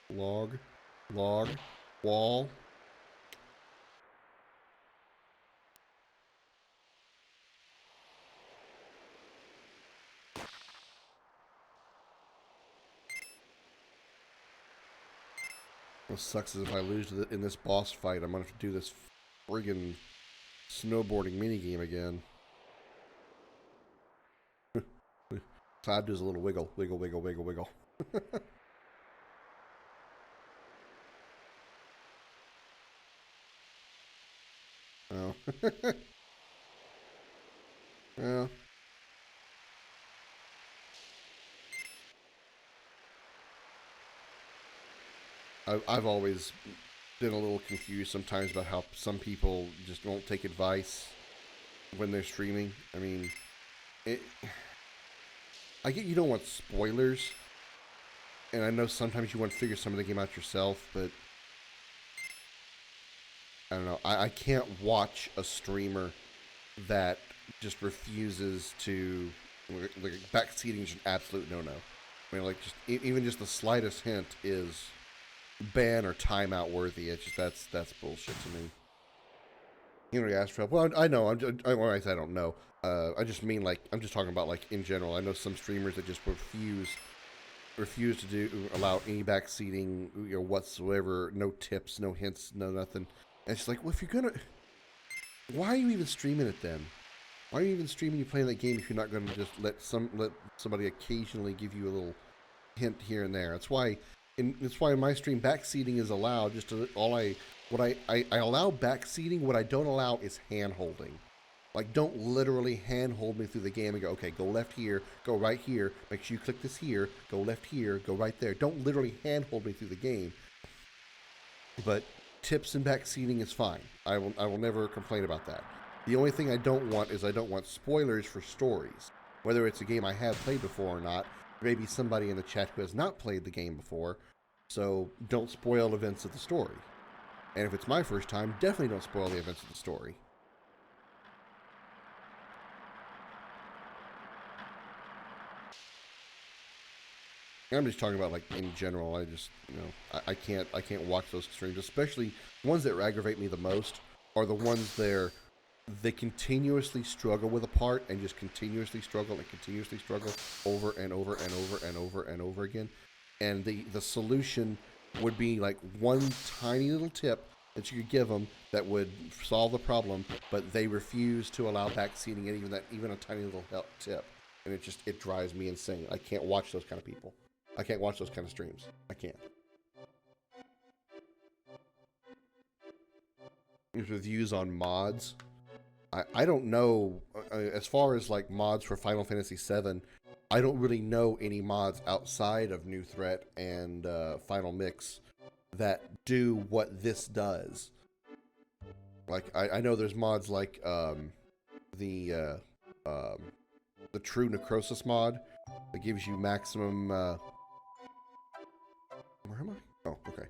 Speaker 1: Log, wall. What sucks is if I lose in this boss fight, I'm gonna have to do this friggin' snowboarding minigame again. Todd does a little wiggle. Oh. Yeah. I've always been a little confused sometimes about how some people just won't take advice when they're streaming. I mean, I get you don't want spoilers, and I know sometimes you want to figure some of the game out yourself, but I don't know. I can't watch a streamer that just refuses to, like, backseating is an absolute no-no. I mean, like, just even just the slightest hint is ban or timeout worthy. It's just that's bullshit to me. You know, ask for help. Well, I know. I don't know. I just mean, like, I'm just talking about, like, in general. I know some streamers that just refuse to allow any backseating, you know, whatsoever. No tips, no hints, no nothing. And it's like, well, if Why are you even streaming it then? Why are you even streaming you playing that game if you're not going to just let somebody occasionally give you a little hint here and there? That's why in my stream backseating is allowed. Just to, I allow backseating. What I don't allow is hand holding. Like, don't literally hand hold me through the game and go, okay, go left here, go right here, make sure you click this here, go left here, go right there. Don't literally hand hold me through the game. But tips and backseating is fine. I will never complain about that. The only thing I don't want is I don't want spoilers for stories. Whether it's a game I have played before or not, maybe somebody in the chat who has not played the game before, so don't spoil events of the story. And if it's my first time, definitely don't spoil the events of the story. I'm just talking about, like, in general. I just, you know, I can't watch those streams, especially ones that aggravate me the most are the ones they continuously struggle with a part and just continuously struggle over and over and over and over and over again. And the solution would be like one tiny little tip that you could give them that would solve the problem, but they refuse to allow backseating and even a tiny little tip. And it drives me insane. I can't watch those kind of people. I can't watch those kind of streams. I can't. Reviews on mods. I don't know, as far as like mods for Final Fantasy VII, I don't really know any mods outside of New Threat and Final Mix that do what this does. Like, I know there's mods like the True Necrosis mod that gives you maximum... where am I? Oh, okay.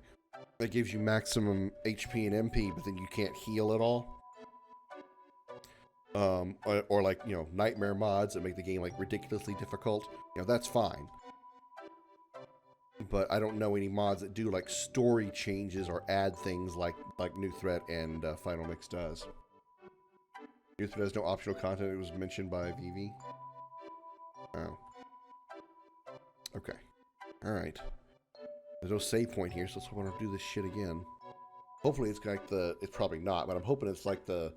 Speaker 1: That gives you maximum HP and MP, but then you can't heal at all. Or like, you know, nightmare mods that make the game like ridiculously difficult. You know, that's fine. But I don't know any mods that do like story changes or add things like New Threat and Final Mix does. New Threat has no optional content. It was mentioned by VII. Oh. Okay. Alright. There's no save point here, so let's want to do this shit again. Hopefully it's like it's probably not, but I'm hoping it's like the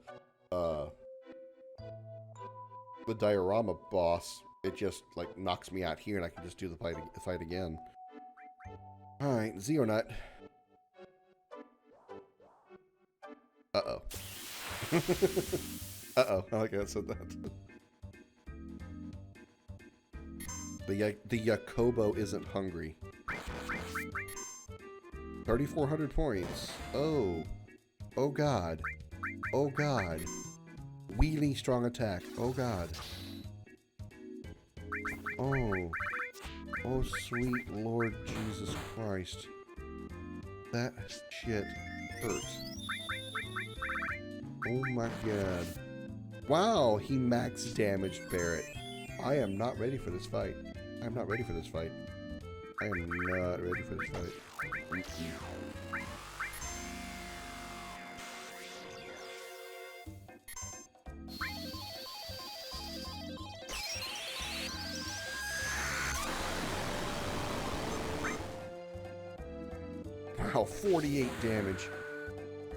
Speaker 1: diorama boss. It just like knocks me out here and I can just do the fight again. Alright, Zeonut. Uh-oh. Uh-oh, I like how I said that. The Yakobo isn't hungry. 3,400 points. Oh. Oh god. Oh god. Wheeling strong attack. Oh god. Oh. Oh sweet Lord Jesus Christ. That shit hurts. Oh my god. Wow, he max damaged Barrett. I am not ready for this fight. I am not ready for this fight. I am not ready for this fight. Wow, 48 damage.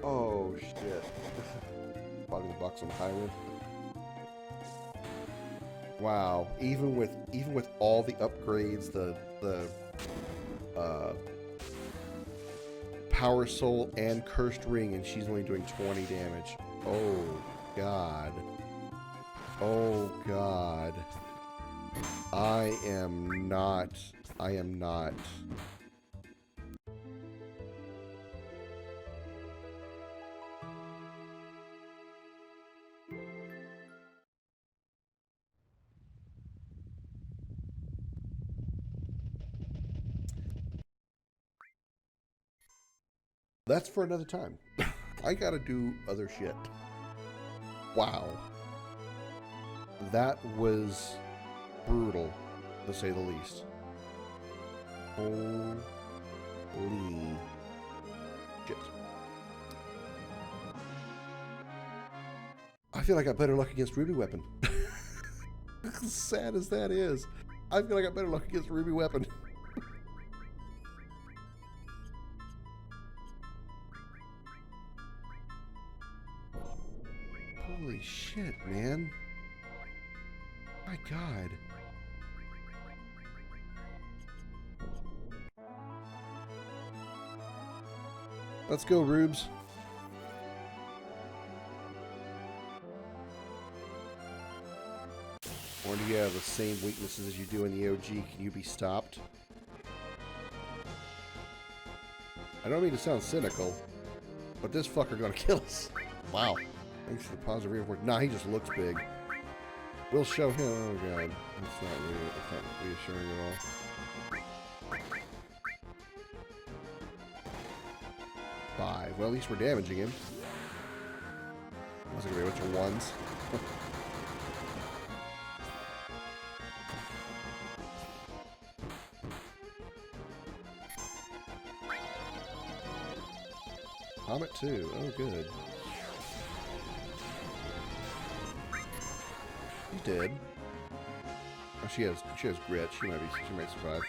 Speaker 1: Oh shit. Body the box on the highway. Wow, even with all the upgrades, the Power Soul and Cursed Ring, and she's only doing 20 damage. Oh god. Oh god. I am not. That's for another time. I gotta do other shit. Wow. That was brutal, to say the least. Holy shit. I feel like I got better luck against Ruby Weapon. As sad as that is, I feel like I got better luck against Ruby Weapon. shit, man. My God. Let's go, Rubes. Or do you have the same weaknesses as you do in the OG? Can you be stopped? I don't mean to sound cynical, but this fucker gonna kill us. Wow. Thanks for the positive reinforcement. Nah, he just looks big. We'll show him. Oh god. That's not reassuring at all. 5. Well, at least we're damaging him. That's gonna be a bunch of 1s. Comet 2. Oh, good. He's dead. Oh, she has grit. She might survive.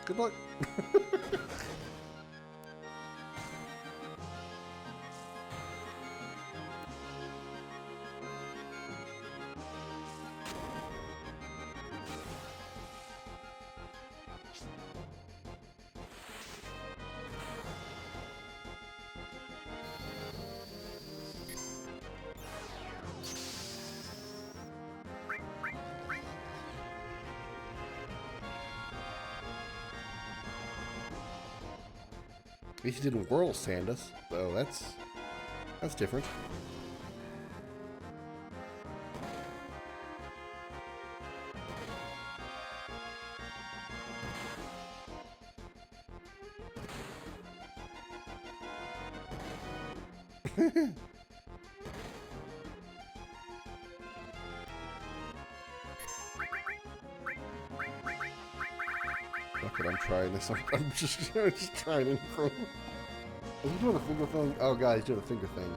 Speaker 1: Good luck. At least he didn't whirl sand us, so that's different. Fuck it, I'm trying this. I'm just trying to improve. Is he doing a finger thing? Oh god, he's doing a finger thing.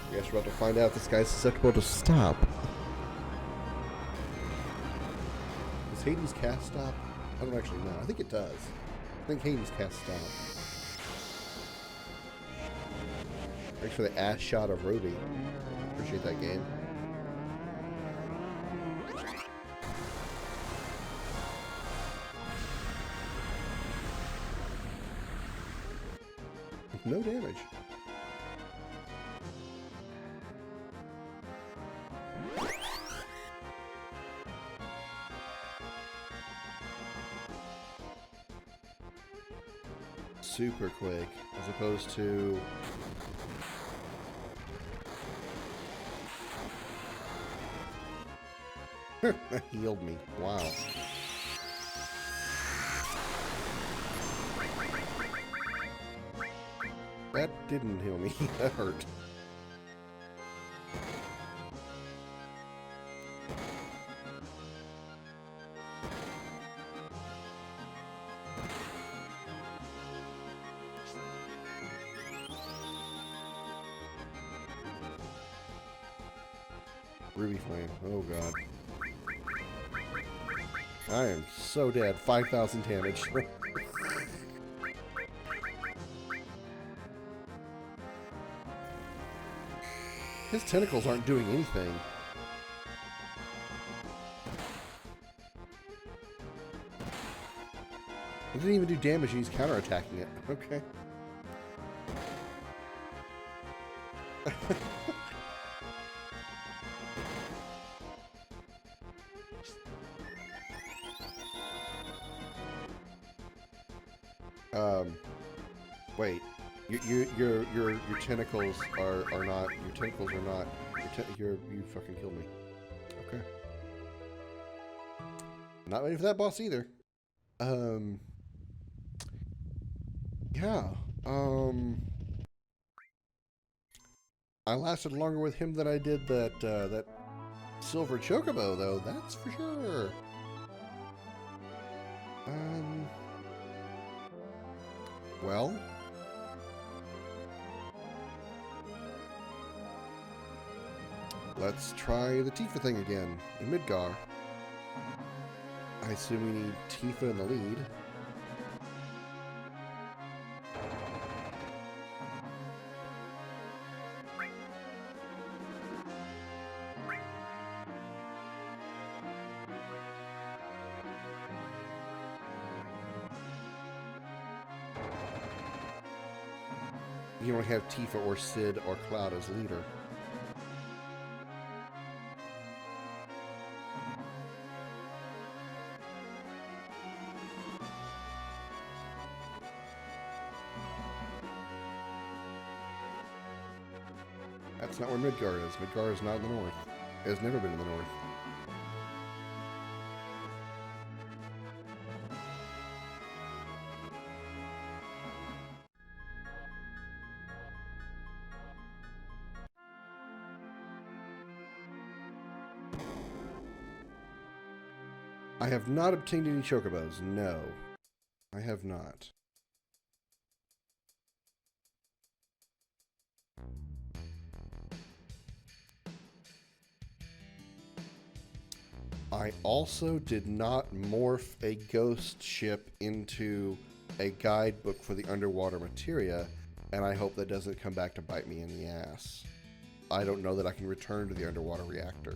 Speaker 1: I guess we're about to find out if this guy's susceptible to stop. Does Hades cast stop? I don't actually know. I think it does. I think Hades cast stop. Thanks for the ass shot of Ruby. Appreciate that game. No damage. Super quick, as opposed to that healed me. Wow. That didn't heal me. That hurt. Ruby Flame. Oh god. I am so dead. 5,000 damage. His tentacles aren't doing anything. It didn't even do damage, he's counterattacking it. Okay. Wait. Your tentacles are not. Your tentacles are not. You fucking killed me. Okay. Not ready for that boss either. Yeah. I lasted longer with him than I did that silver chocobo, though. That's for sure. Well. Let's try the Tifa thing again in Midgar. I assume we need Tifa in the lead. You don't have Tifa or Sid or Cloud as leader. That's not where Midgar is. Midgar is not in the north. It has never been in the north. I have not obtained any chocobos. No, I have not. I also did not morph a ghost ship into a guidebook for the underwater materia, and I hope that doesn't come back to bite me in the ass. I don't know that I can return to the underwater reactor.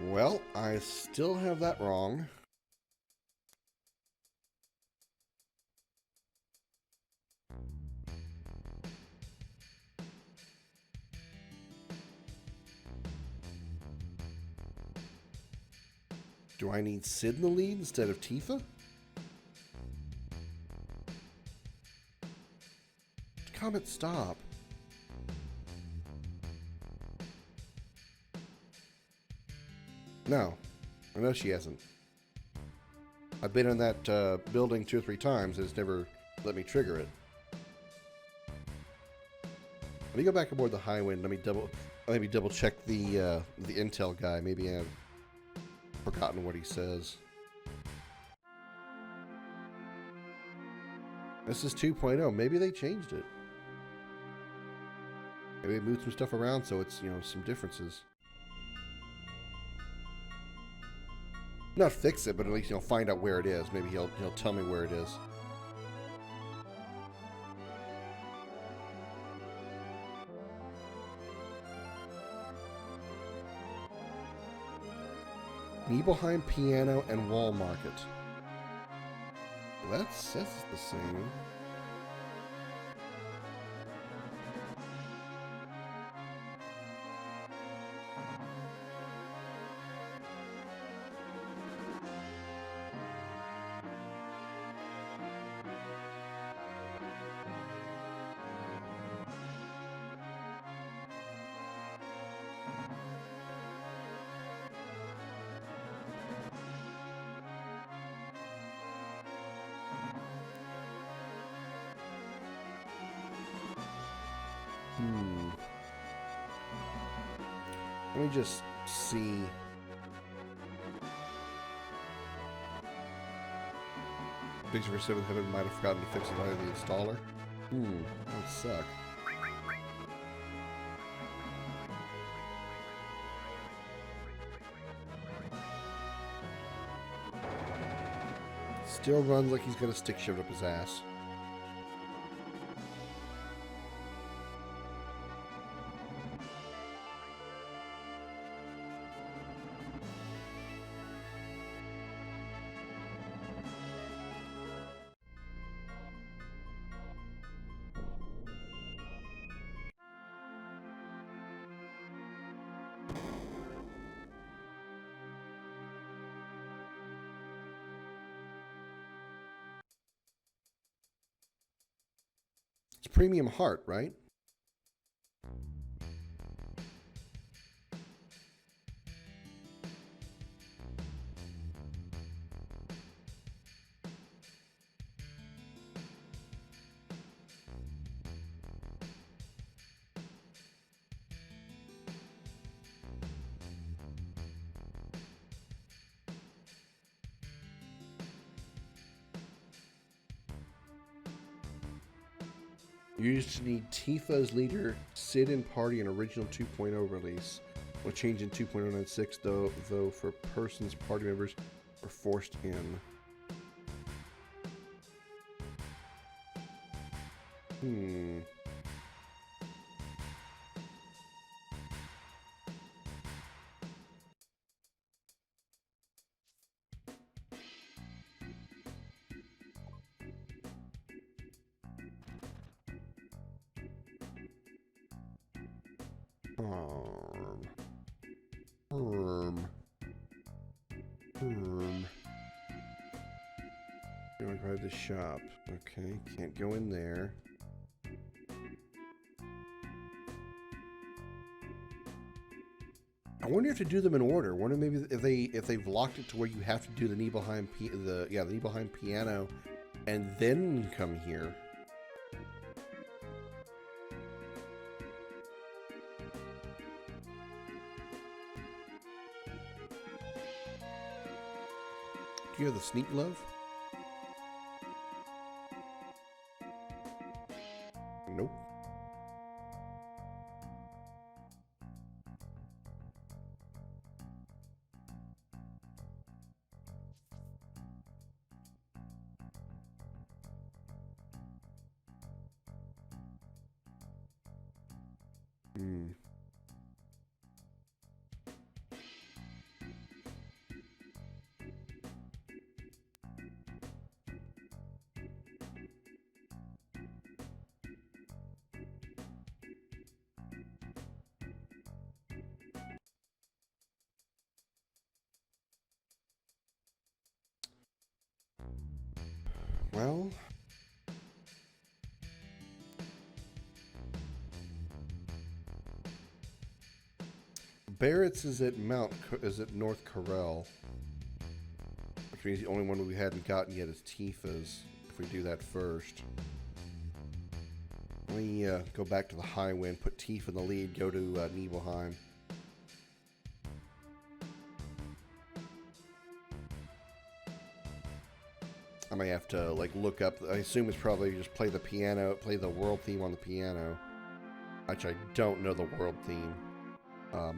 Speaker 1: Well, I still have that wrong. Do I need Sid in the lead instead of Tifa? Comet, stop. No. I know she hasn't. I've been in that building 2 or 3 times and it's never let me trigger it. Let me go back aboard the Highwind. Let me double check the intel guy. Maybe I've forgotten what he says. This is 2.0. Maybe they changed it. Maybe they moved some stuff around so it's, you know, some differences. Not fix it, but at least, you know, find out where it is. Maybe he'll tell me where it is. Nibelheim Piano and Wall Market. Well, that's the same. Let me just see. Big for 7 Heaven might have forgotten to fix it via the installer. That would suck. Still runs like he's got a stick shoved up his ass. It's premium heart, right? You used to need Tifa as leader, Sid in party, and original 2.0 release. Will change in 2.096 though for persons party members are forced in. Gonna grab the shop. Okay, can't go in there. I wonder if to do them in order. I wonder maybe if they've locked it to where you have to do the Nibelheim the Nibelheim piano, and then come here. Do you have the sneak glove? Nope. Well, Barrett's is at North Corel, which means the only one we hadn't gotten yet is Tifa's. If we do that first, let me go back to the highway and put Tifa in the lead. Go to Nibelheim. I may have to like look up. I assume it's probably just play the piano, play the world theme on the piano. Actually, I don't know the world theme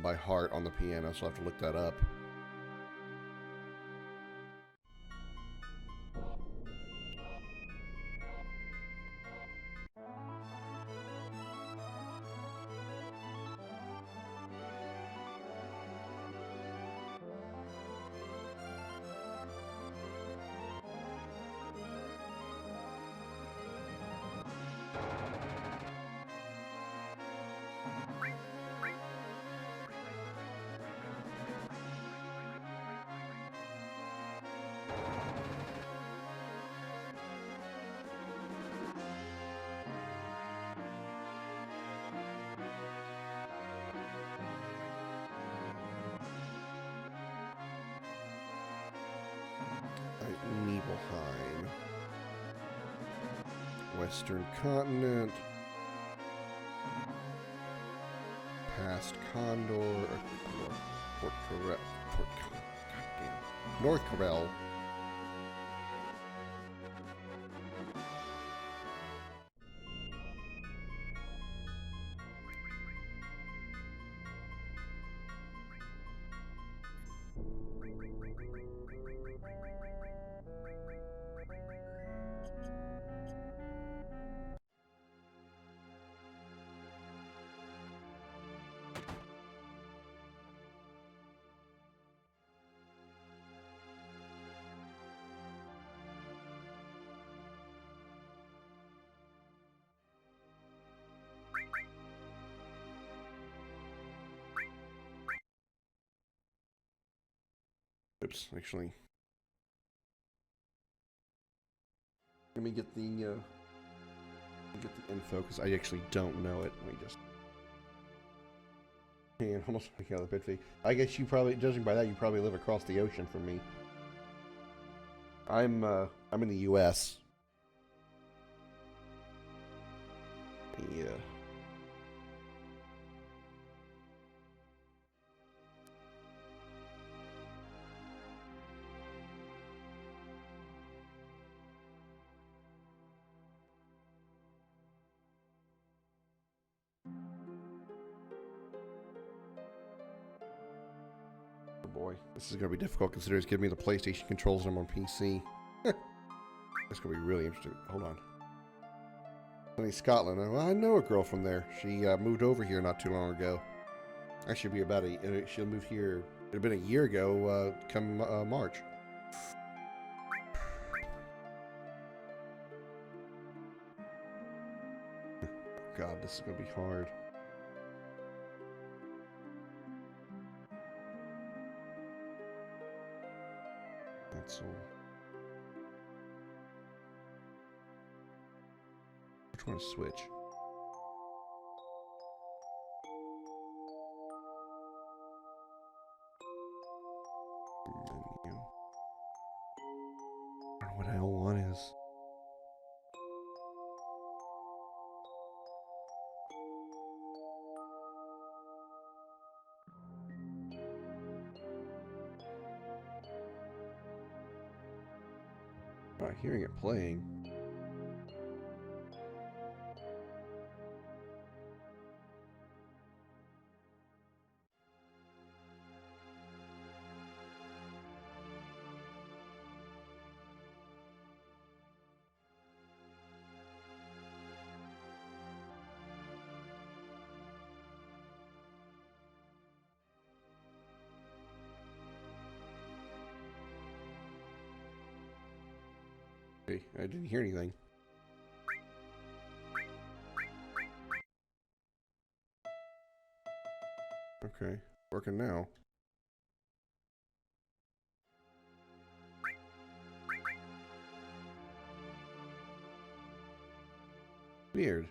Speaker 1: by heart on the piano, so I have to look that up. Nibelheim. Western Continent. Past Condor. North Corel. Oops, actually. Let me get the info because I actually don't know it. Let me just. Man, almost like out of the bid. I guess you probably, judging by that, you probably live across the ocean from me. I'm in the U.S. Yeah. Oh boy, this is gonna be difficult considering it's giving me the PlayStation controls and I'm on PC. It's gonna be really interesting. Hold on. Sunny, Scotland. Well, I know a girl from there. She moved over here not too long ago. Actually, be about she'll move here. It'd been a year ago. Come March. God, this is gonna be hard. That's all. Which one to switch? Menu. I don't know what L1 is. Not hearing it playing. Okay, I didn't hear anything. Okay, working now. Weird.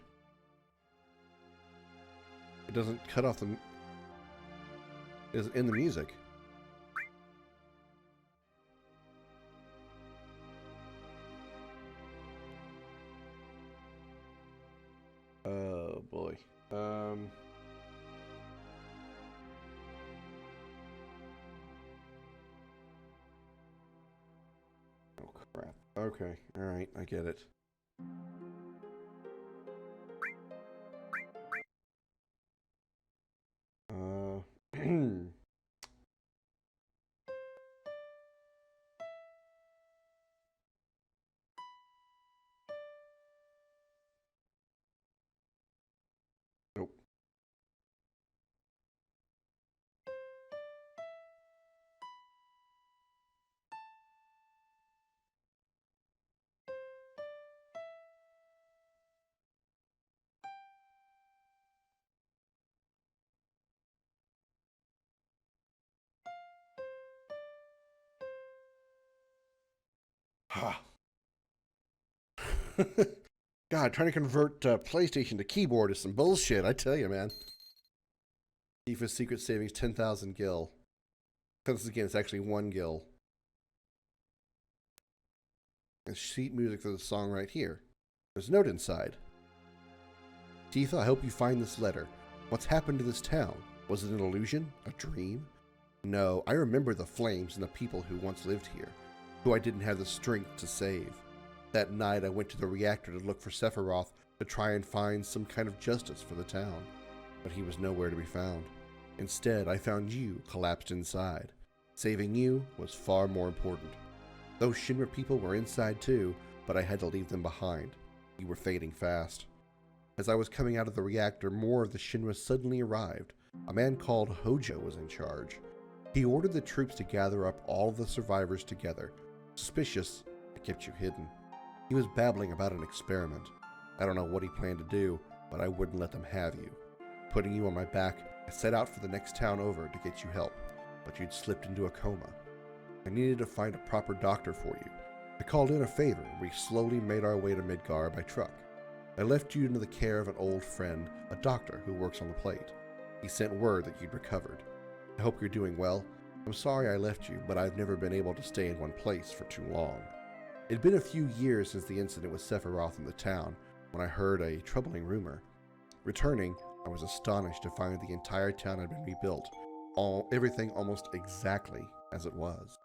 Speaker 1: It doesn't cut off the... Is in the music. Oh boy. Oh crap. Okay. All right. I get it. Nope. Ha. God, trying to convert PlayStation to keyboard is some bullshit, I tell you, man. Chief Secret Savings 10,000 gil. Because again, it's actually 1 gil. And sheet music for the song right here. There's a note inside. Tifa, I hope you find this letter. What's happened to this town? Was it an illusion? A dream? No, I remember the flames and the people who once lived here, who I didn't have the strength to save. That night I went to the reactor to look for Sephiroth to try and find some kind of justice for the town, but he was nowhere to be found. Instead, I found you collapsed inside. Saving you was far more important. Those Shinra people were inside too, but I had to leave them behind. You were fading fast. As I was coming out of the reactor, more of the Shinra suddenly arrived. A man called Hojo was in charge. He ordered the troops to gather up all the survivors together. Suspicious, I kept you hidden. He was babbling about an experiment. I don't know what he planned to do, but I wouldn't let them have you. Putting you on my back, I set out for the next town over to get you help, but you'd slipped into a coma. I needed to find a proper doctor for you. I called in a favor, and we slowly made our way to Midgar by truck. I left you into the care of an old friend, a doctor who works on the plate. He sent word that you'd recovered. I hope you're doing well. I'm sorry I left you, but I've never been able to stay in one place for too long. It'd been a few years since the incident with Sephiroth in the town when I heard a troubling rumor. Returning, I was astonished to find the entire town had been rebuilt, everything almost exactly as it was.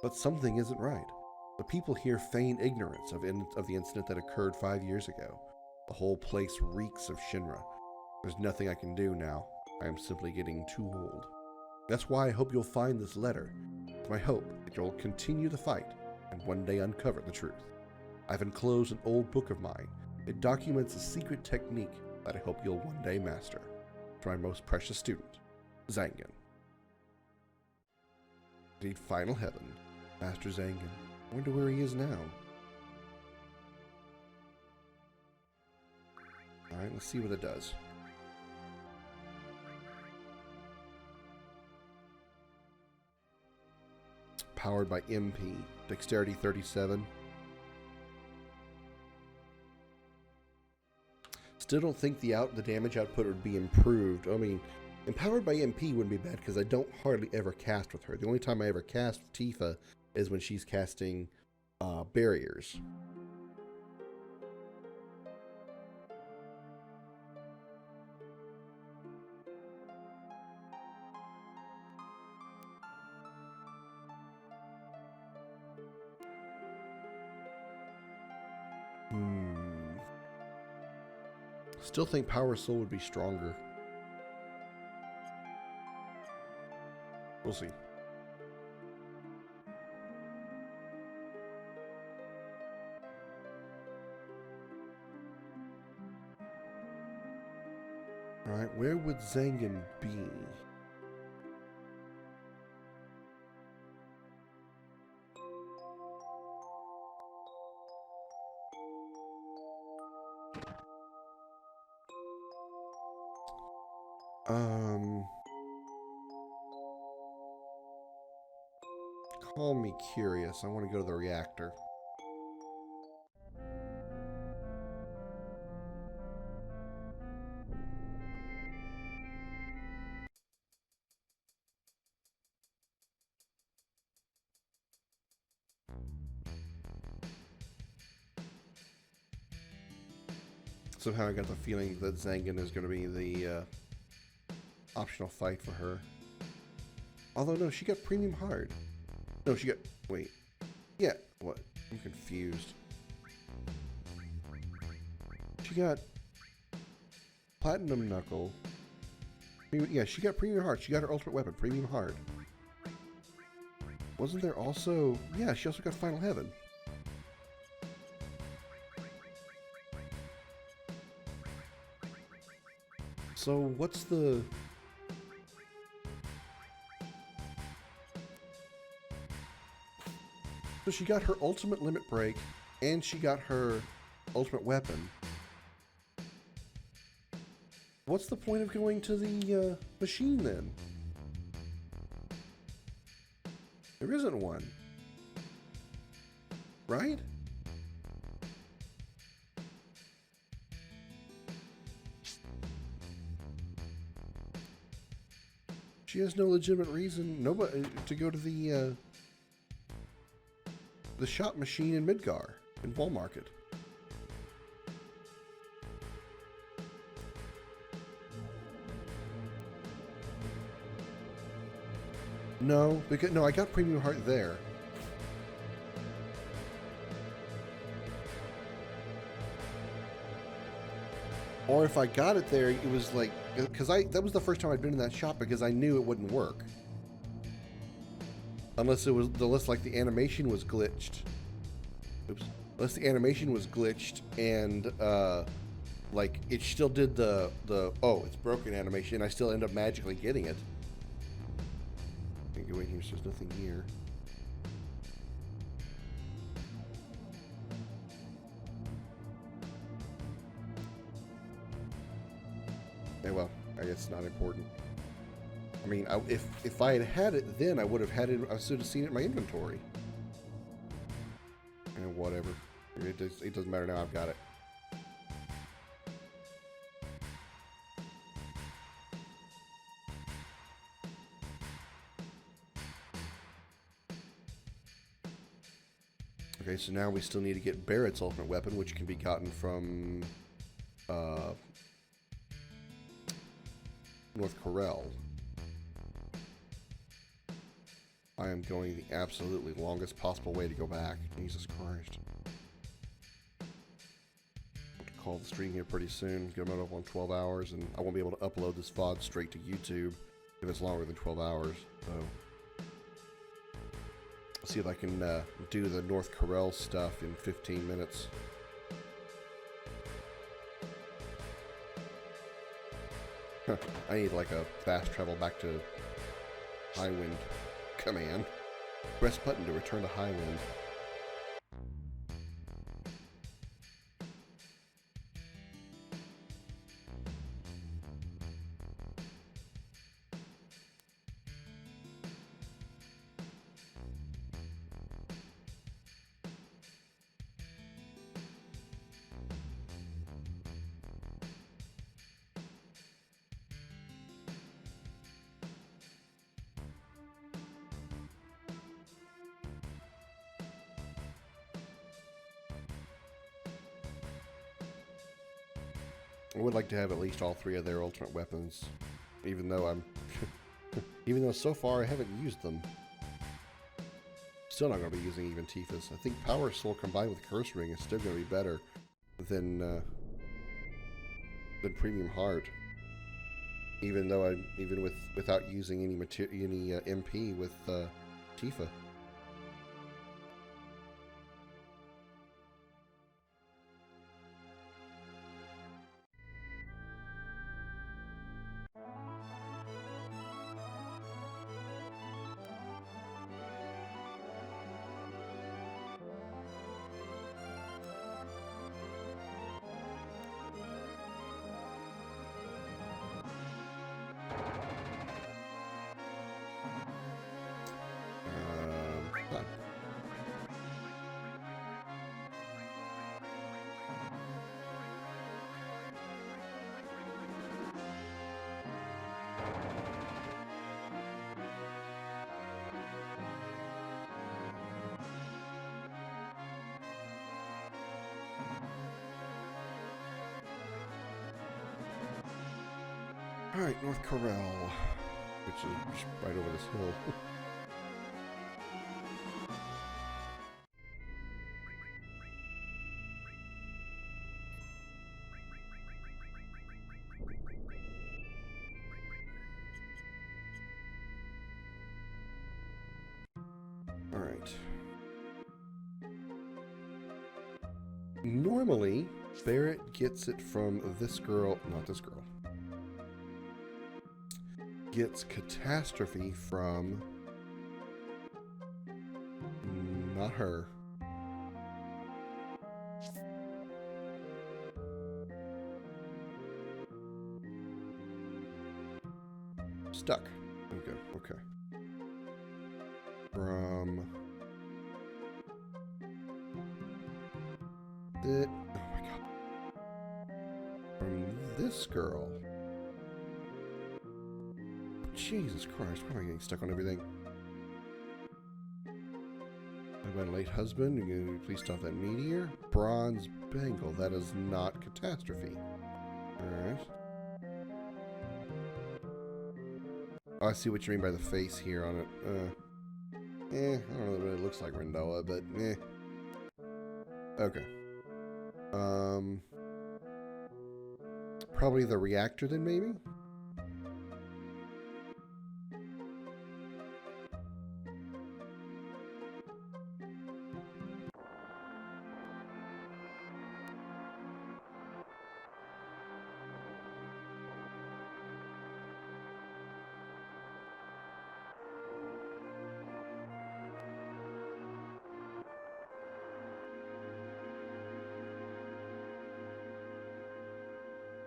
Speaker 1: But something isn't right. The people here feign ignorance of the incident that occurred 5 years ago. The whole place reeks of Shinra. There's nothing I can do now. I am simply getting too old. That's why I hope you'll find this letter. It's my hope that you'll continue the fight and one day uncover the truth. I've enclosed an old book of mine. It documents a secret technique that I hope you'll one day master. To my most precious student, Zangan. Indeed, final heaven. Master Zangan. I wonder where he is now. Alright, let's see what it does. Powered by MP. Dexterity 37. Still don't think the damage output would be improved. I mean, empowered by MP wouldn't be bad because I don't hardly ever cast with her. The only time I ever cast with Tifa is when she's casting barriers. Still think Power Soul would be stronger. We'll see. Alright, where would Zangan be? Call me curious. I want to go to the reactor. Somehow I got the feeling that Zangan is going to be the optional fight for her. Although, no, she got Premium Hard. No, she got... Wait. Yeah, what? I'm confused. She got Platinum Knuckle. Yeah, she got Premium Hard. She got her ultimate weapon, Premium Hard. Wasn't there also... Yeah, she also got Final Heaven. So, what's the... So she got her ultimate limit break, and she got her ultimate weapon. What's the point of going to the machine then? There isn't one. Right? She has no legitimate reason to go to the shop machine in Midgar, in Wall Market. No, because no, I got Premium Heart there. Or if I got it there, it was like, because that was the first time I'd been in that shop because I knew it wouldn't work. Unless like the animation was glitched. Oops. Unless the animation was glitched and like it still did the oh, it's broken animation, I still end up magically getting it. I think wait here, so there's nothing here. Yeah, well, I guess it's not important. I mean, if I had it then, I would have had it. I should have seen it in my inventory. And whatever, it doesn't matter now. I've got it. Okay, so now we still need to get Barrett's ultimate weapon, which can be gotten from North Corel. I am going the absolutely longest possible way to go back. Jesus Christ. I'll have to call the stream here pretty soon. Get them up on 12 hours, and I won't be able to upload this VOD straight to YouTube if it's longer than 12 hours. So, I'll see if I can do the North Corel stuff in 15 minutes. I need like a fast travel back to Highwind command. Press button to return to Highwind. I would like to have at least all three of their ultimate weapons, even though even though so far I haven't used them. Still not going to be using even Tifa's. I think Power Soul combined with Curse Ring is still going to be better than Premium Heart. Even though without using any MP with Tifa. Done. Alright, North Corel, which is just right over this hill. Alright. Normally, Barrett gets it from this girl, not this girl. Gets Catastrophe from not her. Stuck. Okay, okay. From the, oh my god. From this girl. Jesus Christ, why am I getting stuck on everything? My late husband, you're going to please stop that meteor? Bronze bangle, that is not Catastrophe. Alright. Oh, I see what you mean by the face here on it. I don't know that it really looks like Rendoa, but okay. Probably the reactor then, maybe?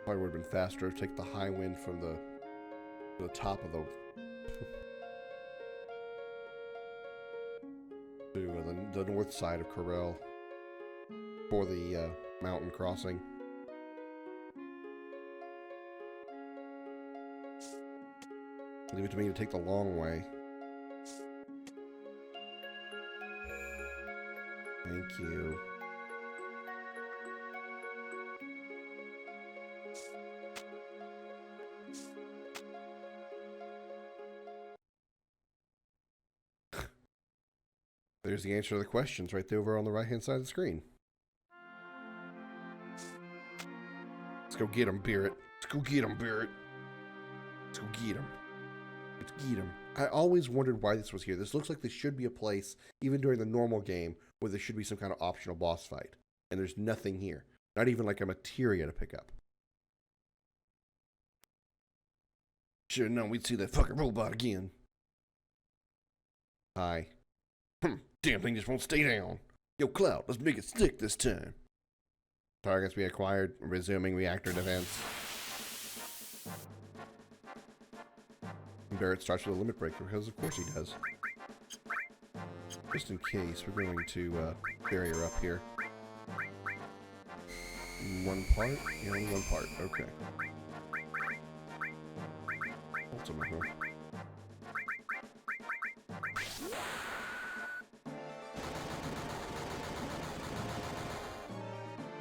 Speaker 1: Probably would have been faster to take the high wind from the top of the north side of Corel for the mountain crossing. Leave it to me to take the long way. Thank Thank you. There's the answer to the questions right there over on the right-hand side of the screen. Let's go get him, Barrett. Let's go get him, Barrett. Let's go get him. Let's get him. I always wondered why this was here. This looks like this should be a place, even during the normal game, where there should be some kind of optional boss fight. And there's nothing here. Not even like a materia to pick up. Should have known we'd see that fucking robot again. Hi. Damn thing just won't stay down. Yo, Cloud, let's make it stick this time. Targets we acquired. Resuming reactor defense. Barrett starts with a limit breaker, because of course he does. Just in case, we're going to bury her up here. One part? Yeah, only one part. Okay. Ultimate, huh?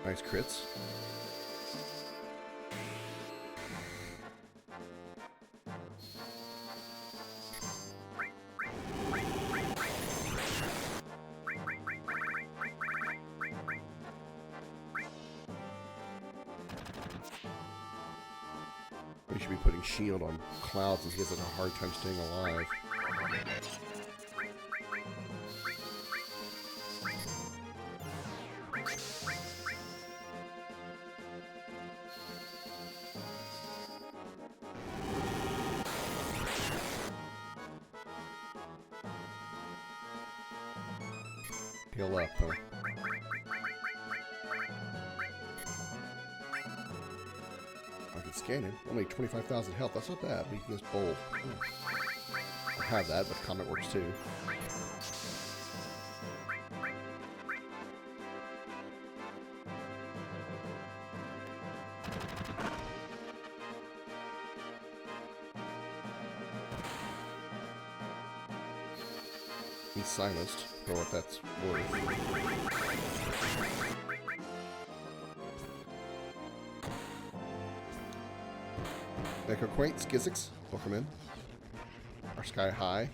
Speaker 1: Nice crits. We should be putting shield on Cloud since he has such a hard time staying alive. Heal up, huh? I can scan him. Only 25,000 health. That's not bad. We can just bold. I have that, but Comet works too. He's silenced, for what that's worth. Echo Quaint, Skizzix, welcome in. Our Sky High.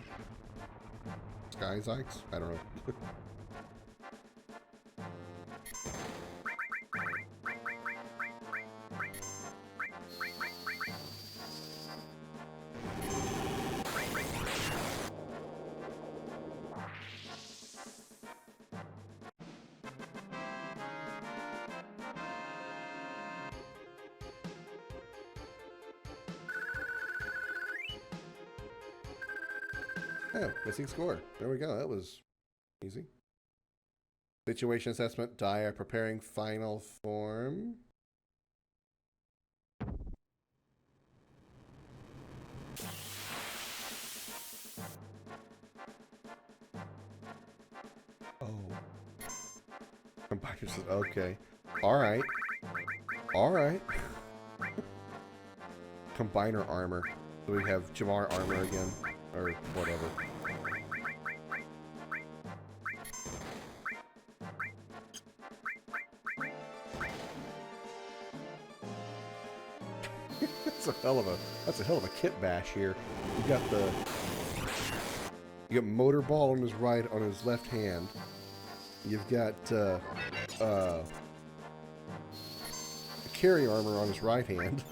Speaker 1: Sky Zykes? I don't know. Oh, missing score. There we go. That was easy. Situation assessment. Dire preparing final form. Oh. Combiner says, okay. Alright. Alright. Combiner armor. So we have Jamar armor again. Or whatever. That's a hell of a kit bash here. You got motor ball on his left hand. You've got carry armor on his right hand.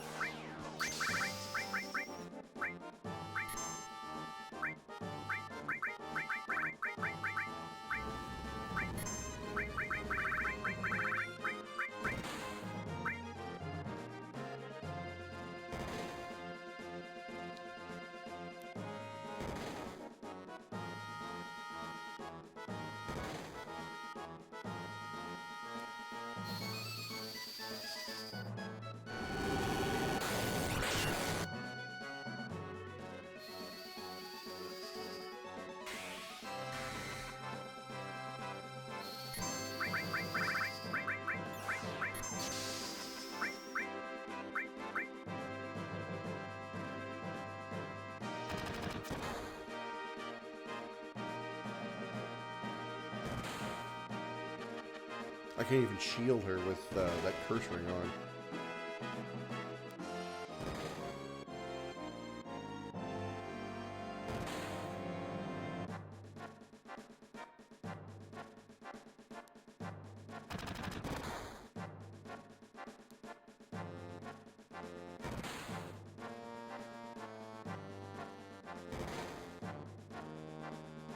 Speaker 1: I can't even shield her with that curse ring on.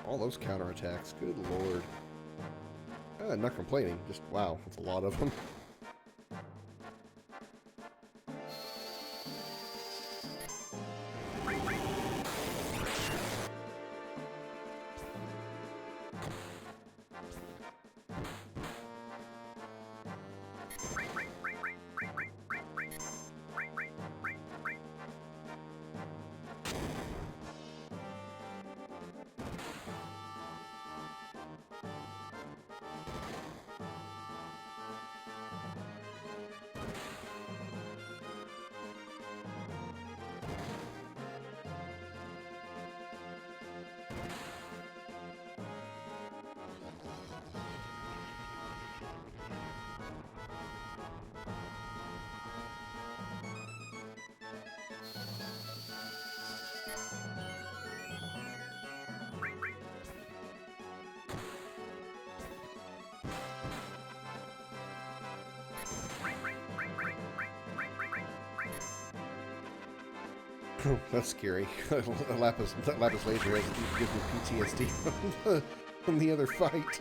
Speaker 1: All those counterattacks, good lord. Not complaining, just wow, that's a lot of them. That's scary. that lapis laser gives me PTSD from the other fight.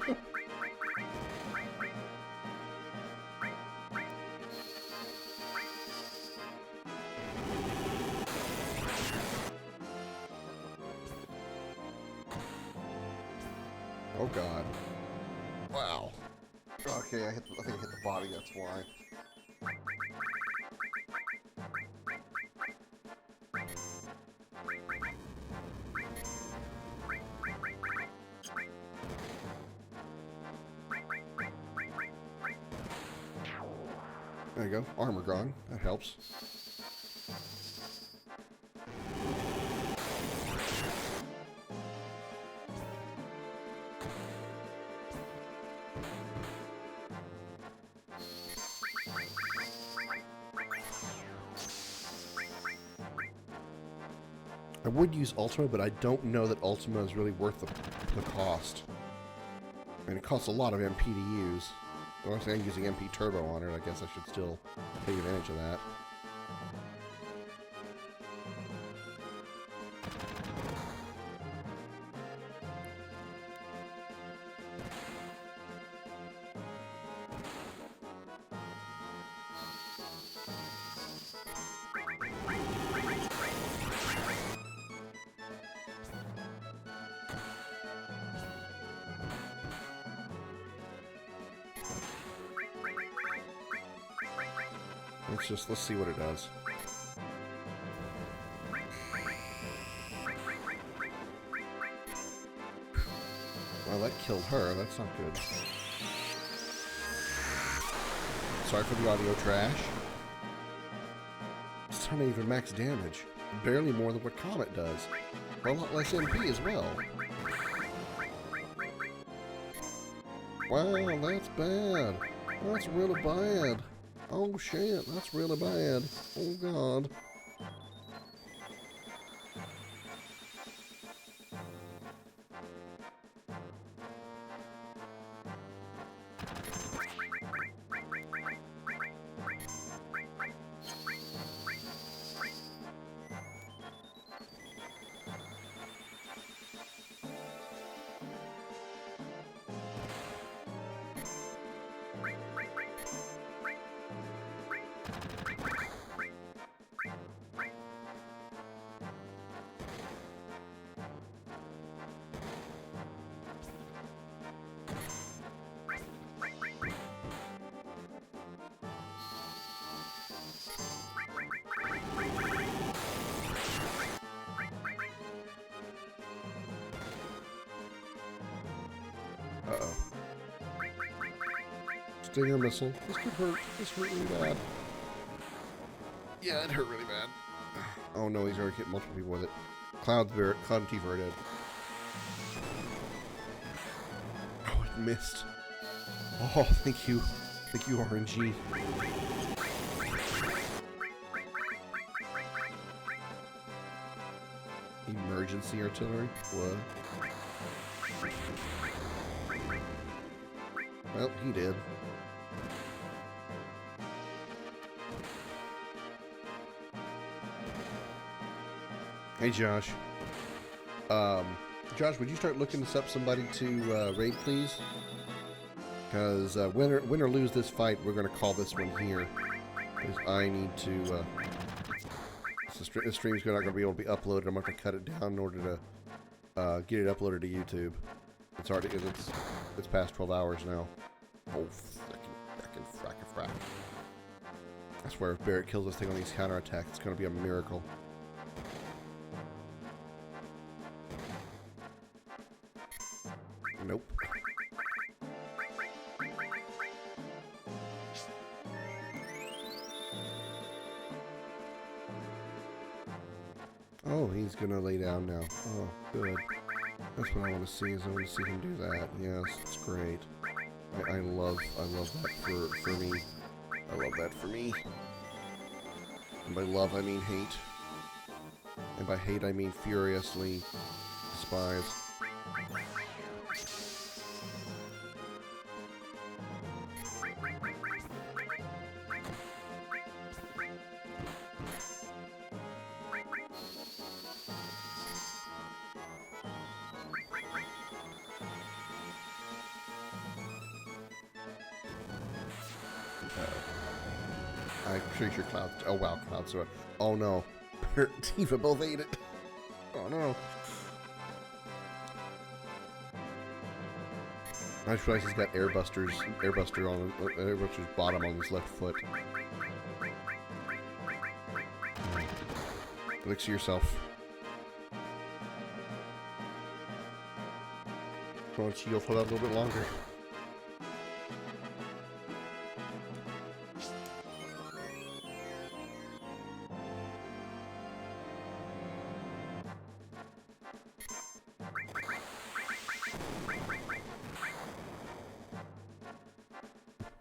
Speaker 1: Oh god. Wow. Okay, I think I hit the body, that's why. There you go. Armor gone. That helps. I would use Ultima, but I don't know that Ultima is really worth the cost. I mean, it costs a lot of MP to use. Unless I'm using MP Turbo on it, I guess I should still take advantage of that. Let's see what it does. Well, that killed her. That's not good. Sorry for the audio trash. It's not even max damage. Barely more than what Comet does. For a lot less MP as well. Wow, that's bad. That's really bad. Oh shit, that's really bad. Oh god. Uh-oh. Stinger missile. This could hurt. This hurt really bad. Yeah, it hurt really bad. Oh no, he's already hit multiple people with it. Cloud and Tifa are dead. Oh, it missed. Oh, thank you. Thank you, RNG. Emergency artillery? What? Well, he did. Hey, Josh. Josh, would you start looking us up somebody to raid, please? Because win or lose this fight, we're going to call this one here. Because I need to... this stream's not going to be able to be uploaded. I'm going to have to cut it down in order to get it uploaded to YouTube. It's already... It's past 12 hours now. Oh, frack. I swear, if Barrett kills this thing on these counterattacks, it's going to be a miracle. Nope. Oh, he's gonna lay down now. Oh, good. That's what I want to see. Is I want to see him do that. Yes, it's great. I love that for me. I love that for me. And by love, I mean hate. And by hate, I mean furiously despise. I'm pretty sure Cloud... Oh, wow, Cloud's... Oh, no. Tifa both ate it. Oh, no. I just realized he's got Airbuster's bottom on his left foot. Elixir yourself. Come on, shield, hold out a little bit longer.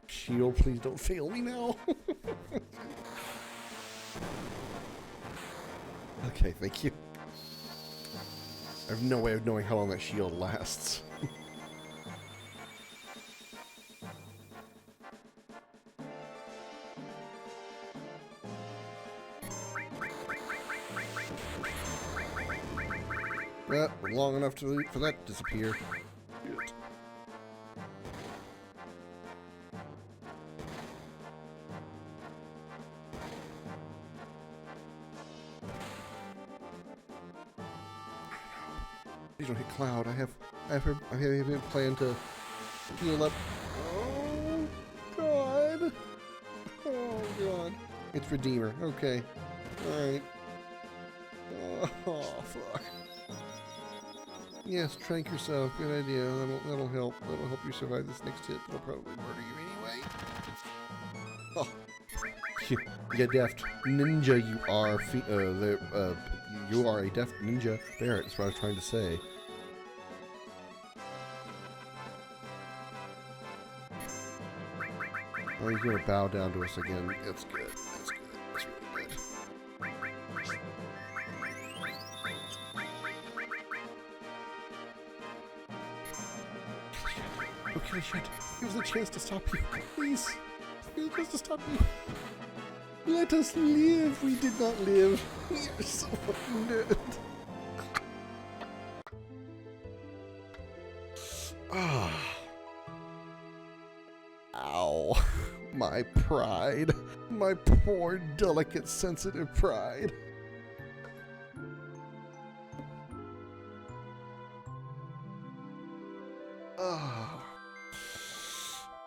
Speaker 1: Shield, please don't fail me now. Okay, thank you. I have no way of knowing how long that shield lasts. Well, long enough for that to disappear. Shit. Please don't hit Cloud. I have him plan to heal up. Oh God! Oh God! It's Redeemer. Okay. All right. Oh fuck. Yes, trank yourself. Good idea. That'll help. That'll help you survive this next hit. It'll probably murder you anyway. Oh, you deft ninja. You are. You are a deft ninja. Barrett. That's what I was trying to say. Oh, he's gonna bow down to us again. That's good. That's good. That's really good. Okay, shit. Give us a chance to stop you. Please. Give us a chance to stop you. Let us live. We did not live. We are so fucking dead. Ah. Ow. My pride. My poor, delicate, sensitive pride.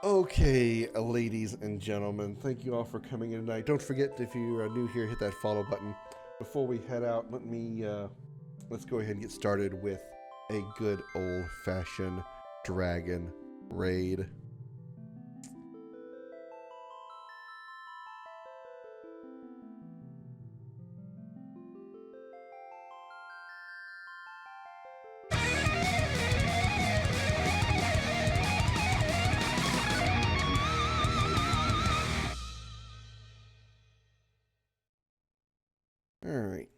Speaker 1: Okay, ladies and gentlemen, thank you all for coming in tonight. Don't forget, if you're new here, hit that follow button. Before we head out, let's go ahead and get started with a good old-fashioned dragon raid. All right.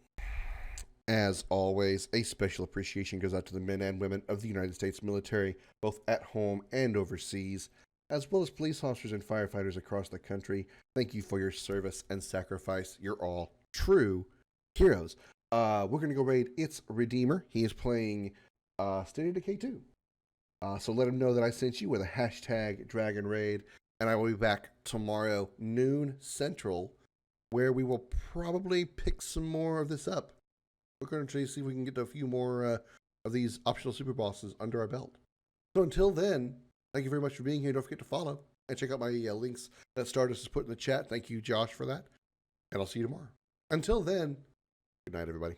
Speaker 1: As always, a special appreciation goes out to the men and women of the United States military, both at home and overseas, as well as police officers and firefighters across the country. Thank you for your service and sacrifice. You're all true heroes. We're going to go raid its Redeemer. He is playing State of Decay 2. So let him know that I sent you with a hashtag Dragon Raid, and I will be back tomorrow, noon Central, where we will probably pick some more of this up. We're going to try to see if we can get a few more of these optional super bosses under our belt. So until then, thank you very much for being here. Don't forget to follow and check out my links that Stardust has put in the chat. Thank you, Josh, for that. And I'll see you tomorrow. Until then, good night, everybody.